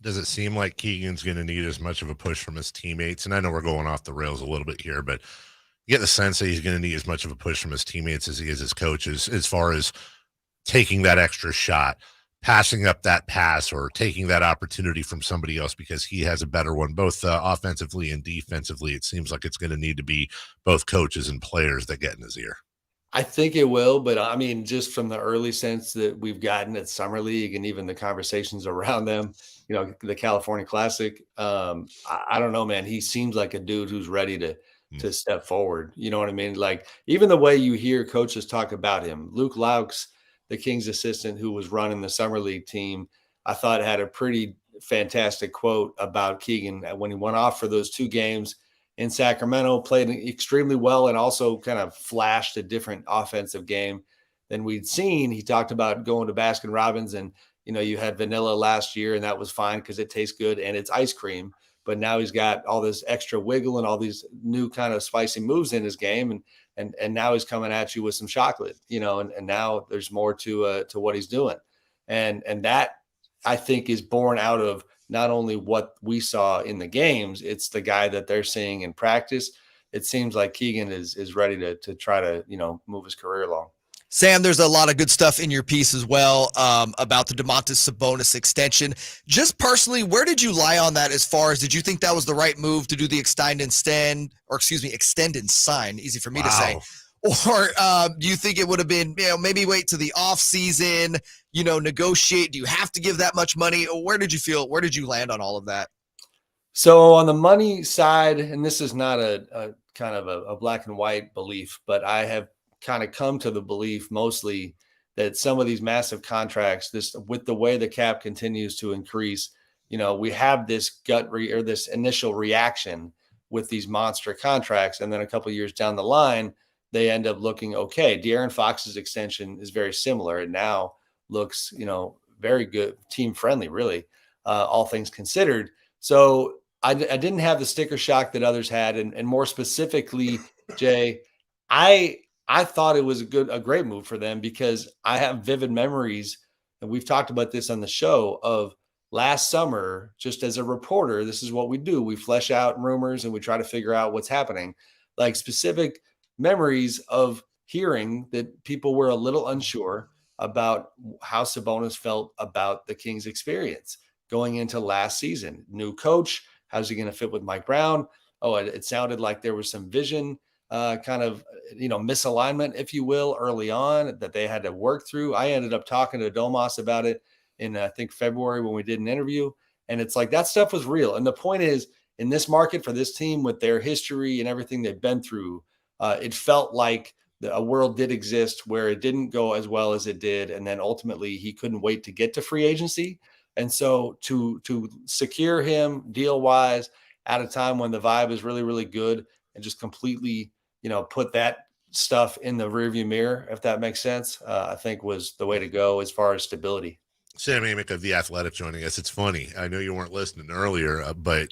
Speaker 6: Does it seem like Keegan's going to need as much of a push from his teammates? And I know we're going off the rails a little bit here, but you get the sense that he's going to need as much of a push from his teammates as he is his coaches, as far as taking that extra shot, passing up that pass, or taking that opportunity from somebody else because he has a better one, both offensively and defensively. It seems like it's going to need to be both coaches and players that get in his ear.
Speaker 12: I think it will, but I mean, just from the early sense that we've gotten at Summer League and even the conversations around them, you know, the California Classic, I don't know, man. He seems like a dude who's ready to step forward. You know what I mean? Like, even the way you hear coaches talk about him, Luke Laux, the Kings assistant who was running the Summer League team, I thought had a pretty fantastic quote about Keegan when he went off for those 2 games in Sacramento, played extremely well and also kind of flashed a different offensive game than we'd seen. He talked about going to Baskin Robbins and, you know, you had vanilla last year and that was fine because it tastes good and it's ice cream. But now he's got all this extra wiggle and all these new kind of spicy moves in his game. And now he's coming at you with some chocolate, you know, and now there's more to what he's doing. And that, I think, is born out of not only what we saw in the games, it's the guy that they're seeing in practice. It seems like Keegan is ready to try to, you know, move his career along.
Speaker 7: Sam, there's a lot of good stuff in your piece as well about the Domantas Sabonis extension. Just personally, where did you lie on that as far as, did you think that was the right move to do the extend and sign, easy for me to say? Or do you think it would have been, you know, maybe wait to the off season, you know, negotiate? Do you have to give that much money? Where did you land on all of that?
Speaker 12: So on the money side, and this is not a kind of a black and white belief, but I have kind of come to the belief mostly that some of these massive contracts, with the way the cap continues to increase, you know, we have this this initial reaction with these monster contracts. And then a couple of years down the line, they end up looking okay. De'Aaron Fox's extension is very similar. It now looks, you know, very good, team friendly, really, all things considered. So I didn't have the sticker shock that others had. And more specifically, Jay, I thought it was a great move for them because I have vivid memories, and we've talked about this on the show, of last summer, just as a reporter, this is what we do. We flesh out rumors and we try to figure out what's happening. Like specific memories of hearing that people were a little unsure about how Sabonis felt about the Kings experience going into last season. New coach, how's he going to fit with Mike Brown? Oh, it sounded like there was some vision kind of, you know, misalignment, if you will, early on that they had to work through. I ended up talking to Domas about it in, I think, February when we did an interview. And it's like that stuff was real. And the point is, in this market for this team with their history and everything they've been through, it felt like a world did exist where it didn't go as well as it did. And then ultimately he couldn't wait to get to free agency. And so to secure him deal wise at a time when the vibe is really, really good and just completely, you know, put that stuff in the rearview mirror, if that makes sense, I think was the way to go as far as stability.
Speaker 6: Sam Amick of The Athletic joining us. It's funny. I know you weren't listening earlier, but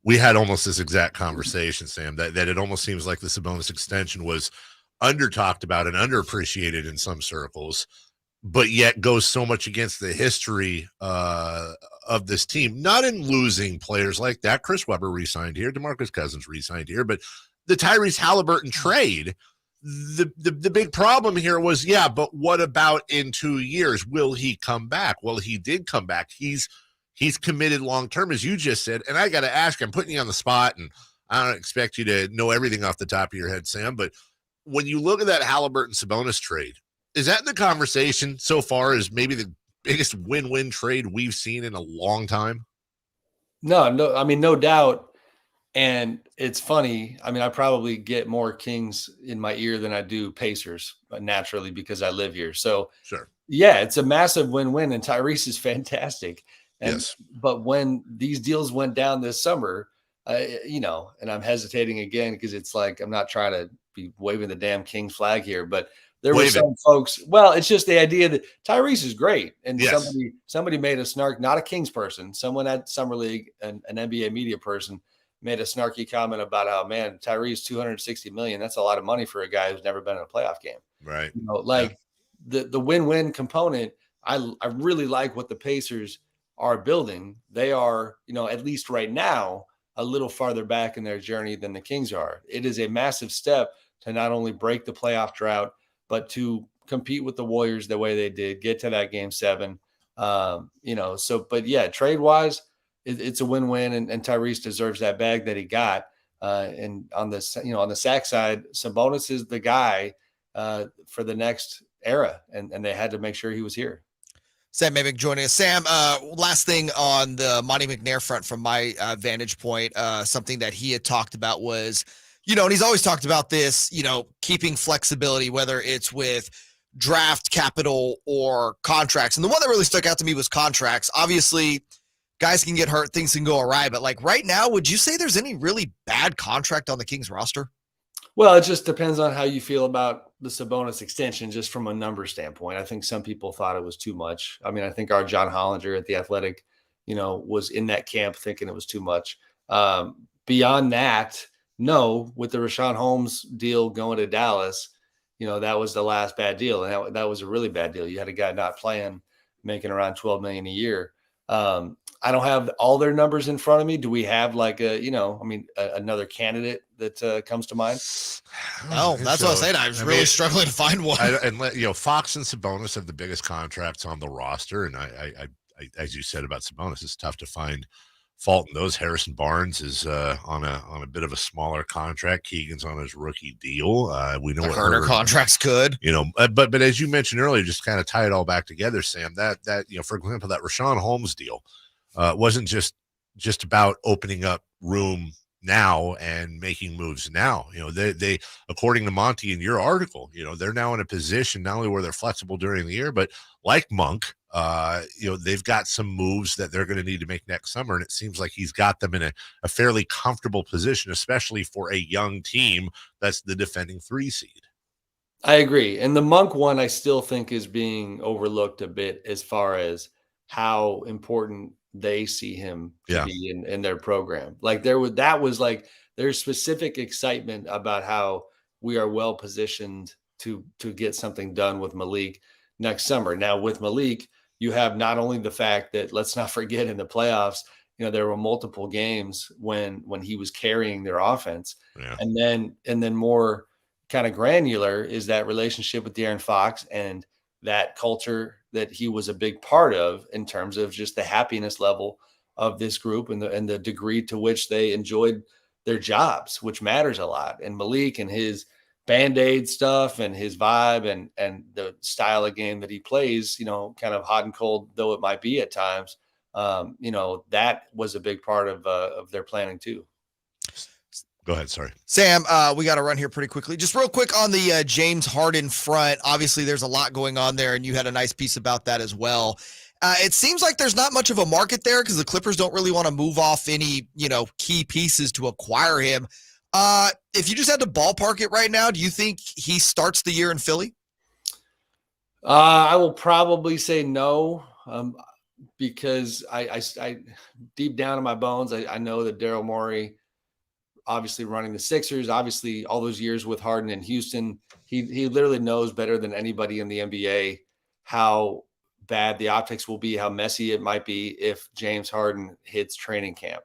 Speaker 6: we had almost this exact conversation, Sam, that it almost seems like the Sabonis extension was under-talked about and underappreciated in some circles, but yet goes so much against the history of this team, not in losing players like that. Chris Webber re-signed here. DeMarcus Cousins re-signed here, but the Tyrese Halliburton trade, the big problem here was, yeah, but what about in 2 years? Will he come back? Well, he did come back. He's committed long-term, as you just said. And I got to ask, I'm putting you on the spot, and I don't expect you to know everything off the top of your head, Sam, but when you look at that Halliburton-Sabonis trade, is that in the conversation so far as maybe the biggest win-win trade we've seen in a long time?
Speaker 12: No, I mean, no doubt. And it's funny. I mean, I probably get more Kings in my ear than I do Pacers, naturally, because I live here. So,
Speaker 6: sure.
Speaker 12: Yeah, it's a massive win-win, and Tyrese is fantastic. And,
Speaker 6: yes.
Speaker 12: But when these deals went down this summer, you know, and I'm hesitating again because it's like I'm not trying to be waving the damn Kings flag here, but there were some folks. Well, it's just the idea that Tyrese is great, and
Speaker 6: yes.
Speaker 12: somebody made a snark, not a Kings person, someone at Summer League, an NBA media person, made a snarky comment about how, man, Tyrese $260 million. That's a lot of money for a guy who's never been in a playoff game.
Speaker 6: Right.
Speaker 12: You know, like the win-win component. I really like what the Pacers are building, they are, at least right now, a little farther back in their journey than the Kings are. It is a massive step to not only break the playoff drought, but to compete with the Warriors the way they did, get to that game 7. But yeah, trade wise, it's a win-win, and Tyrese deserves that bag that he got. And on the sack side, Sabonis is the guy for the next era, and they had to make sure he was here.
Speaker 7: Sam Amick joining us. Sam, last thing on the Monte McNair front from my vantage point, something that he had talked about was, and he's always talked about this, keeping flexibility, whether it's with draft capital or contracts. And the one that really stuck out to me was contracts. Obviously, guys can get hurt, things can go awry, but like right now, would you say there's any really bad contract on the Kings roster?
Speaker 12: Well, it just depends on how you feel about the Sabonis extension, just from a number standpoint. I think some people thought it was too much. I mean, I think our John Hollinger at The Athletic, was in that camp thinking it was too much. Beyond that, no, with the Rashawn Holmes deal going to Dallas, that was the last bad deal. And that was a really bad deal. You had a guy not playing, making around $12 million a year. I don't have all their numbers in front of me. Do we have like another candidate that comes to mind?
Speaker 7: No, that's what I was saying. I was really struggling to find one.
Speaker 6: Fox and Sabonis have the biggest contracts on the roster. And I as you said about Sabonis, it's tough to find fault in those. Harrison Barnes is on a bit of a smaller contract. Keegan's on his rookie deal. We know what
Speaker 7: Herder contracts could,
Speaker 6: but as you mentioned earlier, just kind of tie it all back together, Sam, that for example, that Rashawn Holmes deal wasn't just about opening up room now and making moves now. They according to Monty in your article, they're now in a position not only where they're flexible during the year, but like Monk, they've got some moves that they're going to need to make next summer. And it seems like he's got them in a fairly comfortable position, especially for a young team that's the defending 3 seed.
Speaker 12: I agree. And the Monk one, I still think is being overlooked a bit as far as how important they see him to be in their program. Like there's specific excitement about how we are well positioned to get something done with Malik next summer. Now with Malik, you have not only the fact that, let's not forget, in the playoffs, there were multiple games when he was carrying their offense.
Speaker 6: Yeah.
Speaker 12: And then more kind of granular is that relationship with De'Aaron Fox and that culture that he was a big part of in terms of just the happiness level of this group and the degree to which they enjoyed their jobs, which matters a lot. And Malik and his Band-Aid stuff and his vibe and the style of game that he plays, kind of hot and cold though it might be at times, that was a big part of their planning too.
Speaker 6: Go ahead. Sorry,
Speaker 7: Sam. We got to run here pretty quickly. Just real quick on the James Harden front. Obviously, there's a lot going on there, and you had a nice piece about that as well. It seems like there's not much of a market there because the Clippers don't really want to move off any, key pieces to acquire him. If you just had to ballpark it right now, do you think he starts the year in Philly?
Speaker 12: I will probably say no, because I deep down in my bones, I know that Daryl Morey, obviously running the Sixers, obviously all those years with Harden in Houston, he literally knows better than anybody in the NBA how bad the optics will be, how messy it might be if James Harden hits training camp.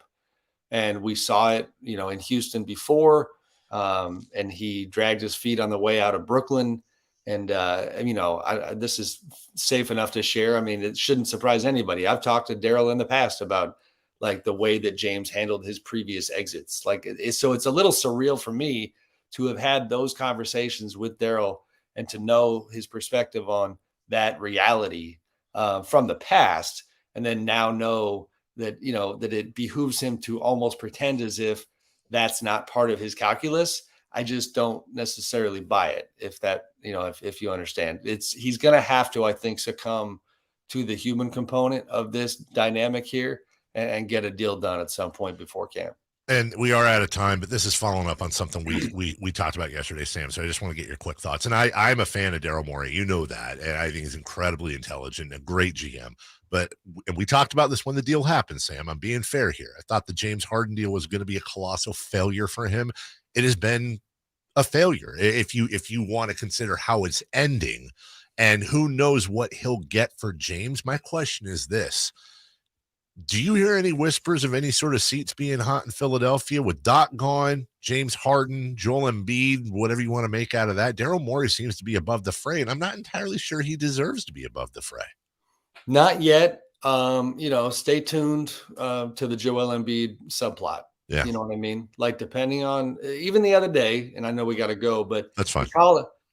Speaker 12: And we saw it, in Houston before, and he dragged his feet on the way out of Brooklyn. And, this is safe enough to share. I mean, it shouldn't surprise anybody. I've talked to Daryl in the past about like the way that James handled his previous exits. So it's a little surreal for me to have had those conversations with Daryl and to know his perspective on that reality from the past. And then now know that, that it behooves him to almost pretend as if that's not part of his calculus. I just don't necessarily buy it. If that, if you understand, he's going to have to, I think, succumb to the human component of this dynamic here and get a deal done at some point before camp.
Speaker 6: And we are out of time, but this is following up on something we talked about yesterday, Sam. So I just want to get your quick thoughts. And I'm a fan of Daryl Morey. You know that. And I think he's incredibly intelligent, a great GM. And we talked about this when the deal happened, Sam. I'm being fair here. I thought the James Harden deal was going to be a colossal failure for him. It has been a failure if you want to consider how it's ending. And who knows what he'll get for James. My question is this. Do you hear any whispers of any sort of seats being hot in Philadelphia with Doc gone, James Harden, Joel Embiid, whatever you want to make out of that? Daryl Morey seems to be above the fray, and I'm not entirely sure he deserves to be above the fray.
Speaker 12: Not yet. Stay tuned to the Joel Embiid subplot.
Speaker 6: Yeah.
Speaker 12: You know what I mean? Like, depending on, even the other day, and I know we got to go, but
Speaker 6: that's fine.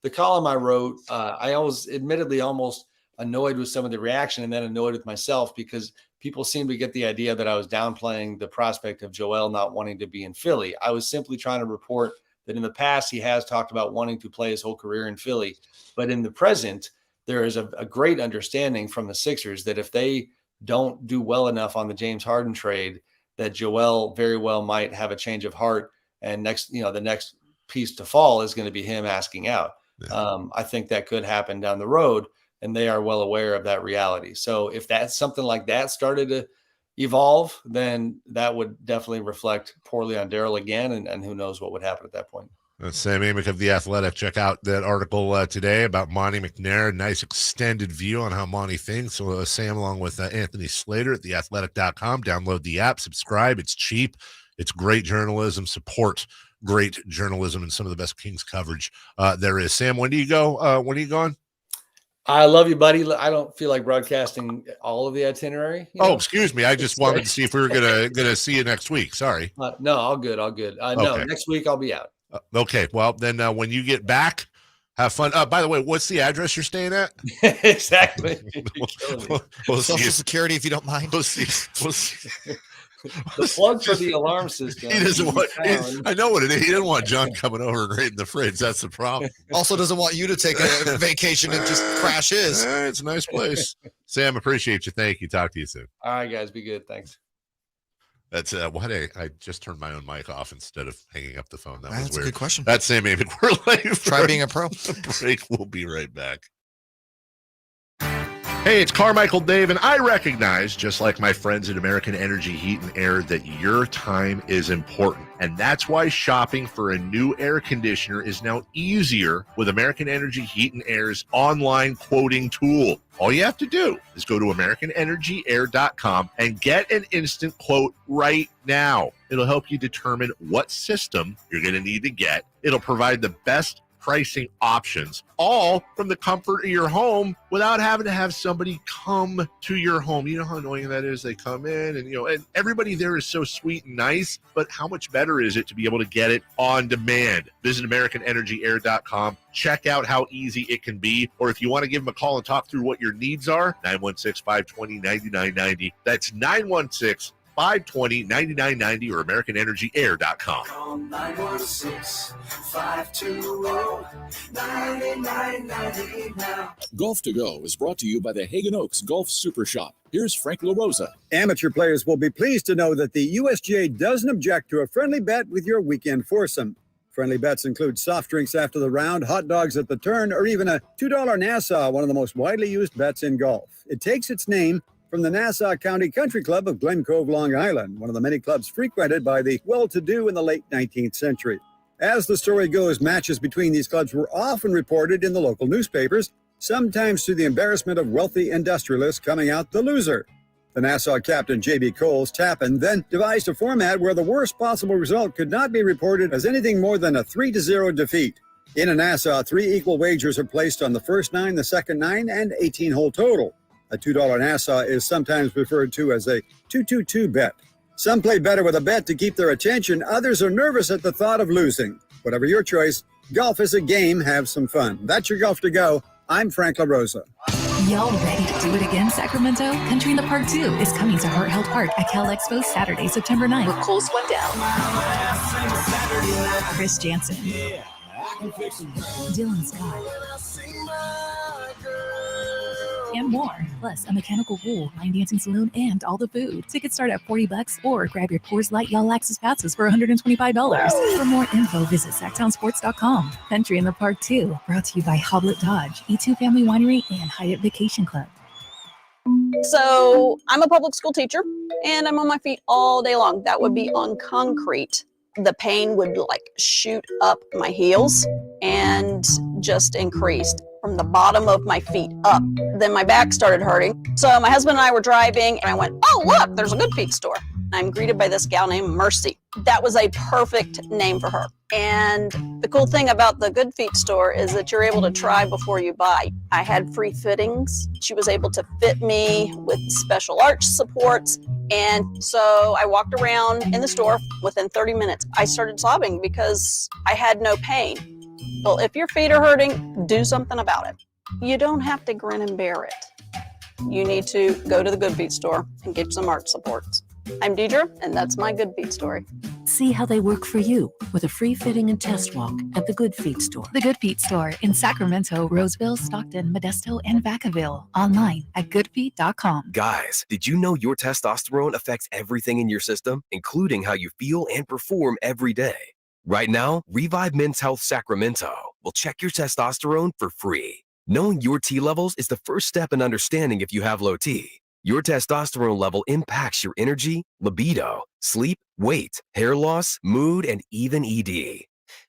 Speaker 12: The column I wrote, I was admittedly almost annoyed with some of the reaction and then annoyed with myself because people seem to get the idea that I was downplaying the prospect of Joel not wanting to be in Philly. I was simply trying to report that in the past, he has talked about wanting to play his whole career in Philly. But in the present, there is a great understanding from the Sixers that if they don't do well enough on the James Harden trade, that Joel very well might have a change of heart. And the next piece to fall is going to be him asking out. Yeah. I think that could happen down the road, and they are well aware of that reality. So if that's something like that started to evolve, then that would definitely reflect poorly on Daryl again, and who knows what would happen at that point.
Speaker 6: That's Sam Amick of The Athletic. Check out that article today about Monty McNair. Nice extended view on how Monty thinks. So Sam, along with Anthony Slater at theathletic.com. Download the app, subscribe. It's cheap. It's great journalism. Support great journalism and some of the best Kings coverage there is. Sam, when do you go? When are you going?
Speaker 12: I love you, buddy. I don't feel like broadcasting all of the itinerary.
Speaker 6: Oh, excuse me. I just wanted to see if we were gonna see you next week. Sorry.
Speaker 12: No, all good. No, next week I'll be out.
Speaker 6: Okay. Well, then when you get back, have fun. By the way, what's the address you're staying at?
Speaker 12: Exactly.
Speaker 6: We'll
Speaker 7: Social Security, if you don't mind.
Speaker 6: We'll see.
Speaker 12: The plug for the alarm system.
Speaker 6: He doesn't want. I know what it is. He didn't want John coming over and raiding the fridge. That's the problem.
Speaker 7: Also, doesn't want you to take a vacation and just crash his.
Speaker 6: It's a nice place. Sam, appreciate you. Thank you. Talk to you soon.
Speaker 12: All right, guys. Be good. Thanks.
Speaker 6: That's I just turned my own mic off instead of hanging up the phone. That was
Speaker 7: That's
Speaker 6: weird.
Speaker 7: a good question.
Speaker 6: That's Sam Amick. We're live.
Speaker 7: Try being a pro.
Speaker 6: Break. We'll be right back. Hey, it's Carmichael Dave, and I recognize, just like my friends at American Energy Heat and Air, that your time is important. And that's why shopping for a new air conditioner is now easier with American Energy Heat and Air's online quoting tool. All you have to do is go to AmericanEnergyAir.com and get an instant quote right now. It'll help you determine what system you're going to need to get. It'll provide the best pricing options, all from the comfort of your home without having to have somebody come to your home. You know how annoying that is? They come in and everybody there is so sweet and nice, but how much better is it to be able to get it on demand? Visit AmericanEnergyAir.com. Check out how easy it can be. Or if you want to give them a call and talk through what your needs are, 916-520-9990. That's 916-520-9990 or AmericanEnergyAir.com.
Speaker 10: Call 916-520-9990 now.
Speaker 5: Golf to Go is brought to you by the Hagen Oaks Golf Super Shop. Here's Frank LaRosa.
Speaker 9: Amateur players will be pleased to know that the USGA doesn't object to a friendly bet with your weekend foursome. Friendly bets include soft drinks after the round, hot dogs at the turn, or even a $2 Nassau, one of the most widely used bets in golf. It takes its name from the Nassau County Country Club of Glen Cove, Long Island, one of the many clubs frequented by the well-to-do in the late 19th century. As the story goes, matches between these clubs were often reported in the local newspapers, sometimes to the embarrassment of wealthy industrialists coming out the loser. The Nassau captain, J.B. Coles Tappan, then devised a format where the worst possible result could not be reported as anything more than a 3-0 defeat. In a Nassau, 3 equal wagers are placed on the first 9, the second 9, and 18-hole total. A $2 Nassau is sometimes referred to as a 2-2-2 bet. Some play better with a bet to keep their attention. Others are nervous at the thought of losing. Whatever your choice, golf is a game. Have some fun. That's your Golf to Go. I'm Frank LaRosa.
Speaker 4: Y'all ready to do it again, Sacramento? Country in the Park 2 is coming to Heart Health Park at Cal Expo Saturday, September 9th with Cole Swindell, Chris Jansen, Dylan Scott, and more. Plus, a mechanical pool, line dancing saloon, and all the food. Tickets start at $40 or grab your Coors Light Y'all Access passes for $125. For more info, visit SactownSports.com. Country in the Park 2, brought to you by Hoblet Dodge, E2 Family Winery, and Hyatt Vacation Club.
Speaker 11: So I'm a public school teacher and I'm on my feet all day long. That would be on concrete. The pain would like shoot up my heels and just increased. from the bottom of my feet up. Then my back started hurting. So my husband and I were driving, and I went, oh, look, there's a Good Feet store. I'm greeted by this gal named Mercy. That was a perfect name for her. And the cool thing about the Good Feet store is that you're able to try before you buy. I had free fittings. She was able to fit me with special arch supports. And so I walked around in the store. Within 30 minutes, I started sobbing because I had no pain. Well, if your feet are hurting, do something about it. You don't have to grin and bear it. You need to go to the Good Feet store and get some arch supports. I'm Deidre, and that's my Good Feet story.
Speaker 4: See how they work for you with a free fitting and test walk at the Good Feet store. The Good Feet store in Sacramento, Roseville, Stockton, Modesto, and Vacaville. Online at goodfeet.com.
Speaker 13: Guys, did you know your testosterone affects everything in your system, including how you feel and perform every day? Right now, Revive Men's Health Sacramento will check your testosterone for free. Knowing your T levels is the first step in understanding if you have low T. Your testosterone level impacts your energy, libido, sleep, weight, hair loss, mood, and even ED.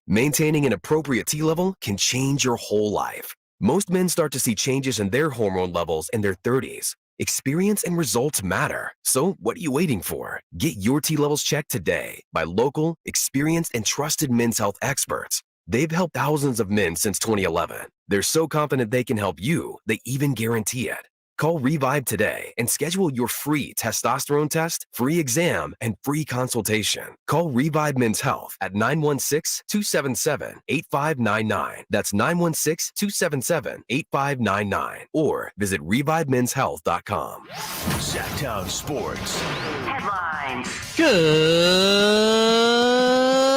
Speaker 13: Maintaining an appropriate T level can change your whole life. Most men start to see changes in their hormone levels in their 30s. Experience and results matter. So what are you waiting for? Get your T levels checked today by local, experienced, and trusted men's health experts. They've helped thousands of men since 2011. They're so confident they can help you, they even guarantee it. Call Revive today and schedule your free testosterone test, free exam, and free consultation. Call Revive Men's Health at 916-277-8599. That's 916-277-8599. Or visit ReviveMen'sHealth.com.
Speaker 2: Sactown Sports.
Speaker 3: Headlines.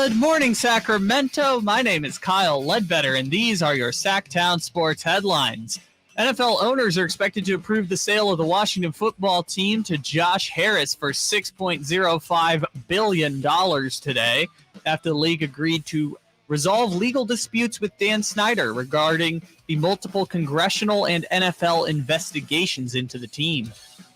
Speaker 1: Good morning, Sacramento. My name is Kyle Ledbetter, and these are your Sactown Sports headlines. NFL owners are expected to approve the sale of the Washington football team to Josh Harris for $6.05 billion today, after the league agreed to resolve legal disputes with Dan Snyder regarding the multiple congressional and NFL investigations into the team.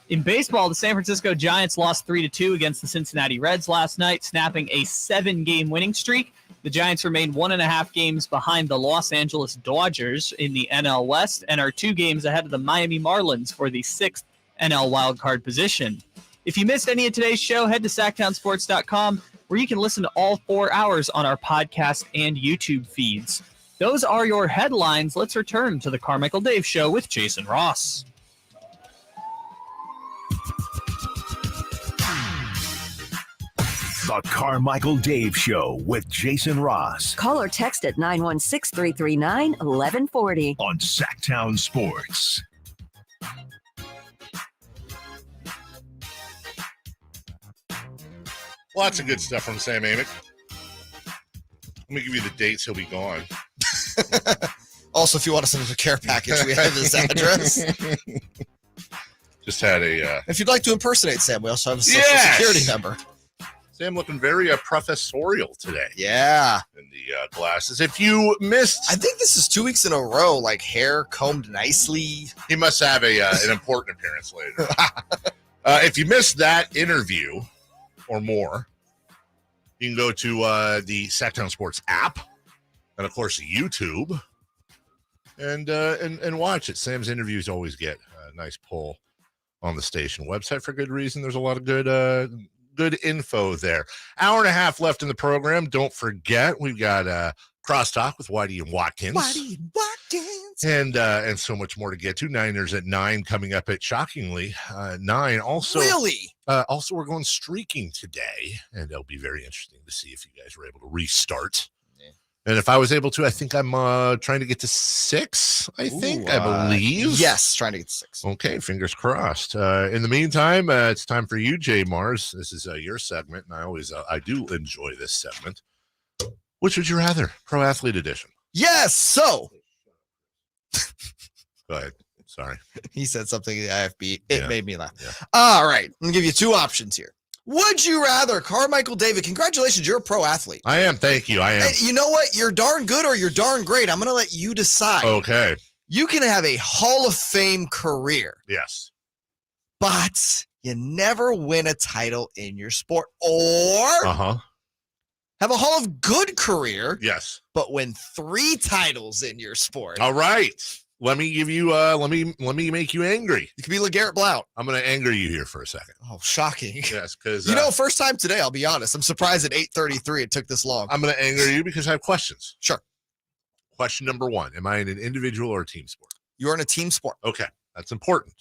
Speaker 1: In baseball, the San Francisco Giants lost 3-2 against the Cincinnati Reds last night, snapping a 7-game winning streak. The Giants remain 1.5 games behind the Los Angeles Dodgers in the NL West and are 2 games ahead of the Miami Marlins for the 6th NL wildcard position. If you missed any of today's show, head to SactownSports.com, where you can listen to all 4 hours on our podcast and YouTube feeds. Those are your headlines. Let's return to the Carmichael Dave Show with Jason Ross.
Speaker 2: The Carmichael Dave Show with Jason Ross.
Speaker 27: Call or text at 916-339-1140.
Speaker 2: On Sactown Sports.
Speaker 6: Lots of good stuff from Sam Amick. Let me give you the dates he'll be gone.
Speaker 7: Also, if you want to send us a care package, we have this address.
Speaker 6: Just had a...
Speaker 7: If you'd like to impersonate Sam, we also have a social security number.
Speaker 6: Sam looking very professorial today.
Speaker 7: Yeah.
Speaker 6: In the glasses. If you missed...
Speaker 7: I think this is 2 weeks in a row, like hair combed nicely.
Speaker 6: He must have an important appearance later. If you missed that interview or more, you can go to the Sactown Sports app and, of course, YouTube and watch it. Sam's interviews always get a nice pull on the station website for good reason. There's a lot of good info there. Hour and a half left in the program. Don't forget, we've got Crosstalk with Whitey and Watkins. And so much more to get to. Niners at 9 coming up at, shockingly, 9. Also,
Speaker 7: really?
Speaker 6: Also, we're going streaking today, and it'll be very interesting to see if you guys were able to restart. Yeah. And if I was able to, I think I'm trying to get to 6, I believe.
Speaker 7: Yes, trying to get to 6.
Speaker 6: Okay, fingers crossed. In the meantime, it's time for you, JayMarrZZ. This is your segment, and I do enjoy this segment. Which would you rather? Pro Athlete Edition.
Speaker 7: Yes, so...
Speaker 6: Go ahead. Sorry.
Speaker 7: He said something in the IFB. It made me laugh. Yeah. All right. I'm going to give you 2 options here. Would you rather, Carmichael David, congratulations, you're a pro athlete.
Speaker 6: I am. Thank you. I am.
Speaker 7: And you know what? You're darn good or you're darn great. I'm going to let you decide.
Speaker 6: Okay.
Speaker 7: You can have a Hall of Fame career.
Speaker 6: Yes.
Speaker 7: But you never win a title in your sport. Or have a Hall of Good career.
Speaker 6: Yes.
Speaker 7: But win 3 titles in your sport.
Speaker 6: All right. Let me give you. Let me make you angry.
Speaker 7: You could be LeGarrette Blount.
Speaker 6: I'm going to anger you here for a second.
Speaker 7: Oh, shocking.
Speaker 6: Yes, because
Speaker 7: first time today. I'll be honest. I'm surprised at 8:33 it took this long.
Speaker 6: I'm going to anger you because I have questions.
Speaker 7: Sure.
Speaker 6: Question number 1: am I in an individual or a team sport?
Speaker 7: You're in a team sport.
Speaker 6: Okay, that's important.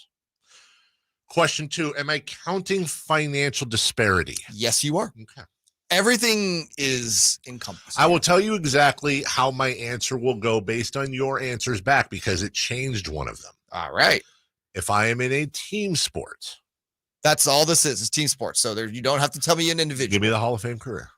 Speaker 6: Question 2: am I counting financial disparity?
Speaker 7: Yes, you are.
Speaker 6: Okay.
Speaker 7: Everything is encompassed.
Speaker 6: I will tell you exactly how my answer will go based on your answers back because it changed one of them.
Speaker 7: All right.
Speaker 6: If I am in a team sport,
Speaker 7: that's all this is team sports. So you don't have to tell me an individual.
Speaker 6: Give me the Hall of Fame career.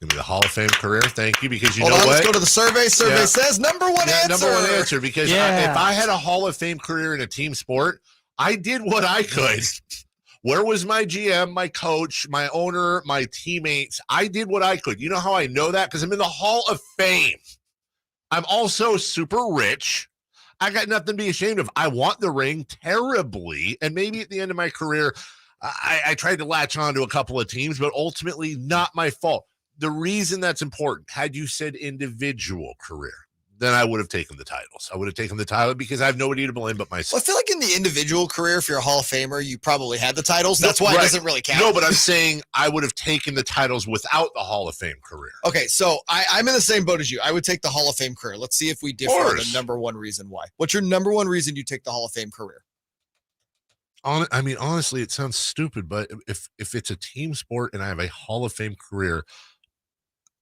Speaker 6: Give me the Hall of Fame career. Thank you, because
Speaker 7: Hold
Speaker 6: know
Speaker 7: on,
Speaker 6: what?
Speaker 7: Let's go to the survey. Survey says number one answer.
Speaker 6: Number one answer, because if I had a Hall of Fame career in a team sport, I did what I could. Where was my GM, my coach, my owner, my teammates? I did what I could. You know how I know that? Because I'm in the Hall of Fame. I'm also super rich. I got nothing to be ashamed of. I want the ring terribly. And maybe at the end of my career, I tried to latch on to a couple of teams, but ultimately not my fault. The reason that's important, had you said individual career, then I would have taken the titles. I would have taken the title because I have nobody to blame but myself.
Speaker 7: Well, I feel like in the individual career, if you're a Hall of Famer, you probably had the titles. That's why it doesn't really count.
Speaker 6: No, but I'm saying I would have taken the titles without the Hall of Fame career.
Speaker 7: Okay, so I'm in the same boat as you. I would take the Hall of Fame career. Let's see if we differ on the number one reason why. What's your number one reason you take the Hall of Fame career?
Speaker 6: I mean, honestly, it sounds stupid, but if it's a team sport and I have a Hall of Fame career,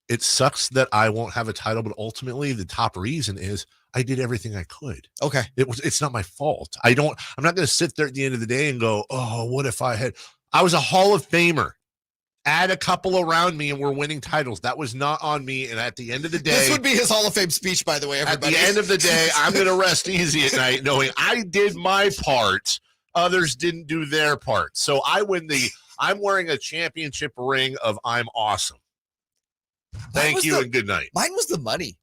Speaker 6: it sucks that I won't have a title, but ultimately the top reason is I did everything I could.
Speaker 7: Okay.
Speaker 6: It's not my fault. I'm not going to sit there at the end of the day and go, oh, what if I was a Hall of Famer. Add a couple around me and we're winning titles. That was not on me. And at the end of the day,
Speaker 7: this would be his Hall of Fame speech, by the way, everybody.
Speaker 6: At the end of the day, I'm going to rest easy at night knowing I did my part. Others didn't do their part. So I'm wearing a championship ring of I'm awesome. Thank you and good night.
Speaker 7: Mine was the money.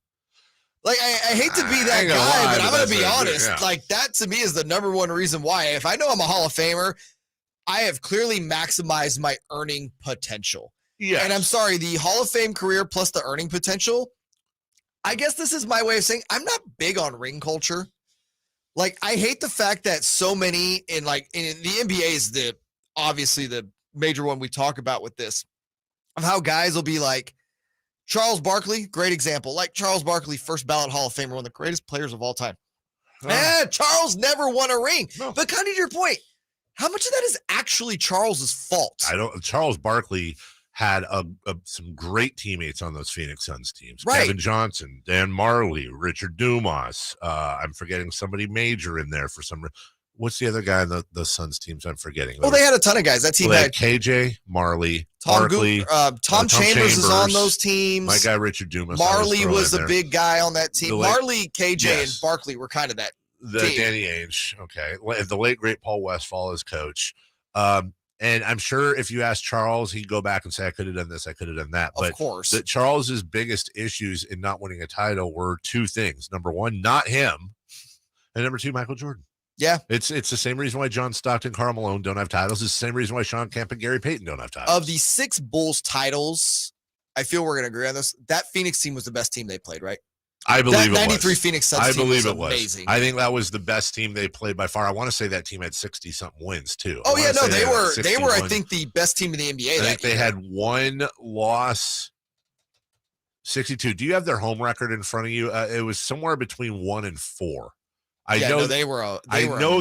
Speaker 7: Like, I hate to be that guy, but I'm going to be honest. Yeah. Like, that to me is the number one reason why. If I know I'm a Hall of Famer, I have clearly maximized my earning potential.
Speaker 6: Yeah.
Speaker 7: And I'm sorry, the Hall of Fame career plus the earning potential, I guess this is my way of saying I'm not big on ring culture. Like, I hate the fact that so many in the NBA is obviously the major one we talk about with this, of how guys will be like, Charles Barkley, great example. Like Charles Barkley, first ballot Hall of Famer, one of the greatest players of all time. Charles never won a ring. No. But kind of to your point, how much of that is actually Charles's fault?
Speaker 6: Charles Barkley had some great teammates on those Phoenix Suns teams.
Speaker 7: Right.
Speaker 6: Kevin Johnson, Dan Marley, Richard Dumas. I'm forgetting somebody major in there for some reason. What's the other guy on the Suns teams I'm forgetting?
Speaker 7: Well, they had a ton of guys. That team had
Speaker 6: KJ, Marley, Barkley.
Speaker 7: Tom Chambers is on those teams.
Speaker 6: My guy, Richard Dumas.
Speaker 7: Marley was the big guy on that team. Marley, KJ, and Barkley were kind of that team.
Speaker 6: Danny Ainge. Okay. The late, great Paul Westphal as coach. And I'm sure if you ask Charles, he'd go back and say, I could have done this, I could have done that. But
Speaker 7: of course.
Speaker 6: Charles's biggest issues in not winning a title were two things. Number one, not him. And number two, Michael Jordan.
Speaker 7: Yeah.
Speaker 6: It's the same reason why John Stockton, Karl Malone don't have titles. It's the same reason why Sean Kemp and Gary Payton don't have titles.
Speaker 7: Of the 6 Bulls titles, I feel we're going to agree on this. That Phoenix team was the best team they played, right?
Speaker 6: I believe
Speaker 7: that
Speaker 6: it
Speaker 7: 93
Speaker 6: was.
Speaker 7: Phoenix Suns team was amazing.
Speaker 6: I think that was the best team they played by far. I want to say that team had 60-something wins, too.
Speaker 7: Oh, yeah, no, they were, I think, the best team in the NBA
Speaker 6: I think they had one loss, 62. Do you have their home record in front of you? It was somewhere between 1 and 4. I know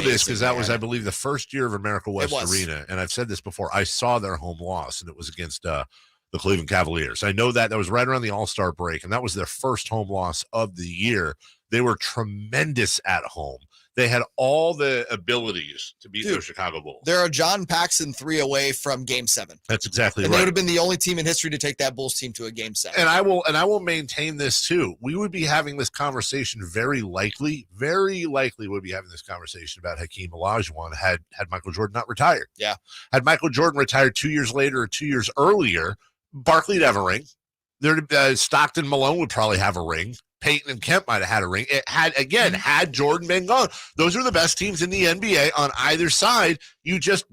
Speaker 6: this because that was, I believe, the first year of America West Arena, and I've said this before. I saw their home loss, and it was against the Cleveland Cavaliers. I know that was right around the All-Star break, and that was their first home loss of the year. They were tremendous at home. They had all the abilities to beat those Chicago Bulls.
Speaker 7: They're a John Paxson 3 away from Game 7.
Speaker 6: That's exactly right.
Speaker 7: They would have been the only team in history to take that Bulls team to a Game 7.
Speaker 6: And I will maintain this too. We would be having this conversation very likely would be having this conversation about Hakeem Olajuwon had Michael Jordan not retired.
Speaker 7: Yeah.
Speaker 6: Had Michael Jordan retired 2 years later or 2 years earlier, Barkley'd have a ring. Stockton, Malone would probably have a ring. Peyton and Kemp might have had a ring. It had Jordan been gone. Those are the best teams in the NBA on either side. You just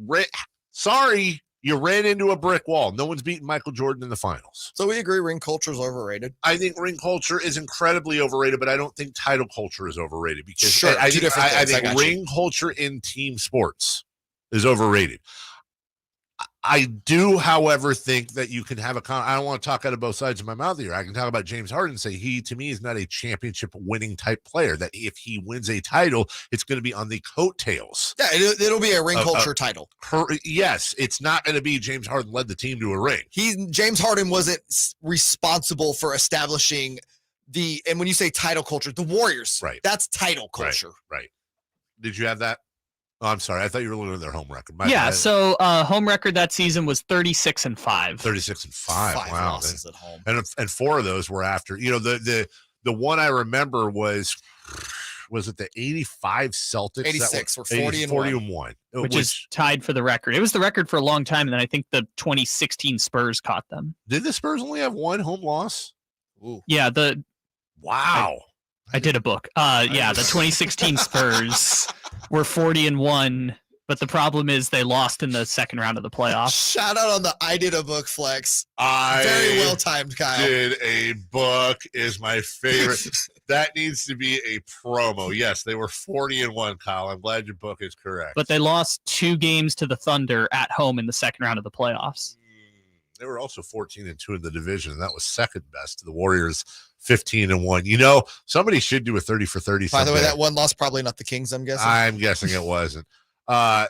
Speaker 6: sorry, You ran into a brick wall. No one's beaten Michael Jordan in the finals.
Speaker 7: So we agree ring culture is overrated.
Speaker 6: I think ring culture is incredibly overrated, but I don't think title culture is overrated because
Speaker 7: Sure,
Speaker 6: I
Speaker 7: two
Speaker 6: think,
Speaker 7: different
Speaker 6: I
Speaker 7: things. I
Speaker 6: think
Speaker 7: got you.
Speaker 6: ring culture in team sports is overrated. I do, however, think that you can have I don't want to talk out of both sides of my mouth here. I can talk about James Harden and say he, to me, is not a championship winning type player, that if he wins a title, it's going to be on the coattails.
Speaker 7: Yeah, it'll be a ring culture title.
Speaker 6: Yes, it's not going to be James Harden led the team to a ring.
Speaker 7: James Harden wasn't responsible for establishing and when you say title culture, the Warriors,
Speaker 6: right?
Speaker 7: That's title culture.
Speaker 6: Right. Did you have that? Oh, I'm sorry. I thought you were looking at their home record.
Speaker 1: So home record that season was 36-5.
Speaker 6: 36-5.
Speaker 7: Five
Speaker 6: Wow.
Speaker 7: losses at home.
Speaker 6: And 4 of those were after. The one I remember was it the 85 Celtics?
Speaker 7: 86 were 40-1.
Speaker 6: Which
Speaker 1: is tied for the record. It was the record for a long time, and then I think the 2016 Spurs caught them.
Speaker 6: Did the Spurs only have one home loss?
Speaker 7: Ooh.
Speaker 1: Yeah,
Speaker 6: wow.
Speaker 1: I did a book. The 2016 Spurs were 40-1, but the problem is they lost in the second round of the playoffs.
Speaker 7: Shout out on the I did a book flex. Very well timed, Kyle.
Speaker 6: Did a book is my favorite. That needs to be a promo. Yes, they were 40-1, Kyle. I'm glad your book is correct.
Speaker 1: But they lost 2 games to the Thunder at home in the second round of the playoffs.
Speaker 6: They were also 14-2 in the division, and that was second best to the Warriors. 15-1. Somebody should do a 30 for 30.
Speaker 7: By the way, that one loss probably not the Kings. I'm guessing.
Speaker 6: I'm guessing it wasn't.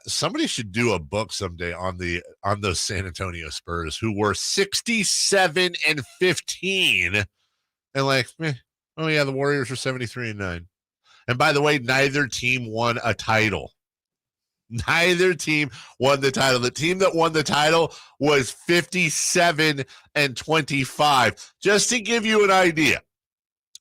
Speaker 6: Somebody should do a book someday on those San Antonio Spurs who were 67-15, and the Warriors were 73-9. And by the way, neither team won a title. Neither team won the title. The team that won the title was 57-25. Just to give you an idea,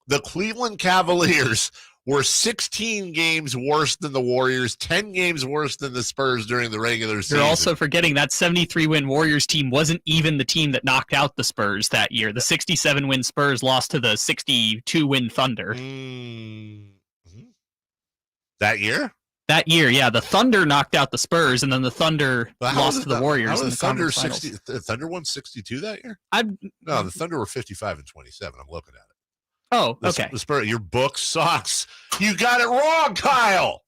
Speaker 6: the Cleveland Cavaliers were 16 games worse than the Warriors, 10 games worse than the Spurs during the regular season.
Speaker 1: You're also forgetting that 73-win Warriors team wasn't even the team that knocked out the Spurs that year. The 67-win Spurs lost to the 62-win Thunder.
Speaker 6: Mm-hmm. That year?
Speaker 1: That year, yeah. The Thunder knocked out the Spurs, and then the Thunder lost to the Warriors in the Thunder finals.
Speaker 6: The Thunder won 62 that year? No, the Thunder were 55-27. I'm looking at it.
Speaker 1: Oh, okay.
Speaker 6: The Spurs, your book sucks. You got it wrong, Kyle.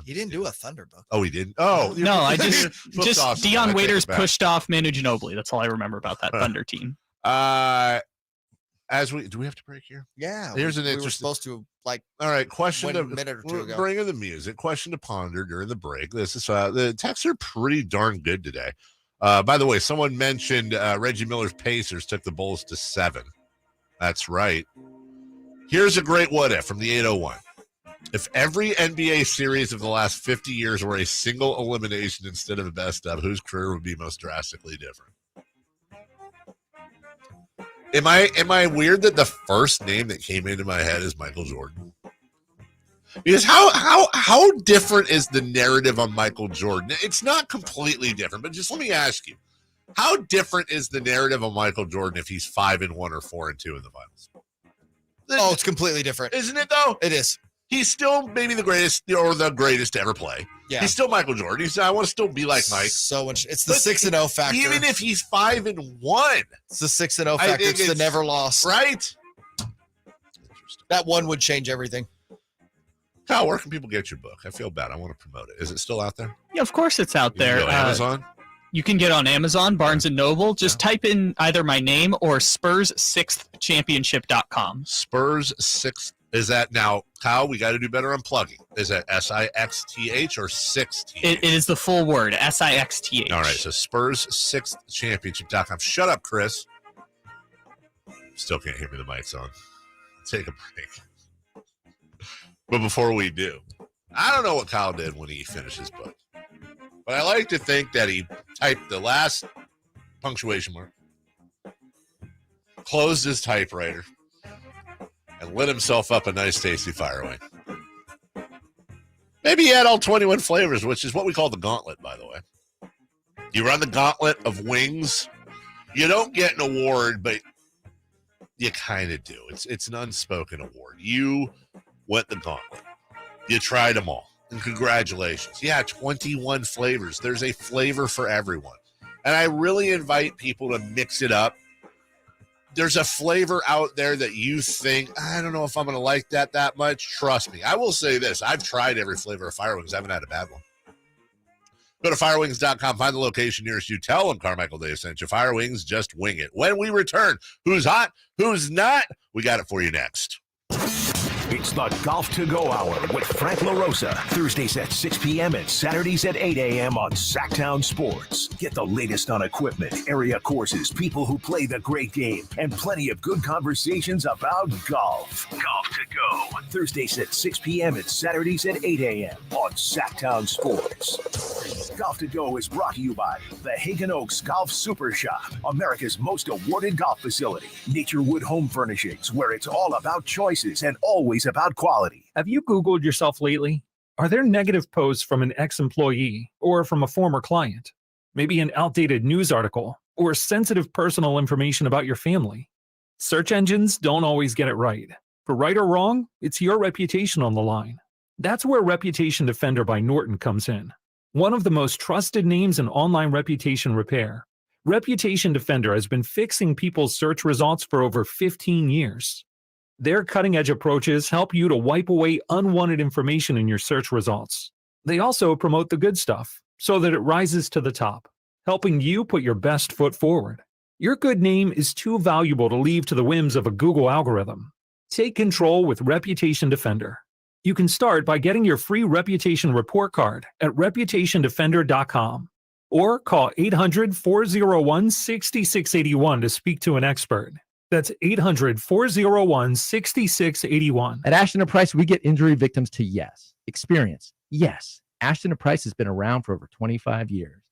Speaker 7: He didn't do a Thunder book.
Speaker 6: Oh, he didn't? Oh.
Speaker 1: No, I just
Speaker 6: awesome.
Speaker 1: Dion Waiters pushed off Manu Ginobili. That's all I remember about that Thunder team.
Speaker 6: Do we have to break here?
Speaker 7: Yeah.
Speaker 6: Here's an
Speaker 7: we
Speaker 6: interesting.
Speaker 7: were supposed to
Speaker 6: all right, question
Speaker 7: a minute or two ago.
Speaker 6: Bring in the music. Question to ponder during the break. This is the texts are pretty darn good today. By the way, someone mentioned Reggie Miller's Pacers took the Bulls to 7. That's right. Here's a great what if from the 801. If every NBA series of the last 50 years were a single elimination instead of a best of, whose career would be most drastically different? Am I weird that the first name that came into my head is Michael Jordan? Because how different is the narrative on Michael Jordan? It's not completely different, but just let me ask you, how different is the narrative on Michael Jordan if he's 5-1 or 4-2 in the finals?
Speaker 7: Oh, it's completely different,
Speaker 6: isn't it? Though
Speaker 7: it is.
Speaker 6: He's still maybe the greatest or the greatest to ever play.
Speaker 7: Yeah,
Speaker 6: he's still Michael Jordan. I want to still be like Mike.
Speaker 7: So much. It's the 6-0 factor.
Speaker 6: Even if he's 5-1,
Speaker 7: it's the 6-0 factor. It's the never loss,
Speaker 6: right?
Speaker 7: That one would change everything.
Speaker 6: Kyle, where can people get your book? I feel bad. I want to promote it. Is it still out there?
Speaker 1: Yeah, of course it's out there.
Speaker 6: Amazon.
Speaker 1: You can get on Amazon, Barnes & Noble. Just type in either my name or Spurs6thchampionship.com.
Speaker 6: Spurs 6th. Is that now, Kyle, we got to do better on plugging. Is that SIXTH or 6th?
Speaker 1: It is the full word, SIXTH.
Speaker 6: All right, so Spurs6thchampionship.com. Shut up, Chris. Still can't hear me. The mic's on. Take a break. But before we do, I don't know what Kyle did when he finished his book. But I like to think that he typed the last punctuation mark, closed his typewriter, and lit himself up a nice, tasty fire wing. Maybe he had all 21 flavors, which is what we call the gauntlet, by the way. You run the gauntlet of wings. You don't get an award, but you kind of do. It's an unspoken award. You went the gauntlet. You tried them all. And congratulations. Yeah, 21 flavors. There's a flavor for everyone. And I really invite people to mix it up. There's a flavor out there that you think, I don't know if I'm going to like that much. Trust me. I will say this. I've tried every flavor of Fire Wings. I haven't had a bad one. Go to firewings.com, find the location nearest you. Tell them Carmichael Dave sent you. Fire Wings, just wing it. When we return, who's hot, who's not? We got it for you next.
Speaker 2: It's the Golf to Go Hour with Frank LaRosa. Thursdays at 6 p.m. and Saturdays at 8 a.m. on Sactown Sports. Get the latest on equipment, area courses, people who play the great game, and plenty of good conversations about golf. Golf to Go. Thursdays at 6 p.m. and Saturdays at 8 a.m. on Sactown Sports. Golf to Go is brought to you by the Hagen Oaks Golf Super Shop, America's most awarded golf facility. Naturewood Home Furnishings, where it's all about choices and always about quality.
Speaker 14: Have you Googled yourself lately? Are there negative posts from an ex-employee or from a former client? Maybe an outdated news article or sensitive personal information about your family? Search engines don't always get it right. For right or wrong, it's your reputation on the line. That's where Reputation Defender by Norton comes in. One of the most trusted names in online reputation repair. Reputation Defender has been fixing people's search results for over 15 years. Their cutting-edge approaches help you to wipe away unwanted information in your search results. They also promote the good stuff so that it rises to the top, helping you put your best foot forward. Your good name is too valuable to leave to the whims of a Google algorithm. Take control with Reputation Defender. You can start by getting your free reputation report card at reputationdefender.com or call 800-401-6681 to speak to an expert. That's 800-401-6681.
Speaker 16: At Ashton & Price, we get injury victims to yes. Experience, yes. Ashton & Price has been around for over 25 years.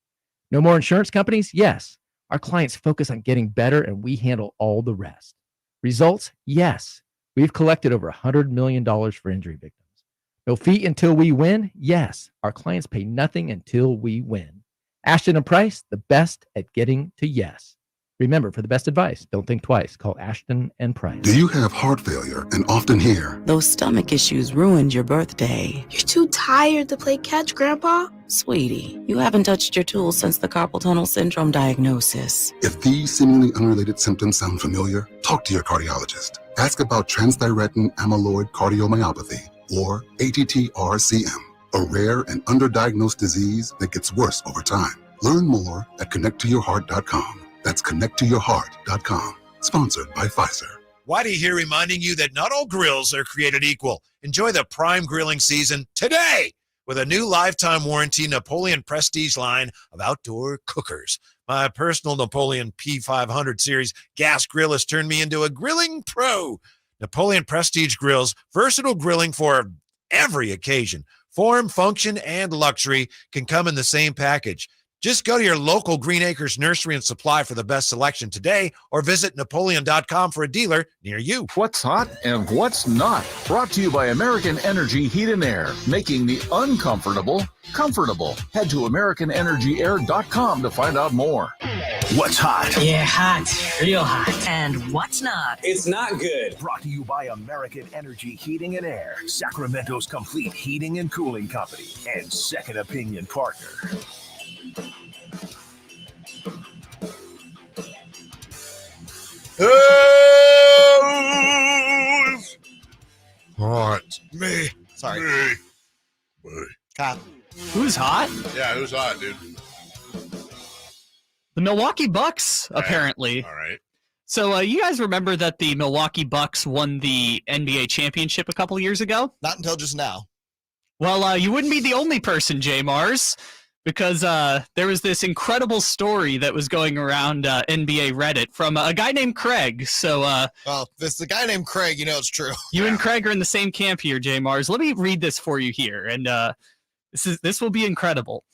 Speaker 16: No more insurance companies? Yes. Our clients focus on getting better, and we handle all the rest. Results? Yes. We've collected over $100 million for injury victims. No fee until we win? Yes. Our clients pay nothing until we win. Ashton & Price, the best at getting to yes. Remember, for the best advice, don't think twice. Call Ashton & Price.
Speaker 18: Do you have heart failure and often hear,
Speaker 19: "Those stomach issues ruined your birthday"?
Speaker 20: "You're too tired to play catch, Grandpa."
Speaker 19: Sweetie, you haven't touched your tools since the carpal tunnel syndrome diagnosis.
Speaker 18: If these seemingly unrelated symptoms sound familiar, talk to your cardiologist. Ask about transthyretin amyloid cardiomyopathy, or ATTR-CM, a rare and underdiagnosed disease that gets worse over time. Learn more at connecttoyourheart.com. That's connecttoyourheart.com. Sponsored by Pfizer.
Speaker 21: Whitey here reminding you that not all grills are created equal. Enjoy the prime grilling season today with a new lifetime warranty Napoleon Prestige line of outdoor cookers. My personal Napoleon P500 series gas grill has turned me into a grilling pro. Napoleon Prestige grills, versatile grilling for every occasion. Form, function, and luxury can come in the same package. Just go to your local Green Acres Nursery and Supply for the best selection today, or visit Napoleon.com for a dealer near you.
Speaker 22: What's hot and what's not? Brought to you by American Energy Heat and Air, making the uncomfortable comfortable. Head to AmericanEnergyAir.com to find out more.
Speaker 2: What's hot?
Speaker 23: Yeah, hot. Real hot. And what's not?
Speaker 2: It's not good. Brought to you by American Energy Heating and Air, Sacramento's complete heating and cooling company, and second opinion partner.
Speaker 6: Hot. Me.
Speaker 7: Sorry.
Speaker 6: Me.
Speaker 7: Kyle.
Speaker 1: Who's hot?
Speaker 6: Yeah, who's hot, dude?
Speaker 1: The Milwaukee Bucks, apparently.
Speaker 6: All right.
Speaker 1: So you guys remember that the Milwaukee Bucks won the NBA championship a couple years ago?
Speaker 7: Not until just now.
Speaker 1: Well, you wouldn't be the only person, JayMarrZZ, because there was this incredible story that was going around NBA Reddit from a guy named Craig. So,
Speaker 7: well, this the guy named Craig. You know it's true.
Speaker 1: You and Craig are in the same camp here, JayMarrZZ. Let me read this for you here, and this will be incredible.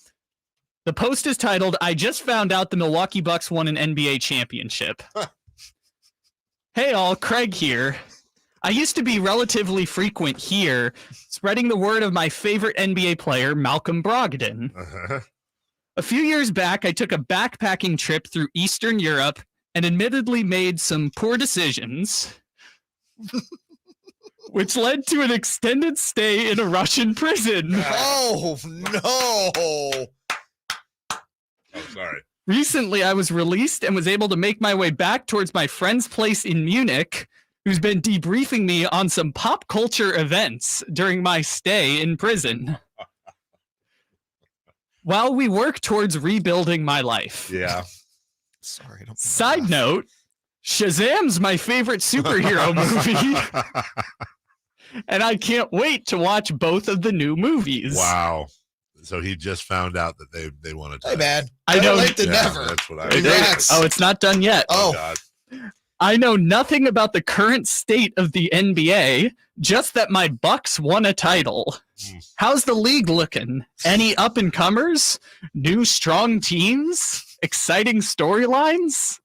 Speaker 1: The post is titled, "I just found out the Milwaukee Bucks won an NBA championship." Hey all, Craig here. I used to be relatively frequent here, spreading the word of my favorite NBA player, Malcolm Brogdon. A few years back, I took a backpacking trip through Eastern Europe and admittedly made some poor decisions, which led to an extended stay in a Russian prison.
Speaker 7: Oh, no.
Speaker 6: Oh, sorry.
Speaker 1: Recently, I was released and was able to make my way back towards my friend's place in Munich, who's been debriefing me on some pop culture events during my stay in prison. While we work towards rebuilding my life.
Speaker 6: Yeah.
Speaker 7: Sorry.
Speaker 1: Side note, Shazam's my favorite superhero movie. And I can't wait to watch both of the new movies.
Speaker 6: Wow. So he just found out that they wanted to.
Speaker 7: Hey, man.
Speaker 1: I know.
Speaker 7: Late than never.
Speaker 6: That's what I
Speaker 7: Congrats.
Speaker 1: Oh, it's not done yet.
Speaker 7: Oh.
Speaker 6: God.
Speaker 1: I know nothing about the current state of the NBA, just that my Bucks won a title. How's the league looking? Any up-and-comers? New strong teams? Exciting storylines?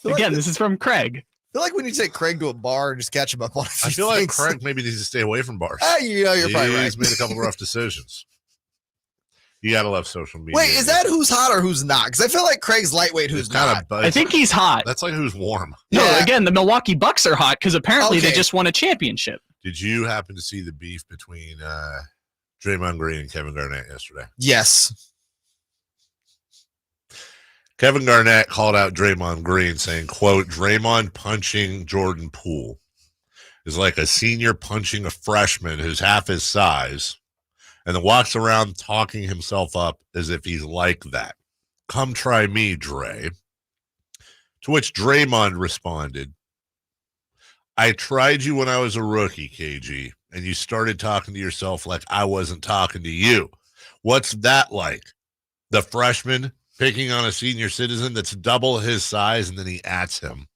Speaker 1: Again, this is from Craig.
Speaker 7: I feel like we need to take Craig to a bar and just catch him up on a few
Speaker 6: I feel like
Speaker 7: things.
Speaker 6: Craig maybe needs to stay away from bars.
Speaker 7: You're probably right.
Speaker 6: He's made a couple rough decisions. You gotta love social media.
Speaker 7: Wait, is that who's hot or who's not? Because I feel like Craig's lightweight who's not.
Speaker 1: I think he's hot.
Speaker 6: That's like who's warm.
Speaker 1: No, again, the Milwaukee Bucks are hot because apparently they just won a championship.
Speaker 6: Did you happen to see the beef between Draymond Green and Kevin Garnett yesterday?
Speaker 7: Yes.
Speaker 6: Kevin Garnett called out Draymond Green saying, quote, Draymond punching Jordan Poole is like a senior punching a freshman who's half his size and then walks around talking himself up as if he's like that. Come try me, Dre. To which Draymond responded, I tried you when I was a rookie, KG, and you started talking to yourself like I wasn't talking to you. What's that like? The freshman picking on a senior citizen that's double his size, and then he ats him.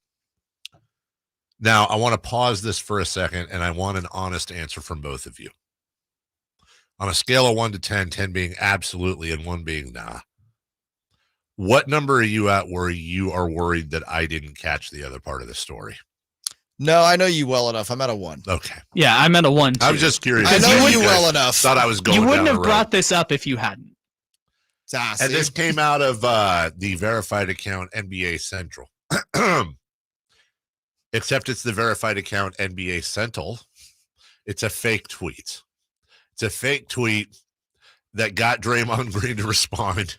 Speaker 6: Now, I want to pause this for a second, and I want an honest answer from both of you. On a scale of 1 to 10, 10 being absolutely and 1 being nah, what number are you at where you are worried that I didn't catch the other part of the story?
Speaker 7: No, I know you well enough. I'm at a 1.
Speaker 6: Okay.
Speaker 1: Yeah, I'm at a 1 too.
Speaker 6: I was just curious.
Speaker 7: I know you well enough.
Speaker 6: Thought I was going
Speaker 1: You wouldn't
Speaker 6: down
Speaker 1: have
Speaker 6: the road.
Speaker 1: brought this up if you hadn't.
Speaker 6: And this came out of the verified account NBA Central. Except it's the verified account NBA Central. It's a fake tweet. It's a fake tweet that got Draymond Green to respond,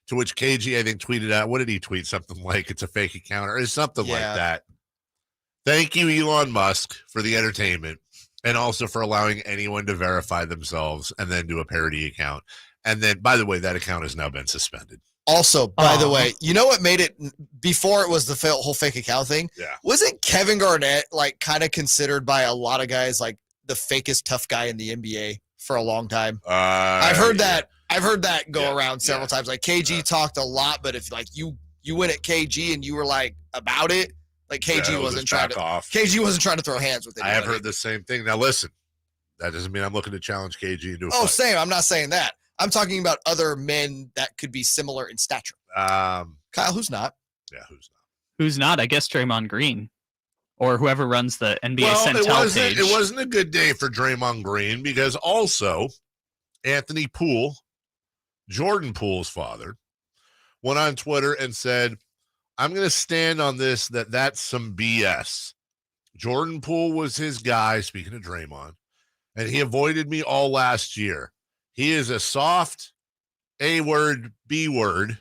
Speaker 6: to which KG, I think, tweeted out. What did he tweet? Something like, it's a fake account or something like that. Thank you, Elon Musk, for the entertainment and also for allowing anyone to verify themselves and then do a parody account. And then, by the way, that account has now been suspended.
Speaker 7: Also, by the way, you know what made it before it was the whole fake account thing?
Speaker 6: Yeah.
Speaker 7: Wasn't Kevin Garnett like kind of considered by a lot of guys like the fakest tough guy in the NBA for a long time? I've heard that. I've heard that go around several times. Like KG talked a lot, but if like you went at KG and you were like about it, like KG wasn't trying to KG wasn't trying to throw hands with it.
Speaker 6: I have heard the same thing. Now listen, that doesn't mean I'm looking to challenge KG into a fight.
Speaker 7: Same. I'm not saying that. I'm talking about other men that could be similar in stature. Kyle, who's not?
Speaker 6: Yeah, who's not?
Speaker 1: Who's not? I guess Draymond Green or whoever runs the NBA
Speaker 6: Well,
Speaker 1: Central page.
Speaker 6: It wasn't a good day for Draymond Green because also Anthony Poole, Jordan Poole's father, went on Twitter and said, I'm going to stand on this, that's some BS. Jordan Poole was his guy, speaking of Draymond, and he avoided me all last year. He is a soft A-word, B-word.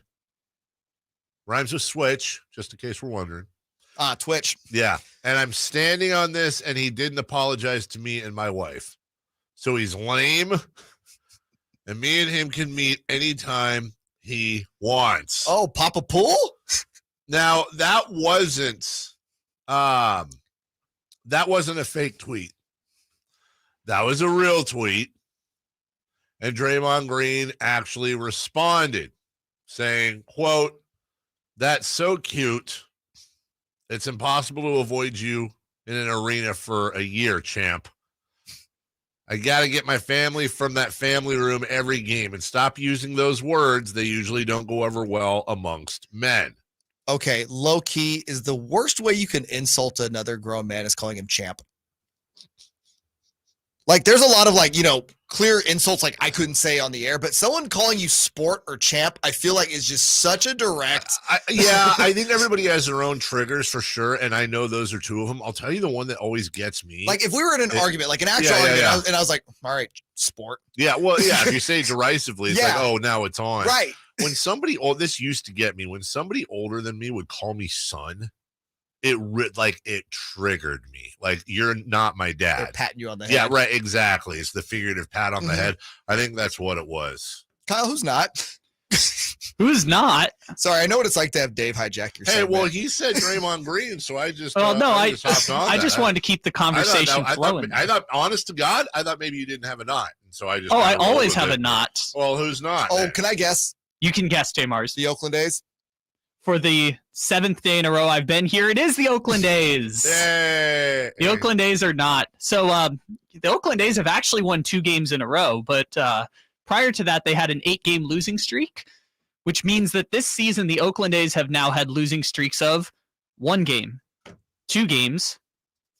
Speaker 6: Rhymes with switch, just in case we're wondering.
Speaker 7: Twitch.
Speaker 6: Yeah. And I'm standing on this, and he didn't apologize to me and my wife. So he's lame, and me and him can meet anytime he wants.
Speaker 7: Oh, Papa Poole?
Speaker 6: Now, that wasn't a fake tweet. That was a real tweet. And Draymond Green actually responded saying, quote, that's so cute. It's impossible to avoid you in an arena for a year, champ. I got to get my family from that family room every game and stop using those words. They usually don't go over well amongst men.
Speaker 7: Okay, low key is the worst way you can insult another grown man is calling him champ. Like, there's a lot of clear insults like I couldn't say on the air, but someone calling you sport or champ, I feel like is just such a direct.
Speaker 6: I think everybody has their own triggers for sure, and I know those are two of them. I'll tell you the one that always gets me.
Speaker 7: Like if we were in an argument, like an actual argument, and I was like, all right, sport.
Speaker 6: Yeah, well, yeah, if you say derisively, it's like, oh, now it's on.
Speaker 7: Right.
Speaker 6: When somebody this used to get me, when somebody older than me would call me son, it triggered me. Like, you're not my dad.
Speaker 7: They're patting you on the head.
Speaker 6: Yeah, right, exactly. It's the figurative pat on the head. I think that's what it was.
Speaker 7: Kyle, who's not?
Speaker 1: Who's not?
Speaker 7: Sorry, I know what it's like to have Dave hijack your segment.
Speaker 6: Well, he said Draymond Green, so I just
Speaker 1: I
Speaker 6: just hopped on
Speaker 1: I just wanted to keep the conversation flowing.
Speaker 6: I thought, honest to God, I thought maybe you didn't have a knot. And so I just
Speaker 1: I always have a knot.
Speaker 6: Well, who's not?
Speaker 7: Oh, can I guess?
Speaker 1: You can guess, JayMarrZZ.
Speaker 7: The Oakland A's?
Speaker 1: For the 7th day in a row I've been here, it is the Oakland A's.
Speaker 6: Yay.
Speaker 1: The Oakland A's are not. So the Oakland A's have actually won 2 games in a row, but prior to that, they had an 8-game losing streak, which means that this season the Oakland A's have now had losing streaks of 1 game, 2 games,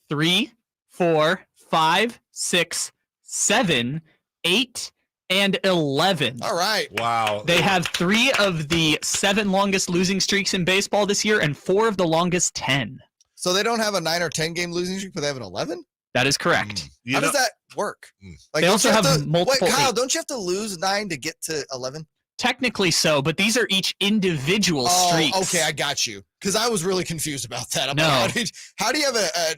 Speaker 1: 3, 4, 5, 6, 7, 8, and 11.
Speaker 7: All right.
Speaker 6: Wow.
Speaker 1: They have 3 of the 7 longest losing streaks in baseball this year and 4 of the longest 10.
Speaker 7: So they don't have a 9 or 10 game losing streak, but they have an 11?
Speaker 1: That is correct.
Speaker 7: How does that work?
Speaker 1: They also have multiple.
Speaker 7: Wait, Kyle, don't you have to lose 9 to get to 11?
Speaker 1: Technically so, but these are each individual streaks.
Speaker 7: Okay, I got you. Because I was really confused about that. I'm like, how do you have a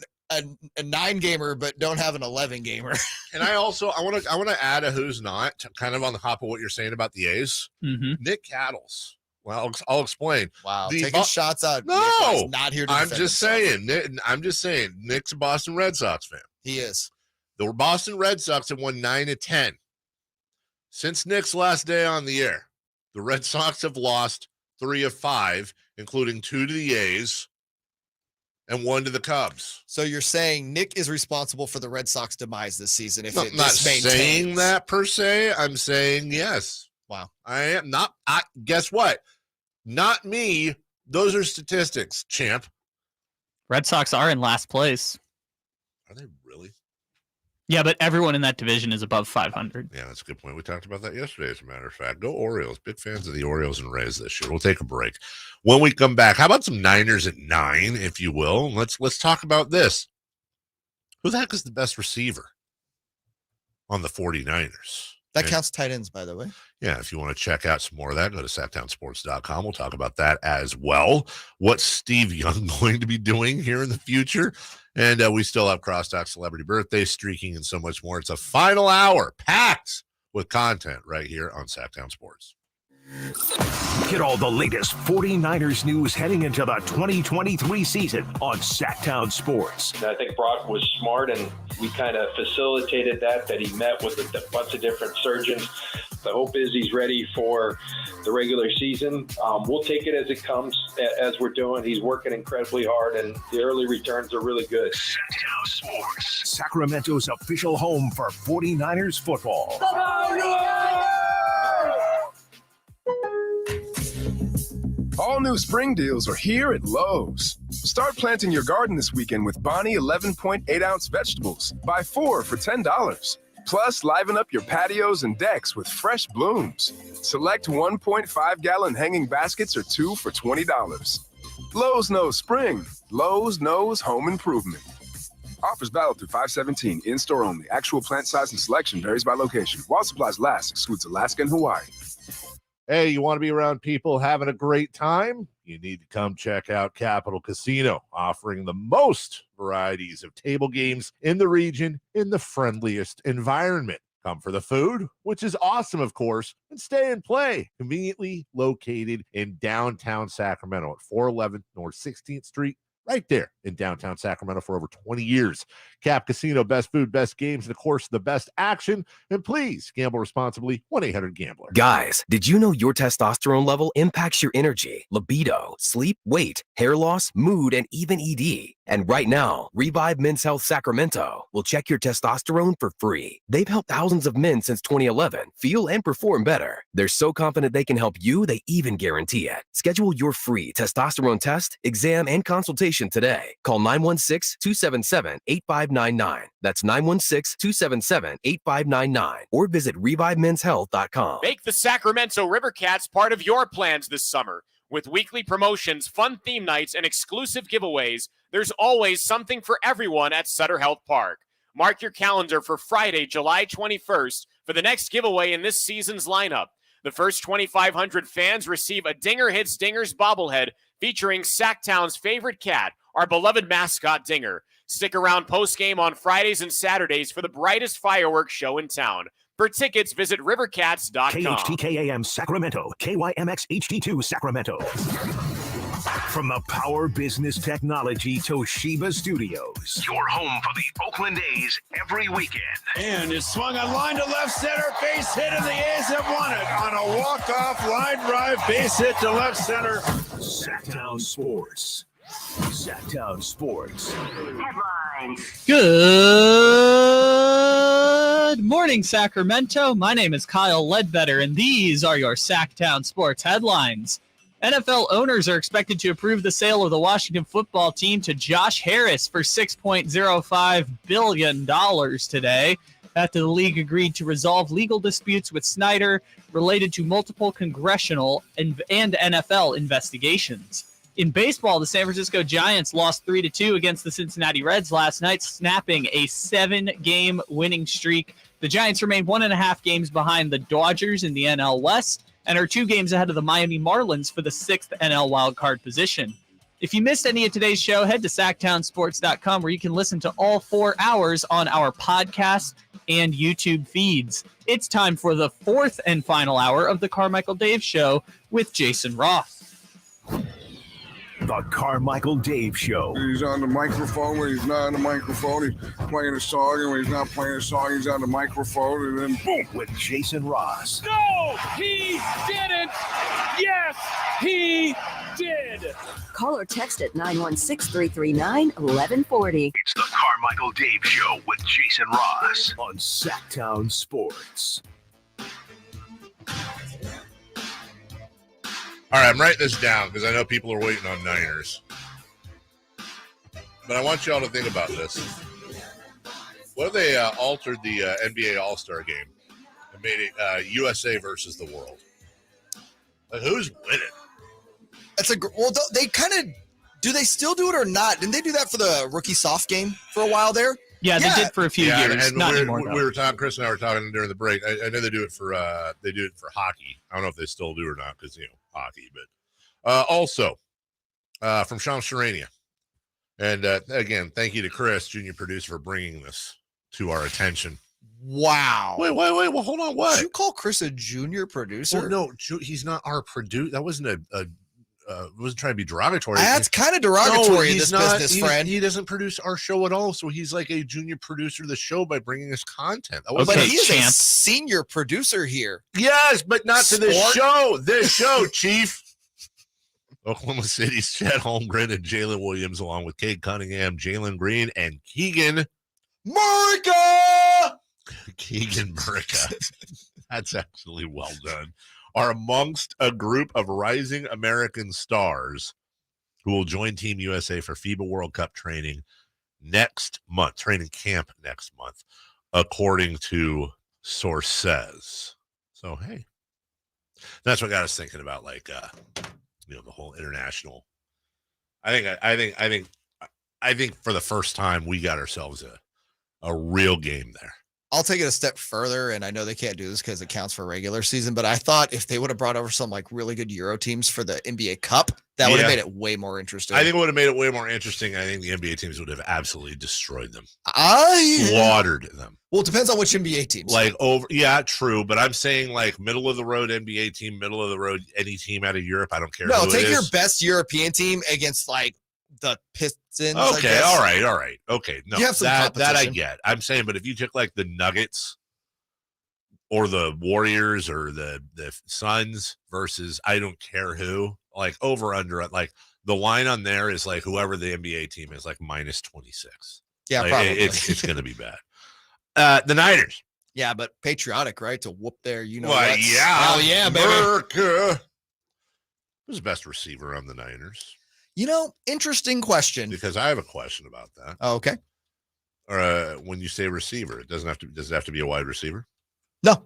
Speaker 7: 9-gamer but don't have an 11-gamer?
Speaker 6: And I want to add a who's not, kind of on the top of what you're saying about the A's. Nick Cattles. Well, I'll explain.
Speaker 7: Wow, taking shots out.
Speaker 6: No,
Speaker 7: Nick not here to
Speaker 6: I'm
Speaker 7: defend
Speaker 6: just saying. Nick's a Boston Red Sox fan.
Speaker 7: He is.
Speaker 6: The Boston Red Sox have won 9 of 10 since Nick's last day on the air. The Red Sox have lost 3 of 5, including 2 to the A's and 1 to the Cubs.
Speaker 7: So you're saying Nick is responsible for the Red Sox demise this season? If
Speaker 6: I'm not saying that per se. I'm saying yes.
Speaker 7: Wow.
Speaker 6: I am not. Guess what? Not me. Those are statistics, champ.
Speaker 1: Red Sox are in last place.
Speaker 6: Are they really?
Speaker 1: Yeah, but everyone in that division is above 500.
Speaker 6: Yeah, that's a good point. We talked about that yesterday, as a matter of fact. Go Orioles. Big fans of the Orioles and Rays this year. We'll take a break. When we come back, how about some Niners at 9, if you will? Let's talk about this. Who the heck is the best receiver on the 49ers?
Speaker 7: That counts tight ends, by the way.
Speaker 6: Yeah, if you want to check out some more of that, go to SactownSports.com. We'll talk about that as well. What's Steve Young going to be doing here in the future? And we still have Crosstalk Celebrity Birthday, streaking, and so much more. It's a final hour packed with content right here on Sacktown Sports.
Speaker 2: Get all the latest 49ers news heading into the 2023 season on Sacktown Sports.
Speaker 8: I think Brock was smart, and we kind of facilitated that he met with a bunch of different surgeons. The hope is he's ready for the regular season. We'll take it as it comes, as we're doing. He's working incredibly hard, and the early returns are really good.
Speaker 2: Sacktown Sports, Sacramento's official home for 49ers football.
Speaker 12: All new spring deals are here at Lowe's. Start planting your garden this weekend with Bonnie 11.8-ounce vegetables. Buy 4 for $10. Plus, liven up your patios and decks with fresh blooms. Select 1.5-gallon hanging baskets or 2 for $20. Lowe's knows spring. Lowe's knows home improvement. Offers valid through 5/17. In-store only. Actual plant size and selection varies by location. While supplies last, excludes Alaska and Hawaii.
Speaker 6: Hey, you want to be around people having a great time? You need to come check out Capital Casino, offering the most varieties of table games in the region in the friendliest environment. Come for the food, which is awesome, of course, and stay and play. Conveniently located in downtown Sacramento at 411 North 16th Street, right there in downtown Sacramento for over 20 years. Cap Casino, best food, best games, and of course, the best action. And please gamble responsibly. 1-800-GAMBLER.
Speaker 13: Guys, did you know your testosterone level impacts your energy, libido, sleep, weight, hair loss, mood, and even ED? And right now, Revive Men's Health Sacramento will check your testosterone for free. They've helped thousands of men since 2011 feel and perform better. They're so confident they can help you, they even guarantee it. Schedule your free testosterone test, exam, and consultation today. Call 916-277-8599. That's 916-277-8599. Or visit ReviveMen'sHealth.com.
Speaker 5: Make the Sacramento River Cats part of your plans this summer. With weekly promotions, fun theme nights, and exclusive giveaways, there's always something for everyone at Sutter Health Park. Mark your calendar for Friday, July 21st for the next giveaway in this season's lineup. The first 2,500 fans receive a Dinger Hits Dingers bobblehead featuring Sactown's favorite cat, our beloved mascot Dinger. Stick around postgame on Fridays and Saturdays for the brightest fireworks show in town. For tickets, visit rivercats.com.
Speaker 2: KHTKAM Sacramento, KYMX HD2 Sacramento. From the Power Business Technology Toshiba Studios, your home for the Oakland A's every weekend.
Speaker 10: And it's swung a line to left center, base hit, and the A's have won it on a walk-off line drive, base hit to left center.
Speaker 2: Sactown Sports. Sactown Sports.
Speaker 3: Headlines.
Speaker 1: Good morning, Sacramento. My name is Kyle Ledbetter, and these are your Sactown Sports headlines. NFL owners are expected to approve the sale of the Washington football team to Josh Harris for $6.05 billion today, after the league agreed to resolve legal disputes with Snyder related to multiple congressional and NFL investigations. In baseball, the San Francisco Giants lost 3-2 against the Cincinnati Reds last night, snapping a 7-game winning streak. The Giants remain 1.5 games behind the Dodgers in the NL West and are 2 games ahead of the Miami Marlins for the 6th NL wildcard position. If you missed any of today's show, head to SactownSports.com where you can listen to all 4 hours on our podcast and YouTube feeds. It's time for the 4th and final hour of the Carmichael Dave Show with Jason Roth.
Speaker 2: The Carmichael Dave Show.
Speaker 10: He's on the microphone when he's not on the microphone. He's playing a song, and when he's not playing a song, he's on the microphone, and then boom.
Speaker 2: With Jason Ross.
Speaker 15: No, he didn't. Yes, he did.
Speaker 27: Call or text at 916-339-1140.
Speaker 2: It's the Carmichael Dave Show with Jason Ross on Sactown Sports.
Speaker 6: All right, I'm writing this down because I know people are waiting on Niners. But I want you all to think about this. What if they altered the NBA All-Star game and made it USA versus the world? Like, who's winning?
Speaker 7: They kind of do. They still do it or not? Didn't they do that for the rookie soft game for a while there?
Speaker 1: Yeah, they did for a few years.
Speaker 6: And
Speaker 1: not
Speaker 6: we
Speaker 1: anymore.
Speaker 6: were talking. Chris and I were talking during the break. I know they do it for hockey. I don't know if they still do or not because hockey. But also from Sean Sharania, and again, thank you to Chris, junior producer, for bringing this to our attention.
Speaker 7: Wow.
Speaker 6: Wait. Well, hold on. What?
Speaker 7: Did you call Chris a junior producer?
Speaker 6: Well, no, he's not our producer. That wasn't wasn't trying to be derogatory.
Speaker 7: That's kind of derogatory in this business, friend.
Speaker 6: He doesn't produce our show at all, so he's like a junior producer of the show by bringing us content.
Speaker 7: But he is a senior producer here.
Speaker 6: Yes, but not to this show. This show, Chief. Oklahoma City's Chet Holmgren and Jalen Williams, along with Cade Cunningham, Jalen Green, and Keegan Murica. That's actually well done. Are amongst a group of rising American stars who will join Team USA for FIBA World Cup training camp next month, according to sources. So, hey, that's what got us thinking about, like, the whole international. I think for the first time we got ourselves a real game there.
Speaker 7: I'll take it a step further, and I know they can't do this because it counts for regular season, but I thought if they would have brought over some like really good Euro teams for the NBA Cup, that would have made it way more interesting.
Speaker 6: I think it would have made it way more interesting. I think the NBA teams would have absolutely destroyed them.
Speaker 7: Slaughtered
Speaker 6: them.
Speaker 7: Well, it depends on which NBA teams.
Speaker 6: True, but I'm saying like middle of the road NBA team, middle of the road any team out of Europe. I don't care.
Speaker 7: No, take your best European team against like the Pistons.
Speaker 6: Okay, all right. Okay, no,
Speaker 7: you have some
Speaker 6: that I get. I'm saying, but if you took like the Nuggets or the Warriors or the Suns versus I don't care who, like over under, like The line on there is like whoever the NBA team is, like minus 26.
Speaker 7: Yeah,
Speaker 6: like,
Speaker 7: probably.
Speaker 6: It's going to be bad. The Niners.
Speaker 7: Yeah, but patriotic, right? To whoop there,
Speaker 6: Yeah.
Speaker 7: Hell yeah, baby.
Speaker 6: America. Who's the best receiver on the Niners?
Speaker 7: Interesting question.
Speaker 6: Because I have a question about that.
Speaker 7: Oh, okay.
Speaker 6: When you say receiver, does it have to be a wide receiver?
Speaker 7: No.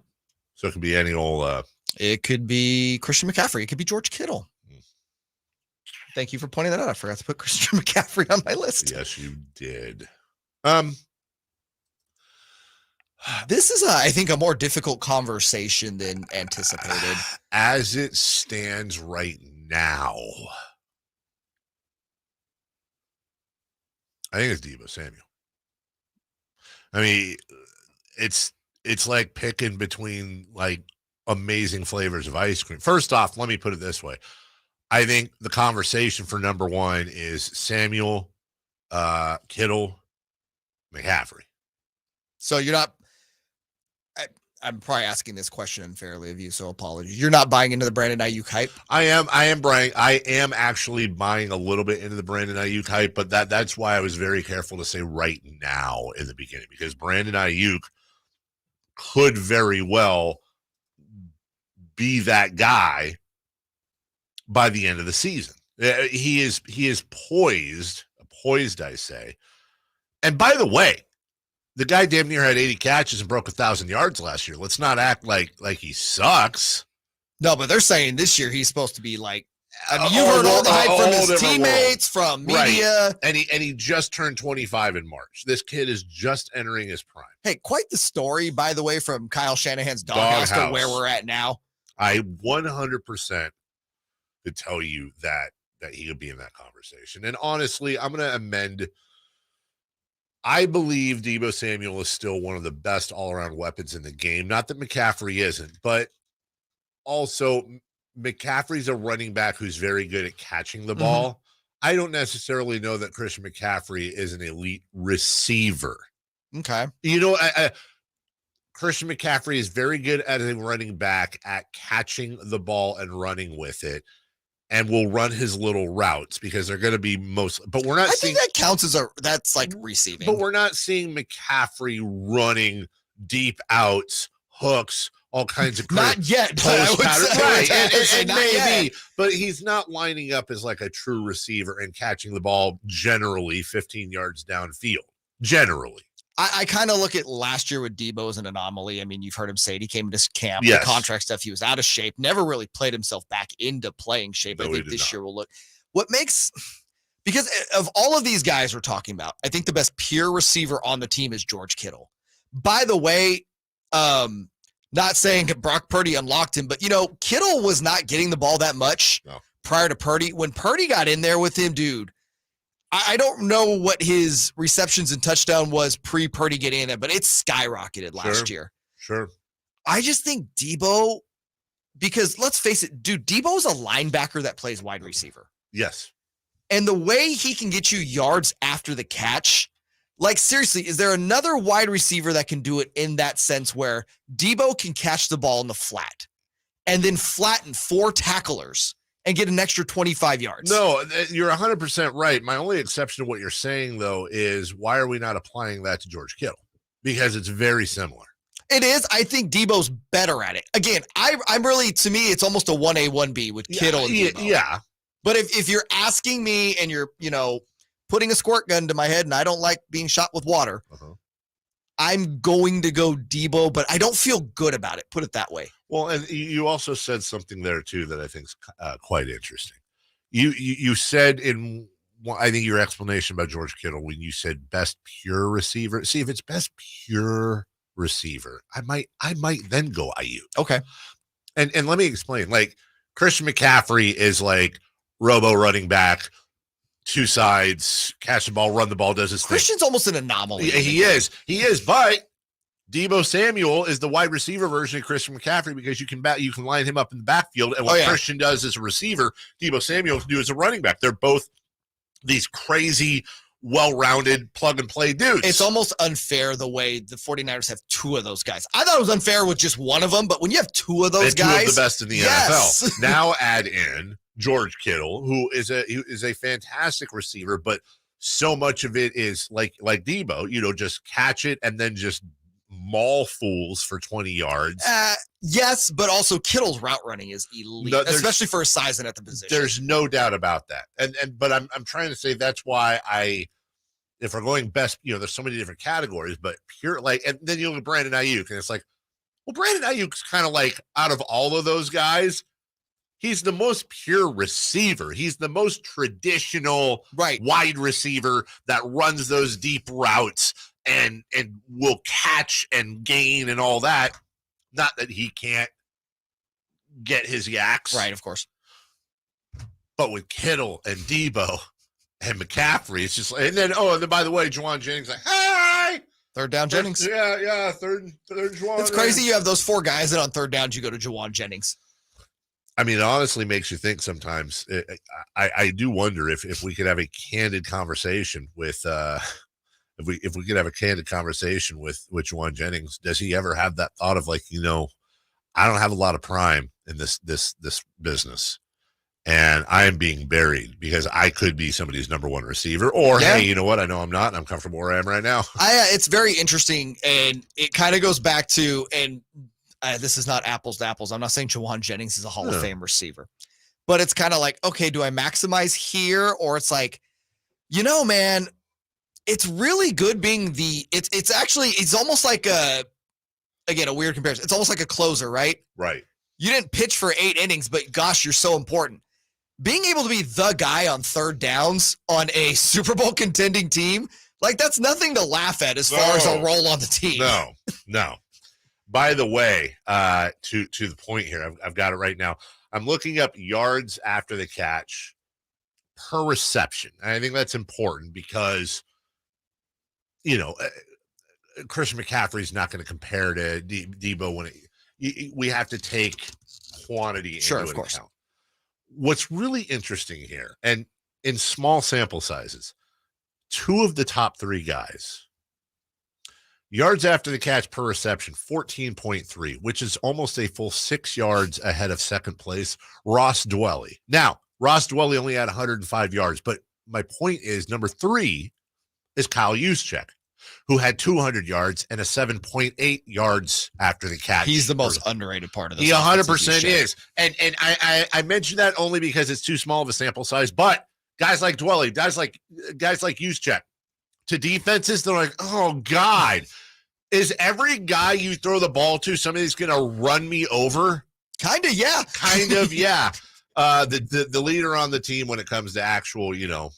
Speaker 6: So it could be any old.
Speaker 7: It could be Christian McCaffrey. It could be George Kittle. Thank you for pointing that out. I forgot to put Christian McCaffrey on my list.
Speaker 6: Yes, you did.
Speaker 7: This is, I think, a more difficult conversation than anticipated.
Speaker 6: As it stands right now, I think it's Deebo Samuel. I mean, it's like picking between like amazing flavors of ice cream. First off, let me put it this way. I think the conversation for number one is Samuel, Kittle, McCaffrey.
Speaker 7: So you're not, I'm probably asking this question unfairly of you, so apologies. You're not buying into the Brandon Ayuk hype?
Speaker 6: I am Brian. I am actually buying a little bit into the Brandon Ayuk hype, but that's why I was very careful to say right now in the beginning, because Brandon Ayuk could very well be that guy by the end of the season. He is poised, I say. And by the way, the guy damn near had 80 catches and broke 1,000 yards last year. Let's not act like he sucks.
Speaker 7: No, but they're saying this year he's supposed to be like, I mean, you heard all the hype from his teammates, from media.
Speaker 6: Right. And he just turned 25 in March. This kid is just entering his prime.
Speaker 7: Hey, quite the story, by the way, from Kyle Shanahan's doghouse to where we're at now.
Speaker 6: I 100% could tell you that he could be in that conversation. And honestly, I'm going to amend. I believe Deebo Samuel is still one of the best all-around weapons in the game. Not that McCaffrey isn't, but also McCaffrey's a running back who's very good at catching the ball. Mm-hmm. I don't necessarily know that Christian McCaffrey is an elite receiver.
Speaker 7: Okay.
Speaker 6: Christian McCaffrey is very good as a running back at catching the ball and running with it, and will run his little routes because they're going to be but we're not seeing
Speaker 7: that counts as that's like receiving.
Speaker 6: But we're not seeing McCaffrey running deep outs, hooks, all kinds of
Speaker 7: not yet.
Speaker 6: It may be, but he's not lining up as like a true receiver and catching the ball generally 15 yards downfield. Generally.
Speaker 7: I kind of look at last year with Deebo as an anomaly. I mean, you've heard him say it. He came into camp,
Speaker 6: yes.
Speaker 7: The contract stuff, he was out of shape, never really played himself back into playing shape.
Speaker 6: No,
Speaker 7: I think this year will look because of all of these guys we're talking about, I think the best pure receiver on the team is George Kittle. By the way, not saying Brock Purdy unlocked him, but Kittle was not getting the ball that much prior to Purdy. When Purdy got in there with him, dude, I don't know what his receptions and touchdown was pre-Purdy getting in there, but it skyrocketed last year.
Speaker 6: Sure.
Speaker 7: I just think Deebo, because let's face it, dude, Deebo's a linebacker that plays wide receiver.
Speaker 6: Yes.
Speaker 7: And the way he can get you yards after the catch, like seriously, is there another wide receiver that can do it in that sense where Deebo can catch the ball in the flat and then flatten 4 tacklers and get an extra 25 yards?
Speaker 6: No, you're 100% right. My only exception to what you're saying, though, is why are we not applying that to George Kittle? Because it's very similar.
Speaker 7: It is. I think Deebo's better at it. Again, I'm really, to me, it's almost a 1A, 1B with Kittle and Deebo.
Speaker 6: Yeah.
Speaker 7: But if you're asking me and you're, putting a squirt gun to my head and I don't like being shot with water, I'm going to go Deebo, but I don't feel good about it. Put it that way.
Speaker 6: Well, and you also said something there, too, that I think is quite interesting. You said I think your explanation about George Kittle, when you said best pure receiver. See, if it's best pure receiver, I might then go Ayuk.
Speaker 7: Okay.
Speaker 6: And let me explain. Like, Christian McCaffrey is like robo running back, 2 sides, catch the ball, run the ball, does his thing.
Speaker 7: Christian's almost an anomaly.
Speaker 6: He is, but Deebo Samuel is the wide receiver version of Christian McCaffrey because you can line him up in the backfield, and what Christian does as a receiver, Deebo Samuel can do as a running back. They're both these crazy, well-rounded plug-and-play dudes.
Speaker 7: It's almost unfair the way the 49ers have 2 of those guys. I thought it was unfair with just one of them, but when you have 2 of those guys.
Speaker 6: 2 of the best in the NFL. Now add in George Kittle, who is a fantastic receiver, but so much of it is like Debo, just catch it and then just maul fools for 20 yards.
Speaker 7: Yes, but also Kittle's route running is elite, especially for his size and at the position.
Speaker 6: There's no doubt about that. But I'm trying to say that's why if we're going best, there's so many different categories, but pure and then you look at Brandon Ayuk and it's like, well, Brandon Ayuk's kind of like out of all of those guys, he's the most pure receiver. He's the most traditional wide receiver that runs those deep routes and will catch and gain and all that. Not that he can't get his yaks.
Speaker 7: Right, of course.
Speaker 6: But with Kittle and Debo and McCaffrey, it's just and then by the way, Juwan Jennings like, hi!
Speaker 7: Third down Jennings.
Speaker 6: Yeah, third Juwan.
Speaker 7: It's crazy you have those 4 guys and on third downs you go to Juwan Jennings.
Speaker 6: I mean, it honestly makes you think sometimes. I do wonder if we could have a candid conversation with if we could have a candid conversation with Juwan Jennings. Does he ever have that thought of like, I don't have a lot of prime in this business, and I am being buried because I could be somebody's number 1 receiver. Or hey, you know what? I know I'm not. And I'm comfortable where I am right now.
Speaker 7: It's very interesting, and it kind of goes back to this is not apples to apples. I'm not saying Juwan Jennings is a Hall of Fame receiver, but it's kind of like, okay, do I maximize here? Or it's like, man, it's really good being it's almost like a weird comparison. It's almost like a closer, right?
Speaker 6: Right.
Speaker 7: You didn't pitch for 8 innings, but gosh, you're so important. Being able to be the guy on third downs on a Super Bowl contending team, that's nothing to laugh at as far as a role on the team.
Speaker 6: No. By the way, to the point here, I've got it right now. I'm looking up yards after the catch per reception. And I think that's important because, Christian McCaffrey's not going to compare to Debo when we have to take quantity into account. What's really interesting here, and in small sample sizes, 2 of the top 3 guys, yards after the catch per reception, 14.3, which is almost a full 6 yards ahead of second place, Ross Dwelley. Now, Ross Dwelley only had 105 yards, but my point is number 3 is Kyle Juszczyk, who had 200 yards and a 7.8 yards after the catch.
Speaker 7: He's the most underrated part of this.
Speaker 6: He 100% is. And I mentioned that only because it's too small of a sample size, but guys like Dwelley, guys like Juszczyk, to defenses, they're like, oh, God, is every guy you throw the ball to somebody's going to run me over?
Speaker 7: Kind of, yeah.
Speaker 6: The leader on the team when it comes to actual,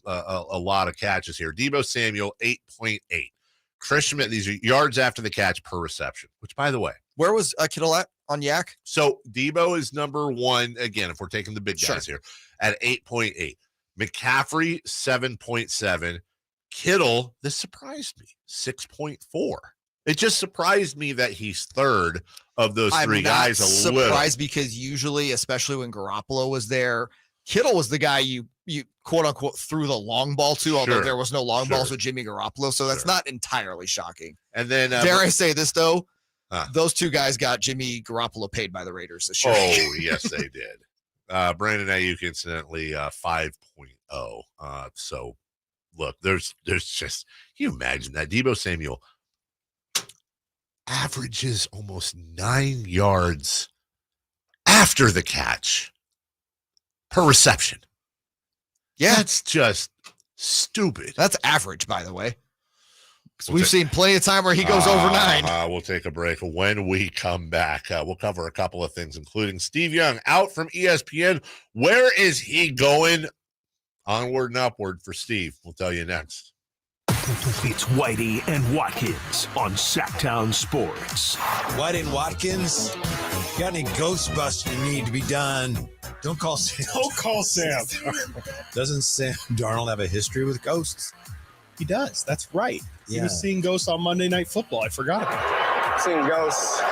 Speaker 6: a lot of catches here. Debo Samuel, 8.8. Christian, these are yards after the catch per reception, which, by the way.
Speaker 7: Where was Kittle at on Yak?
Speaker 6: So Debo is number 1, again, if we're taking the big guys here, at 8.8. McCaffrey, 7.7. Kittle, this surprised me, 6.4. It just surprised me that he's third of those 3 guys.
Speaker 7: I'm not surprised because usually, especially when Garoppolo was there, Kittle was the guy you quote unquote threw the long ball to, although there was no long balls with Jimmy Garoppolo, so that's not entirely shocking.
Speaker 6: And then
Speaker 7: dare I say this though, those 2 guys got Jimmy Garoppolo paid by the Raiders this year.
Speaker 6: Oh yes, they did. Brandon Ayuk, incidentally, 5.0. So look, there's just, can you imagine that? Debo Samuel averages almost 9 yards after the catch per reception.
Speaker 7: Yeah.
Speaker 6: That's just stupid.
Speaker 7: That's average, by the way. We've seen plenty of time where he goes over 9.
Speaker 6: We'll take a break. When we come back, we'll cover a couple of things, including Steve Young out from ESPN. Where is he going? Onward and upward for Steve. We'll tell you next.
Speaker 2: It's Whitey and Watkins on Sactown Sports.
Speaker 21: Whitey and Watkins, got any Ghostbusters need to be done? Don't call Sam.
Speaker 4: Don't call Sam.
Speaker 21: Doesn't Sam Darnold have a history with ghosts?
Speaker 4: He does. That's right.
Speaker 21: Yeah.
Speaker 4: He was seeing ghosts on Monday Night Football. I forgot about it.
Speaker 9: Seeing ghosts.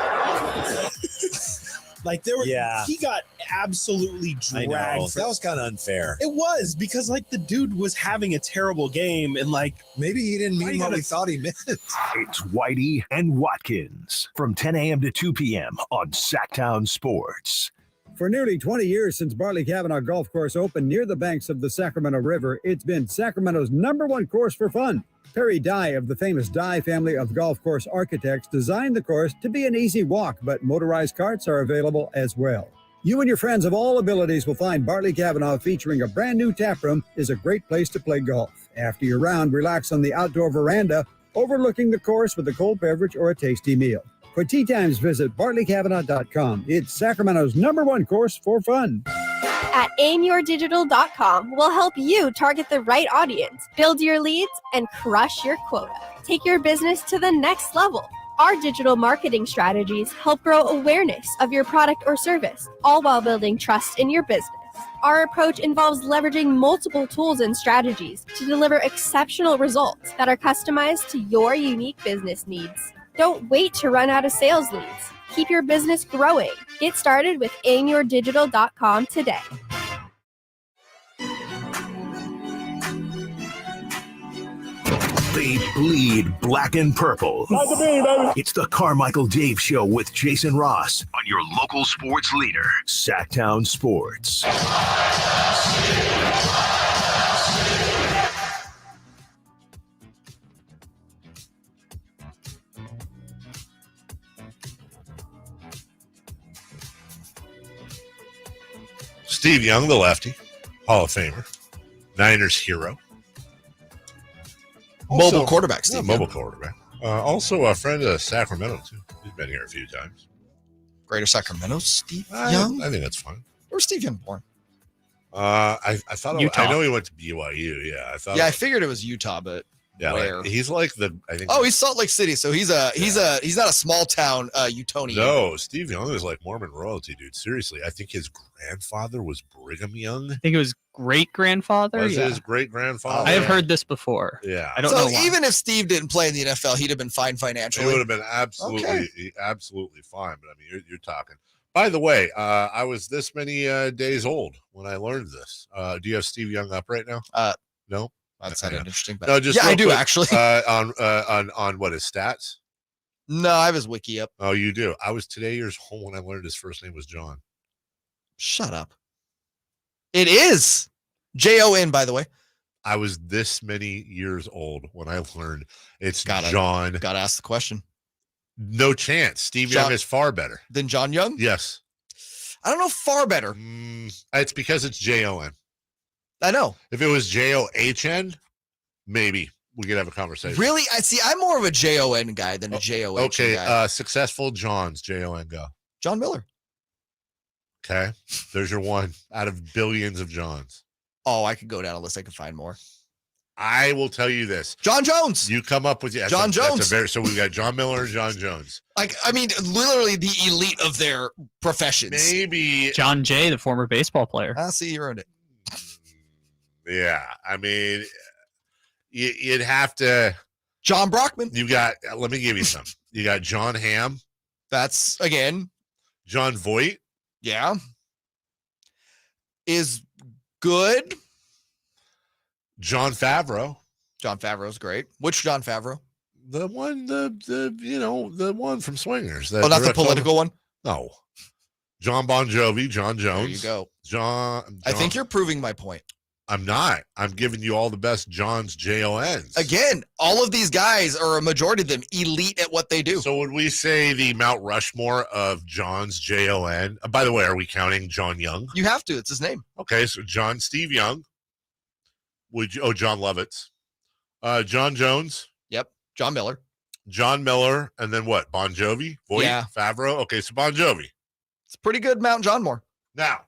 Speaker 4: Like there were, he got absolutely dragged.
Speaker 21: I know. That was kind of unfair.
Speaker 4: It was because like the dude was having a terrible game and like
Speaker 21: maybe he didn't mean what he thought he meant.
Speaker 2: It's Whitey and Watkins from 10 a.m. to 2 p.m. on Sactown Sports.
Speaker 9: For nearly 20 years since Bartley Kavanaugh Golf Course opened near the banks of the Sacramento River, it's been Sacramento's #1 course for fun. Perry Dye of the famous Dye family of golf course architects designed the course to be an easy walk, but motorized carts are available as well. You and your friends of all abilities will find Bartley Kavanaugh featuring a brand new tap room is a great place to play golf. After your round, relax on the outdoor veranda overlooking the course with a cold beverage or a tasty meal. For tee times, visit BartleyKavanaugh.com. It's Sacramento's #1 course for fun.
Speaker 11: At aimyourdigital.com, we'll help you target the right audience, build your leads, and crush your quota. Take your business to the next level. Our digital marketing strategies help grow awareness of your product or service, all while building trust in your business. Our approach involves leveraging multiple tools and strategies to deliver exceptional results that are customized to your unique business needs. Don't wait to run out of sales leads. Keep your business growing. Get started with aimyourdigital.com today.
Speaker 2: They bleed black and purple. It's the Carmichael Dave Show with Jason Ross on your local sports leader, Sactown Sports.
Speaker 6: Steve Young, the lefty, Hall of Famer, Niners hero.
Speaker 7: Mobile quarterback, Steve.
Speaker 6: Mobile quarterback. Also a friend of Sacramento, too. He's been here a few times.
Speaker 7: Greater Sacramento, Steve Young?
Speaker 6: I think that's fine.
Speaker 7: Where's Steve Young born?
Speaker 6: I thought
Speaker 7: Utah.
Speaker 6: I know he went to BYU. Yeah,
Speaker 7: I figured it was Utah, but where?
Speaker 6: He's like I think.
Speaker 7: Oh, he's Salt Lake City, so he's not a small town Utonian.
Speaker 6: No, Steve Young is like Mormon royalty, dude. Seriously, I think his grandfather was Brigham Young.
Speaker 1: I think it was great-grandfather.
Speaker 6: Was his great-grandfather?
Speaker 1: I have heard this before.
Speaker 6: Yeah.
Speaker 1: I don't know why.
Speaker 7: Even if Steve didn't play in the NFL, he'd have been fine financially.
Speaker 6: He would have been absolutely fine. But I mean, you're talking. By the way, I was this many days old when I learned this. Do you have Steve Young up right now? No.
Speaker 7: That sounded interesting. But
Speaker 6: No, just
Speaker 7: I do
Speaker 6: quick,
Speaker 7: actually.
Speaker 6: On what his stats?
Speaker 7: No, I have his wiki up.
Speaker 6: Oh, you do. I was today years old when I learned his first name was John.
Speaker 7: Shut up. It is Jon, by the way.
Speaker 6: I was this many years old when I learned it's John.
Speaker 7: Got to ask the question.
Speaker 6: No chance. Steve Young is far better
Speaker 7: than John Young.
Speaker 6: Yes.
Speaker 7: I don't know. Far better.
Speaker 6: It's because it's Jon.
Speaker 7: I know.
Speaker 6: If it was John, maybe we could have a conversation.
Speaker 7: Really? I'm more of a Jon guy than a John
Speaker 6: okay,
Speaker 7: guy.
Speaker 6: Successful Johns, Jon go.
Speaker 7: John Miller.
Speaker 6: Okay. There's your one out of billions of Johns.
Speaker 7: Oh, I could go down a list. I could find more.
Speaker 6: I will tell you this.
Speaker 7: John Jones.
Speaker 6: You come up with
Speaker 7: John Jones.
Speaker 6: So we've got John Miller and John Jones.
Speaker 7: Literally the elite of their professions.
Speaker 6: Maybe
Speaker 1: John Jay, the former baseball player.
Speaker 7: I see you earned it.
Speaker 6: Yeah, I mean, you'd have to.
Speaker 7: John Brockman.
Speaker 6: You got. Let me give you some. You got John Hamm.
Speaker 7: That's again.
Speaker 6: John Voight.
Speaker 7: Yeah. Is good.
Speaker 6: John Favreau.
Speaker 7: John Favreau's great. Which John Favreau?
Speaker 6: The one, the one from Swingers.
Speaker 7: Not the political one.
Speaker 6: No. John Bon Jovi. John Jones.
Speaker 7: There you go.
Speaker 6: John.
Speaker 7: I think you're proving my point.
Speaker 6: I'm not. I'm giving you all the best Johns, Jons.
Speaker 7: Again, all of these guys, or a majority of them, elite at what they do.
Speaker 6: So would we say the Mount Rushmore of Johns, Jon? By the way, are we counting John Young?
Speaker 7: You have to. It's his name.
Speaker 6: Okay, so Steve Young. John Lovitz. John Jones.
Speaker 7: Yep. John Miller.
Speaker 6: John Miller. And then what? Bon Jovi? Voight?
Speaker 7: Yeah.
Speaker 6: Favreau? Okay, so Bon Jovi.
Speaker 7: It's pretty good, Mount John Moore.
Speaker 6: Now.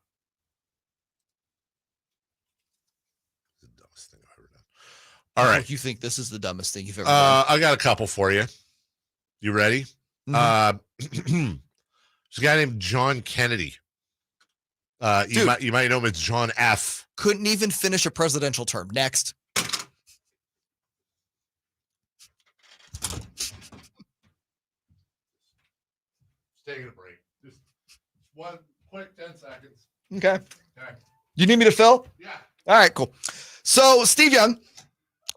Speaker 6: All right.
Speaker 7: You think this is the dumbest thing you've ever done?
Speaker 6: I got a couple for you. You ready?
Speaker 7: Mm-hmm.
Speaker 6: There's a guy named John Kennedy. You might know him as John F.
Speaker 7: Couldn't even finish a presidential term. Next.
Speaker 6: Taking a break. Just one quick 10 seconds.
Speaker 7: Okay. You need me to fill?
Speaker 6: Yeah.
Speaker 7: All right, cool. So Steve Young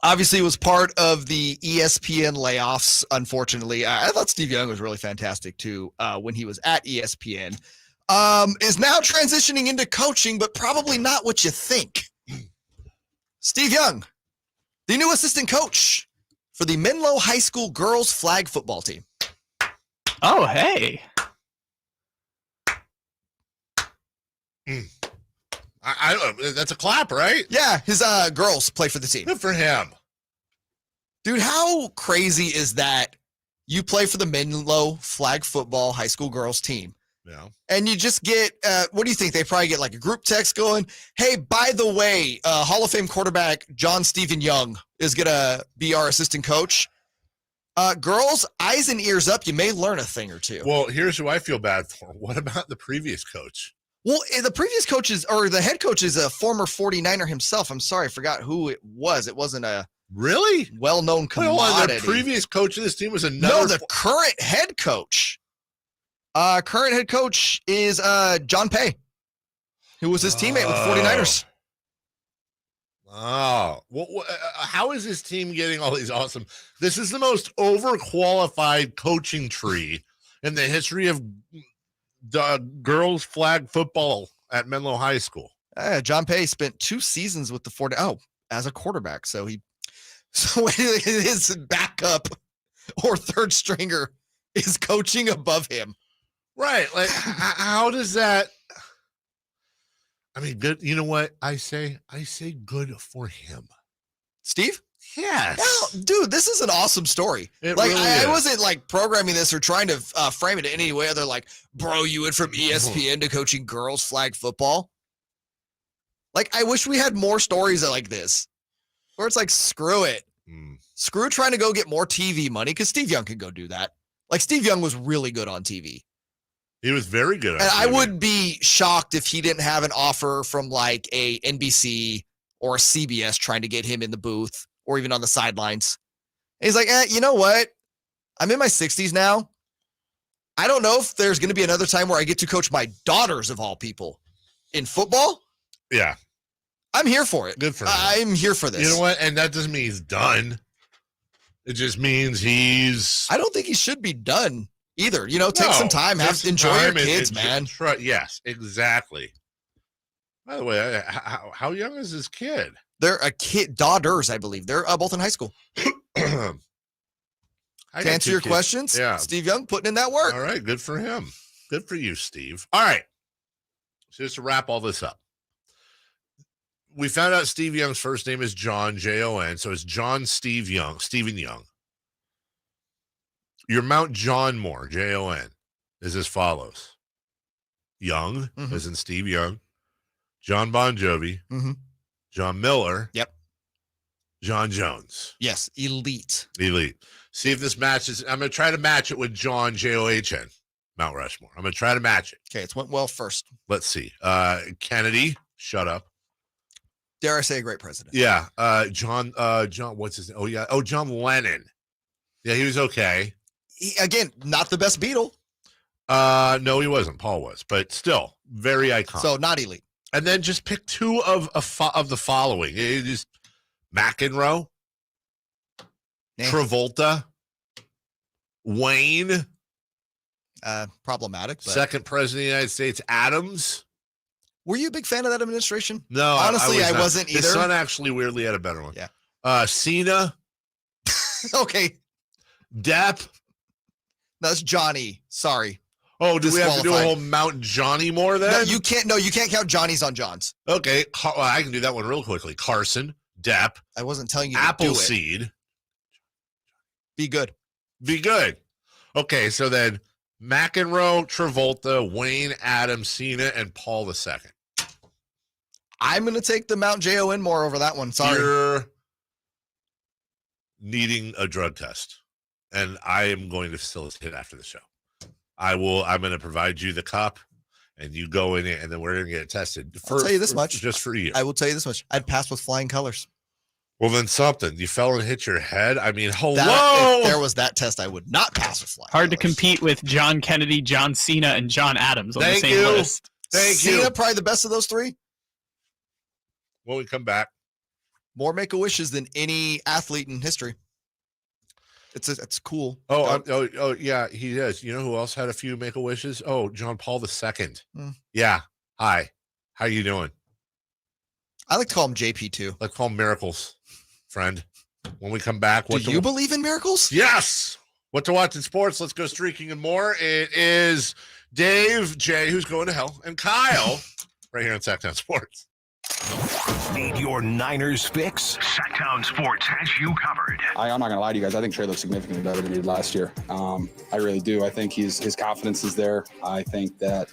Speaker 7: obviously was part of the ESPN layoffs, unfortunately. I thought Steve Young was really fantastic, too, when he was at ESPN. is now transitioning into coaching, but probably not what you think. Steve Young, the new assistant coach for the Menlo High School girls flag football team.
Speaker 1: Oh, hey.
Speaker 6: That's a clap, right?
Speaker 7: Yeah, his girls play for the team.
Speaker 6: Good for him.
Speaker 7: Dude, how crazy is that? You play for the Menlo flag football high school girls team.
Speaker 6: Yeah.
Speaker 7: And you just get, what do you think? They probably get like a group text going, hey, by the way, Hall of Fame quarterback John Stephen Young is going to be our assistant coach. Girls, eyes and ears up. You may learn a thing or two.
Speaker 6: Well, here's who I feel bad for. What about the previous coach?
Speaker 7: Well, the previous coach or the head coach is a former 49er himself. I'm sorry, I forgot who it was. It wasn't a
Speaker 6: really
Speaker 7: well-known commodity.
Speaker 6: Well, the previous coach of this team was another.
Speaker 7: No, the current head coach. Current head coach is John Pay, who was his teammate with the 49ers.
Speaker 6: Oh, well, how is his team getting all these awesome? This is the most overqualified coaching tree in the history of the girls flag football at Menlo High School.
Speaker 7: John Pay spent 2 seasons with the 49ers. Oh, as a quarterback. So his backup or third stringer is coaching above him.
Speaker 6: Right. Like, how does that? I mean, good. You know what I say? I say good for him.
Speaker 7: Steve?
Speaker 6: Yes.
Speaker 7: No, dude, this is an awesome story.
Speaker 6: It
Speaker 7: like,
Speaker 6: really
Speaker 7: I
Speaker 6: is.
Speaker 7: wasn't like programming this or trying to frame it in any way other like, bro, you went from ESPN to coaching girls flag football. Like, I wish we had more stories like this where it's like, screw it. Screw trying to go get more TV money because Steve Young could go do that. Like, Steve Young was really good on TV.
Speaker 6: He was very good.
Speaker 7: And I would be shocked if he didn't have an offer from like a NBC or a CBS trying to get him in the booth or even on the sidelines. And he's like, you know what? I'm in my 60s now. I don't know if there's going to be another time where I get to coach my daughters of all people in football.
Speaker 6: Yeah.
Speaker 7: I'm here for it.
Speaker 6: Good for him.
Speaker 7: I'm here for this.
Speaker 6: You know what? And that doesn't mean he's done. It just means he's.
Speaker 7: I don't think he should be done either. You know, take some time, enjoy your kids, man.
Speaker 6: Yes, exactly. By the way, how young is his kid?
Speaker 7: They're a kid, daughters, I believe. They're both in high school. To answer your questions,
Speaker 6: yeah.
Speaker 7: Steve Young putting in that work.
Speaker 6: All right, good for him. Good for you, Steve. All right, so just to wrap all this up, we found out Steve Young's first name is John, Jon, so it's John Steve Young, Stephen Young. Your Mount John Moore, Jon, is as follows. Young, as in Steve Young, John Bon Jovi, John Miller, John Jones.
Speaker 7: Yes, elite.
Speaker 6: See if this matches. I'm going to try to match it with John, John, Mount Rushmore. I'm going to try to match it.
Speaker 7: Okay, it went well first.
Speaker 6: Let's see. Kennedy, shut up.
Speaker 7: Dare I say a great president?
Speaker 6: Yeah. John, what's his name? Oh, yeah. Oh, John Lennon. Yeah, he was okay.
Speaker 7: Again, not the best Beatle.
Speaker 6: No, he wasn't. Paul was, but still very iconic.
Speaker 7: So not elite.
Speaker 6: And then just pick 2 of the following. It is McEnroe, Travolta, Wayne.
Speaker 7: Problematic. But...
Speaker 6: Second president of the United States, Adams.
Speaker 7: Were you a big fan of that administration?
Speaker 6: No,
Speaker 7: honestly, I wasn't either.
Speaker 6: His son actually weirdly had a better one.
Speaker 7: Yeah.
Speaker 6: Cena.
Speaker 7: Okay.
Speaker 6: Depp.
Speaker 7: No, that's Johnny. Sorry.
Speaker 6: Oh, do we have to do a whole Mount Johnny Moore then?
Speaker 7: No, you can't. No, you can't count Johnnies on Johns.
Speaker 6: Okay, I can do that one real quickly. Carson, Depp.
Speaker 7: I wasn't telling you.
Speaker 6: Appleseed.
Speaker 7: Be good.
Speaker 6: Be good. Okay, so then McEnroe, Travolta, Wayne, Adams, Cena, and Paul II.
Speaker 7: I'm going to take the Mount Jon Moore over that one. Sorry.
Speaker 6: You're needing a drug test, and I am going to facilitate after the show. I'm going to provide you the cup, and you go in it, and then we're going to get it tested.
Speaker 7: I'll tell you this much.
Speaker 6: Just for you.
Speaker 7: I will tell you this much. I'd pass with flying colors.
Speaker 6: Well, then something. You fell and hit your head. I mean, hello.
Speaker 7: If there was that test, I would not pass with flying
Speaker 1: Hard
Speaker 7: colors.
Speaker 1: to compete with John Kennedy, John Cena, and John Adams on the same
Speaker 6: you.
Speaker 1: list.
Speaker 6: Thank you.
Speaker 7: Cena, probably the best of those 3.
Speaker 6: When we come back.
Speaker 7: More Make-A-Wishes than any athlete in history. It's cool.
Speaker 6: Oh, yeah, he is. You know who else had a few Make-A-Wishes? Oh, John Paul II. Yeah. Hi. How you doing?
Speaker 7: I like to call him JP too.
Speaker 6: Let's call him Miracles, friend. When we come back,
Speaker 7: do you believe in miracles?
Speaker 6: Yes. What to watch in sports? Let's go streaking and more. It is Dave, Jay, who's going to hell, and Kyle, right here on Sactown Sports.
Speaker 2: Need your Niners fix? Sactown Sports has you covered.
Speaker 14: I'm not going to lie to you guys. I think Trey looks significantly better than he did last year. I really do. I think his confidence is there. I think that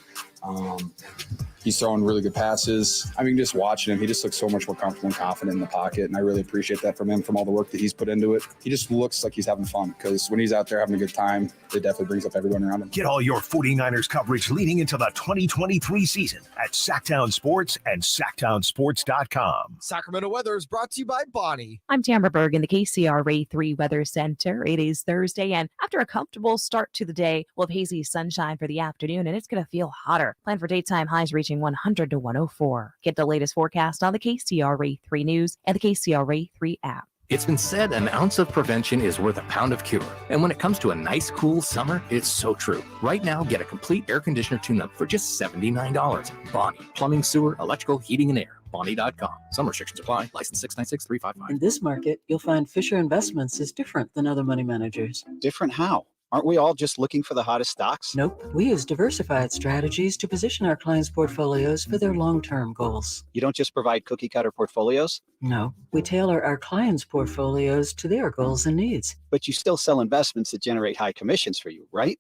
Speaker 14: he's throwing really good passes. I mean, just watching him, he just looks so much more comfortable and confident in the pocket, and I really appreciate that from him, from all the work that he's put into it. He just looks like he's having fun, because when he's out there having a good time, it definitely brings up everyone around him.
Speaker 2: Get all your 49ers coverage leading into the 2023 season at Sactown Sports and SactownSports.com.
Speaker 16: Sacramento weather is brought to you by Bonnie.
Speaker 17: I'm Tamara Berg in the KCRA 3 Weather Center. It is Thursday, and after a comfortable start to the day, we'll have hazy sunshine for the afternoon, and it's going to feel hotter. Plan for daytime highs reaching 100 to 104. Get the latest forecast on the KCRA 3 News and the KCRA 3 app.
Speaker 20: It's been said an ounce of prevention is worth a pound of cure. And when it comes to a nice, cool summer, it's so true. Right now, get a complete air conditioner tune-up for just $79. Bonnie. Plumbing, sewer, electrical, heating, and air. Bonnie.com. Some restrictions apply. License 696-355.
Speaker 24: In this market, you'll find Fisher Investments is different than other money managers.
Speaker 25: Different how? Aren't we all just looking for the hottest stocks?
Speaker 24: Nope. We use diversified strategies to position our clients' portfolios for their long-term goals.
Speaker 25: You don't just provide cookie-cutter portfolios?
Speaker 24: No. We tailor our clients' portfolios to their goals and needs.
Speaker 25: But you still sell investments that generate high commissions for you, right?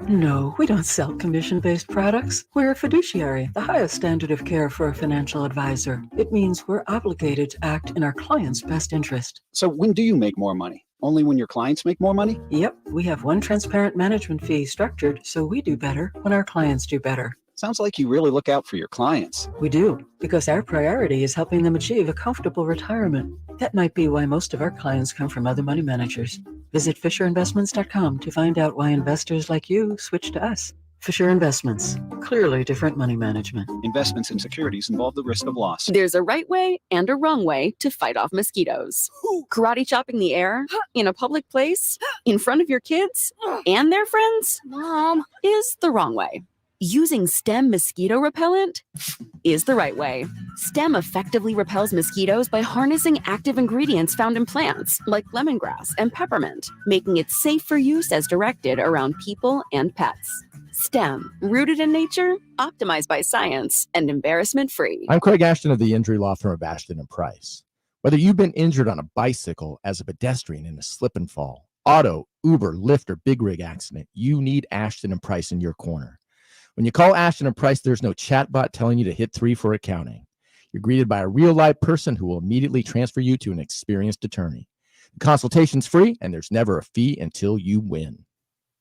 Speaker 24: No, we don't sell commission-based products. We're a fiduciary, the highest standard of care for a financial advisor. It means we're obligated to act in our client's best interest.
Speaker 25: So when do you make more money? Only when your clients make more money?
Speaker 24: Yep, we have one transparent management fee structured so we do better when our clients do better.
Speaker 25: Sounds like you really look out for your clients.
Speaker 24: We do, because our priority is helping them achieve a comfortable retirement. That might be why most of our clients come from other money managers. Visit FisherInvestments.com to find out why investors like you switch to us. Fisher Investments, clearly different money management.
Speaker 25: Investments in securities involve the risk of loss.
Speaker 26: There's a right way and a wrong way to fight off mosquitoes. Karate chopping the air in a public place in front of your kids and their friends, Mom, is the wrong way. Using Stem mosquito repellent is the right way. Stem effectively repels mosquitoes by harnessing active ingredients found in plants like lemongrass and peppermint, making it safe for use as directed around people and pets. STEM, rooted in nature, optimized by science, and embarrassment-free.
Speaker 28: I'm Craig Ashton of the Injury Law Firm of Ashton & Price. Whether you've been injured on a bicycle, as a pedestrian in a slip and fall, auto, Uber, Lyft, or big rig accident, you need Ashton & Price in your corner. When you call Ashton & Price, there's no chatbot telling you to hit 3 for accounting. You're greeted by a real-life person who will immediately transfer you to an experienced attorney. The consultation's free, and there's never a fee until you win.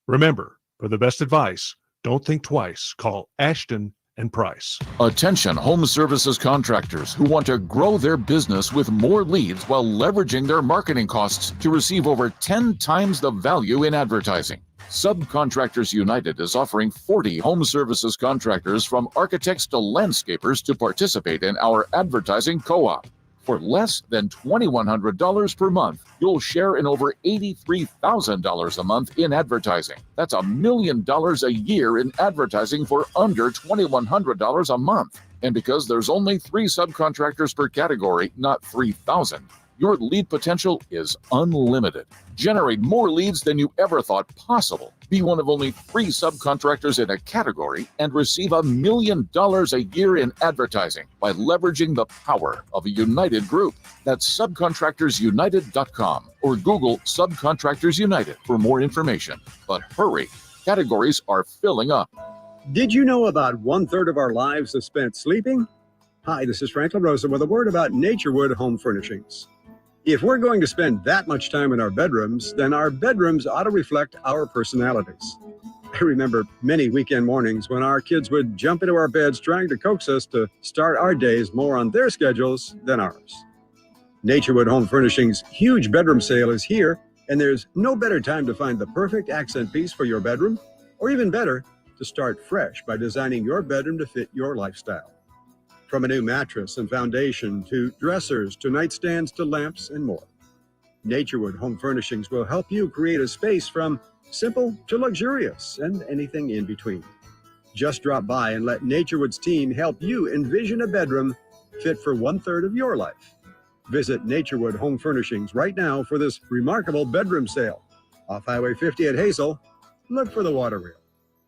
Speaker 29: Remember, for the best advice, don't think twice. Call Ashton & Price.
Speaker 22: Attention home services contractors who want to grow their business with more leads while leveraging their marketing costs to receive over 10 times the value in advertising. Subcontractors United is offering 40 home services contractors from architects to landscapers to participate in our advertising co-op. For less than $2,100 per month, you'll share in over $83,000 a month in advertising. That's $1 million a year in advertising for under $2,100 a month. And because there's only 3 subcontractors per category, not 3,000, your lead potential is unlimited. Generate more leads than you ever thought possible. Be one of only 3 subcontractors in a category and receive $1 million a year in advertising by leveraging the power of a united group. That's subcontractorsunited.com or Google Subcontractors United for more information. But hurry, categories are filling up.
Speaker 9: Did you know about 1/3 of our lives is spent sleeping? Hi, this is Frank LaRosa with a word about Naturewood Home Furnishings. If we're going to spend that much time in our bedrooms, then our bedrooms ought to reflect our personalities. I remember many weekend mornings when our kids would jump into our beds trying to coax us to start our days more on their schedules than ours. Naturewood Home Furnishings' huge bedroom sale is here, and there's no better time to find the perfect accent piece for your bedroom, or even better, to start fresh by designing your bedroom to fit your lifestyle. From a new mattress and foundation to dressers to nightstands to lamps and more. Naturewood Home Furnishings will help you create a space from simple to luxurious and anything in between. Just drop by and let Naturewood's team help you envision a bedroom fit for 1/3 of your life. Visit Naturewood Home Furnishings right now for this remarkable bedroom sale. Off Highway 50 at Hazel, look for the water wheel.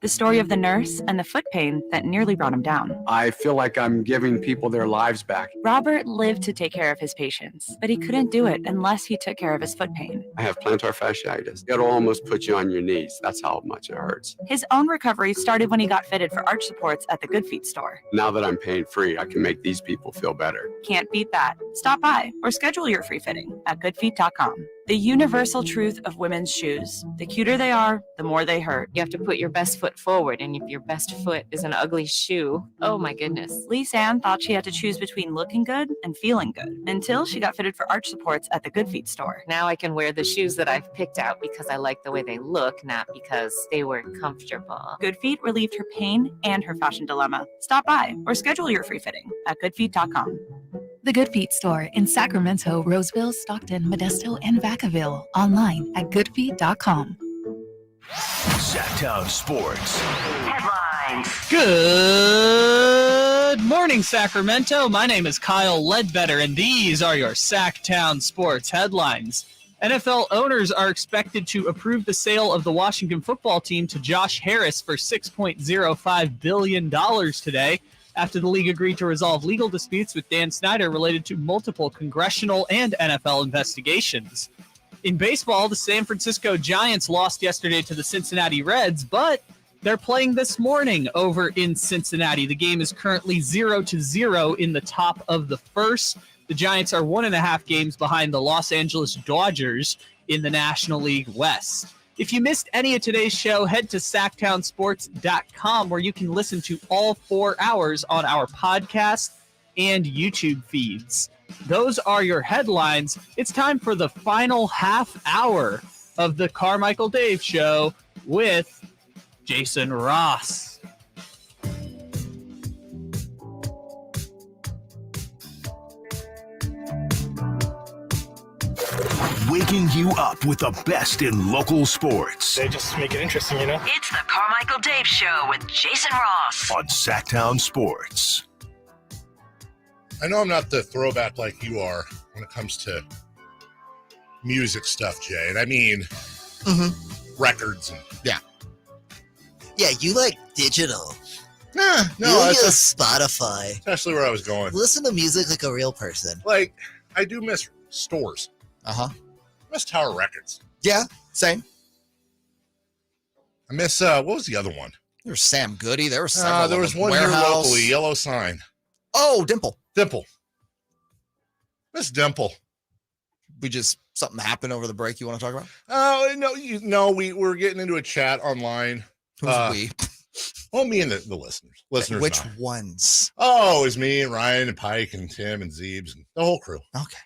Speaker 3: The story of the nurse and the foot pain that nearly brought him down.
Speaker 5: I feel like I'm giving people their lives back.
Speaker 3: Robert lived to take care of his patients, but he couldn't do it unless he took care of his foot pain.
Speaker 5: I have plantar fasciitis. It'll almost put you on your knees. That's how much it hurts.
Speaker 3: His own recovery started when he got fitted for arch supports at the Good Feet store.
Speaker 5: Now that I'm pain free, I can make these people feel better.
Speaker 3: Can't beat that. Stop by or schedule your free fitting at goodfeet.com. The universal truth of women's shoes. The cuter they are, the more they hurt.
Speaker 8: You have to put your best foot forward, and if your best foot is an ugly shoe, oh my goodness.
Speaker 3: Lise Ann thought she had to choose between looking good and feeling good until she got fitted for arch supports at the Good Feet store.
Speaker 8: Now I can wear the shoes that I've picked out because I like the way they look, not because they were comfortable.
Speaker 3: Good Feet relieved her pain and her fashion dilemma. Stop by or schedule your free fitting at goodfeet.com.
Speaker 10: The Good Feet store in Sacramento, Roseville, Stockton, Modesto, and Vacaville. Online at goodfeet.com.
Speaker 2: Sactown Sports.
Speaker 1: Headlines. Good morning, Sacramento. My name is Kyle Ledbetter, and these are your Sactown Sports headlines. NFL owners are expected to approve the sale of the Washington football team to Josh Harris for $6.05 billion today, after the league agreed to resolve legal disputes with Dan Snyder related to multiple congressional and NFL investigations. In baseball, the San Francisco Giants lost yesterday to the Cincinnati Reds, but they're playing this morning over in Cincinnati. The game is currently 0-0 in the top of the first. The Giants are 1.5 games behind the Los Angeles Dodgers in the National League West. If you missed any of today's show, head to SactownSports.com, where you can listen to all 4 hours on our podcast and YouTube feeds. Those are your headlines. It's time for the final half hour of the Carmichael Dave Show with Jason Ross.
Speaker 2: Waking you up with the best in local sports.
Speaker 12: They just make it interesting, you know?
Speaker 13: It's the Carmichael Dave Show with Jason Ross
Speaker 2: on Sactown Sports.
Speaker 6: I know I'm not the throwback like you are when it comes to music stuff, Jay. And I mean records. And
Speaker 7: Yeah, you like digital.
Speaker 6: No,
Speaker 7: you use Spotify.
Speaker 6: That's actually where I was going.
Speaker 7: Listen to music like a real person.
Speaker 6: Like, I do miss stores.
Speaker 7: Uh-huh.
Speaker 6: I miss Tower Records.
Speaker 7: Yeah, same.
Speaker 6: I miss, what was the other one?
Speaker 7: There was Sam Goody. There was several.
Speaker 6: There was one here locally, Yellow Sign.
Speaker 7: Oh, Dimple.
Speaker 6: Miss Dimple.
Speaker 7: Something happened over the break you want to talk about?
Speaker 6: Oh, no, we're getting into a chat online.
Speaker 7: Who's we?
Speaker 6: Well, me and the listeners.
Speaker 7: Which ones?
Speaker 6: Oh, it was me and Ryan and Pike and Tim and Zeebs and the whole crew.
Speaker 7: Okay.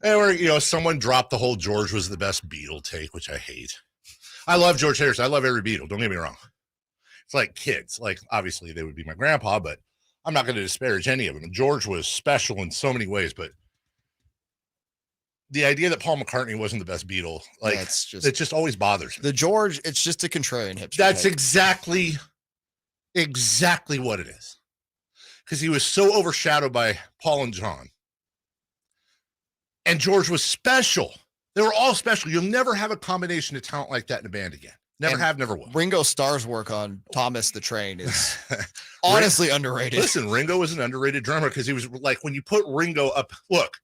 Speaker 6: And someone dropped the whole George was the best Beatle take, which I hate. I love George Harrison. I love every Beatle. Don't get me wrong. It's like kids. Like, obviously, they would be my grandpa, but I'm not going to disparage any of them. George was special in so many ways, but the idea that Paul McCartney wasn't the best Beatle, like, it just always bothers me.
Speaker 7: The George, it's just a contrarian hipster.
Speaker 6: That's
Speaker 7: take.
Speaker 6: exactly what it is. Because he was so overshadowed by Paul and John. And George was special. They were all special. You'll never have a combination of talent like that in a band again. Never will.
Speaker 7: Ringo Starr's work on Thomas the Train is honestly underrated.
Speaker 6: Listen, Ringo was an underrated drummer because he was like, when you put Ringo up, look,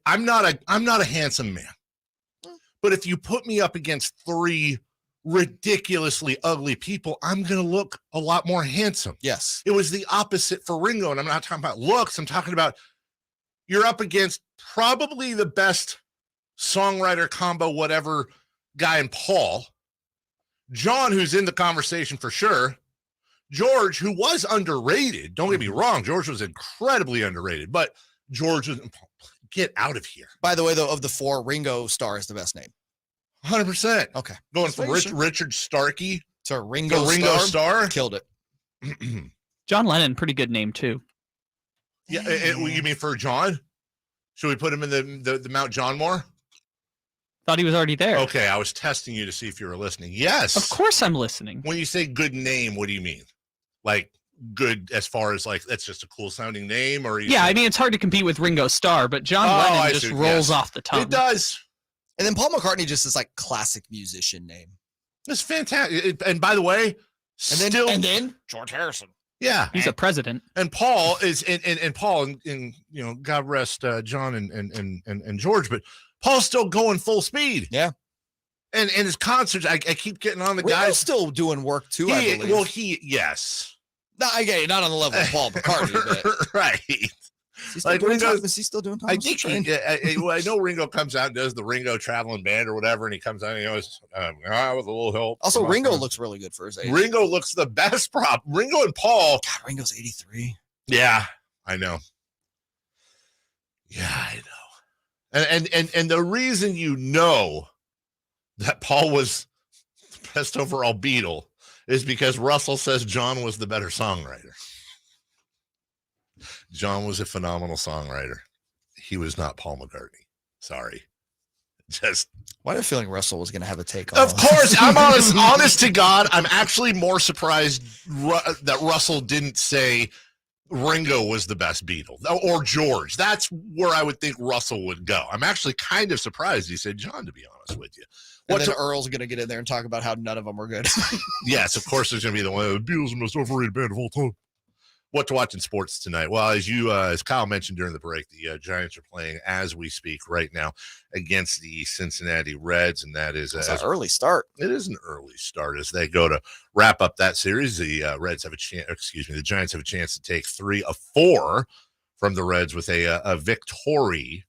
Speaker 6: I'm not a handsome man, but if you put me up against 3 ridiculously ugly people, I'm going to look a lot more handsome.
Speaker 7: Yes.
Speaker 6: It was the opposite for Ringo. And I'm not talking about looks. I'm talking about you're up against probably the best songwriter combo, whatever guy in Paul. John, who's in the conversation for sure. George, who was underrated. Don't get me wrong. George was incredibly underrated, but George was, get out of here.
Speaker 7: By the way, though, of the 4, Ringo Starr is the best name.
Speaker 6: 100%.
Speaker 7: Okay.
Speaker 6: Going from Richard Starkey
Speaker 7: to Ringo
Speaker 6: Starr.
Speaker 7: Killed it.
Speaker 1: John Lennon, pretty good name, too.
Speaker 6: Yeah, you mean for John? Should we put him in the Mount John more?
Speaker 1: Thought he was already there.
Speaker 6: Okay, I was testing you to see if you were listening. Yes.
Speaker 1: Of course I'm listening.
Speaker 6: When you say good name, what do you mean? Like good as far as like that's just a cool sounding name, or
Speaker 1: yeah, I mean it's hard to compete with Ringo Starr, but John Lennon just rolls off the tongue.
Speaker 6: It does.
Speaker 7: And then Paul McCartney just is like classic musician name.
Speaker 6: It's fantastic. And by the way,
Speaker 7: and then George Harrison.
Speaker 6: Yeah,
Speaker 1: he's a president.
Speaker 6: And Paul is and Paul and God rest John and George, but Paul's still going full speed.
Speaker 7: Yeah.
Speaker 6: And his concerts, I keep getting on the
Speaker 7: Ringo's
Speaker 6: guys
Speaker 7: still doing work too, I believe.
Speaker 6: Well, yes.
Speaker 7: No, I get it. Not on the level of Paul McCartney, but
Speaker 6: right.
Speaker 7: Is he still doing Thomas?
Speaker 6: I think I know Ringo comes out and does the Ringo traveling band or whatever, and he comes out and he goes, with a little help.
Speaker 7: Also, Ringo looks really good for his age.
Speaker 6: Ringo looks the best prop. Ringo and Paul.
Speaker 7: God, Ringo's 83.
Speaker 6: Yeah, I know. Yeah, I know. And the reason you know that Paul was the best overall Beatle is because Russell says John was the better songwriter. John was a phenomenal songwriter. He was not Paul McCartney. Sorry. Just
Speaker 7: why do I feel like Russell was going to have a take on
Speaker 6: Of course, I'm honest to God, I'm actually more surprised that Russell didn't say Ringo was the best Beatle or George. That's where I would think Russell would go. I'm actually kind of surprised he said John, to be honest with you.
Speaker 7: And then Earl's going to get in there and talk about how none of them were good.
Speaker 6: Yes, of course there's going to be the one, the Beatles are the most overrated band of all time. What to watch in sports tonight? Well, as Kyle mentioned during the break, the Giants are playing as we speak right now against the Cincinnati Reds, and that is
Speaker 7: an early start.
Speaker 6: It is an early start as they go to wrap up that series. The Reds have a chance. The Giants have a chance to take 3 of 4 from the Reds with a victory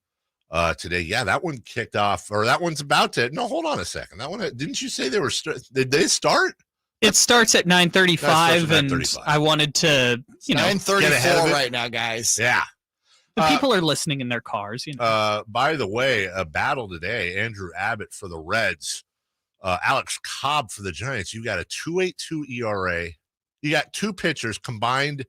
Speaker 6: today. Yeah, that one kicked off, or that one's about to. No, hold on a second. That one didn't you say they were? Did they start?
Speaker 1: It starts at 9:35, and I wanted to,
Speaker 7: 9:34 right now, guys.
Speaker 6: Yeah.
Speaker 1: The people are listening in their cars.
Speaker 6: By the way, a battle today. Andrew Abbott for the Reds, Alex Cobb for the Giants. You got a 2.82 ERA. You got 2 pitchers combined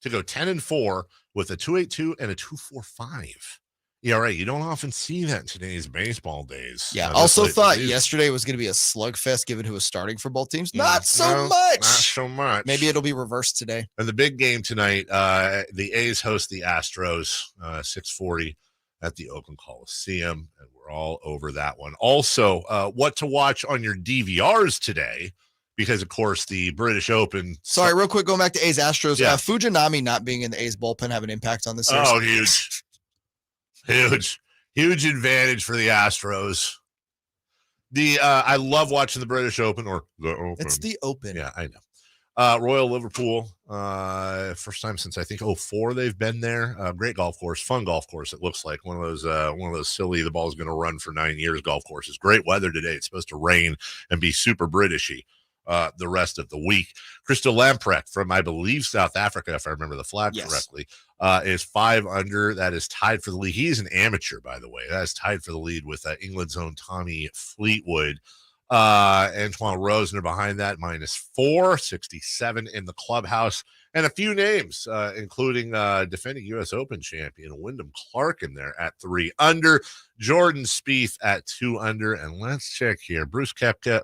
Speaker 6: to go 10-4 with a 2.82 and a 2.45 ERA. You don't often see that in today's baseball days.
Speaker 7: Yeah. Also thought yesterday was going to be a slugfest given who was starting for both teams. Not so much. Maybe it'll be reversed today.
Speaker 6: And the big game tonight, the A's host the Astros, 6:40 at the Oakland Coliseum, and we're all over that one. Also, what to watch on your DVRs today, because, of course, the British Open.
Speaker 7: Sorry, real quick, going back to A's Astros.
Speaker 6: Yeah.
Speaker 7: Fujinami not being in the A's bullpen have an impact on this series?
Speaker 6: Oh, huge advantage for the Astros. I love watching the British Open or the Open.
Speaker 7: It's the Open.
Speaker 6: Yeah, I know. Royal Liverpool, first time since I think 2004 they've been there. Great golf course, fun golf course. It looks like one of those silly the ball's going to run for 9 years golf courses. Great weather today. It's supposed to rain and be super Britishy the rest of the week. Crystal Lamprecht from, I believe, South Africa, if I remember the flag correctly, is 5 under. That is tied for the lead. He's an amateur, by the way. That is tied for the lead with England's own Tommy Fleetwood. Antoine Rosner behind that, -4, 67 in the clubhouse. And a few names, including defending U.S. Open champion Wyndham Clark in there at 3 under, Jordan Spieth at 2 under, and let's check here. Brooks Koepka,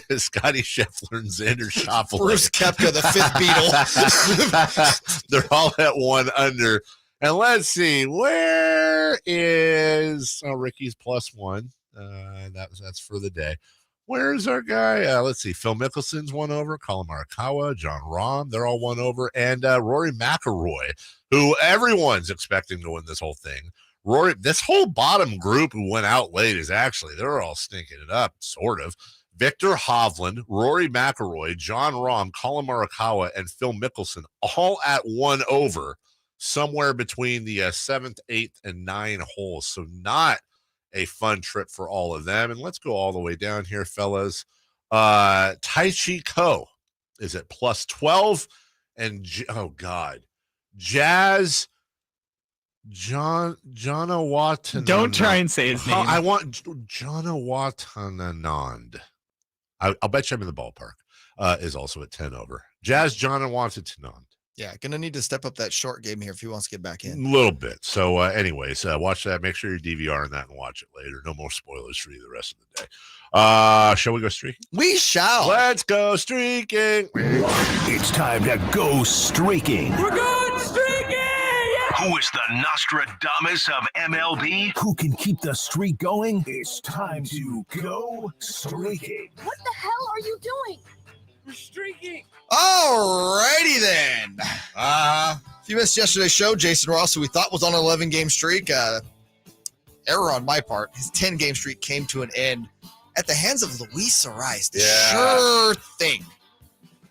Speaker 6: and Scotty Scheffler and Xander Schauffele.
Speaker 7: Brooks Koepka, the 5th Beatle.
Speaker 6: They're all at 1 under. And let's see, where is Ricky's +1? That's for the day. Where's our guy? Let's see. Phil Mickelson's 1 over. Colin Morikawa, John Rahm, they're all 1 over. And Rory McIlroy, who everyone's expecting to win this whole thing. Rory, this whole bottom group who went out late they're all stinking it up, sort of. Victor Hovland, Rory McIlroy, John Rahm, Colin Morikawa, and Phil Mickelson all at 1 over, somewhere between the 7th, 8th, and 9 holes. So not a fun trip for all of them. And let's go all the way down here, fellas. Tai Chi Ko is at +12. And, Jazz Janawatan.
Speaker 1: Don't try and say his name.
Speaker 6: I want Janawatananand. I'll bet you I'm in the ballpark. Is also at 10 over. Jazz Janawatan.
Speaker 7: Yeah, gonna need to step up that short game here if he wants to get back in.
Speaker 6: A little bit. So, anyways, watch that. Make sure you're DVRing that and watch it later. No more spoilers for you the rest of the day. Shall we go streaking?
Speaker 7: We shall.
Speaker 6: Let's go streaking.
Speaker 2: It's time to go streaking.
Speaker 13: We're going streaking! Yeah!
Speaker 2: Who is the Nostradamus of MLB? Who can keep the streak going? It's time to go streaking.
Speaker 13: What the hell are you doing? We're streaking.
Speaker 7: Alrighty then. If you missed yesterday's show, Jason Ross, who we thought was on an 11-game streak, error on my part. His 10-game streak came to an end at the hands of Luis Ariz. The sure thing.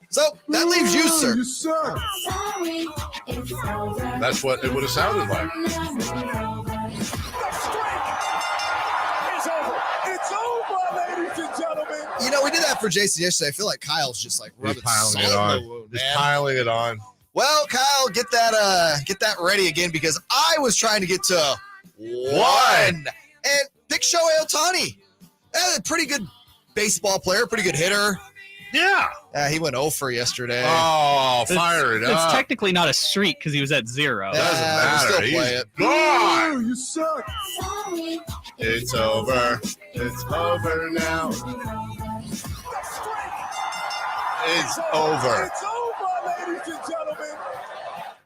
Speaker 7: So that leaves you, sir.
Speaker 6: You suck. That's what it would have sounded like.
Speaker 13: It's over, ladies and gentlemen.
Speaker 7: You know, we did that for Jason yesterday. I feel like Kyle's just like rubbing salt in the wound,
Speaker 6: Just
Speaker 7: man.
Speaker 6: piling it on.
Speaker 7: Well, Kyle, get that ready again because I was trying to get to one. And pick Shohei Ohtani. A pretty good baseball player, pretty good hitter.
Speaker 6: Yeah.
Speaker 7: He went 0 for yesterday.
Speaker 6: Oh, fire it up.
Speaker 1: It's technically not a streak because he was at 0.
Speaker 6: Doesn't matter.
Speaker 7: Still
Speaker 6: He's
Speaker 7: play it.
Speaker 6: gone.
Speaker 13: You suck.
Speaker 6: It's over. It's over now. It's over.
Speaker 13: It's over, ladies and gentlemen.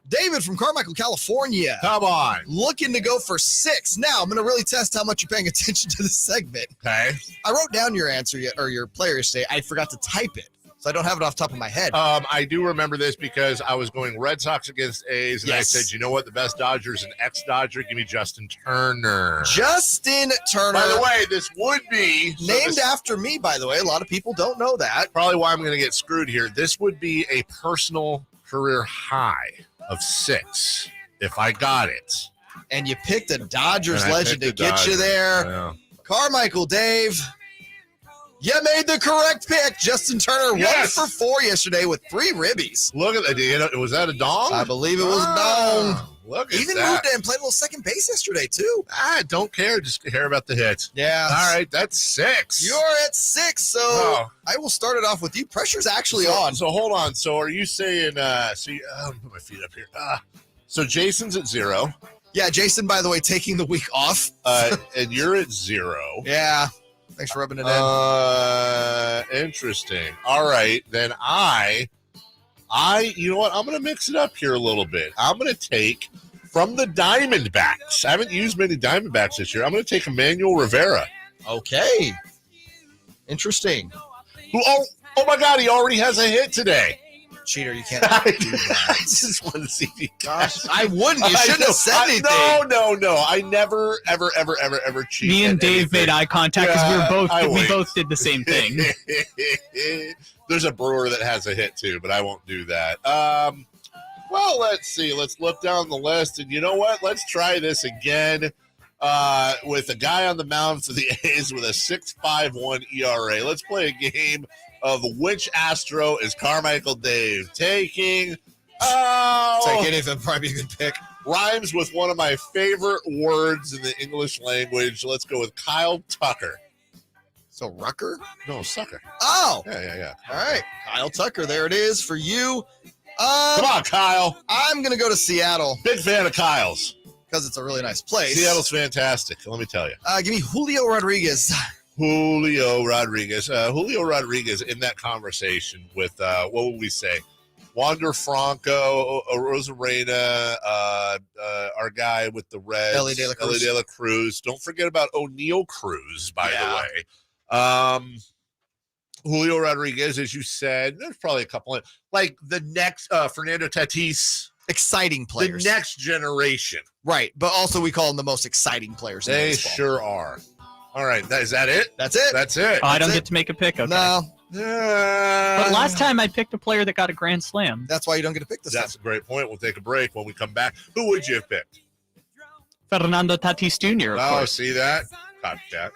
Speaker 7: David from Carmichael, California.
Speaker 6: Come on.
Speaker 7: Looking to go for 6. Now, I'm going to really test how much you're paying attention to this segment.
Speaker 6: Okay.
Speaker 7: I wrote down your answer or your player yesterday. I forgot to type it, so I don't have it off the top of my head.
Speaker 6: I do remember this because I was going Red Sox against A's, and
Speaker 7: Yes.
Speaker 6: I said, you know what? The best Dodger's an ex-Dodger. Give me Justin Turner.
Speaker 7: Justin Turner.
Speaker 6: By the way, this would be
Speaker 7: named after me, by the way. A lot of people don't know that.
Speaker 6: Probably why I'm going to get screwed here. This would be a personal career high of 6 if I got it.
Speaker 7: And you picked a Dodgers
Speaker 6: And I
Speaker 7: legend to
Speaker 6: picked the
Speaker 7: get you
Speaker 6: Dodgers.
Speaker 7: there.
Speaker 6: Yeah.
Speaker 7: Carmichael Dave, you made the correct pick. Justin Turner,
Speaker 6: Yes.
Speaker 7: 1 for 4 yesterday with 3 ribbies.
Speaker 6: Look at that. Was that a dong?
Speaker 7: I believe it was a dong.
Speaker 6: Look at
Speaker 7: Even
Speaker 6: that.
Speaker 7: moved and played a little second base yesterday, too.
Speaker 6: I don't care. Just care about the hits.
Speaker 7: Yeah.
Speaker 6: All right. That's 6.
Speaker 7: You're at 6, so
Speaker 6: Oh.
Speaker 7: I will start it off with you. Pressure's actually on.
Speaker 6: So hold on. So are you saying, put my feet up here. So Jason's at 0.
Speaker 7: Yeah, Jason, by the way, taking the week off.
Speaker 6: And you're at 0.
Speaker 7: Yeah. Thanks for rubbing it in.
Speaker 6: Interesting. All right. Then you know what? I'm going to mix it up here a little bit. I'm going to take from the Diamondbacks. I haven't used many Diamondbacks this year. I'm going to take Emmanuel Rivera.
Speaker 7: Okay. Interesting.
Speaker 6: Oh my God, he already has a hit today.
Speaker 7: Cheater, you can't
Speaker 6: I
Speaker 7: do that.
Speaker 6: just want to see if he
Speaker 7: Gosh, I wouldn't. You shouldn't have said anything.
Speaker 6: No. I never, ever cheat.
Speaker 1: Me and
Speaker 6: at
Speaker 1: Dave
Speaker 6: anything.
Speaker 1: made eye contact because
Speaker 6: I
Speaker 1: we
Speaker 6: wink.
Speaker 1: both did the same thing.
Speaker 6: There's a brewer that has a hit too, but I won't do that. Well, let's see. Let's look down the list, and you know what? Let's try this again with a guy on the mound for the A's with a 6.51 ERA. Let's play a game of which Astro is Carmichael Dave taking.
Speaker 7: Take anything, probably be a good pick.
Speaker 6: Rhymes with one of my favorite words in the English language. Let's go with Kyle Tucker.
Speaker 7: So Rucker?
Speaker 6: No, Sucker.
Speaker 7: Oh.
Speaker 6: Yeah.
Speaker 7: All right. Kyle Tucker, there it is for you.
Speaker 6: Come on, Kyle.
Speaker 7: I'm going to go to Seattle.
Speaker 6: Big fan of Kyle's.
Speaker 7: Because it's a really nice place.
Speaker 6: Seattle's fantastic, let me tell you.
Speaker 7: Give me Julio Rodriguez.
Speaker 6: Julio Rodriguez in that conversation with, what would we say? Wander Franco, Rosarena, our guy with the Reds.
Speaker 7: Ellie De La
Speaker 6: Cruz. Don't forget about O'Neal Cruz, by the way. Julio Rodriguez, as you said, there's probably a couple of, like the next Fernando Tatis.
Speaker 7: Exciting players.
Speaker 6: The next generation.
Speaker 7: Right, but also we call them the most exciting players in
Speaker 6: They
Speaker 7: baseball.
Speaker 6: sure are. All right, is that it?
Speaker 7: That's it.
Speaker 6: That's it.
Speaker 1: I don't get to make a pick. Okay.
Speaker 7: No.
Speaker 1: But last time I picked a player that got a grand slam.
Speaker 7: That's why you don't get to pick this
Speaker 6: That's a great point. We'll take a break. When we come back, who would you have picked?
Speaker 1: Fernando Tatis Jr., of course.
Speaker 6: See that? Copycat.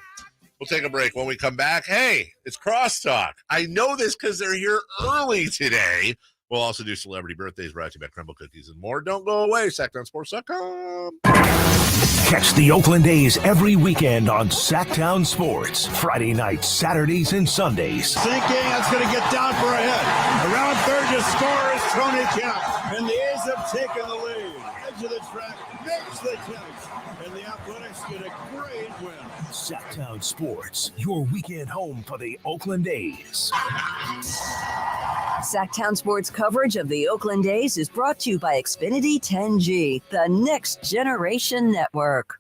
Speaker 6: We'll take a break. When we come back, hey, it's Crosstalk. I know this because they're here early today. We'll also do celebrity birthdays, brought to you by Crumble Cookies and more. Don't go away. SactownSports.com.
Speaker 2: Catch the Oakland A's every weekend on Sactown Sports. Friday nights, Saturdays, and Sundays.
Speaker 4: Sinking, that's going to get down for a hit. Around third to score is Tony Kemp.
Speaker 13: And the A's have taken the lead. Edge of the track makes the catch. And the Athletics get a great win.
Speaker 2: Sactown Sports, your weekend home for the Oakland A's.
Speaker 4: Sactown Sports coverage of the Oakland A's is brought to you by Xfinity 10G, the next generation network.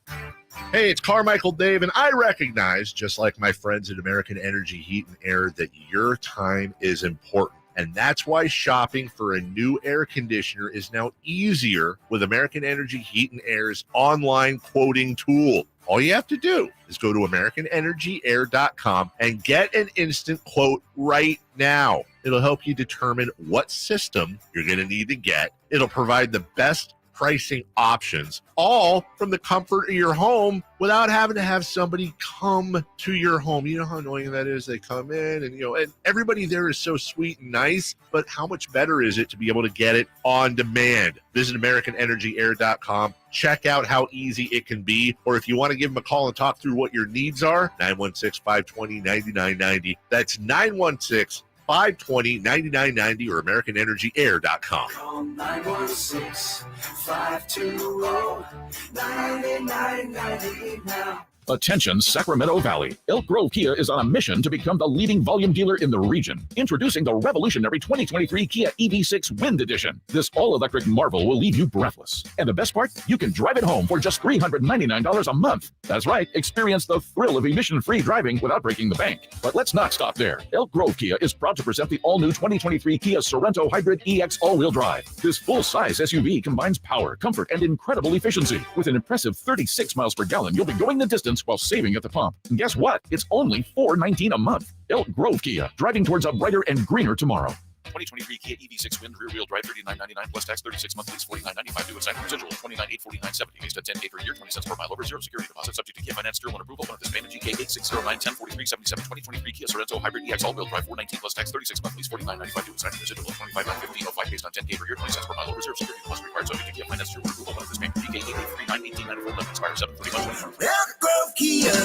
Speaker 6: Hey, it's Carmichael Dave, and I recognize, just like my friends at American Energy Heat and Air, that your time is important. And that's why shopping for a new air conditioner is now easier with American Energy Heat and Air's online quoting tool. All you have to do is go to AmericanEnergyAir.com and get an instant quote right now. It'll help you determine what system you're going to need to get. It'll provide the best pricing options, all from the comfort of your home without having to have somebody come to your home. You know how annoying that is? They come in and everybody there is so sweet and nice, but how much better is it to be able to get it on demand? Visit AmericanEnergyAir.com. Check out how easy it can be. Or if you want to give them a call and talk through what your needs are, 916-520-9990. That's 916-520-9990 or AmericanEnergyAir.com.
Speaker 13: Call 916-520-9990 now.
Speaker 22: Attention Sacramento Valley. Elk Grove Kia is on a mission to become the leading volume dealer in the region. Introducing the revolutionary 2023 Kia EV6 Wind Edition. This all-electric marvel will leave you breathless. And the best part? You can drive it home for just $399 a month. That's right, experience the thrill of emission-free driving without breaking the bank. But let's not stop there. Elk Grove Kia is proud to present the all-new 2023 Kia Sorento Hybrid EX all-wheel drive. This full-size SUV combines power, comfort, and incredible efficiency. With an impressive 36 miles per gallon, you'll be going the distance while saving at the pump. And guess what? It's only $419 a month. Elk Grove Kia, driving towards a brighter and greener tomorrow. 2023 Kia EV6 Wind rear-wheel drive, $39.99 plus tax, 36 month lease, $49.95 due. Assignment residual, $29,849.70 based at $10K per year, 20 cents per mile over, zero security deposit, subject to Kia finance, through loan approval. One of this payment, GK 8609104377. 2023 Kia Sorento Hybrid EX all-wheel drive, $419 plus tax, 36 month lease, $49.95 due. Assignment residual, $25,915.05 based on $10K per year, 20 cents per mile over, zero security deposit required, subject to Kia finance, through loan approval. One of this payment, GK 88391894 expires 7/31/2024.
Speaker 13: Elk Grove Kia.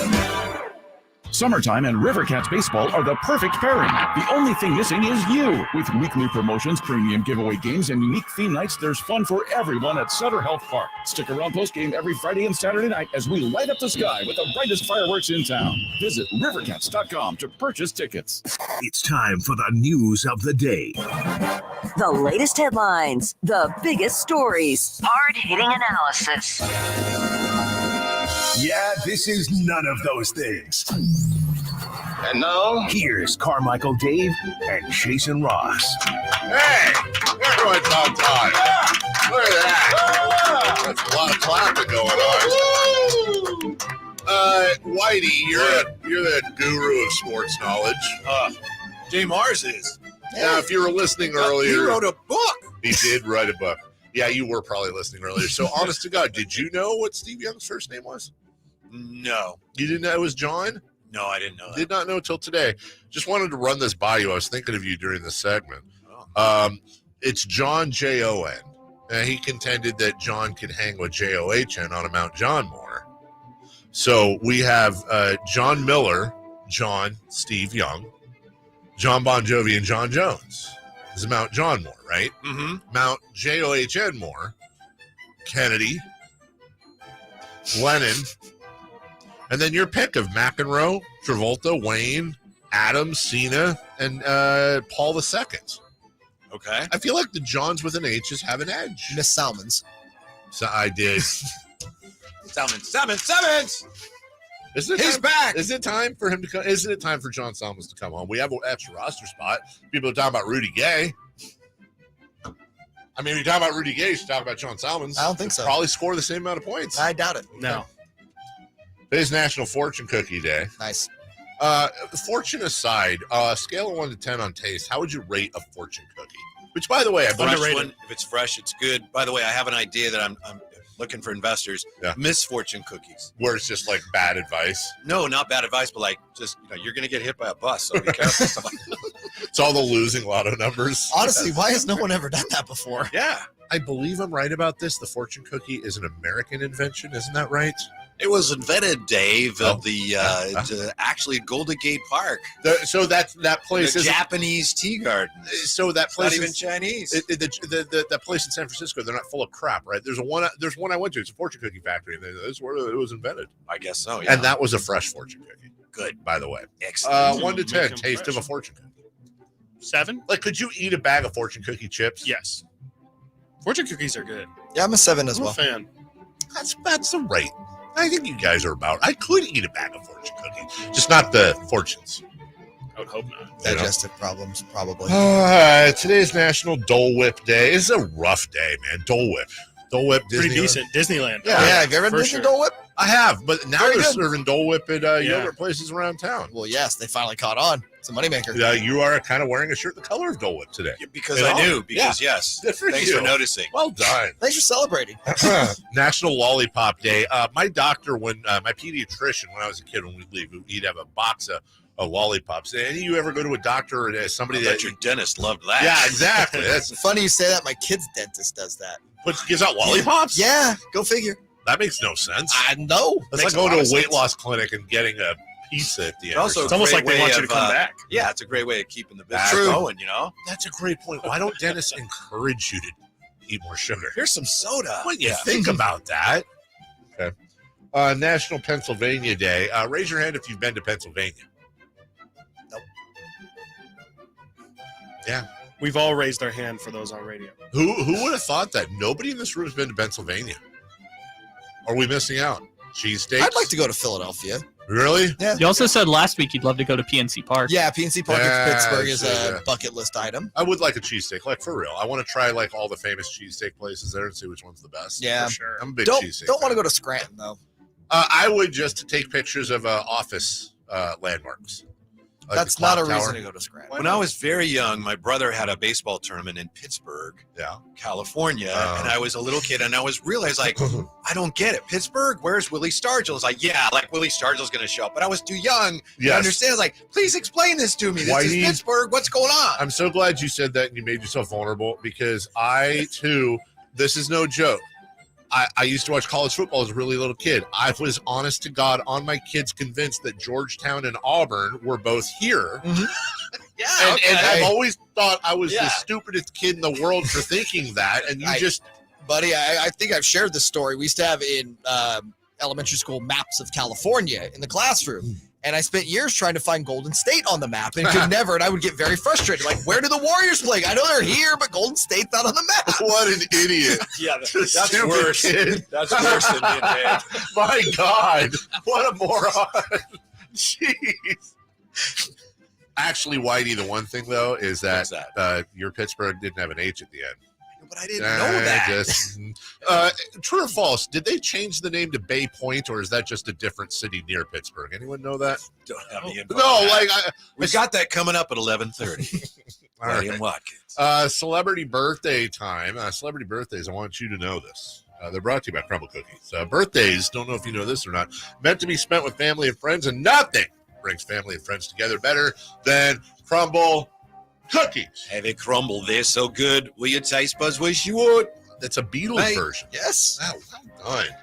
Speaker 22: Summertime and River Cats baseball are the perfect pairing. The only thing missing is you. With weekly promotions, premium giveaway games, and unique theme nights, there's fun for everyone at Sutter Health Park. Stick around post-game every Friday and Saturday night as we light up the sky with the brightest fireworks in town. Visit rivercats.com to purchase tickets.
Speaker 2: It's time for the news of the day.
Speaker 4: The latest headlines, the biggest stories, hard-hitting analysis.
Speaker 2: Yeah, this is none of those things.
Speaker 6: And now,
Speaker 2: here's Carmichael Dave and Jason Ross.
Speaker 6: hey, everyone's on time. Look at that. That's a lot of clapping going on. Whitey, you're the guru of sports knowledge.
Speaker 11: JayMarrZZ is.
Speaker 6: Now, if you were listening earlier,
Speaker 11: He wrote a book.
Speaker 6: He did write a book. Yeah, you were probably listening earlier. So, honest to God, did you know what Steve Young's first name was?
Speaker 11: No.
Speaker 6: You didn't know it was John?
Speaker 11: No, I didn't know that.
Speaker 6: Did not know till today. Just wanted to run this by you. I was thinking of you during this segment. It's John Jon. He contended that John could hang with John on a Mount John more. So we have John Miller, John Steve Young, John Bon Jovi, and John Jones. This is Mount John Moore, right?
Speaker 11: Mm-hmm.
Speaker 6: Mount John Moore, Kennedy, Lennon, and then your pick of McEnroe, Travolta, Wayne, Adams, Cena, and Paul II.
Speaker 11: Okay.
Speaker 6: I feel like the Johns with an H just have an edge.
Speaker 7: Miss Salmons.
Speaker 6: So I did.
Speaker 11: Salmons.
Speaker 6: Isn't it
Speaker 11: He's back.
Speaker 6: Is it time for him to come? Isn't it time for John Salmons to come home? We have an extra roster spot. People are talking about Rudy Gay. I mean, we talk about Rudy Gay, you should talk about John Salmons.
Speaker 7: I don't think so.
Speaker 6: Probably score the same amount of points.
Speaker 7: I doubt it.
Speaker 1: No.
Speaker 6: Today's National Fortune Cookie Day.
Speaker 7: Nice.
Speaker 6: Fortune aside, scale of 1 to 10 on taste, how would you rate a fortune cookie? Which, by the way, I
Speaker 11: Fresh
Speaker 6: believe
Speaker 11: one, if it's fresh, it's good. By the way, I have an idea that I'm looking for investors.
Speaker 6: Yeah.
Speaker 11: Misfortune cookies.
Speaker 6: where it's just like bad advice.
Speaker 11: No, not bad advice, but like just you're gonna get hit by a bus, so be careful.
Speaker 6: It's all the losing lotto numbers.
Speaker 7: Honestly, why has no one ever done that before?
Speaker 11: Yeah.
Speaker 6: I believe I'm right about this. The fortune cookie is an American invention. Isn't that right?
Speaker 11: It was invented, Dave, at actually Golden Gate Park.
Speaker 6: So that place
Speaker 11: the
Speaker 6: is
Speaker 11: Japanese tea garden.
Speaker 6: So that place
Speaker 11: not even
Speaker 6: is
Speaker 11: Chinese.
Speaker 6: That place in San Francisco, they're not full of crap, right? There's one I went to. It's a fortune cookie factory, and this is where it was invented.
Speaker 11: I guess so. Yeah.
Speaker 6: And that was a fresh fortune cookie.
Speaker 11: Good,
Speaker 6: by the way.
Speaker 11: Excellent.
Speaker 6: 1 to 10, taste of a fortune cookie.
Speaker 12: 7.
Speaker 6: Like, could you eat a bag of fortune cookie chips?
Speaker 12: Yes. Fortune cookies are good.
Speaker 7: Yeah, I'm a 7 as
Speaker 12: I'm
Speaker 7: well.
Speaker 12: a fan.
Speaker 6: That's the rate. I think you guys are about. I could eat a bag of fortune cookies, just not the fortunes.
Speaker 12: I would hope not.
Speaker 7: Digestive problems, probably.
Speaker 6: Today's National Dole Whip Day. It's a rough day, man. Dole Whip. Disneyland.
Speaker 12: Pretty decent. Disneyland.
Speaker 7: Yeah, have you ever been to Dole Whip?
Speaker 6: I have, but now
Speaker 7: Very
Speaker 6: they're
Speaker 7: good.
Speaker 6: serving Dole Whip at yogurt places around town.
Speaker 7: Well, yes, they finally caught on. It's a moneymaker.
Speaker 6: You are kind of wearing a shirt the color of Dole Whip today.
Speaker 11: Because I knew. Because yes.
Speaker 6: Good for
Speaker 11: Thanks
Speaker 6: you.
Speaker 11: for noticing.
Speaker 6: Well done.
Speaker 7: Thanks for celebrating.
Speaker 6: National Lollipop Day. My doctor, my pediatrician, when I was a kid, when we'd leave, he'd have a box of lollipops. Any of you ever go to a doctor or somebody that
Speaker 11: your dentist loved that?
Speaker 6: Yeah, exactly. That's
Speaker 7: funny you say that. My kid's dentist does that.
Speaker 6: Gives out lollipops?
Speaker 7: Yeah, go figure.
Speaker 6: That makes no sense.
Speaker 7: I know.
Speaker 6: It's like going to a weight loss clinic and getting a pizza at the end.
Speaker 11: Also,
Speaker 12: it's almost like they want you to come back.
Speaker 11: Yeah, it's a great way of keeping the business
Speaker 6: True.
Speaker 11: going,
Speaker 6: That's a great point. Why don't dentists encourage you to eat more sugar?
Speaker 11: Here's some soda.
Speaker 6: When you think about that. Okay. National Pennsylvania Day. Raise your hand if you've been to Pennsylvania.
Speaker 7: Nope.
Speaker 6: Yeah.
Speaker 12: We've all raised our hand for those on radio.
Speaker 6: Who would have thought that? Nobody in this room has been to Pennsylvania. Are we missing out? Cheesesteaks?
Speaker 7: I'd like to go to Philadelphia.
Speaker 6: Really?
Speaker 7: Yeah.
Speaker 1: You also said last week you'd love to go to PNC Park.
Speaker 7: Yeah, PNC Park in Pittsburgh is
Speaker 6: Yeah.
Speaker 7: a bucket list item.
Speaker 6: I would like a cheesesteak, like for real. I want to try like all the famous cheesesteak places there and see which one's the best.
Speaker 7: Yeah,
Speaker 12: for sure.
Speaker 6: I'm a big
Speaker 7: Don't
Speaker 6: cheesesteak.
Speaker 7: want to go to Scranton though.
Speaker 6: I would just to take pictures of office landmarks. Like
Speaker 7: That's
Speaker 6: the clock
Speaker 7: not a reason
Speaker 6: tower.
Speaker 7: to go to Scranton.
Speaker 11: When I was very young, my brother had a baseball tournament in Pittsburgh, California, and I was a little kid, and I was realized like, I don't get it. Pittsburgh, where's Willie Stargell? It's like, yeah, like Willie Stargell's going to show up, but I was too young to understand. It's like, please explain this to me. This is Pittsburgh. What's going on?
Speaker 6: I'm so glad you said that and you made yourself vulnerable because I too, this is no joke. I used to watch college football as a really little kid. I was honest to God on my kids convinced that Georgetown and Auburn were both here.
Speaker 7: Mm-hmm.
Speaker 6: And I've always thought I was the stupidest kid in the world for thinking that. And
Speaker 7: Buddy, I think I've shared this story. We used to have in elementary school maps of California in the classroom. And I spent years trying to find Golden State on the map and could never. And I would get very frustrated. Like, where do the Warriors play? I know they're here, but Golden State's not on the map.
Speaker 6: What an idiot.
Speaker 11: Yeah, that's
Speaker 6: Stupid
Speaker 11: worse.
Speaker 6: kid.
Speaker 11: That's worse than me and Dave.
Speaker 6: My God. What a moron. Jeez. Actually, Whitey, the one thing, though, is that, your Pittsburgh didn't have an H at the end.
Speaker 11: But I didn't know that.
Speaker 6: True or false? Did they change the name to Bay Point, or is that just a different city near Pittsburgh? Anyone know that?
Speaker 11: Don't have the info.
Speaker 6: No, like
Speaker 11: we've got that coming up at 11:30.
Speaker 6: All right.
Speaker 11: Whitey and Watkins.
Speaker 6: Celebrity birthday time. Celebrity birthdays. I want you to know this. They're brought to you by Crumble Cookies. Birthdays. Don't know if you know this or not. Meant to be spent with family and friends, and nothing brings family and friends together better than Crumble Cookies.
Speaker 11: Hey, they crumble. They're so good. Will your taste buds wish you would?
Speaker 6: That's a Beatles version.
Speaker 7: Yes.
Speaker 6: Well done.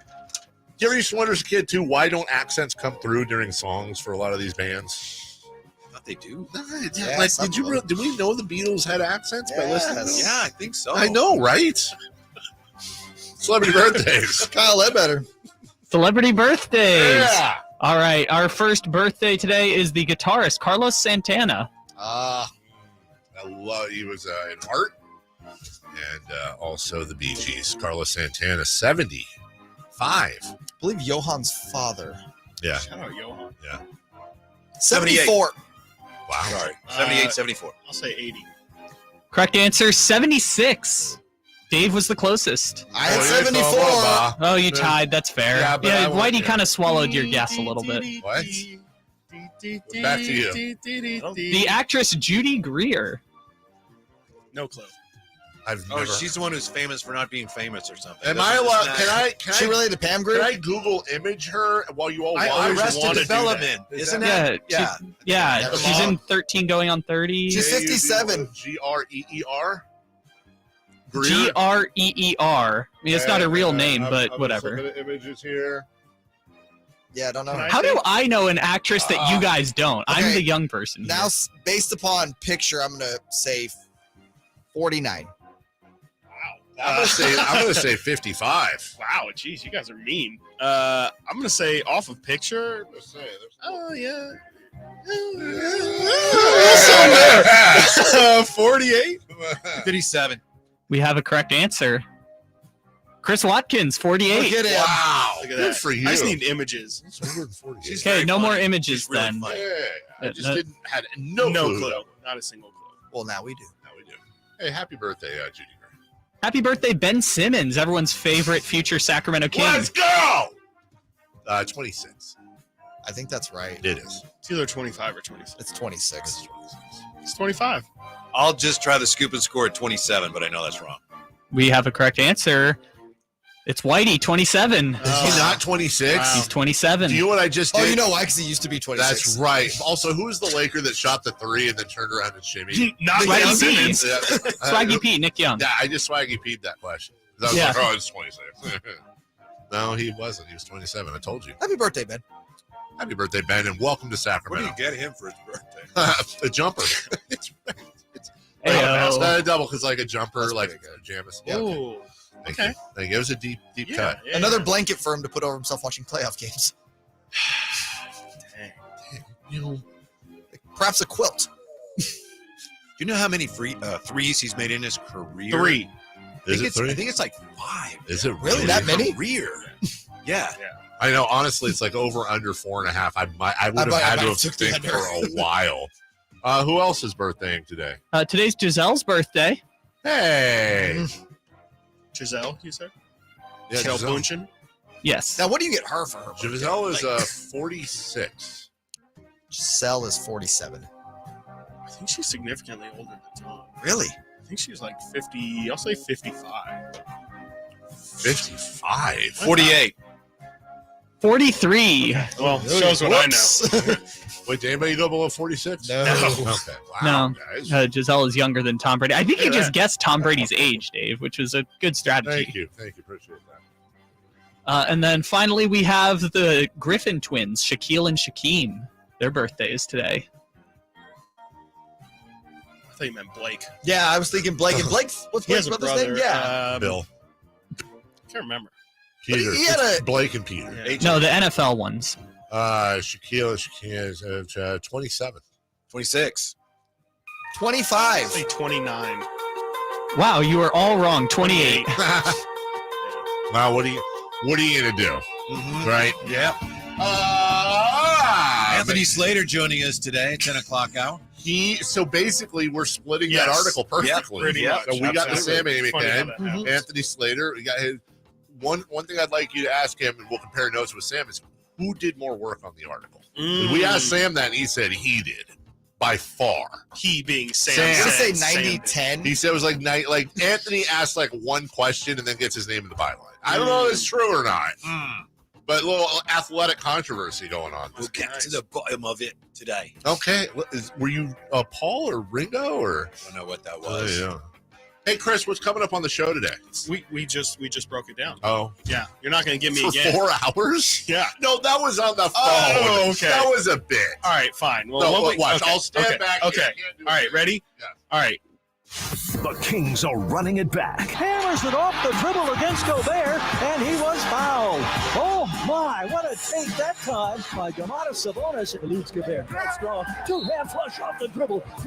Speaker 6: You ever used to wonder as a kid, too, why don't accents come through during songs for a lot of these bands?
Speaker 11: I thought they do.
Speaker 6: Yeah, like, did we know the Beatles had accents by listening to them?
Speaker 11: Yeah, I think so.
Speaker 6: I know, right? Celebrity birthdays.
Speaker 7: Kyle Ledbetter.
Speaker 1: Celebrity birthdays.
Speaker 6: Yeah.
Speaker 1: All right. Our first birthday today is the guitarist Carlos Santana.
Speaker 6: He was in Heart and also the Bee Gees. Carlos Santana, 75.
Speaker 7: I believe Johan's father.
Speaker 6: Yeah.
Speaker 12: Shout out Johan.
Speaker 6: Yeah.
Speaker 7: 74.
Speaker 6: Wow.
Speaker 11: Sorry. 78, 74.
Speaker 12: I'll say 80.
Speaker 1: Correct answer, 76. Dave was the closest.
Speaker 7: I had 74.
Speaker 1: Oh, you tied. That's fair.
Speaker 6: Yeah, but I went
Speaker 1: Whitey kind of swallowed your guess a little bit.
Speaker 6: What? Back to you.
Speaker 1: The actress Judy Greer.
Speaker 12: No clue.
Speaker 6: I've never.
Speaker 11: She's the one who's famous for not being famous or something.
Speaker 6: Am I allowed? Can
Speaker 7: She
Speaker 6: I
Speaker 7: related to Pam Grier?
Speaker 6: Can I Google image her while you all watch?
Speaker 11: Arrested Development, isn't it?
Speaker 1: Yeah. She's in 13 going on 30.
Speaker 7: She's 57.
Speaker 6: Greer.
Speaker 1: Greer. I mean, it's not a real name, but
Speaker 6: I'm
Speaker 1: whatever.
Speaker 6: Just looking at images here.
Speaker 7: Yeah, I don't know.
Speaker 1: How do I know an actress that you guys don't? I'm
Speaker 7: okay.
Speaker 1: the young person.
Speaker 7: Now,
Speaker 1: here.
Speaker 7: based upon picture, I'm gonna say 49.
Speaker 6: I'm gonna say 55.
Speaker 12: Wow, geez, you guys are mean. I'm gonna say off of picture. Oh yeah. 48.
Speaker 11: 57.
Speaker 1: We have a correct answer. Chris Watkins, 48.
Speaker 7: Look at him.
Speaker 6: Wow.
Speaker 12: Look at
Speaker 6: Good
Speaker 12: that.
Speaker 6: for you.
Speaker 12: I just need images.
Speaker 1: Okay, no more images
Speaker 11: really
Speaker 1: then.
Speaker 11: funny.
Speaker 6: I just had no clue.
Speaker 12: Not a single clue.
Speaker 7: Well, now we do.
Speaker 6: Hey, happy birthday, Judy.
Speaker 1: Happy birthday, Ben Simmons, everyone's favorite future Sacramento King.
Speaker 6: Let's go! 26.
Speaker 7: I think that's right.
Speaker 6: It is.
Speaker 12: It's either 25 or 26.
Speaker 7: It's 26.
Speaker 12: It's 25.
Speaker 11: I'll just try the scoop and score at 27, but I know that's wrong.
Speaker 1: We have a correct answer. It's Whitey, 27.
Speaker 6: Is he not 26?
Speaker 1: Wow. He's 27.
Speaker 6: Do you know what I just did?
Speaker 7: Oh, you know why? Because he used to be 26.
Speaker 6: That's right. Also, who was the Laker that shot the 3 and then turned around and shimmied?
Speaker 12: Not
Speaker 1: Swaggy
Speaker 12: Pete.
Speaker 1: Swaggy Pete, Nick Young.
Speaker 6: Yeah, I just Swaggy Pete that question. I was
Speaker 1: Yeah.
Speaker 6: like, oh, it's 26. No, he wasn't. He was 27. I told you.
Speaker 7: Happy birthday, Ben.
Speaker 6: Happy birthday, Ben, and welcome to
Speaker 11: What
Speaker 6: Sacramento.
Speaker 11: do you get him for his birthday?
Speaker 6: A jumper. it's
Speaker 1: Heyo.
Speaker 6: not a double because like a jumper,
Speaker 7: That's
Speaker 6: like
Speaker 7: pretty good.
Speaker 6: pajamas. Yeah,
Speaker 12: Ooh.
Speaker 6: Thank
Speaker 12: Okay.
Speaker 6: you. Thank you. It was a deep cut.
Speaker 12: Yeah,
Speaker 7: Another blanket for him to put over himself watching playoff games.
Speaker 12: Dang.
Speaker 6: You know,
Speaker 7: Perhaps a quilt.
Speaker 11: Do you know how many threes he's made in his career?
Speaker 12: 3.
Speaker 6: is it 3?
Speaker 11: I think it's like 5.
Speaker 6: Is it
Speaker 7: Really? That many?
Speaker 11: Career. Yeah.
Speaker 6: I know. Honestly, it's like over under 4.5. I would have
Speaker 7: I
Speaker 6: had
Speaker 7: might
Speaker 6: to
Speaker 7: have
Speaker 6: have
Speaker 7: took the
Speaker 6: think
Speaker 7: under.
Speaker 6: for a while. Who else is birthdaying today?
Speaker 1: Today's Giselle's birthday.
Speaker 6: Hey.
Speaker 12: Giselle, you said?
Speaker 6: Yeah,
Speaker 12: Giselle
Speaker 6: Giselle.
Speaker 12: Bundchen?
Speaker 1: Yes.
Speaker 7: Now, what do you get her for her birthday?
Speaker 6: Giselle is
Speaker 7: Like,
Speaker 6: 46.
Speaker 7: Giselle is 47.
Speaker 12: I think she's significantly older than Tom.
Speaker 7: Really?
Speaker 12: I think she's like 50. I'll say 55.
Speaker 6: 55?
Speaker 11: 48.
Speaker 1: 43.
Speaker 12: Well, shows what I know.
Speaker 6: Wait, did anybody go below 46?
Speaker 7: No.
Speaker 6: Okay. Wow,
Speaker 1: No.
Speaker 6: guys.
Speaker 1: Giselle is younger than Tom Brady. I think you
Speaker 12: Look at
Speaker 1: just
Speaker 12: that.
Speaker 1: guessed Tom Brady's age, Dave, which was a good strategy.
Speaker 6: Thank you. Appreciate that.
Speaker 1: And then finally, we have the Griffin twins, Shaquille and Shaquem. Their birthdays today.
Speaker 12: I thought you meant Blake.
Speaker 7: Yeah, I was thinking Blake. And Blake, what's
Speaker 12: He has
Speaker 7: Blake's
Speaker 12: a
Speaker 7: brother's name?
Speaker 12: brother.
Speaker 7: Yeah.
Speaker 6: Bill.
Speaker 12: I can't remember.
Speaker 6: Peter.
Speaker 7: he had
Speaker 6: It's
Speaker 7: a-
Speaker 6: Blake and Peter.
Speaker 12: Yeah.
Speaker 1: No, the NFL ones.
Speaker 6: Shaquille is 27.
Speaker 11: 26.
Speaker 7: 25.
Speaker 12: I'll say 29.
Speaker 1: Wow, you are all wrong. 28.
Speaker 6: Wow, what are you gonna do? Right?
Speaker 11: Yeah. Anthony Slater joining us today, 10 o'clock hour.
Speaker 6: So basically we're splitting that
Speaker 12: Yes.
Speaker 6: article perfectly.
Speaker 12: Pretty much.
Speaker 6: So we got the Sam
Speaker 12: Absolutely.
Speaker 6: Amick
Speaker 12: Funny how
Speaker 6: then,
Speaker 12: that happens.
Speaker 6: Anthony Slater. We got his one thing I'd like you to ask him, and we'll compare notes with Sam, is who did more work on the article? We asked Sam that, and he said he did by far.
Speaker 12: He being Sam.
Speaker 6: Sam.
Speaker 7: I'm going to
Speaker 12: Sam
Speaker 7: say
Speaker 12: did.
Speaker 7: 90-10.
Speaker 6: He said it was like Anthony asked like one question and then gets his name in the byline. I don't know if it's true or not, but a little athletic controversy going on.
Speaker 11: We'll get to the bottom of it today.
Speaker 6: Okay, were you Paul or Ringo or?
Speaker 11: I don't know what that was.
Speaker 6: Yeah. Hey Chris, what's coming up on the show today?
Speaker 12: We just broke it down.
Speaker 6: Oh,
Speaker 12: Yeah, you're not going to give me
Speaker 6: for
Speaker 12: again.
Speaker 6: 4 hours?
Speaker 12: Yeah.
Speaker 6: No, that was on the phone.
Speaker 12: Oh, okay.
Speaker 6: That was a bit.
Speaker 12: All right, fine. Well,
Speaker 6: No,
Speaker 12: what
Speaker 6: watch.
Speaker 12: okay,
Speaker 6: I'll stand
Speaker 12: okay,
Speaker 6: back.
Speaker 12: Okay.
Speaker 6: Here. I can't do
Speaker 12: All right,
Speaker 6: anything.
Speaker 12: ready?
Speaker 6: Yeah.
Speaker 12: All right.
Speaker 2: The Kings are running it back.
Speaker 14: Hammers it off the dribble against Gobert, and he was fouled. Oh my, what a take that time by Sabonis. Sabonis leads Gobert. That's strong. Two-hand flush off the dribble.